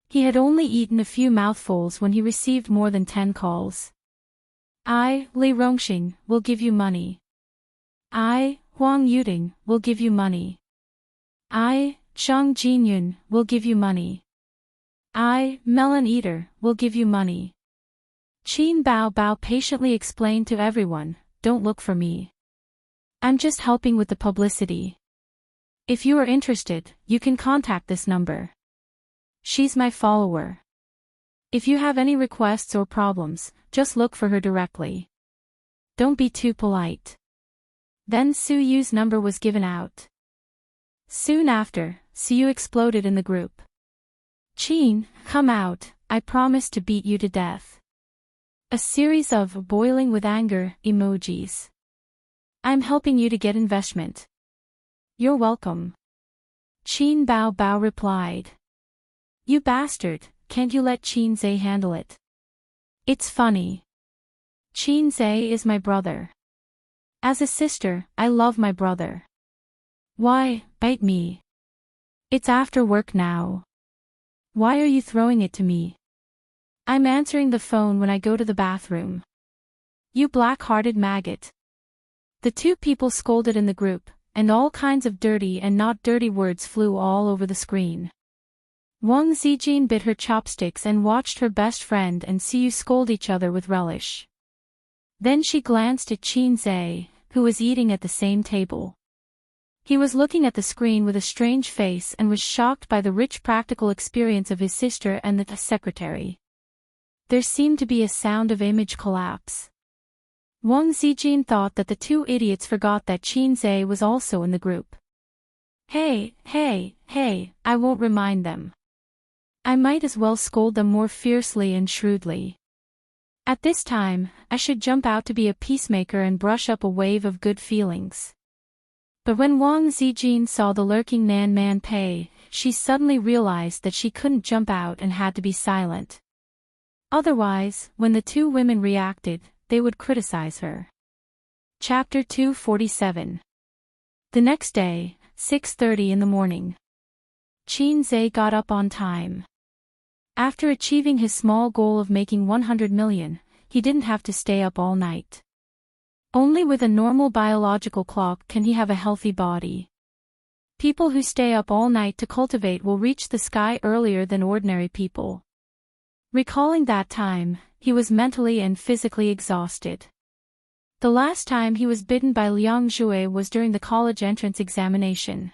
He had only eaten a few mouthfuls when he received more than 10 calls. I, Li Rongxing, will give you money. I, Huang Yuding, will give you money. I, Zhang Jinyun, will give you money. I, Melon Eater, will give you money. Qin Bao Bao patiently explained to everyone, don't look for me. I'm just helping with the publicity. If you are interested, you can contact this number. She's my follower. If you have any requests or problems, just look for her directly. Don't be too polite. Then Su Yu's number was given out. Soon after, Su Yu exploded in the group. Qin, come out, I promise to beat you to death. A series of boiling with anger emojis. I'm helping you to get investment. You're welcome. Qin Bao Bao replied. You bastard, can't you let Qin Zhe handle it? It's funny. Qin Zhe is my brother. As a sister, I love my brother. Why, bite me. It's after work now. Why are you throwing it to me? I'm answering the phone when I go to the bathroom. You black-hearted maggot. The two people scolded in the group, and all kinds of dirty and not dirty words flew all over the screen. Wang Zijin bit her chopsticks and watched her best friend and Siyu scold each other with relish. Then she glanced at Qin Zhe, who was eating at the same table. He was looking at the screen with a strange face and was shocked by the rich practical experience of his sister and the secretary. There seemed to be a sound of image collapse. Wang Zijin thought that the two idiots forgot that Qin Zhe was also in the group. Hey, I won't remind them. I might as well scold them more fiercely and shrewdly. At this time, I should jump out to be a peacemaker and brush up a wave of good feelings. But when Wang Zijin saw the lurking Nan Man Pei, she suddenly realized that she couldn't jump out and had to be silent. Otherwise, when the two women reacted, they would criticize her. Chapter 247. The next day, 6:30 in the morning. Qin Zhe got up on time. After achieving his small goal of making 100 million, he didn't have to stay up all night. Only with a normal biological clock can he have a healthy body. People who stay up all night to cultivate will reach the sky earlier than ordinary people. Recalling that time, he was mentally and physically exhausted. The last time he was bitten by Liang Zhui was during the college entrance examination.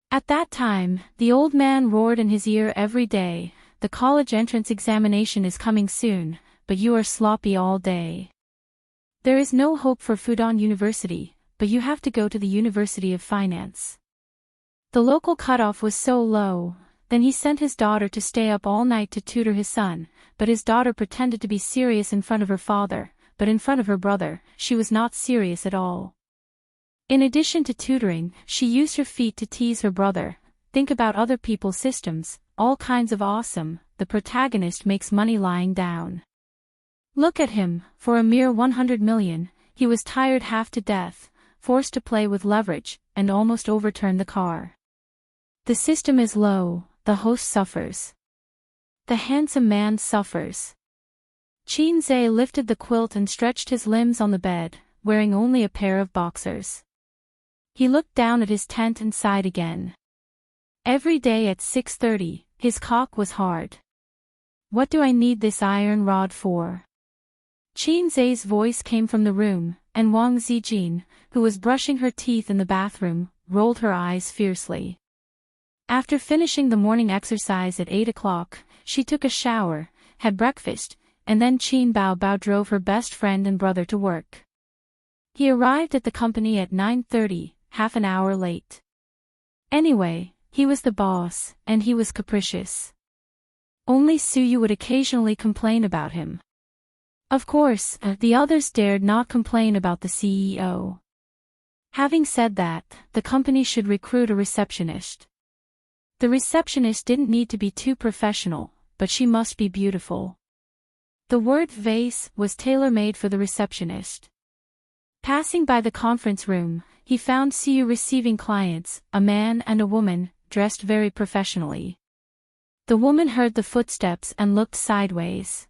At that time, the old man roared in his ear every day, "The college entrance examination is coming soon, but you are sloppy all day. There is no hope for Fudan University, but you have to go to the University of Finance." The local cutoff was so low. Then he sent his daughter to stay up all night to tutor his son, but his daughter pretended to be serious in front of her father, but in front of her brother, she was not serious at all. In addition to tutoring, she used her feet to tease her brother. Think about other people's systems, all kinds of awesome. The protagonist makes money lying down. Look at him, for a mere 100 million, he was tired half to death, forced to play with leverage, and almost overturned the car. The system is low. The host suffers. The handsome man suffers. Qin Zhe lifted the quilt and stretched his limbs on the bed, wearing only a pair of boxers. He looked down at his tent and sighed again. Every day at 6:30, his cock was hard. What do I need this iron rod for? Qin Zhe's voice came from the room, and Wang Zijin, who was brushing her teeth in the bathroom, rolled her eyes fiercely. After finishing the morning exercise at 8 o'clock, she took a shower, had breakfast, and then Qin Bao Bao drove her best friend and brother to work. He arrived at the company at 9:30, half an hour late. Anyway, he was the boss, and he was capricious. Only Su Yu would occasionally complain about him. Of course, the others dared not complain about the CEO. Having said that, the company should recruit a receptionist. The receptionist didn't need to be too professional, but she must be beautiful. The word vase was tailor-made for the receptionist. Passing by the conference room, he found Siyu receiving clients, a man and a woman, dressed very professionally. The woman heard the footsteps and looked sideways.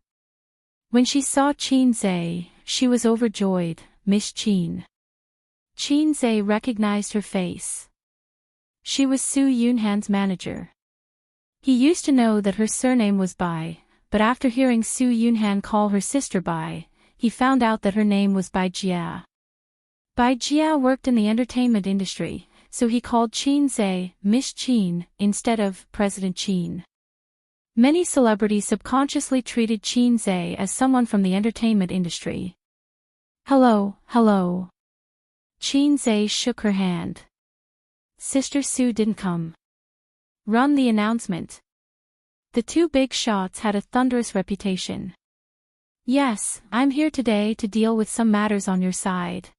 When she saw Qin Zhe, she was overjoyed. Miss Qin. Qin Zhe recognized her face. She was Su Yunhan's manager. He used to know that her surname was Bai, but after hearing Su Yunhan call her sister Bai, he found out that her name was Bai Jia. Bai Jia worked in the entertainment industry, so he called Qin Zhe Miss Qin instead of President Qin. Many celebrities subconsciously treated Qin Zhe as someone from the entertainment industry. Hello, hello. Qin Zhe shook her hand. Sister Su didn't come. Run the announcement. The two big shots had a thunderous reputation. Yes, I'm here today to deal with some matters on your side.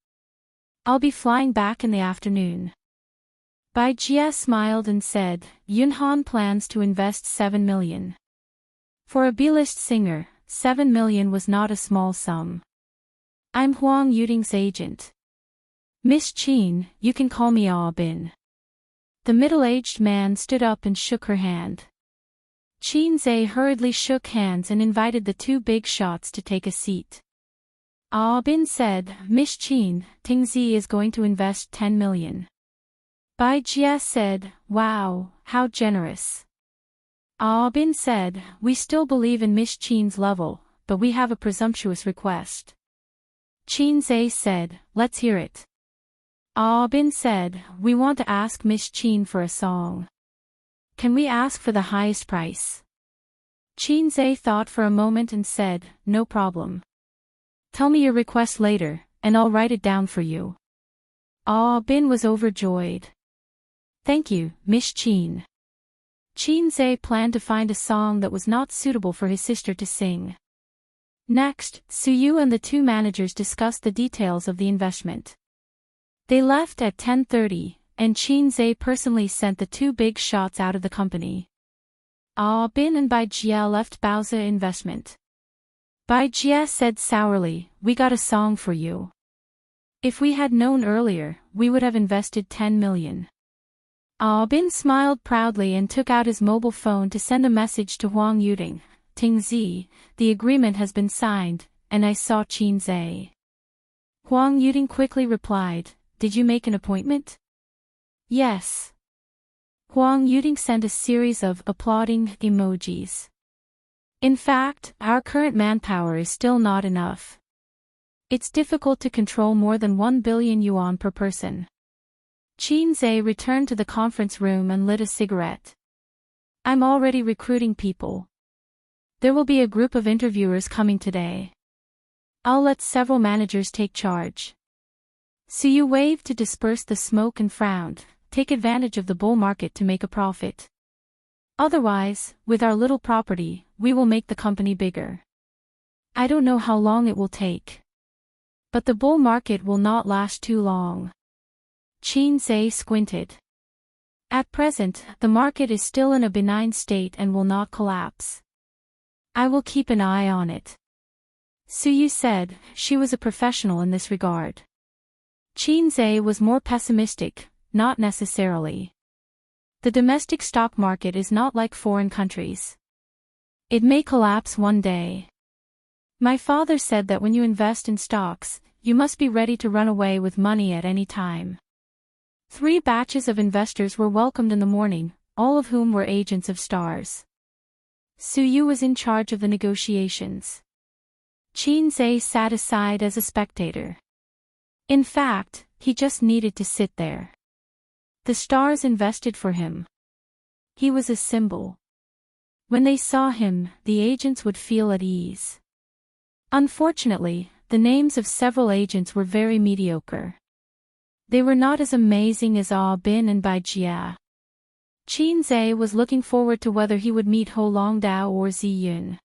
I'll be flying back in the afternoon. Bai Jia smiled and said, Yunhan plans to invest 7 million. For a B-list singer, 7 million was not a small sum. I'm Huang Yuding's agent. Miss Qin, you can call me Bin. The middle-aged man stood up and shook her hand. Qin Zhe hurriedly shook hands and invited the two big shots to take a seat. Bin said, Miss Qin, Tingzi is going to invest 10 million. Bai Jia said, wow, how generous. Bin said, we still believe in Miss Qin's level, but we have a presumptuous request. Qin Zhe said, let's hear it. Bin said, we want to ask Miss Qin for a song. Can we ask for the highest price? Qin Zhe thought for a moment and said, no problem. Tell me your request later, and I'll write it down for you. Bin was overjoyed. Thank you, Miss Qin. Qin Zhe planned to find a song that was not suitable for his sister to sing. Next, Suyu and the two managers discussed the details of the investment. They left at 10:30, and Qin Zhe personally sent the two big shots out of the company. Bin and Bai Jia left Baozi Investment. Bai Jia said sourly, we got a song for you. If we had known earlier, we would have invested 10 million. Bin smiled proudly and took out his mobile phone to send a message to Huang Yuding. Tingzi, the agreement has been signed, and I saw Qin Zhe. Huang Yuding quickly replied, did you make an appointment? Yes. Huang Yuding sent a series of applauding emojis. In fact, our current manpower is still not enough. It's difficult to control more than 1 billion yuan per person. Qin Zhe returned to the conference room and lit a cigarette. I'm already recruiting people. There will be a group of interviewers coming today. I'll let several managers take charge. Suyu waved to disperse the smoke and frowned, take advantage of the bull market to make a profit. Otherwise, with our little property, we will make the company bigger. I don't know how long it will take. But the bull market will not last too long. Qin Zhe squinted. At present, the market is still in a benign state and will not collapse. I will keep an eye on it. Suyu said, she was a professional in this regard. Qin Zhe was more pessimistic, not necessarily. The domestic stock market is not like foreign countries. It may collapse one day. My father said that when you invest in stocks, you must be ready to run away with money at any time. 3 batches of investors were welcomed in the morning, all of whom were agents of stars. Suyu was in charge of the negotiations. Qin Zhe sat aside as a spectator. In fact, he just needed to sit there. The stars invested for him. He was a symbol. When they saw him, the agents would feel at ease. Unfortunately, the names of several agents were very mediocre. They were not as amazing as Bin and Bai Jia. Qin Zhe was looking forward to whether he would meet Ho Longdao or Ziyun.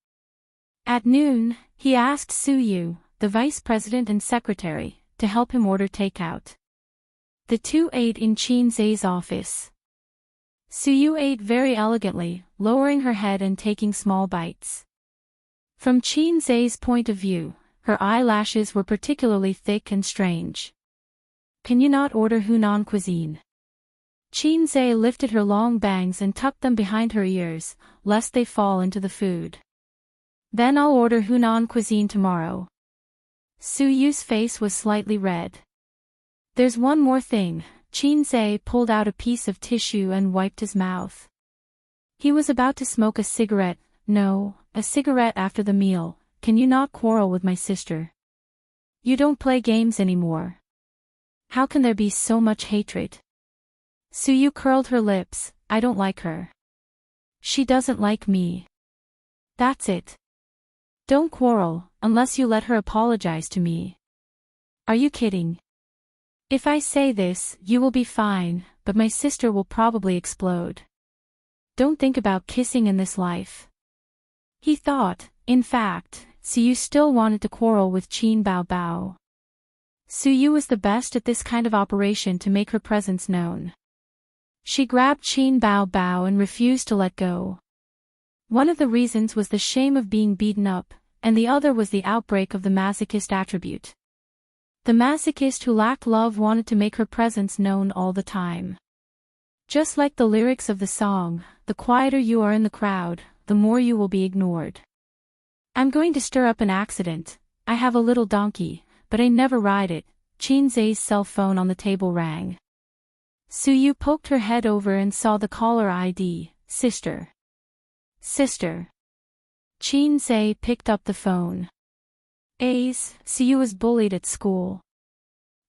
At noon, he asked Suyu, the vice president and secretary, to help him order takeout. The two ate in Qin Zhe's office. Suyu ate very elegantly, lowering her head and taking small bites. From Qin Zhe's point of view, Her eyelashes were particularly thick and strange. Can you not order Hunan cuisine? Qin Zhe lifted her long bangs and tucked them behind her ears, lest they fall into the food. Then I'll order Hunan cuisine tomorrow. Su Yu's face was slightly red. There's one more thing. Qin Zhe pulled out a piece of tissue and wiped his mouth. He was about to smoke a cigarette. No, a cigarette after the meal. Can you not quarrel with my sister? You don't play games anymore. How can there be so much hatred? Su Yu curled her lips. I don't like her. She doesn't like me. That's it. Don't quarrel, unless you let her apologize to me. Are you kidding? If I say this, you will be fine, but my sister will probably explode. Don't think about kissing in this life. He thought, in fact, Su Yu still wanted to quarrel with Qin Bao Bao. Su Yu was the best at this kind of operation to make her presence known. She grabbed Qin Bao Bao and refused to let go. One of the reasons was the shame of being beaten up, and the other was the outbreak of the masochist attribute. The masochist who lacked love wanted to make her presence known all the time. Just like the lyrics of the song, the quieter you are in the crowd, the more you will be ignored. I'm going to stir up an accident. I have a little donkey, but I never ride it. Qin Zhe's cell phone on the table rang. Su Yu poked her head over and saw the caller ID. Sister. Sister. Qin Zhe picked up the phone. Su Yu was bullied at school.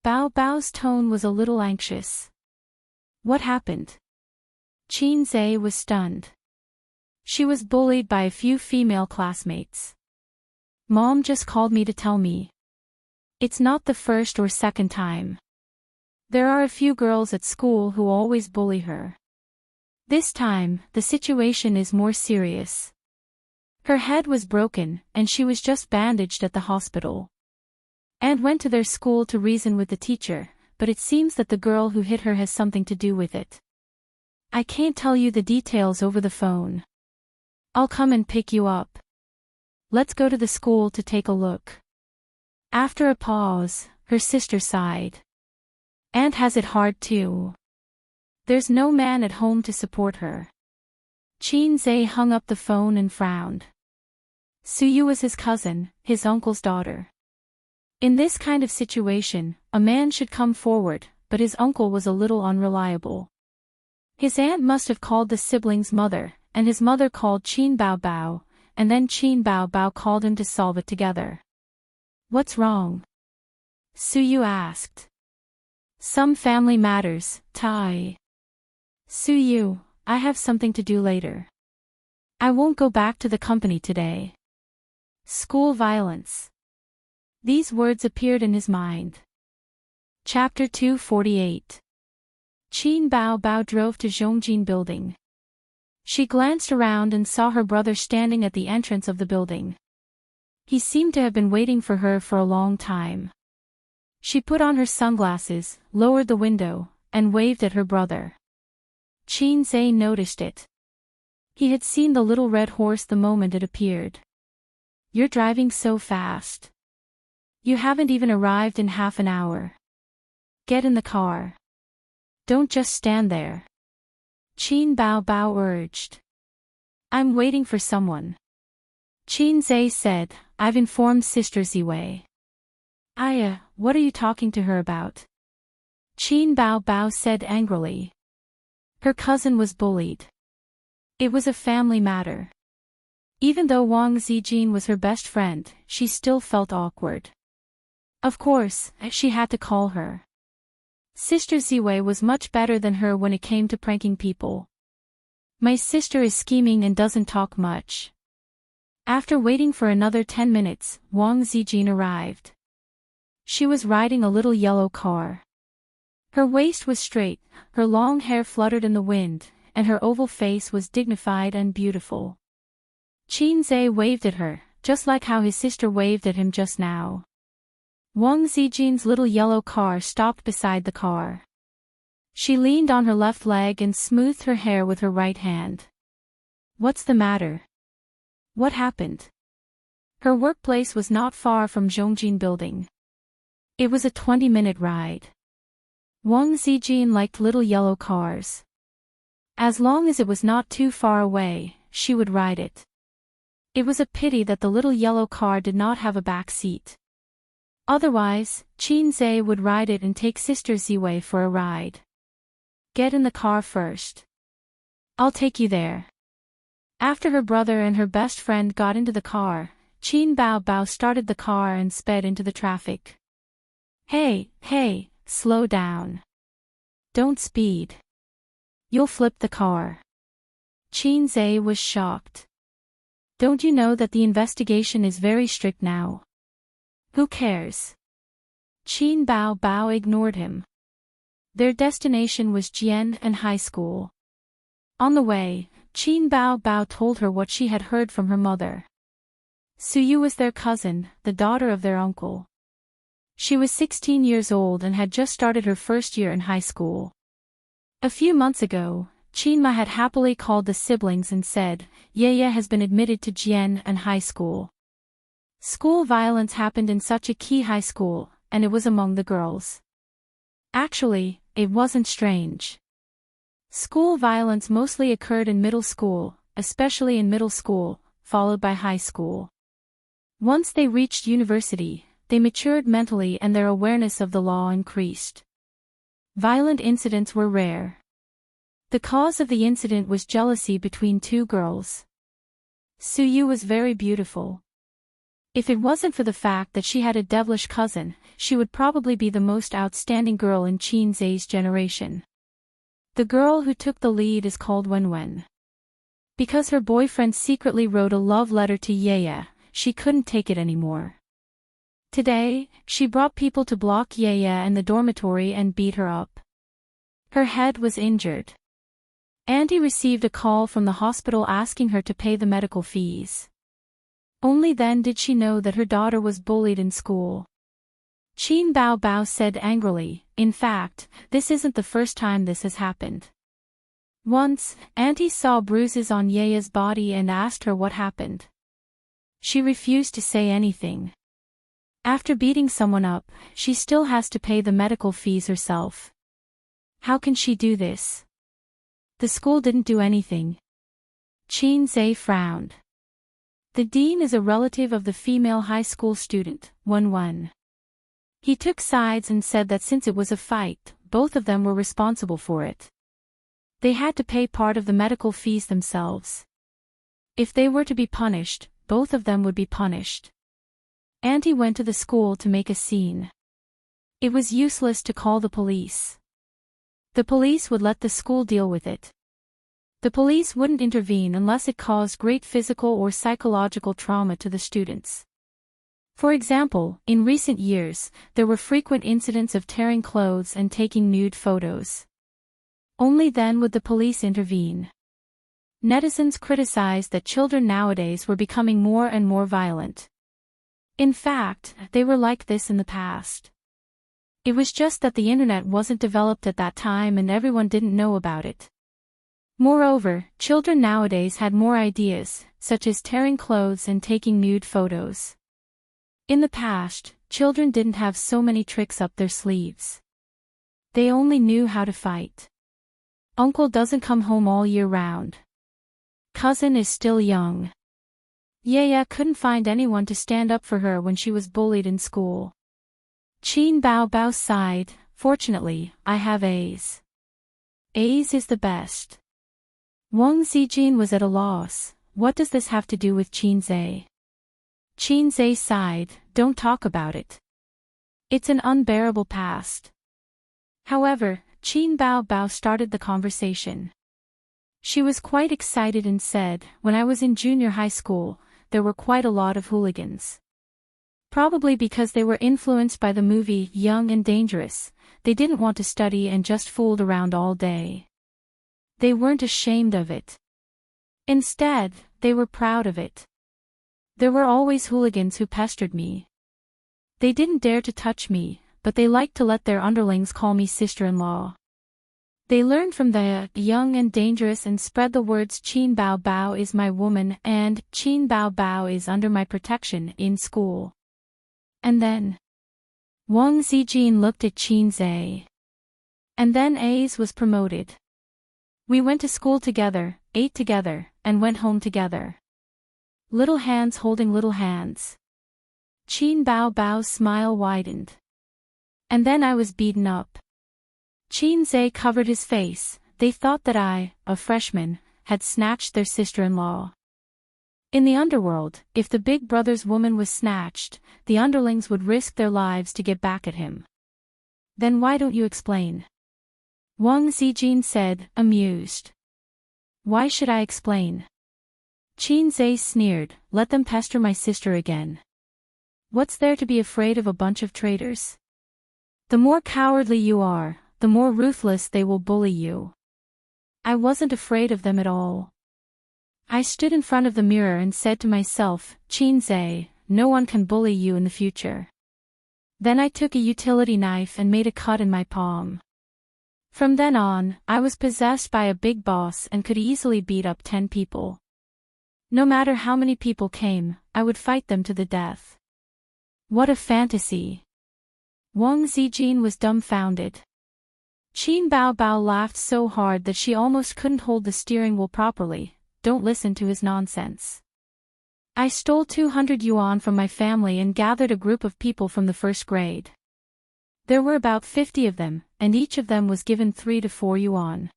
Bao Bao's tone was a little anxious. What happened? Qin Zhe was stunned. She was bullied by a few female classmates. Mom just called me to tell me. It's not the first or second time. There are a few girls at school who always bully her. This time, the situation is more serious. Her head was broken, and she was just bandaged at the hospital. And went to their school to reason with the teacher, but it seems that the girl who hit her has something to do with it. I can't tell you the details over the phone. I'll come and pick you up. Let's go to the school to take a look. After a pause, her sister sighed. Aunt has it hard too. There's no man at home to support her. Qin Zhe hung up the phone and frowned. Su Yu was his cousin, his uncle's daughter. In this kind of situation, a man should come forward, but his uncle was a little unreliable. His aunt must have called the sibling's mother, and his mother called Qin Bao Bao, and then Qin Bao Bao called him to solve it together. What's wrong? Su Yu asked. Some family matters, Tai. Su Yu, I have something to do later. I won't go back to the company today. School violence. These words appeared in his mind. Chapter 248. Qin Bao Bao drove to Zhongjin building. She glanced around and saw her brother standing at the entrance of the building. He seemed to have been waiting for her for a long time. She put on her sunglasses, lowered the window, and waved at her brother. Qin Zhe noticed it. He had seen the little red horse the moment it appeared. You're driving so fast. You haven't even arrived in half an hour. Get in the car. Don't just stand there. Qin Bao Bao urged. I'm waiting for someone. Qin Zhe said, I've informed Sister Ziwei. Aya, what are you talking to her about? Qin Bao Bao said angrily. Her cousin was bullied. It was a family matter. Even though Wang Zijin was her best friend, she still felt awkward. Of course, she had to call her. Sister Ziwei was much better than her when it came to pranking people. My sister is scheming and doesn't talk much. After waiting for another 10 minutes, Wang Zijin arrived. She was riding a little yellow car. Her waist was straight, her long hair fluttered in the wind, and her oval face was dignified and beautiful. Qin Zhe waved at her, just like how his sister waved at him just now. Wang Zijin's little yellow car stopped beside the car. She leaned on her left leg and smoothed her hair with her right hand. What's the matter? What happened? Her workplace was not far from Zhongjin building. It was a 20-minute ride. Wang Zijin liked little yellow cars. As long as it was not too far away, she would ride it. It was a pity that the little yellow car did not have a back seat. Otherwise, Qin Zhe would ride it and take Sister Ziwei for a ride. Get in the car first. I'll take you there. After her brother and her best friend got into the car, Qin Bao started the car and sped into the traffic. Hey, slow down. Don't speed. You'll flip the car. Qin Zhe was shocked. Don't you know that the investigation is very strict now? Who cares? Qin Bao ignored him. Their destination was Jian and high school. On the way, Qin Bao told her what she had heard from her mother. Suyu was their cousin, the daughter of their uncle. She was 16 years old and had just started her first year in high school. A few months ago, Qinma had happily called the siblings and said, Yeye has been admitted to Jian and high school. School violence happened in such a key high school, and it was among the girls. Actually, it wasn't strange. School violence mostly occurred in middle school, especially in middle school, followed by high school. Once they reached university, they matured mentally and their awareness of the law increased. Violent incidents were rare. The cause of the incident was jealousy between two girls. Suyu was very beautiful. If it wasn't for the fact that she had a devilish cousin, she would probably be the most outstanding girl in Qin Zhe's generation. The girl who took the lead is called Wenwen. Because her boyfriend secretly wrote a love letter to Yeye, she couldn't take it anymore. Today, she brought people to block Yeye in the dormitory and beat her up. Her head was injured. Auntie received a call from the hospital asking her to pay the medical fees. Only then did she know that her daughter was bullied in school. Qin Bao said angrily, in fact, this isn't the first time this has happened. Once, Auntie saw bruises on Yeye's body and asked her what happened. She refused to say anything. After beating someone up, she still has to pay the medical fees herself. How can she do this? The school didn't do anything. Qin Zhe frowned. The dean is a relative of the female high school student, Wenwen. He took sides and said that since it was a fight, both of them were responsible for it. They had to pay part of the medical fees themselves. If they were to be punished, both of them would be punished. Auntie went to the school to make a scene. It was useless to call the police. The police would let the school deal with it. The police wouldn't intervene unless it caused great physical or psychological trauma to the students. For example, in recent years, there were frequent incidents of tearing clothes and taking nude photos. Only then would the police intervene. Netizens criticized that children nowadays were becoming more and more violent. In fact, they were like this in the past. It was just that the internet wasn't developed at that time and everyone didn't know about it. Moreover, children nowadays had more ideas, such as tearing clothes and taking nude photos. In the past, children didn't have so many tricks up their sleeves. They only knew how to fight. Uncle doesn't come home all year round. Cousin is still young. Yeye couldn't find anyone to stand up for her when she was bullied in school. Qin Bao sighed, fortunately, I have A's. A's is the best. Wang Zijin was at a loss. What does this have to do with Qin Zhe? Qin Zhe sighed, don't talk about it. It's an unbearable past. However, Qin Bao started the conversation. She was quite excited and said, when I was in junior high school, there were quite a lot of hooligans. Probably because they were influenced by the movie Young and Dangerous, they didn't want to study and just fooled around all day. They weren't ashamed of it. Instead, they were proud of it. There were always hooligans who pestered me. They didn't dare to touch me, but they liked to let their underlings call me sister-in-law. They learned from the young and dangerous and spread the words Qin Bao Bao is my woman and Qin Bao Bao is under my protection in school. And then Wang Zijin looked at Qin Zhe. And then A's was promoted. We went to school together, ate together, and went home together. Little hands holding little hands. Qin Bao Bao's smile widened. And then I was beaten up. Qin Zhe covered his face. They thought that I, a freshman, had snatched their sister-in-law. In the underworld, if the big brother's woman was snatched, the underlings would risk their lives to get back at him. Then why don't you explain? Wang Zijin said, amused. Why should I explain? Qin Zhe sneered, let them pester my sister again. What's there to be afraid of a bunch of traitors? The more cowardly you are, the more ruthless they will bully you. I wasn't afraid of them at all. I stood in front of the mirror and said to myself, Qin Zhe, no one can bully you in the future. Then I took a utility knife and made a cut in my palm. From then on, I was possessed by a big boss and could easily beat up 10 people. No matter how many people came, I would fight them to the death. What a fantasy! Wang Zijin was dumbfounded. Qin Bao Bao laughed so hard that she almost couldn't hold the steering wheel properly. Don't listen to his nonsense. I stole 200 yuan from my family and gathered a group of people from the first grade. There were about 50 of them, and each of them was given 3 to 4 yuan.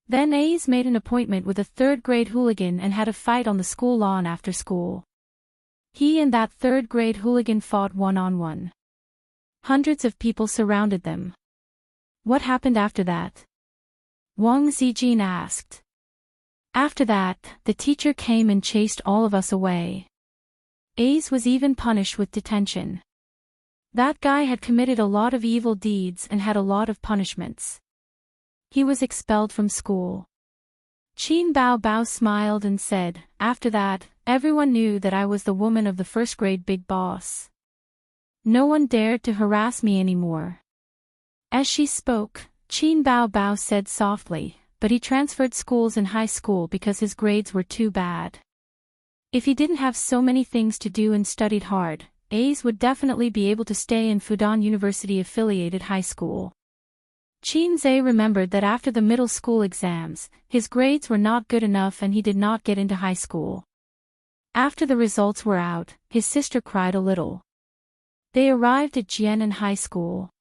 Then A's made an appointment with a third-grade hooligan and had a fight on the school lawn after school. He and that third-grade hooligan fought one-on-one. Hundreds of people surrounded them. What happened after that? Wang Zijin asked. After that, the teacher came and chased all of us away. A's was even punished with detention. That guy had committed a lot of evil deeds and had a lot of punishments. He was expelled from school. Qin Bao Bao smiled and said, after that, everyone knew that I was the woman of the first grade big boss. No one dared to harass me anymore. As she spoke, Qin Bao Bao said softly, but he transferred schools in high school because his grades were too bad. If he didn't have so many things to do and studied hard, A's would definitely be able to stay in Fudan University-affiliated high school. Qin Zhe remembered that after the middle school exams, his grades were not good enough and he did not get into high school. After the results were out, his sister cried a little. They arrived at Jianan High School.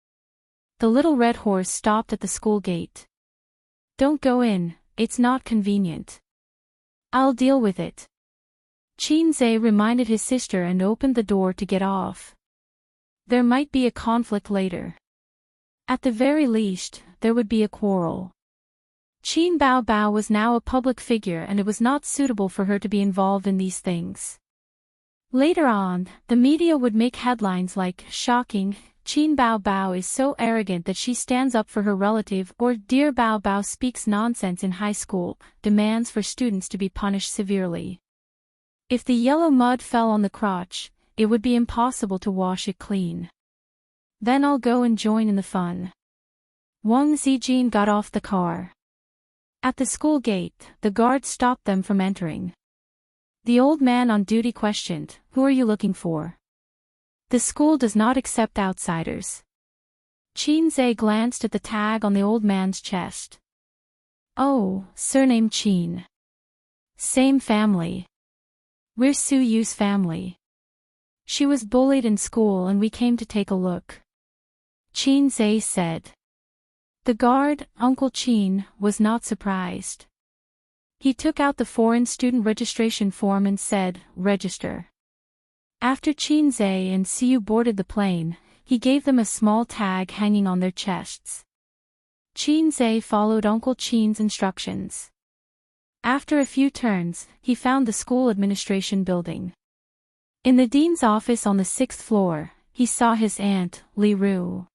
The little red horse stopped at the school gate. Don't go in, it's not convenient. I'll deal with it. Qin Zhe reminded his sister and opened the door to get off. There might be a conflict later. At the very least, there would be a quarrel. Qin Bao Bao was now a public figure and it was not suitable for her to be involved in these things. Later on, the media would make headlines like, shocking, Qin Bao Bao is so arrogant that she stands up for her relative, or Dear Bao Bao speaks nonsense in high school, demands for students to be punished severely. If the yellow mud fell on the crotch, it would be impossible to wash it clean. Then I'll go and join in the fun. Wang Zijin got off the car. At the school gate, the guard stopped them from entering. The old man on duty questioned, who are you looking for? The school does not accept outsiders. Qin Zhe glanced at the tag on the old man's chest. Oh, surname Qin. Same family. We're Su Yu's family. She was bullied in school and we came to take a look. Qin Zhe said. The guard, Uncle Qin, was not surprised. He took out the foreign student registration form and said, register. After Qin Zhe and Siu boarded the plane, he gave them a small tag hanging on their chests. Qin Zhe followed Uncle Qin's instructions. After a few turns, he found the school administration building. In the dean's office on the 6th floor, he saw his aunt, Li Ru.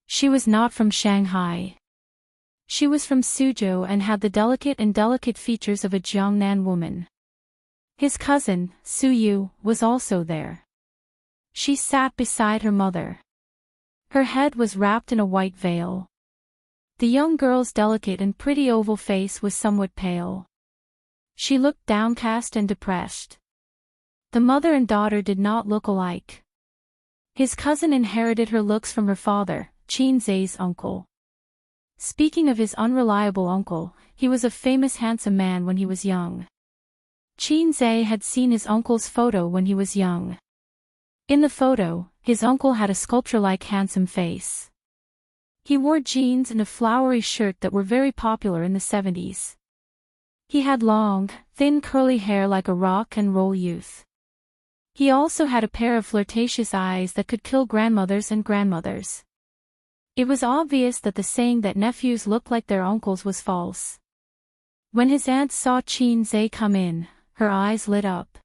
She was not from Shanghai. She was from Suzhou and had the delicate features of a Jiangnan woman. His cousin, Su Yu, was also there. She sat beside her mother. Her head was wrapped in a white veil. The young girl's delicate and pretty oval face was somewhat pale. She looked downcast and depressed. The mother and daughter did not look alike. His cousin inherited her looks from her father, Qin Zai's uncle. Speaking of his unreliable uncle, he was a famous handsome man when he was young. Qin Zai had seen his uncle's photo when he was young. In the photo, his uncle had a sculpture-like handsome face. He wore jeans and a flowery shirt that were very popular in the 70s. He had long, thin curly hair like a rock and roll youth. He also had a pair of flirtatious eyes that could kill grandmothers and grandmothers. It was obvious that the saying that nephews look like their uncles was false. When his aunt saw Qin Zai come in, her eyes lit up.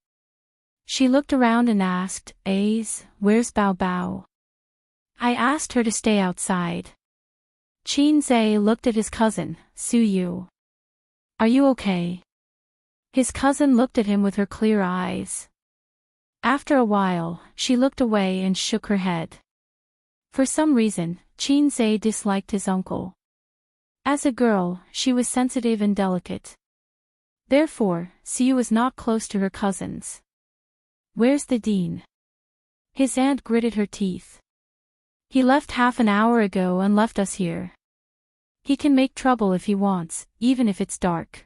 She looked around and asked, "Where's Bao Bao?" "I asked her to stay outside." Qin Zai looked at his cousin, Su Yu. "Are you okay?" His cousin looked at him with her clear eyes. After a while, she looked away and shook her head. For some reason, Qin Zai disliked his uncle. As a girl, she was sensitive and delicate. Therefore, Su was not close to her cousins. "Where's the dean?" His aunt gritted her teeth. "He left half an hour ago and left us here. He can make trouble if he wants, even if it's dark."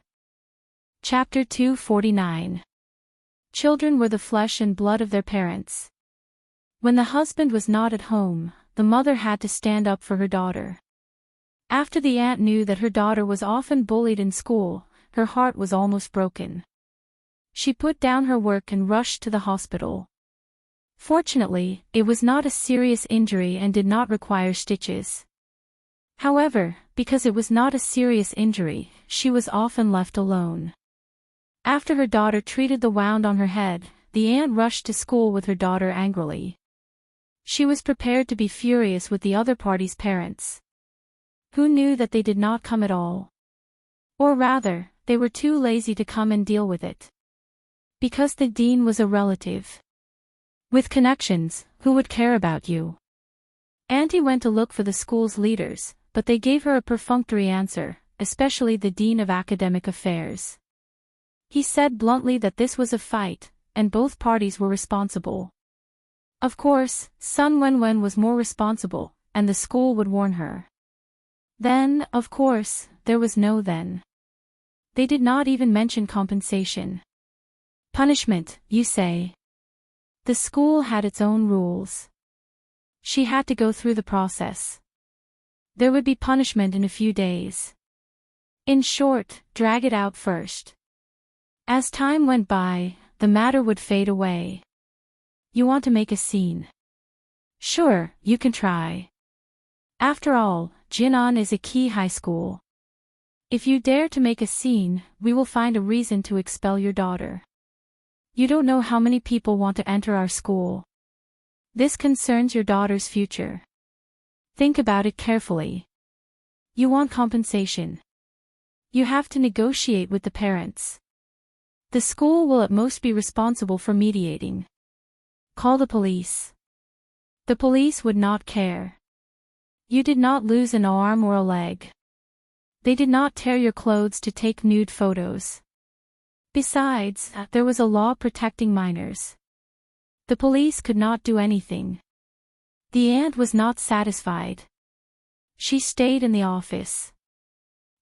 Chapter 249. Children were the flesh and blood of their parents. When the husband was not at home, the mother had to stand up for her daughter. After the aunt knew that her daughter was often bullied in school, her heart was almost broken. She put down her work and rushed to the hospital. Fortunately, it was not a serious injury and did not require stitches. However, because it was not a serious injury, she was often left alone. After her daughter treated the wound on her head, the aunt rushed to school with her daughter angrily. She was prepared to be furious with the other party's parents. Who knew that they did not come at all? Or rather, they were too lazy to come and deal with it. Because the dean was a relative. With connections, who would care about you? Auntie went to look for the school's leaders, but they gave her a perfunctory answer, especially the dean of academic affairs. He said bluntly that this was a fight, and both parties were responsible. Of course, Sun Wenwen was more responsible, and the school would warn her. Then, of course, there was no then. They did not even mention compensation. Punishment, you say? The school had its own rules. She had to go through the process. There would be punishment in a few days. In short, drag it out first. As time went by, the matter would fade away. You want to make a scene? Sure, you can try. After all, Jinan is a key high school. If you dare to make a scene, we will find a reason to expel your daughter. You don't know how many people want to enter our school. This concerns your daughter's future. Think about it carefully. You want compensation. You have to negotiate with the parents. The school will at most be responsible for mediating. Call the police. The police would not care. You did not lose an arm or a leg. They did not tear your clothes to take nude photos. Besides, there was a law protecting minors. The police could not do anything. The aunt was not satisfied. She stayed in the office.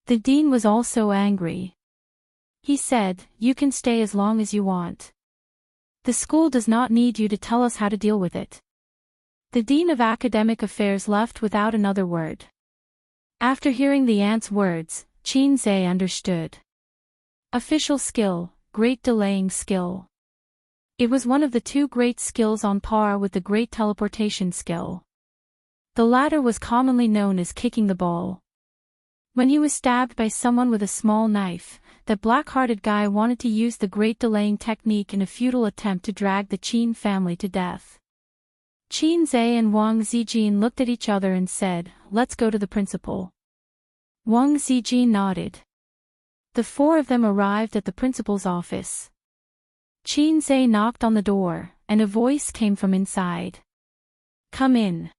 The dean was also angry. He said, "You can stay as long as you want. The school does not need you to tell us how to deal with it." The dean of academic affairs left without another word. After hearing the aunt's words, Qin Zai understood. Official skill, great delaying skill. It was one of the two great skills on par with the great teleportation skill. The latter was commonly known as kicking the ball. When he was stabbed by someone with a small knife, that black-hearted guy wanted to use the great delaying technique in a futile attempt to drag the Qin family to death. Qin Zai and Wang Zijin looked at each other and said, "Let's go to the principal." Wang Zijin nodded. The four of them arrived at the principal's office. Qin Zai knocked on the door, and a voice came from inside. "Come in."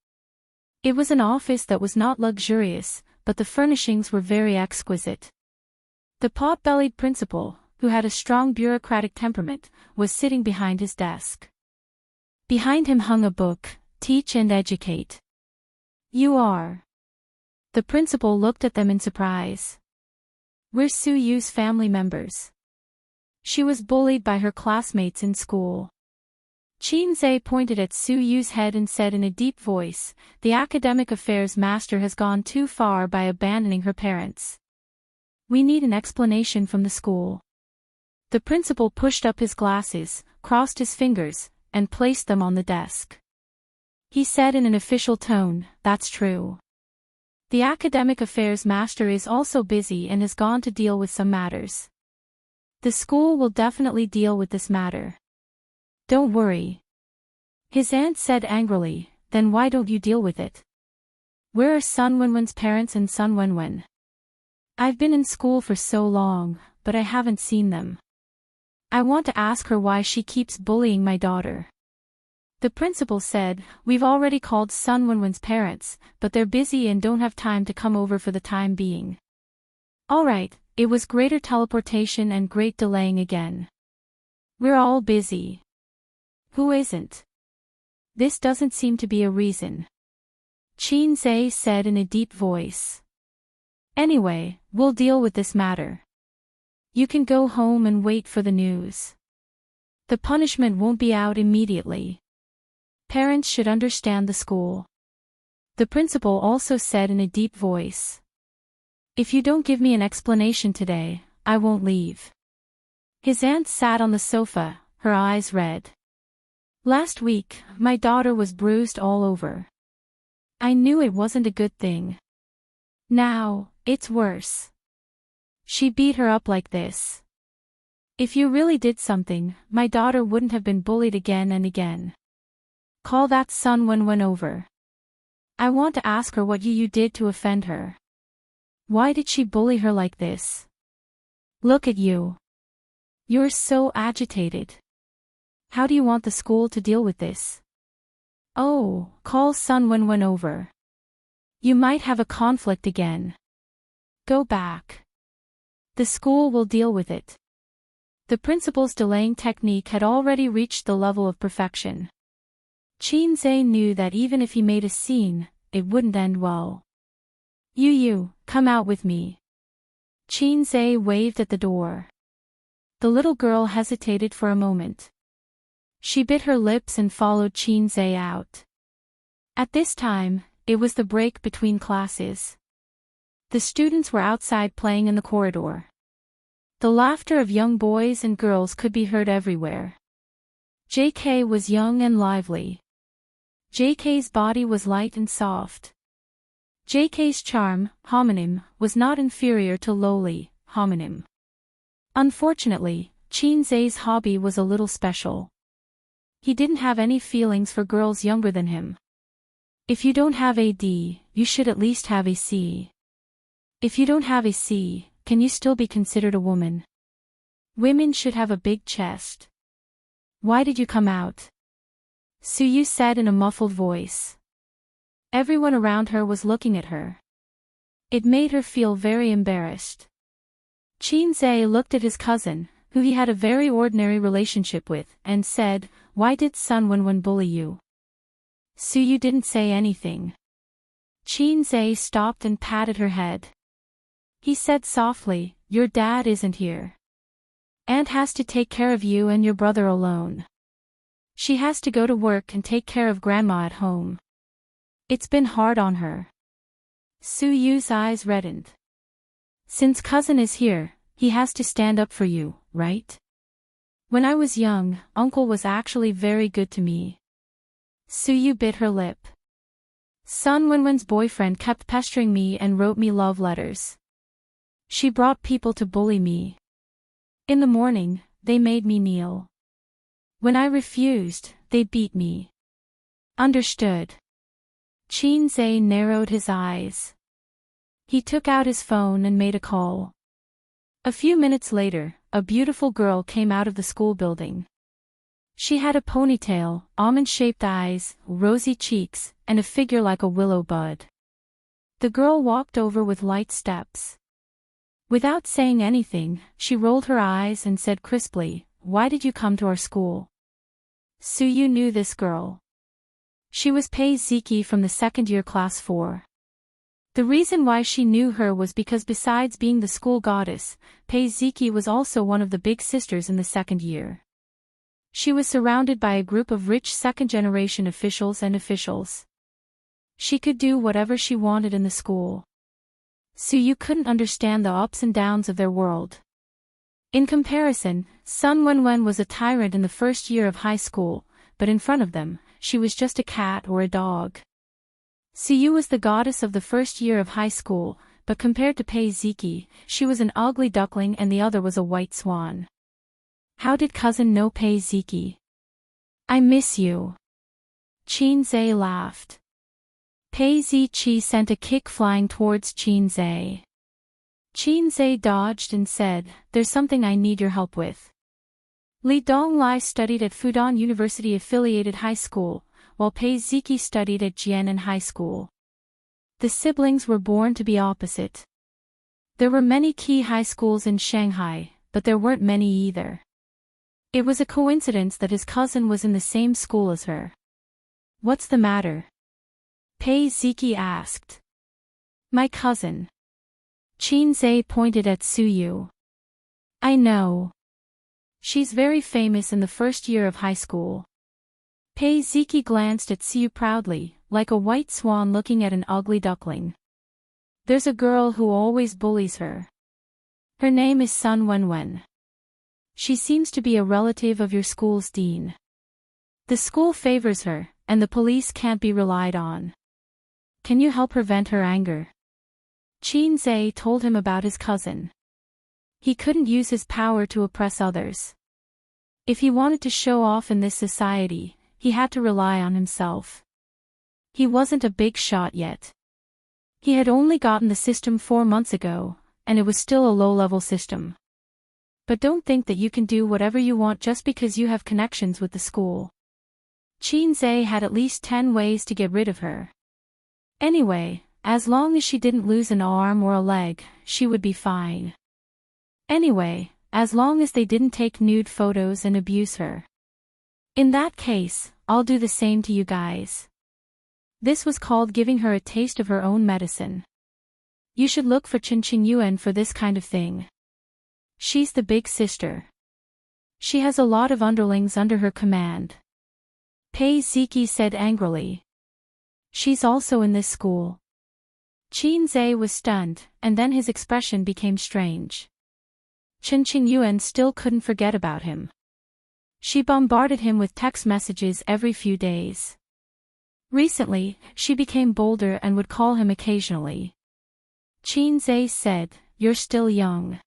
It was an office that was not luxurious, but the furnishings were very exquisite. The pot-bellied principal, who had a strong bureaucratic temperament, was sitting behind his desk. Behind him hung a book, Teach and Educate. You are? The principal looked at them in surprise. We're Su Yu's family members. She was bullied by her classmates in school. Qin Zhe pointed at Su Yu's head and said in a deep voice, the academic affairs master has gone too far by abandoning her parents. We need an explanation from the school. The principal pushed up his glasses, crossed his fingers, and placed them on the desk. He said in an official tone, that's true. The academic affairs master is also busy and has gone to deal with some matters. The school will definitely deal with this matter. Don't worry. His aunt said angrily, then why don't you deal with it? Where are Sun Wenwen's parents and Sun Wenwen? I've been in school for so long, but I haven't seen them. I want to ask her why she keeps bullying my daughter. The principal said, we've already called Sun Wenwen's parents, but they're busy and don't have time to come over for the time being. Alright, it was greater teleportation and great delaying again. We're all busy. Who isn't? This doesn't seem to be a reason. Qin Zhe said in a deep voice. Anyway, we'll deal with this matter. You can go home and wait for the news. The punishment won't be out immediately. Parents should understand the school. The principal also said in a deep voice. If you don't give me an explanation today, I won't leave. His aunt sat on the sofa, her eyes red. Last week, my daughter was bruised all over. I knew it wasn't a good thing. Now, it's worse. She beat her up like this. If you really did something, my daughter wouldn't have been bullied again and again. Call that Sun Wenwen over. I want to ask her what you did to offend her. Why did she bully her like this? Look at you. You're so agitated. How do you want the school to deal with this? Oh, call Sun Wenwen over. You might have a conflict again. Go back. The school will deal with it. The principal's delaying technique had already reached the level of perfection. Qin Zhe knew that even if he made a scene, it wouldn't end well. You, come out with me. Qin Zhe waved at the door. The little girl hesitated for a moment. She bit her lips and followed Qin Zhe out. At this time, it was the break between classes. The students were outside playing in the corridor. The laughter of young boys and girls could be heard everywhere. JK was young and lively. JK's body was light and soft. JK's charm, homonym, was not inferior to lowly, homonym. Unfortunately, Qin Zhe's hobby was a little special. He didn't have any feelings for girls younger than him. If you don't have a D, you should at least have a C. If you don't have a C, can you still be considered a woman? Women should have a big chest. Why did you come out? Su Yu said in a muffled voice. Everyone around her was looking at her. It made her feel very embarrassed. Qin Zhe looked at his cousin, who he had a very ordinary relationship with, and said, why did Sun Wenwen bully you? Su Yu didn't say anything. Qin Zhe stopped and patted her head. He said softly, your dad isn't here. Aunt has to take care of you and your brother alone. She has to go to work and take care of grandma at home. It's been hard on her. Su Yu's eyes reddened. Since cousin is here, he has to stand up for you, right? When I was young, uncle was actually very good to me. Su Yu bit her lip. Sun Wenwen's boyfriend kept pestering me and wrote me love letters. She brought people to bully me. In the morning, they made me kneel. When I refused, they beat me. Understood. Qin Zhe narrowed his eyes. He took out his phone and made a call. A few minutes later, a beautiful girl came out of the school building. She had a ponytail, almond-shaped eyes, rosy cheeks, and a figure like a willow bud. The girl walked over with light steps. Without saying anything, she rolled her eyes and said crisply, "Why did you come to our school?" Suyu knew this girl. She was Pei Ziki from the second-year class 4. The reason why she knew her was because besides being the school goddess, Pei Ziki was also one of the big sisters in the second year. She was surrounded by a group of rich second-generation officials. She could do whatever she wanted in the school. Suyu couldn't understand the ups and downs of their world. In comparison, Sun Wenwen was a tyrant in the first year of high school, but in front of them, she was just a cat or a dog. Suyu was the goddess of the first year of high school, but compared to Pei Ziki, she was an ugly duckling and the other was a white swan. How did cousin know Pei Ziki? I miss you. Qin Zhe laughed. Pei Ziqi sent a kick flying towards Qin Zhe. Qin Zhe dodged and said, "There's something I need your help with." Li Donglai studied at Fudan University-affiliated high school, while Pei Ziki studied at Jianan High School. The siblings were born to be opposite. There were many key high schools in Shanghai, but there weren't many either. It was a coincidence that his cousin was in the same school as her. "What's the matter?" Pei Ziki asked. "My cousin." Qin Zhe pointed at Suyu. "I know. She's very famous in the first year of high school." Pei Ziki glanced at Suyu proudly, like a white swan looking at an ugly duckling. "There's a girl who always bullies her. Her name is Sun Wenwen. She seems to be a relative of your school's dean. The school favors her, and the police can't be relied on. Can you help her vent her anger?" Qin Zhe told him about his cousin. He couldn't use his power to oppress others. If he wanted to show off in this society, he had to rely on himself. He wasn't a big shot yet. He had only gotten the system 4 months ago, and it was still a low-level system. But don't think that you can do whatever you want just because you have connections with the school. Qin Zhe had at least 10 ways to get rid of her. Anyway, as long as she didn't lose an arm or a leg, she would be fine. Anyway, as long as they didn't take nude photos and abuse her. In that case, I'll do the same to you guys. This was called giving her a taste of her own medicine. You should look for Qin Yuan for this kind of thing. She's the big sister. She has a lot of underlings under her command. Pei Ziki said angrily. She's also in this school. Qin Zhe was stunned, and then his expression became strange. Qin Yuan still couldn't forget about him. She bombarded him with text messages every few days. Recently, she became bolder and would call him occasionally. Qin Zhe said, "You're still young.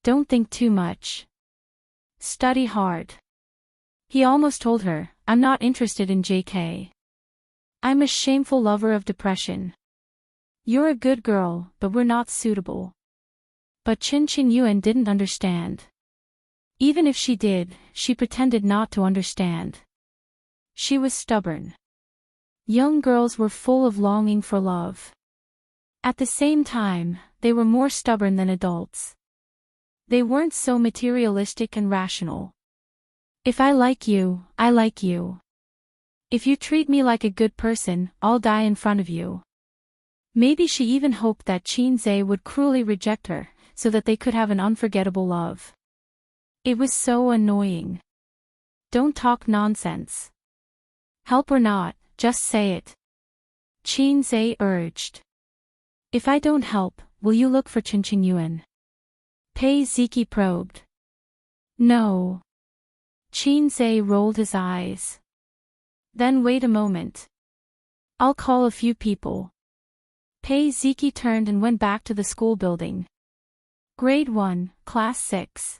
Don't think too much. Study hard." He almost told her, "I'm not interested in JK. I'm a shameful lover of depression. You're a good girl, but we're not suitable." But Qin Yuan didn't understand. Even if she did, she pretended not to understand. She was stubborn. Young girls were full of longing for love. At the same time, they were more stubborn than adults. They weren't so materialistic and rational. If I like you, I like you. If you treat me like a good person, I'll die in front of you. Maybe she even hoped that Qin Zhe would cruelly reject her, so that they could have an unforgettable love. It was so annoying. Don't talk nonsense. Help or not, just say it. Qin Zhe urged. If I don't help, will you look for Qin Yuan? Pei Ziki probed. No. Qin Zhe rolled his eyes. Then wait a moment. I'll call a few people. Pei Ziki turned and went back to the school building. Grade 1, Class 6.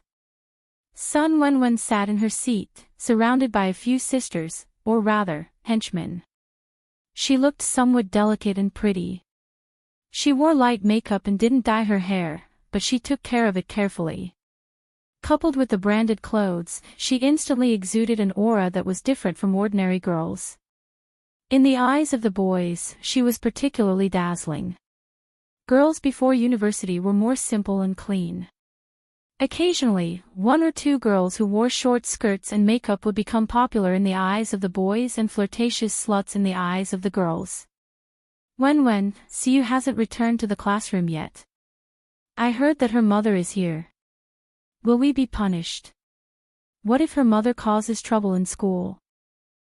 Sun Wenwen sat in her seat, surrounded by a few sisters, or rather, henchmen. She looked somewhat delicate and pretty. She wore light makeup and didn't dye her hair, but she took care of it carefully. Coupled with the branded clothes, she instantly exuded an aura that was different from ordinary girls. In the eyes of the boys, she was particularly dazzling. Girls before university were more simple and clean. Occasionally, one or two girls who wore short skirts and makeup would become popular in the eyes of the boys and flirtatious sluts in the eyes of the girls. When Siu hasn't returned to the classroom yet. I heard that her mother is here. Will we be punished? What if her mother causes trouble in school?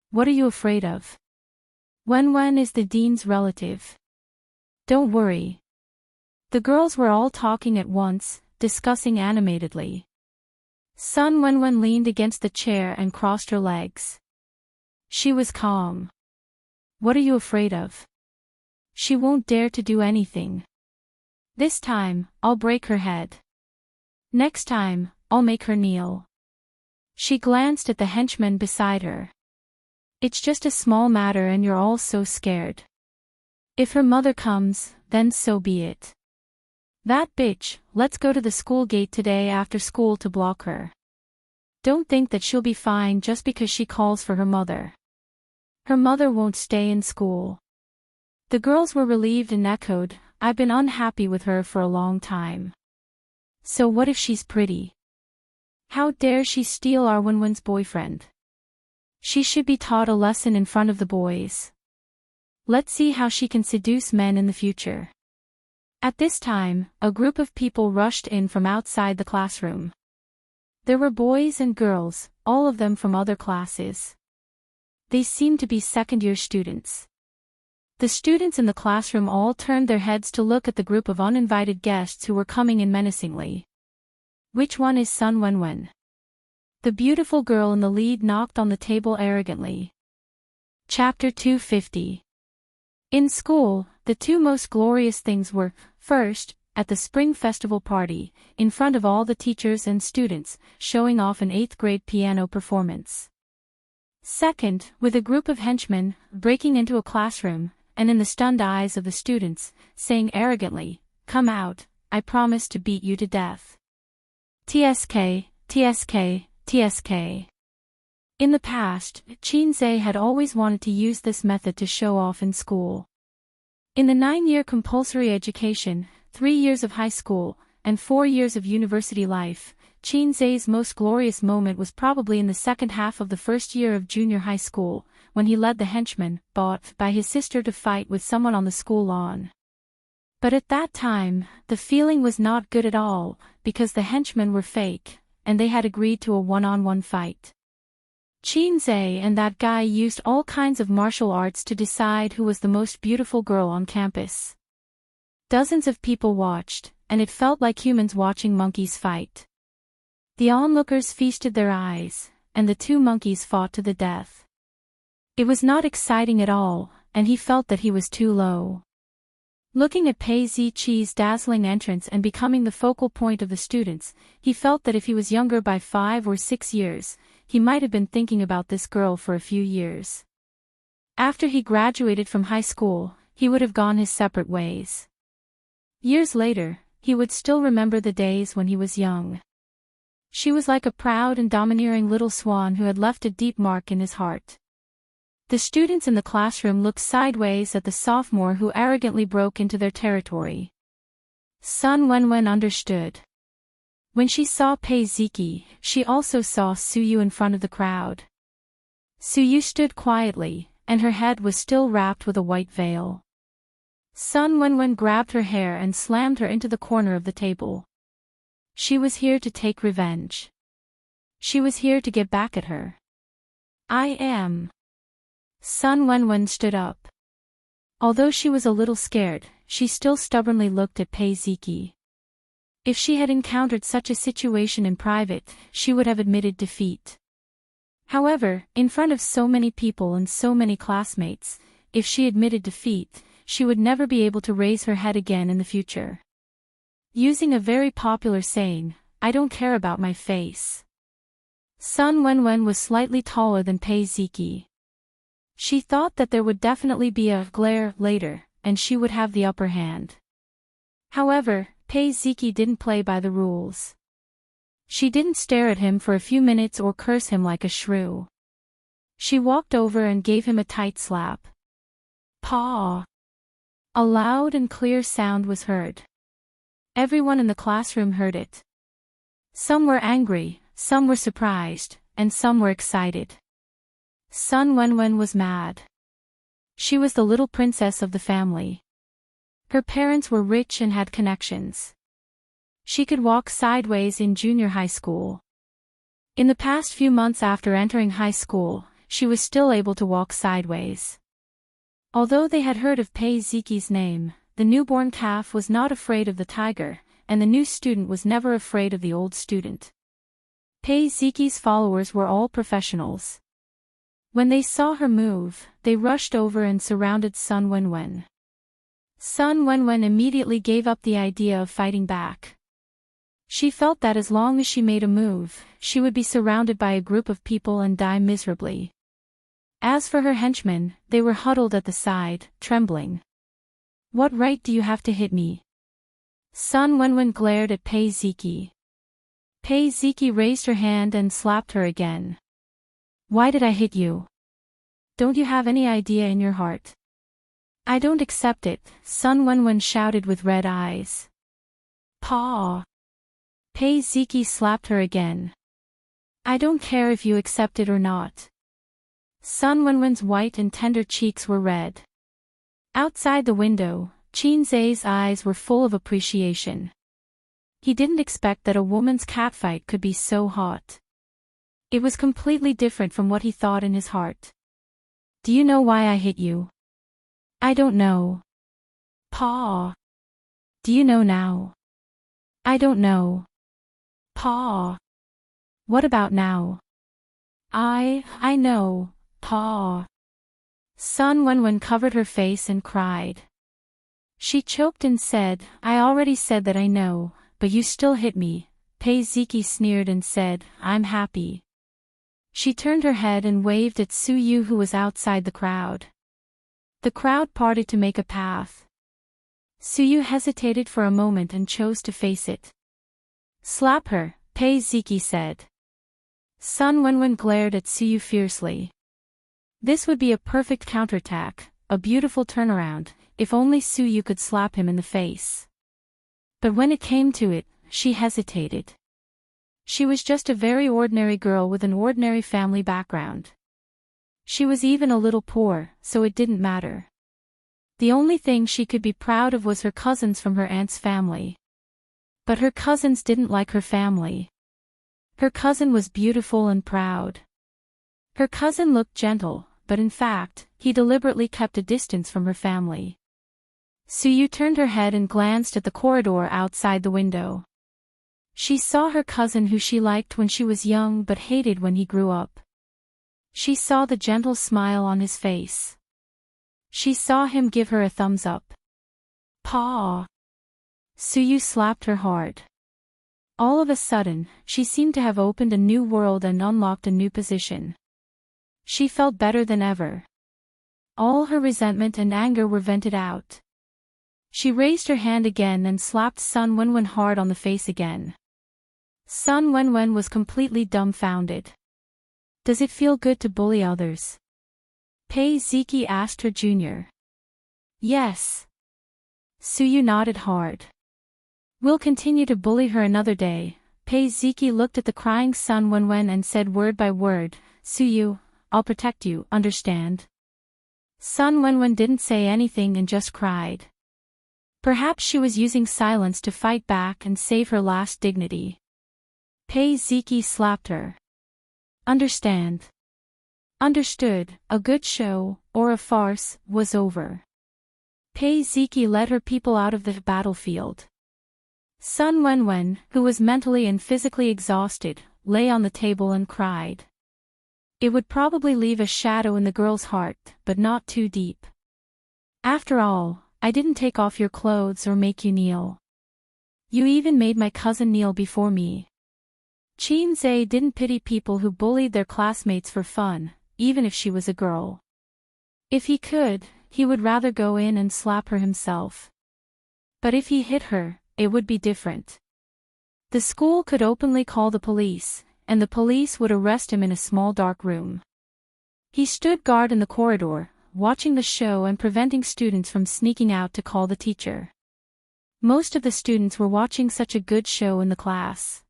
What are you afraid of? Wen is the dean's relative. Don't worry. The girls were all talking at once, discussing animatedly. Sun Wen leaned against the chair and crossed her legs. She was calm. What are you afraid of? She won't dare to do anything. This time, I'll break her head. Next time, I'll make her kneel. She glanced at the henchman beside her. It's just a small matter and you're all so scared. If her mother comes, then so be it. That bitch, let's go to the school gate today after school to block her. Don't think that she'll be fine just because she calls for her mother. Her mother won't stay in school. The girls were relieved and echoed, I've been unhappy with her for a long time. So what if she's pretty? How dare she steal our Wenwen's boyfriend? She should be taught a lesson in front of the boys. Let's see how she can seduce men in the future. At this time, a group of people rushed in from outside the classroom. There were boys and girls, all of them from other classes. They seemed to be second-year students. The students in the classroom all turned their heads to look at the group of uninvited guests who were coming in menacingly. Which one is Sun Wen? The beautiful girl in the lead knocked on the table arrogantly. Chapter 250. In school, the two most glorious things were, first, at the spring festival party, in front of all the teachers and students, showing off an 8th grade piano performance. Second, with a group of henchmen, breaking into a classroom, and in the stunned eyes of the students, saying arrogantly, "Come out, I promise to beat you to death." TSK, TSK, TSK. In the past, Qinze had always wanted to use this method to show off in school. In the 9-year compulsory education, 3 years of high school, and 4 years of university life, Qinze's most glorious moment was probably in the second half of the first year of junior high school, when he led the henchmen, bought by his sister, to fight with someone on the school lawn. But at that time, the feeling was not good at all, because the henchmen were fake, and they had agreed to a one-on-one fight. Qinze and that guy used all kinds of martial arts to decide who was the most beautiful girl on campus. Dozens of people watched, and it felt like humans watching monkeys fight. The onlookers feasted their eyes, and the two monkeys fought to the death. It was not exciting at all, and he felt that he was too low. Looking at Pei Ziqi's dazzling entrance and becoming the focal point of the students, he felt that if he was younger by 5 or 6 years, he might have been thinking about this girl for a few years. After he graduated from high school, he would have gone his separate ways. Years later, he would still remember the days when he was young. She was like a proud and domineering little swan who had left a deep mark in his heart. The students in the classroom looked sideways at the sophomore who arrogantly broke into their territory. Sun Wen understood. When she saw Pei Ziqi, she also saw Suyu in front of the crowd. Suyu stood quietly, and her head was still wrapped with a white veil. Sun Wen grabbed her hair and slammed her into the corner of the table. She was here to take revenge. She was here to get back at her. I am. Sun Wen stood up. Although she was a little scared, she still stubbornly looked at Pei Ziqi. If she had encountered such a situation in private, she would have admitted defeat. However, in front of so many people and so many classmates, if she admitted defeat, she would never be able to raise her head again in the future. Using a very popular saying, "I don't care about my face." Sun Wen was slightly taller than Pei Ziqi. She thought that there would definitely be a glare later, and she would have the upper hand. However, Pei Ziqi didn't play by the rules. She didn't stare at him for a few minutes or curse him like a shrew. She walked over and gave him a tight slap. Paw! A loud and clear sound was heard. Everyone in the classroom heard it. Some were angry, some were surprised, and some were excited. Sun Wenwen was mad. She was the little princess of the family. Her parents were rich and had connections. She could walk sideways in junior high school. In the past few months after entering high school, she was still able to walk sideways. Although they had heard of Pei Ziqi's name, the newborn calf was not afraid of the tiger, and the new student was never afraid of the old student. Pei Ziqi's followers were all professionals. When they saw her move, they rushed over and surrounded Sun Wenwen. Sun Wenwen immediately gave up the idea of fighting back. She felt that as long as she made a move, she would be surrounded by a group of people and die miserably. As for her henchmen, they were huddled at the side, trembling. "What right do you have to hit me?" Sun Wenwen glared at Pei Ziqi. Pei Ziqi raised her hand and slapped her again. "Why did I hit you? Don't you have any idea in your heart?" "I don't accept it," Sun Wenwen shouted with red eyes. "Paw!" Pei Ziqi slapped her again. "I don't care if you accept it or not." Sun Wenwen's white and tender cheeks were red. Outside the window, Qin Zai's eyes were full of appreciation. He didn't expect that a woman's catfight could be so hot. It was completely different from what he thought in his heart. "Do you know why I hit you?" "I don't know." "Paw." "Do you know now?" "I don't know." "Paw." "What about now?" I know, Paw." Sun Wenwen covered her face and cried. She choked and said, "I already said that I know, but you still hit me." Pei Ziqi sneered and said, "I'm happy." She turned her head and waved at Su Yu, who was outside the crowd. The crowd parted to make a path. Su Yu hesitated for a moment and chose to face it. "Slap her," Pei Ziqi said. Sun Wenwen glared at Su Yu fiercely. This would be a perfect counterattack, a beautiful turnaround, if only Su Yu could slap him in the face. But when it came to it, she hesitated. She was just a very ordinary girl with an ordinary family background. She was even a little poor, so it didn't matter. The only thing she could be proud of was her cousins from her aunt's family. But her cousins didn't like her family. Her cousin was beautiful and proud. Her cousin looked gentle, but in fact, he deliberately kept a distance from her family. Su Yu turned her head and glanced at the corridor outside the window. She saw her cousin who she liked when she was young but hated when he grew up. She saw the gentle smile on his face. She saw him give her a thumbs up. "Paw." Su Yu slapped her hard. All of a sudden, she seemed to have opened a new world and unlocked a new position. She felt better than ever. All her resentment and anger were vented out. She raised her hand again and slapped Sun Wenwen hard on the face again. Sun Wenwen was completely dumbfounded. "Does it feel good to bully others?" Pei Ziqi asked her junior. "Yes." Su Yu nodded hard. "We'll continue to bully her another day." Pei Ziqi looked at the crying Sun Wenwen and said word by word, "Su Yu, I'll protect you, understand?" Sun Wenwen didn't say anything and just cried. Perhaps she was using silence to fight back and save her last dignity. Pei Ziqi slapped her. "Understand." Understood, a good show, or a farce, was over. Pei Ziqi led her people out of the battlefield. Sun Wenwen, who was mentally and physically exhausted, lay on the table and cried. It would probably leave a shadow in the girl's heart, but not too deep. "After all, I didn't take off your clothes or make you kneel. You even made my cousin kneel before me." Qin Zai didn't pity people who bullied their classmates for fun, even if she was a girl. If he could, he would rather go in and slap her himself. But if he hit her, it would be different. The school could openly call the police, and the police would arrest him in a small dark room. He stood guard in the corridor, watching the show and preventing students from sneaking out to call the teacher. Most of the students were watching such a good show in the class.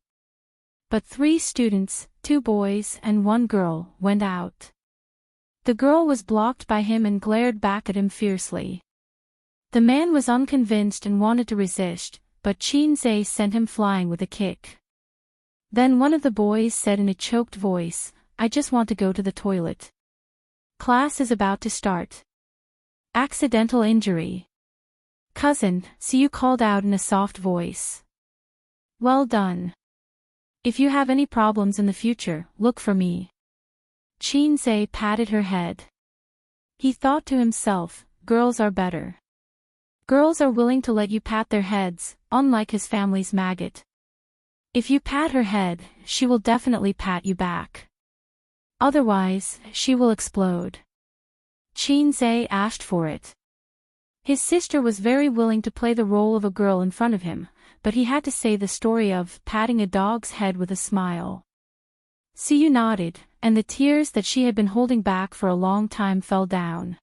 But 3 students, 2 boys and 1 girl, went out. The girl was blocked by him and glared back at him fiercely. The man was unconvinced and wanted to resist, but Chin-se sent him flying with a kick. Then one of the boys said in a choked voice, "I just want to go to the toilet. Class is about to start." Accidental injury. "Cousin," Siyu called out in a soft voice. "Well done. If you have any problems in the future, look for me." Chin-se patted her head. He thought to himself, girls are better. Girls are willing to let you pat their heads, unlike his family's maggot. If you pat her head, she will definitely pat you back. Otherwise, she will explode. Chin-se asked for it. His sister was very willing to play the role of a girl in front of him, but he had to say the story of patting a dog's head with a smile. Siyu nodded, and the tears that she had been holding back for a long time fell down.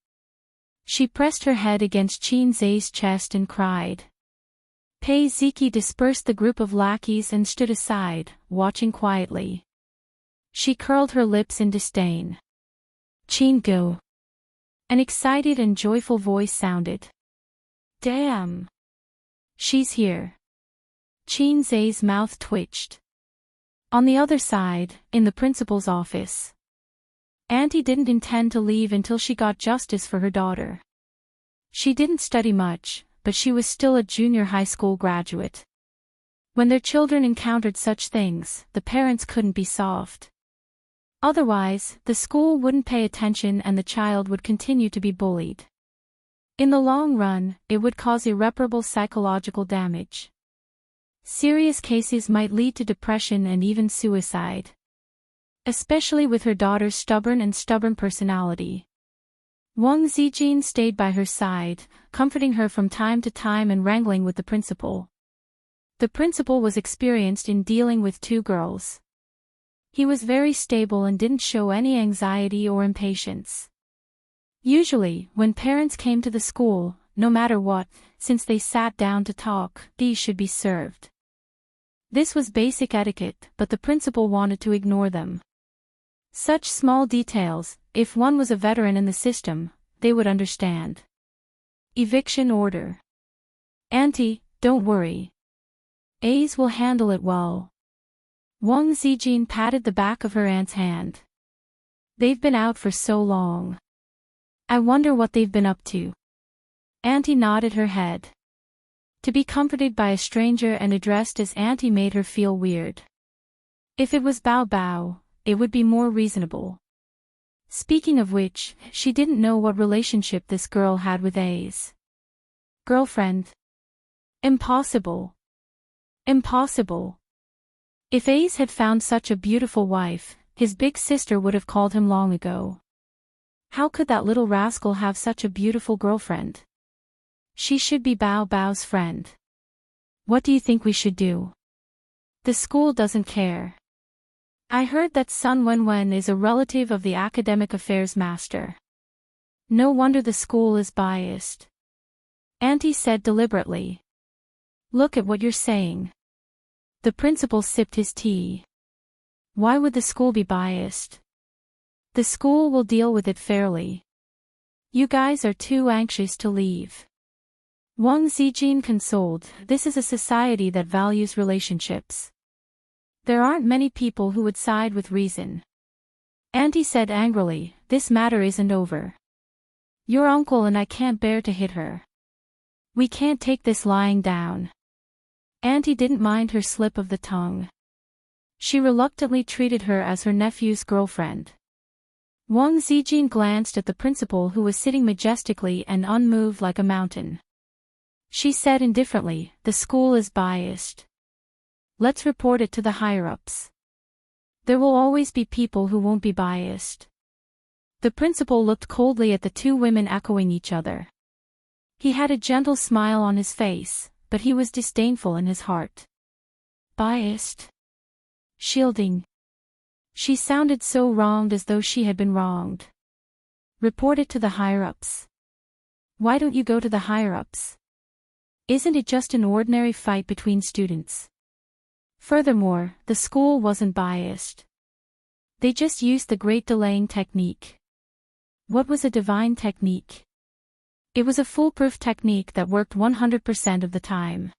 She pressed her head against Chin-se's chest and cried. Pei Ziki dispersed the group of lackeys and stood aside, watching quietly. She curled her lips in disdain. "Chin-go." An excited and joyful voice sounded. "Damn! She's here." Chin-se's mouth twitched. On the other side, in the principal's office. Auntie didn't intend to leave until she got justice for her daughter. She didn't study much, but she was still a junior high school graduate. When their children encountered such things, the parents couldn't be soft. Otherwise, the school wouldn't pay attention and the child would continue to be bullied. In the long run, it would cause irreparable psychological damage. Serious cases might lead to depression and even suicide. Especially with her daughter's stubborn personality. Wang Zijin stayed by her side, comforting her from time to time and wrangling with the principal. The principal was experienced in dealing with 2 girls. He was very stable and didn't show any anxiety or impatience. Usually, when parents came to the school, no matter what, since they sat down to talk, these should be served. This was basic etiquette, but the principal wanted to ignore them. Such small details, if one was a veteran in the system, they would understand. Eviction order. Auntie, don't worry. A's will handle it well. Wang Zijin patted the back of her aunt's hand. They've been out for so long. I wonder what they've been up to. Auntie nodded her head. To be comforted by a stranger and addressed as Auntie made her feel weird. If it was Bao Bao, it would be more reasonable. Speaking of which, she didn't know what relationship this girl had with A's girlfriend. Impossible. Impossible. If A's had found such a beautiful wife, his big sister would have called him long ago. How could that little rascal have such a beautiful girlfriend? She should be Bao Bao's friend. What do you think we should do? The school doesn't care. I heard that Sun Wenwen is a relative of the academic affairs master. No wonder the school is biased. Auntie said deliberately. Look at what you're saying. The principal sipped his tea. Why would the school be biased? The school will deal with it fairly. You guys are too anxious to leave. Wang Zijin consoled, this is a society that values relationships. There aren't many people who would side with reason. Auntie said angrily, this matter isn't over. Your uncle and I can't bear to hit her. We can't take this lying down. Auntie didn't mind her slip of the tongue. She reluctantly treated her as her nephew's girlfriend. Wang Zijin glanced at the principal who was sitting majestically and unmoved like a mountain. She said indifferently, the school is biased. Let's report it to the higher-ups. There will always be people who won't be biased. The principal looked coldly at the 2 women echoing each other. He had a gentle smile on his face, but he was disdainful in his heart. Biased? Shielding. She sounded so wronged as though she had been wronged. Report it to the higher-ups. Why don't you go to the higher-ups? Isn't it just an ordinary fight between students? Furthermore, the school wasn't biased. They just used the great delaying technique. What was a divine technique? It was a foolproof technique that worked 100% of the time.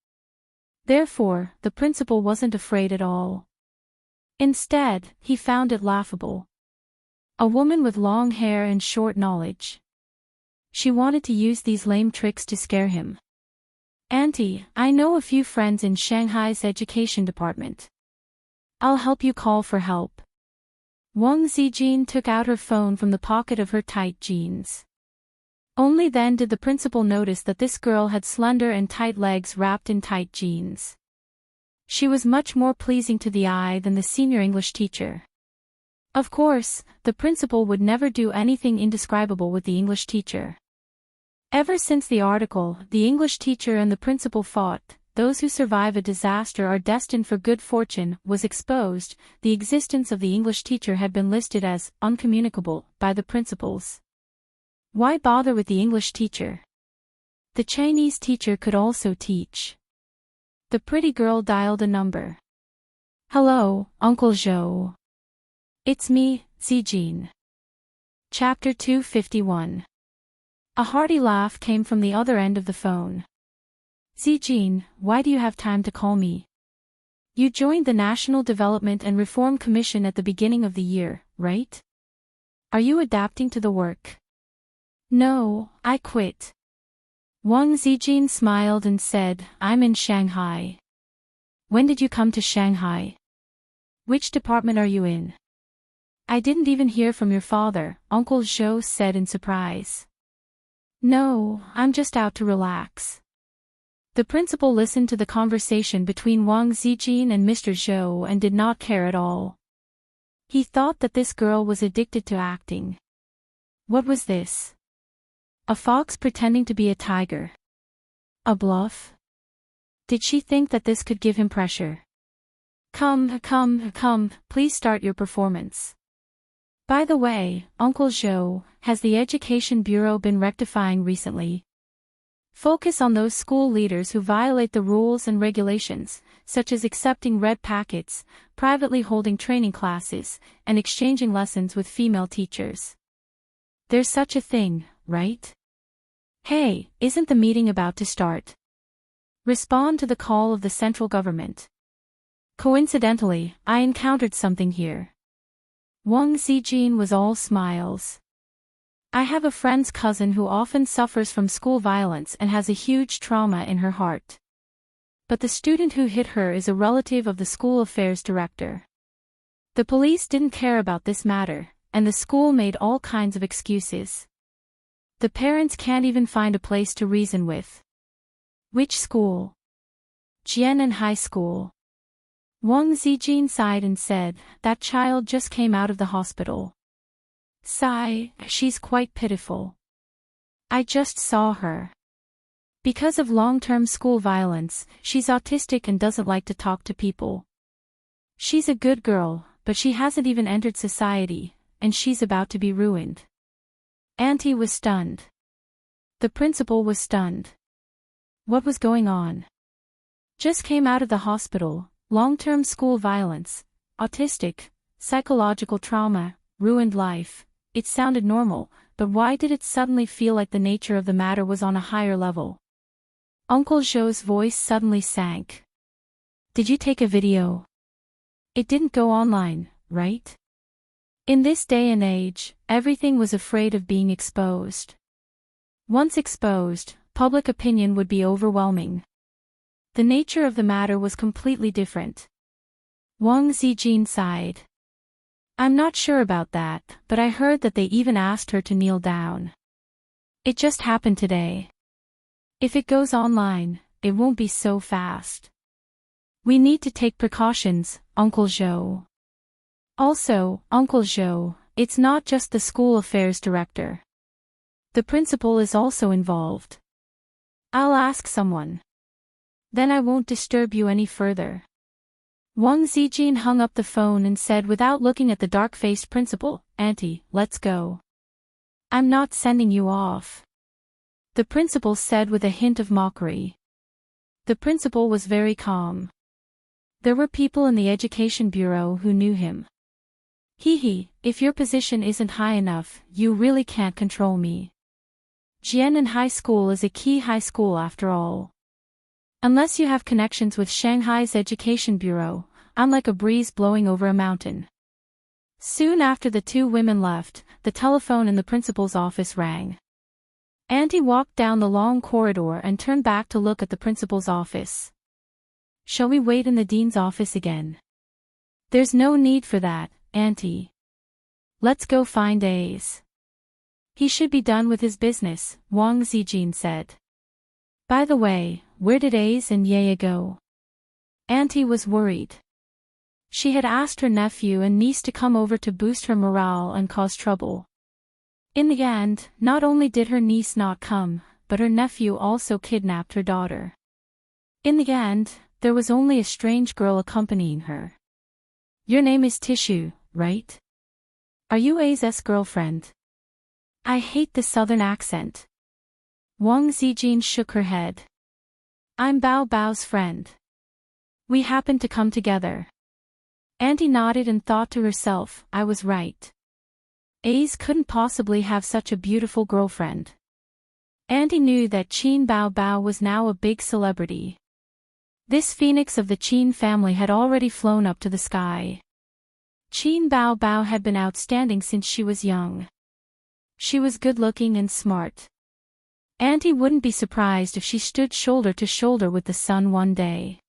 Therefore, the principal wasn't afraid at all. Instead, he found it laughable. A woman with long hair and short knowledge. She wanted to use these lame tricks to scare him. Auntie, I know a few friends in Shanghai's education department. I'll help you call for help. Wang Zijin took out her phone from the pocket of her tight jeans. Only then did the principal notice that this girl had slender and tight legs wrapped in tight jeans. She was much more pleasing to the eye than the senior English teacher. Of course, the principal would never do anything indescribable with the English teacher. Ever since the article, "The English Teacher and the Principal Fought, Those Who Survive a Disaster Are Destined for Good Fortune," was exposed, the existence of the English teacher had been listed as uncommunicable by the principals. Why bother with the English teacher? The Chinese teacher could also teach. The pretty girl dialed a number. "Hello, Uncle Zhou. It's me, Zijin." Chapter 251. A hearty laugh came from the other end of the phone. "Zijin, why do you have time to call me? You joined the National Development and Reform Commission at the beginning of the year, right? Are you adapting to the work?" "No, I quit." Wang Zijin smiled and said, "I'm in Shanghai." "When did you come to Shanghai? Which department are you in?" "I didn't even hear from your father," Uncle Zhou said in surprise. "No, I'm just out to relax." The principal listened to the conversation between Wang Zijin and Mr. Zhou and did not care at all. He thought that this girl was addicted to acting. What was this? A fox pretending to be a tiger? A bluff? Did she think that this could give him pressure? Come, please start your performance. By the way, Uncle Zhou, has the Education Bureau been rectifying recently? Focus on those school leaders who violate the rules and regulations, such as accepting red packets, privately holding training classes, and exchanging lessons with female teachers. There's such a thing, right? Hey, isn't the meeting about to start? Respond to the call of the central government. Coincidentally, I encountered something here. Wang Zijin was all smiles. I have a friend's cousin who often suffers from school violence and has a huge trauma in her heart. But the student who hit her is a relative of the school affairs director. The police didn't care about this matter, and the school made all kinds of excuses. The parents can't even find a place to reason with. Which school? Jianan High School. Wang Zijin sighed and said, "That child just came out of the hospital. Sigh, she's quite pitiful. I just saw her. Because of long-term school violence, she's autistic and doesn't like to talk to people. She's a good girl, but she hasn't even entered society, and she's about to be ruined." Auntie was stunned. The principal was stunned. What was going on? Just came out of the hospital. Long-term school violence, autistic, psychological trauma, ruined life. It sounded normal, but why did it suddenly feel like the nature of the matter was on a higher level? Uncle Zhou's voice suddenly sank. "Did you take a video? It didn't go online, right? In this day and age, everything was afraid of being exposed. Once exposed, public opinion would be overwhelming. The nature of the matter was completely different." Wang Zijin sighed. "I'm not sure about that, but I heard that they even asked her to kneel down. It just happened today. If it goes online, it won't be so fast. We need to take precautions, Uncle Zhou." Also, Uncle Zhou, it's not just the school affairs director. The principal is also involved. I'll ask someone. Then I won't disturb you any further. Wang Zijin hung up the phone and said without looking at the dark-faced principal, "Auntie, let's go. I'm not sending you off, the principal said with a hint of mockery. The principal was very calm. There were people in the education bureau who knew him. Hee, if your position isn't high enough, you really can't control me. Jianan High School is a key high school after all. Unless you have connections with Shanghai's education bureau, I'm like a breeze blowing over a mountain. Soon after the two women left, the telephone in the principal's office rang. Auntie walked down the long corridor and turned back to look at the principal's office. Shall we wait in the dean's office again? There's no need for that, Auntie. Let's go find Ace. He should be done with his business, Wang Zijin said. By the way, where did Ace and Yaya go? Auntie was worried. She had asked her nephew and niece to come over to boost her morale and cause trouble. In the end, not only did her niece not come, but her nephew also kidnapped her daughter. In the end, there was only a strange girl accompanying her. Your name is Tissue, right? Are you Ace's girlfriend? I hate the southern accent. Wang Zijin shook her head. I'm Bao Bao's friend. We happened to come together. Auntie nodded and thought to herself, I was right. Ace couldn't possibly have such a beautiful girlfriend. Auntie knew that Qin Bao Bao was now a big celebrity. This phoenix of the Qin family had already flown up to the sky. Qin Bao Bao had been outstanding since she was young. She was good-looking and smart. Auntie wouldn't be surprised if she stood shoulder to shoulder with the sun one day.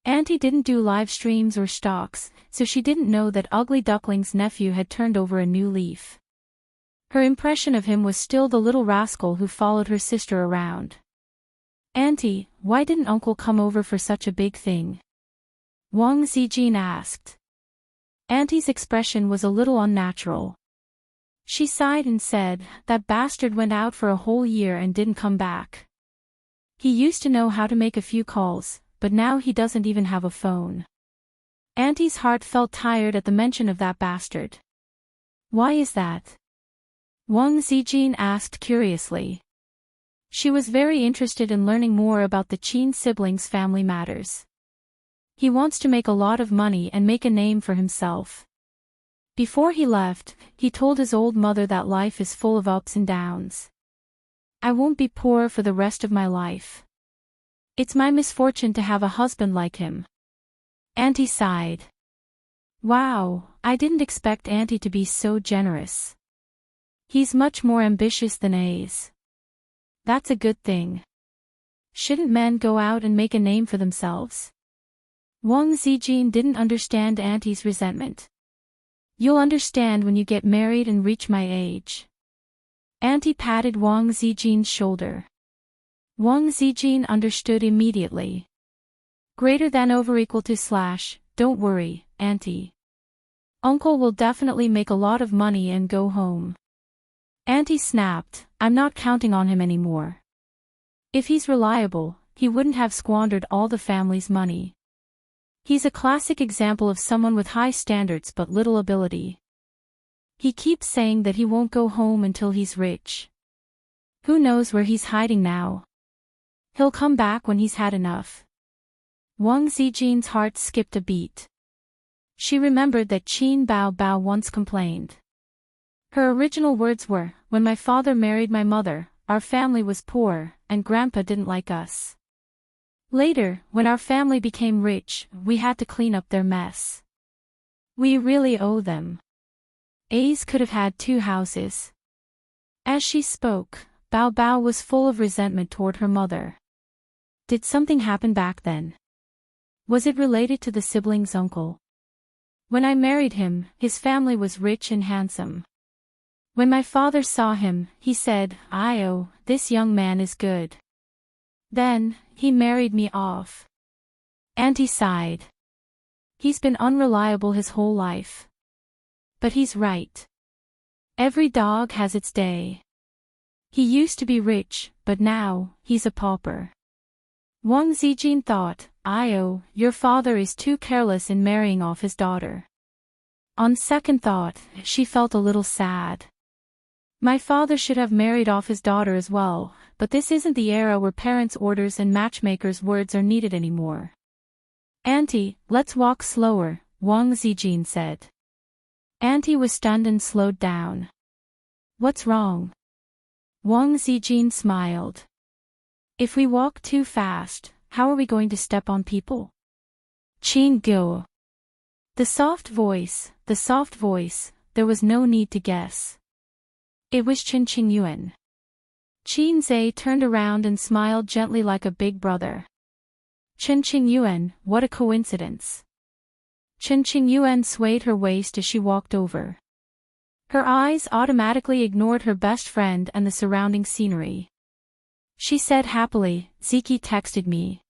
Auntie didn't do live streams or stocks, so she didn't know that Ugly Duckling's nephew had turned over a new leaf. Her impression of him was still the little rascal who followed her sister around. Auntie, why didn't Uncle come over for such a big thing? Wang Zijin asked. Auntie's expression was a little unnatural. She sighed and said, that bastard went out for a whole year and didn't come back. He used to know how to make a few calls, but now he doesn't even have a phone. Auntie's heart felt tired at the mention of that bastard. Why is that? Wang Zijin asked curiously. She was very interested in learning more about the Qin siblings' family matters. He wants to make a lot of money and make a name for himself. Before he left, he told his old mother that life is full of ups and downs. I won't be poor for the rest of my life. It's my misfortune to have a husband like him. Auntie sighed. Wow, I didn't expect Auntie to be so generous. He's much more ambitious than Ace. That's a good thing. Shouldn't men go out and make a name for themselves? Wang Zijin didn't understand Auntie's resentment. You'll understand when you get married and reach my age. Auntie patted Wang Zijin's shoulder. Wang Zijin understood immediately. Greater than over equal to slash, don't worry, Auntie. Uncle will definitely make a lot of money and go home. Auntie snapped, I'm not counting on him anymore. If he's reliable, he wouldn't have squandered all the family's money. He's a classic example of someone with high standards but little ability. He keeps saying that he won't go home until he's rich. Who knows where he's hiding now? He'll come back when he's had enough. Wang Zijin's heart skipped a beat. She remembered that Qin Bao Bao once complained. Her original words were, when my father married my mother, our family was poor, and Grandpa didn't like us. Later, when our family became rich, we had to clean up their mess. We really owe them. Ace could have had 2 houses. As she spoke, Bao Bao was full of resentment toward her mother. Did something happen back then? Was it related to the sibling's uncle? When I married him, his family was rich and handsome. When my father saw him, he said, "Oh, this young man is good." Then, he married me off. Auntie sighed. He's been unreliable his whole life. But he's right. Every dog has its day. He used to be rich, but now, he's a pauper. Wang Zijin thought, "Oh, your father is too careless in marrying off his daughter." On second thought, she felt a little sad. My father should have married off his daughter as well, but this isn't the era where parents' orders and matchmakers' words are needed anymore. Auntie, let's walk slower, Wang Zijin said. Auntie was stunned and slowed down. What's wrong? Wang Zijin smiled. If we walk too fast, how are we going to step on people? Qin Gu. The soft voice, there was no need to guess. It was Qin Qingyuan. Qin Zhe turned around and smiled gently like a big brother. Qin Qingyuan, what a coincidence. Qin Qingyuan swayed her waist as she walked over. Her eyes automatically ignored her best friend and the surrounding scenery. She said happily, Ziki texted me.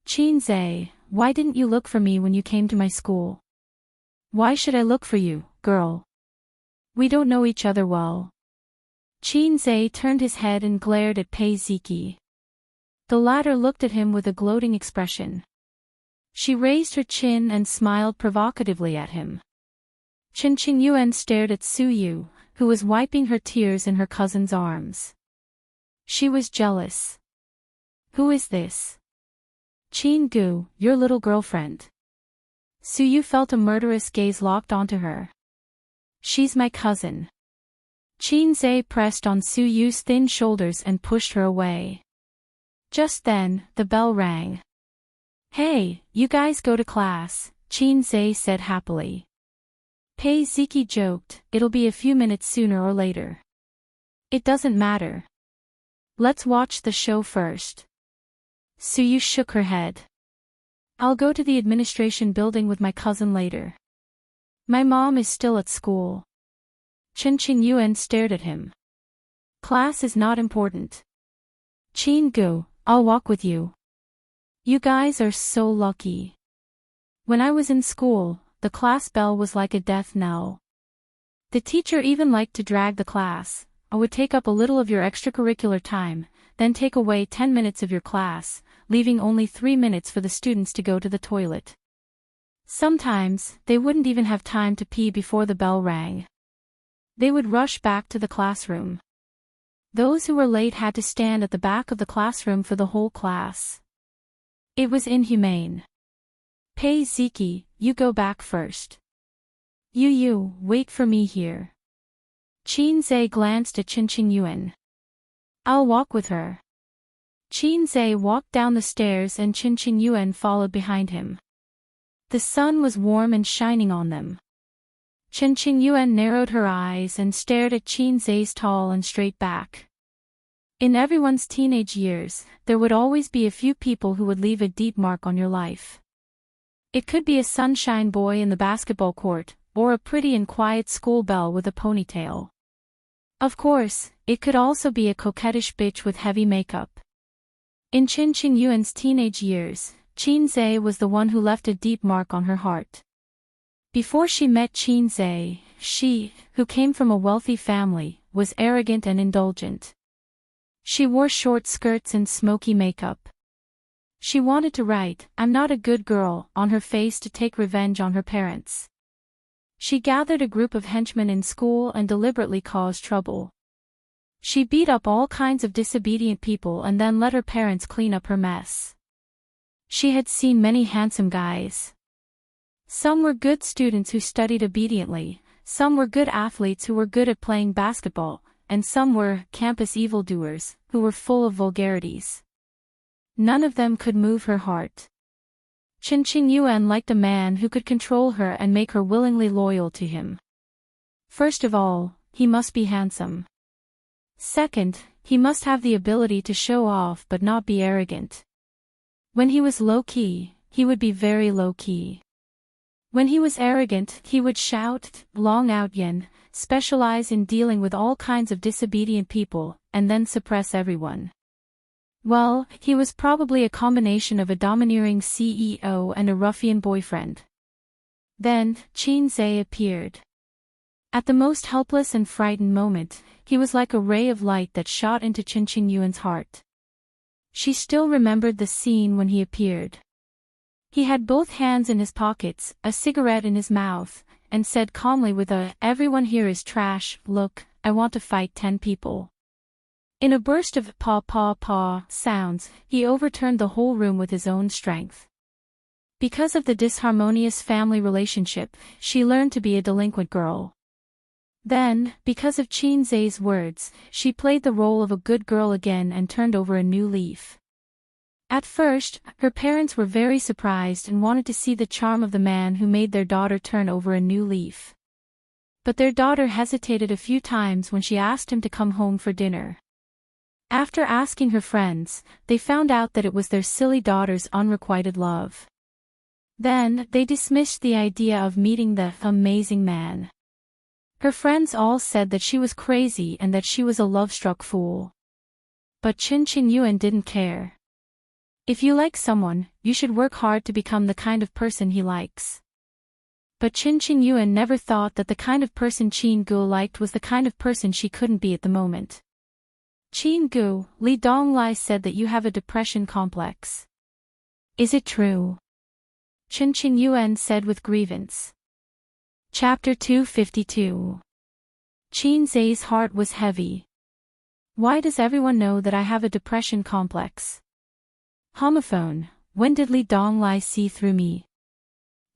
Qin Zhe, why didn't you look for me when you came to my school? Why should I look for you, girl? We don't know each other well. Qin Zhe turned his head and glared at Pei Ziki. The latter looked at him with a gloating expression. She raised her chin and smiled provocatively at him. Qin Qingyuan stared at Su Yu, who was wiping her tears in her cousin's arms. She was jealous. Who is this? Qin Gu, your little girlfriend. Su Yu felt a murderous gaze locked onto her. She's my cousin. Qin Zhe pressed on Su Yu's thin shoulders and pushed her away. Just then, the bell rang. Hey, you guys go to class, Qin Zhe said happily. Pei Ziki joked, it'll be a few minutes sooner or later. It doesn't matter. Let's watch the show first. Su Yu shook her head. I'll go to the administration building with my cousin later. My mom is still at school. Qin Qingyuan stared at him. Class is not important. Qin Gu, I'll walk with you. You guys are so lucky. When I was in school, the class bell was like a death knell. The teacher even liked to drag the class. I would take up a little of your extracurricular time, then take away 10 minutes of your class, leaving only 3 minutes for the students to go to the toilet. Sometimes, they wouldn't even have time to pee before the bell rang. They would rush back to the classroom. Those who were late had to stand at the back of the classroom for the whole class. It was inhumane. Pei Ziki, you go back first. You, wait for me here. Qin Zhe glanced at Qin Qingyuan. I'll walk with her. Qin Zhe walked down the stairs and Qin Qingyuan followed behind him. The sun was warm and shining on them. Qin Qingyuan narrowed her eyes and stared at Qin Zhe's tall and straight back. In everyone's teenage years, there would always be a few people who would leave a deep mark on your life. It could be a sunshine boy in the basketball court, or a pretty and quiet school belle with a ponytail. Of course, it could also be a coquettish bitch with heavy makeup. In Qin Qingyuan's teenage years, Qin Zhe was the one who left a deep mark on her heart. Before she met Qin Zhe, she, who came from a wealthy family, was arrogant and indulgent. She wore short skirts and smoky makeup. She wanted to write, "I'm not a good girl," on her face to take revenge on her parents. She gathered a group of henchmen in school and deliberately caused trouble. She beat up all kinds of disobedient people and then let her parents clean up her mess. She had seen many handsome guys. Some were good students who studied obediently, some were good athletes who were good at playing basketball, and some were campus evildoers, who were full of vulgarities. None of them could move her heart. Qin Qingyuan liked a man who could control her and make her willingly loyal to him. First of all, he must be handsome. Second, he must have the ability to show off but not be arrogant. When he was low-key, he would be very low-key. When he was arrogant, he would shout, long out yen, specialize in dealing with all kinds of disobedient people, and then suppress everyone. Well, he was probably a combination of a domineering CEO and a ruffian boyfriend. Then, Qin Zhe appeared. At the most helpless and frightened moment, he was like a ray of light that shot into Qin Qingyuan's heart. She still remembered the scene when he appeared. He had both hands in his pockets, a cigarette in his mouth, and said calmly with a "Everyone here is trash" look, I want to fight 10 people. In a burst of paw paw paw sounds, he overturned the whole room with his own strength. Because of the disharmonious family relationship, she learned to be a delinquent girl. Then, because of Qin Zhe's words, she played the role of a good girl again and turned over a new leaf. At first, her parents were very surprised and wanted to see the charm of the man who made their daughter turn over a new leaf. But their daughter hesitated a few times when she asked him to come home for dinner. After asking her friends, they found out that it was their silly daughter's unrequited love. Then, they dismissed the idea of meeting the amazing man. Her friends all said that she was crazy and that she was a love-struck fool. But Qin Yuan didn't care. If you like someone, you should work hard to become the kind of person he likes. But Qin Yuan never thought that the kind of person Qin Gu liked was the kind of person she couldn't be at the moment. Qin Gu, Li Donglai said that you have a depression complex. Is it true? Qin Yuan said with grievance. Chapter 252. Qin Zhe's heart was heavy. Why does everyone know that I have a depression complex? Homophone, when did Li Donglai see through me?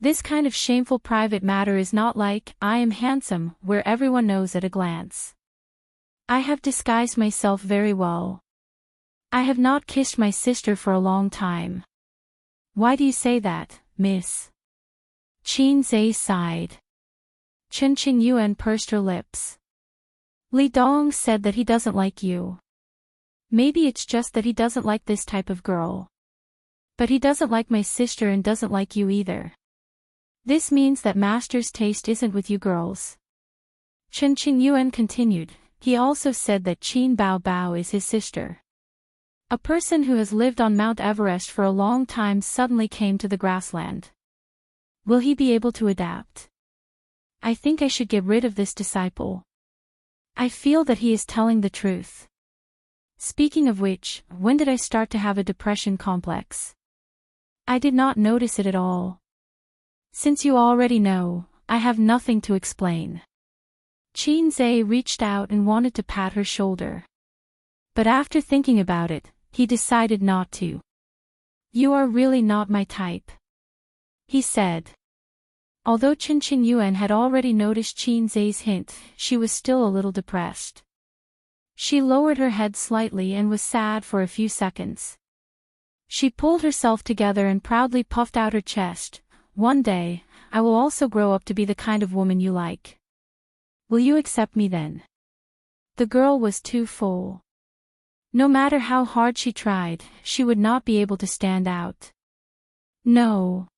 This kind of shameful private matter is not like, I am handsome, where everyone knows at a glance. I have disguised myself very well. I have not kissed my sister for a long time. Why do you say that, miss? Qin Zhe sighed. Qin Yuan pursed her lips. Li Dong said that he doesn't like you. Maybe it's just that he doesn't like this type of girl. But he doesn't like my sister and doesn't like you either. This means that master's taste isn't with you girls. Qin Yuan continued. He also said that Qin Bao Bao is his sister. A person who has lived on Mount Everest for a long time suddenly came to the grassland. Will he be able to adapt? I think I should get rid of this disciple. I feel that he is telling the truth. Speaking of which, when did I start to have a depression complex? I did not notice it at all. Since you already know, I have nothing to explain. Qin Zhe reached out and wanted to pat her shoulder. But after thinking about it, he decided not to. You are really not my type, he said. Although Qin Yuan had already noticed Qin Zhe's hint, she was still a little depressed. She lowered her head slightly and was sad for a few seconds. She pulled herself together and proudly puffed out her chest. One day, I will also grow up to be the kind of woman you like. Will you accept me then? The girl was too full. No matter how hard she tried, she would not be able to stand out. No.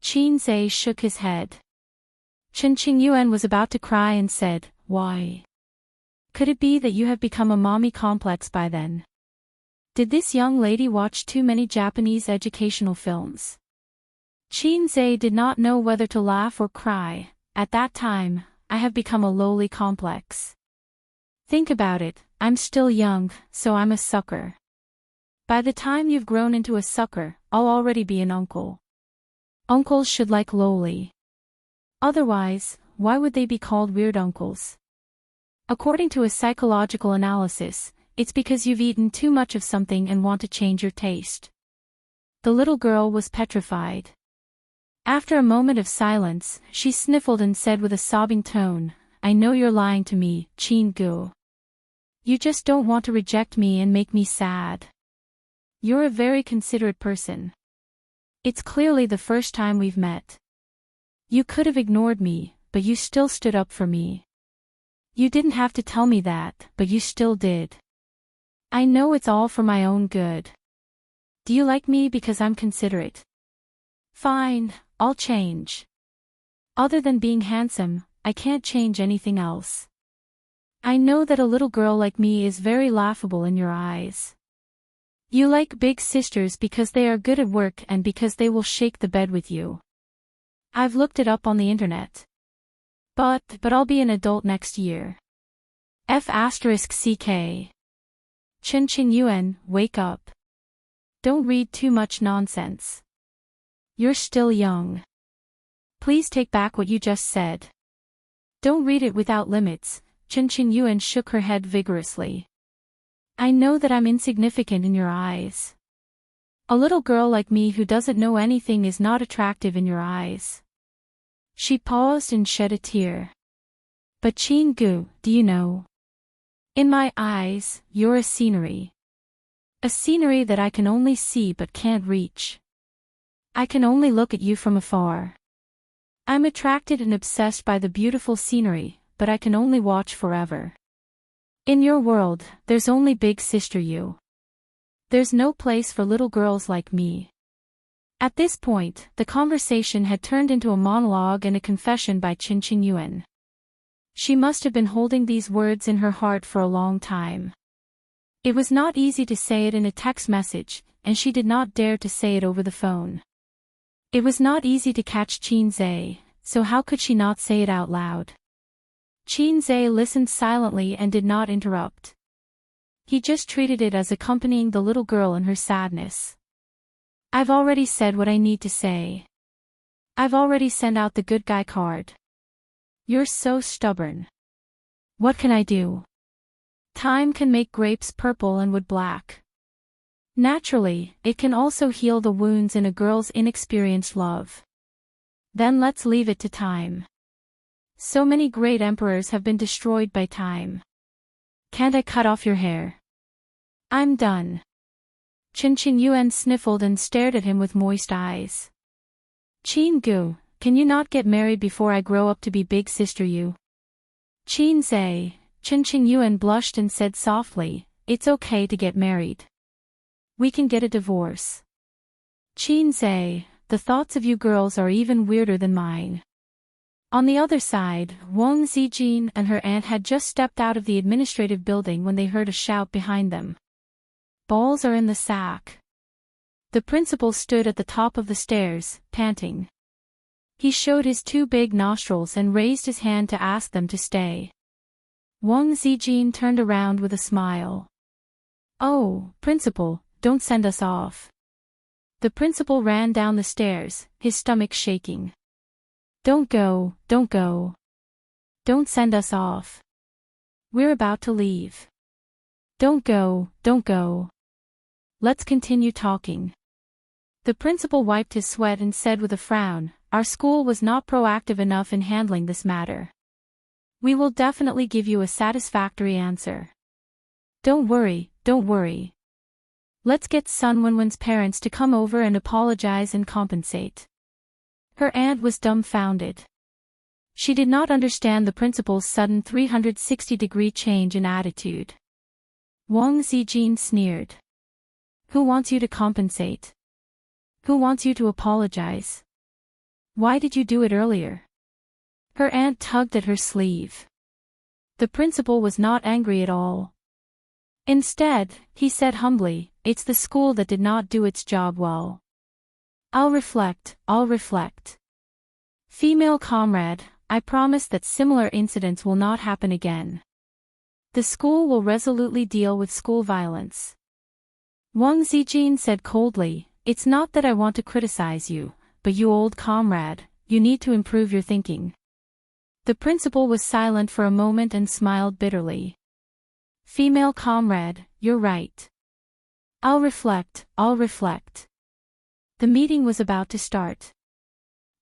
Qin Zhe shook his head. Qin Yuan was about to cry and said, Why? Could it be that you have become a mommy complex by then? Did this young lady watch too many Japanese educational films? Qin Zhe did not know whether to laugh or cry. At that time, I have become a lowly complex. Think about it, I'm still young, so I'm a sucker. By the time you've grown into a sucker, I'll already be an uncle. Uncles should like lowly. Otherwise, why would they be called weird uncles? According to a psychological analysis, it's because you've eaten too much of something and want to change your taste. The little girl was petrified. After a moment of silence, she sniffled and said with a sobbing tone, I know you're lying to me, Qin Gu. You just don't want to reject me and make me sad. You're a very considerate person. It's clearly the first time we've met. You could have ignored me, but you still stood up for me. You didn't have to tell me that, but you still did. I know it's all for my own good. Do you like me because I'm considerate? Fine, I'll change. Other than being handsome, I can't change anything else. I know that a little girl like me is very laughable in your eyes. You like big sisters because they are good at work and because they will shake the bed with you. I've looked it up on the internet. But I'll be an adult next year. F***ck. Qin Yuan, wake up. Don't read too much nonsense. You're still young. Please take back what you just said. Don't read it without limits, Chen Yuan shook her head vigorously. I know that I'm insignificant in your eyes. A little girl like me who doesn't know anything is not attractive in your eyes. She paused and shed a tear. But Qin Gu, do you know? In my eyes, you're a scenery. A scenery that I can only see but can't reach. I can only look at you from afar. I'm attracted and obsessed by the beautiful scenery, but I can only watch forever. In your world, there's only big sister you. There's no place for little girls like me. At this point, the conversation had turned into a monologue and a confession by Chen Yuan. She must have been holding these words in her heart for a long time. It was not easy to say it in a text message, and she did not dare to say it over the phone. It was not easy to catch Qin Zhe, so how could she not say it out loud? Qin Zhe listened silently and did not interrupt. He just treated it as accompanying the little girl in her sadness. I've already said what I need to say. I've already sent out the good guy card. You're so stubborn. What can I do? Time can make grapes purple and wood black. Naturally, it can also heal the wounds in a girl's inexperienced love. Then let's leave it to time. So many great emperors have been destroyed by time. Can't I cut off your hair? I'm done. Chen Yuan sniffled and stared at him with moist eyes. Qin Gu, can you not get married before I grow up to be big sister you? Qin Zhe, Chen Yuan blushed and said softly, it's okay to get married. We can get a divorce. Qin Zhe, the thoughts of you girls are even weirder than mine. On the other side, Wang Zijin and her aunt had just stepped out of the administrative building when they heard a shout behind them. Balls are in the sack. The principal stood at the top of the stairs, panting. He showed his two big nostrils and raised his hand to ask them to stay. Wang Zijin turned around with a smile. Oh, principal, don't send us off. The principal ran down the stairs, his stomach shaking. Don't go, don't go. Don't send us off. We're about to leave. Don't go, don't go. Let's continue talking. The principal wiped his sweat and said with a frown, our school was not proactive enough in handling this matter. We will definitely give you a satisfactory answer. Don't worry, don't worry. Let's get Sun Wenwen's parents to come over and apologize and compensate. Her aunt was dumbfounded. She did not understand the principal's sudden 360-degree change in attitude. Wang Zijin sneered. Who wants you to compensate? Who wants you to apologize? Why did you do it earlier? Her aunt tugged at her sleeve. The principal was not angry at all. Instead, he said humbly, it's the school that did not do its job well. I'll reflect, I'll reflect. Female comrade, I promise that similar incidents will not happen again. The school will resolutely deal with school violence. Wang Zijin said coldly, it's not that I want to criticize you, but you old comrade, you need to improve your thinking. The principal was silent for a moment and smiled bitterly. Female comrade, you're right. I'll reflect, I'll reflect. The meeting was about to start.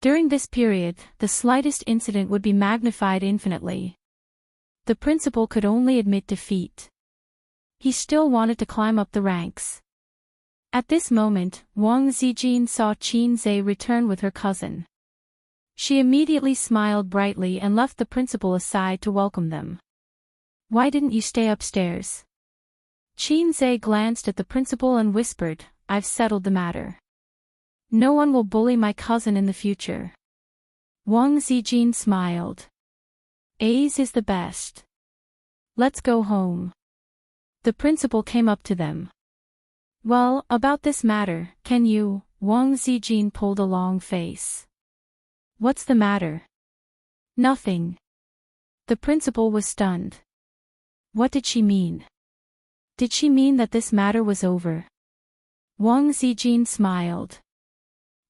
During this period, the slightest incident would be magnified infinitely. The principal could only admit defeat. He still wanted to climb up the ranks. At this moment, Wang Zijin saw Qin Zhe return with her cousin. She immediately smiled brightly and left the principal aside to welcome them. Why didn't you stay upstairs? Qin Zhe glanced at the principal and whispered, I've settled the matter. No one will bully my cousin in the future. Wang Zijin smiled. A's is the best. Let's go home. The principal came up to them. Well, about this matter, can you? Wang Zijin pulled a long face. What's the matter? Nothing. The principal was stunned. What did she mean? Did she mean that this matter was over? Wang Zijin smiled.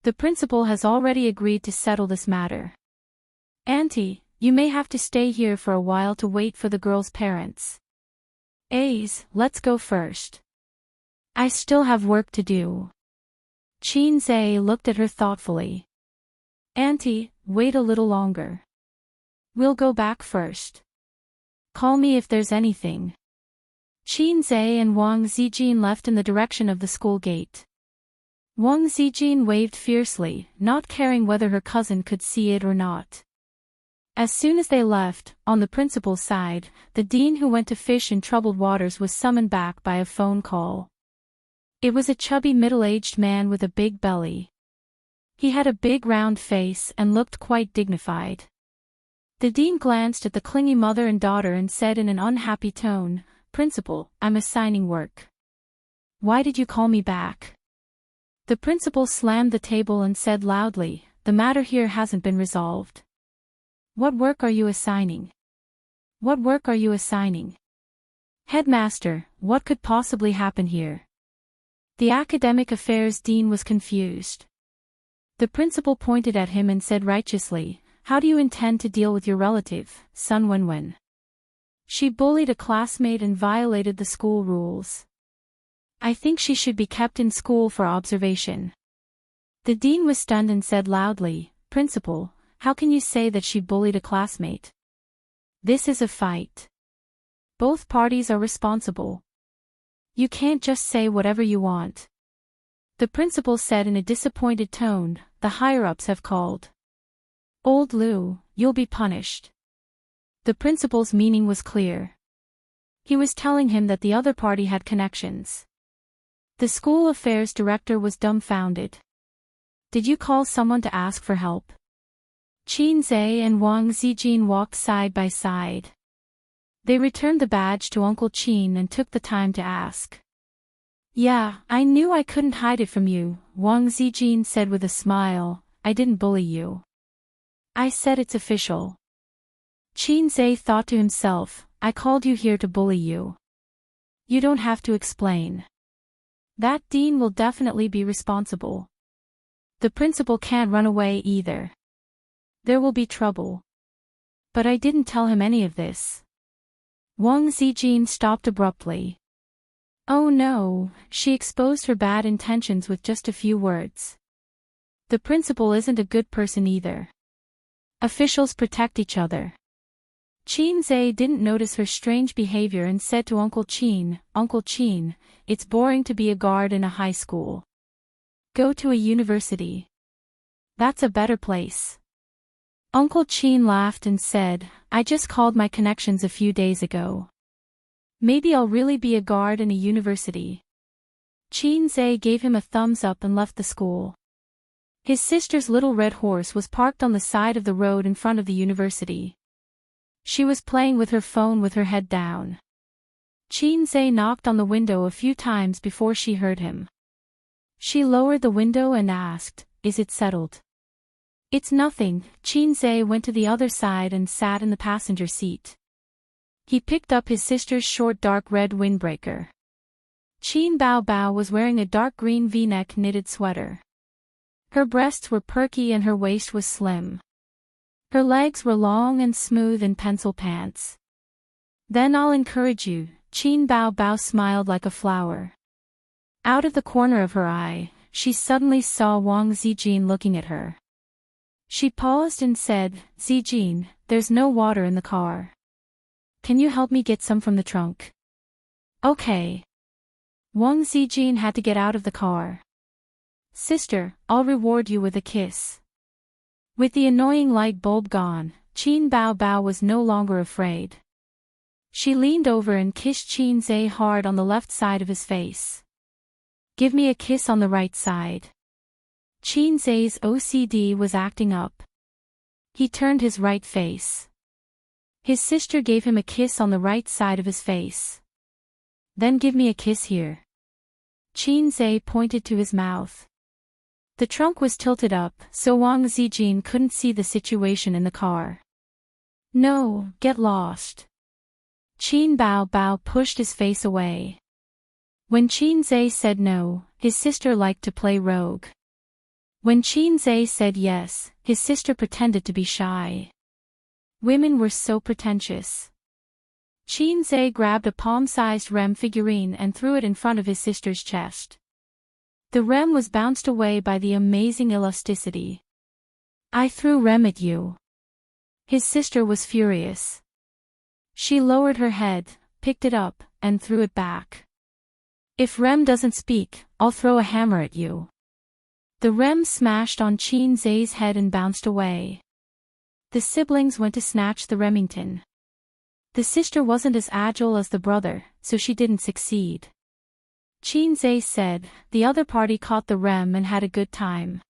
The principal has already agreed to settle this matter. Auntie, you may have to stay here for a while to wait for the girl's parents. Let's go first. I still have work to do. Qin looked at her thoughtfully. Auntie, wait a little longer. We'll go back first. Call me if there's anything. Qin and Wang Zijin left in the direction of the school gate. Wang Zijin waved fiercely, not caring whether her cousin could see it or not. As soon as they left, on the principal's side, the dean who went to fish in troubled waters was summoned back by a phone call. It was a chubby middle-aged man with a big belly. He had a big round face and looked quite dignified. The dean glanced at the clingy mother and daughter and said in an unhappy tone, "Principal, I'm assigning work." "Why did you call me back?" The principal slammed the table and said loudly, "The matter here hasn't been resolved." "What work are you assigning? What work are you assigning?" "Headmaster, what could possibly happen here?" The academic affairs dean was confused. The principal pointed at him and said righteously, "How do you intend to deal with your relative, Sun Wenwen? She bullied a classmate and violated the school rules. I think she should be kept in school for observation." The dean was stunned and said loudly, "Principal, how can you say that she bullied a classmate? This is a fight. Both parties are responsible. You can't just say whatever you want." The principal said in a disappointed tone, "The higher-ups have called. Old Liu, you'll be punished." The principal's meaning was clear. He was telling him that the other party had connections. The school affairs director was dumbfounded. "Did you call someone to ask for help?" Qin and Wang Zijin walked side by side. They returned the badge to Uncle Qin and took the time to ask. "Yeah, I knew I couldn't hide it from you," Wang Zijin said with a smile. "I didn't bully you. I said it's official." Qin thought to himself, "I called you here to bully you. You don't have to explain. That dean will definitely be responsible. The principal can't run away either. There will be trouble. But I didn't tell him any of this." Wang Zijin stopped abruptly. Oh no, she exposed her bad intentions with just a few words. The principal isn't a good person either. Officials protect each other. Qin didn't notice her strange behavior and said to Uncle Qin, "Uncle Qin, it's boring to be a guard in a high school. Go to a university. That's a better place." Uncle Qin laughed and said, "I just called my connections a few days ago. Maybe I'll really be a guard in a university." Qin gave him a thumbs up and left the school. His sister's little red horse was parked on the side of the road in front of the university. She was playing with her phone with her head down. Qin knocked on the window a few times before she heard him. She lowered the window and asked, "Is it settled?" "It's nothing." Qin went to the other side and sat in the passenger seat. He picked up his sister's short dark red windbreaker. Qin Bao was wearing a dark green V-neck knitted sweater. Her breasts were perky and her waist was slim. Her legs were long and smooth in pencil pants. "Then I'll encourage you." Qin Bao smiled like a flower. Out of the corner of her eye, she suddenly saw Wang Zijin looking at her. She paused and said, "Zijin, there's no water in the car. Can you help me get some from the trunk?" "Okay." Wang Zijin had to get out of the car. "Sister, I'll reward you with a kiss." With the annoying light bulb gone, Qin Bao was no longer afraid. She leaned over and kissed Qin hard on the left side of his face. "Give me a kiss on the right side." Qin OCD was acting up. He turned his right face. His sister gave him a kiss on the right side of his face. "Then give me a kiss here." Qin pointed to his mouth. The trunk was tilted up, so Wang Zijin couldn't see the situation in the car. "No, get lost." Qin Bao pushed his face away. When Qin said no, his sister liked to play rogue. When Qin said yes, his sister pretended to be shy. Women were so pretentious. Qin grabbed a palm-sized Rem figurine and threw it in front of his sister's chest. The Rem was bounced away by the amazing elasticity. I threw Rem at you. His sister was furious. She lowered her head, picked it up, and threw it back. If Rem doesn't speak, I'll throw a hammer at you. The Rem smashed on Qin's head and bounced away. The siblings went to snatch the Remington. The sister wasn't as agile as the brother, so she didn't succeed. Qin said, the other party caught the Rem and had a good time.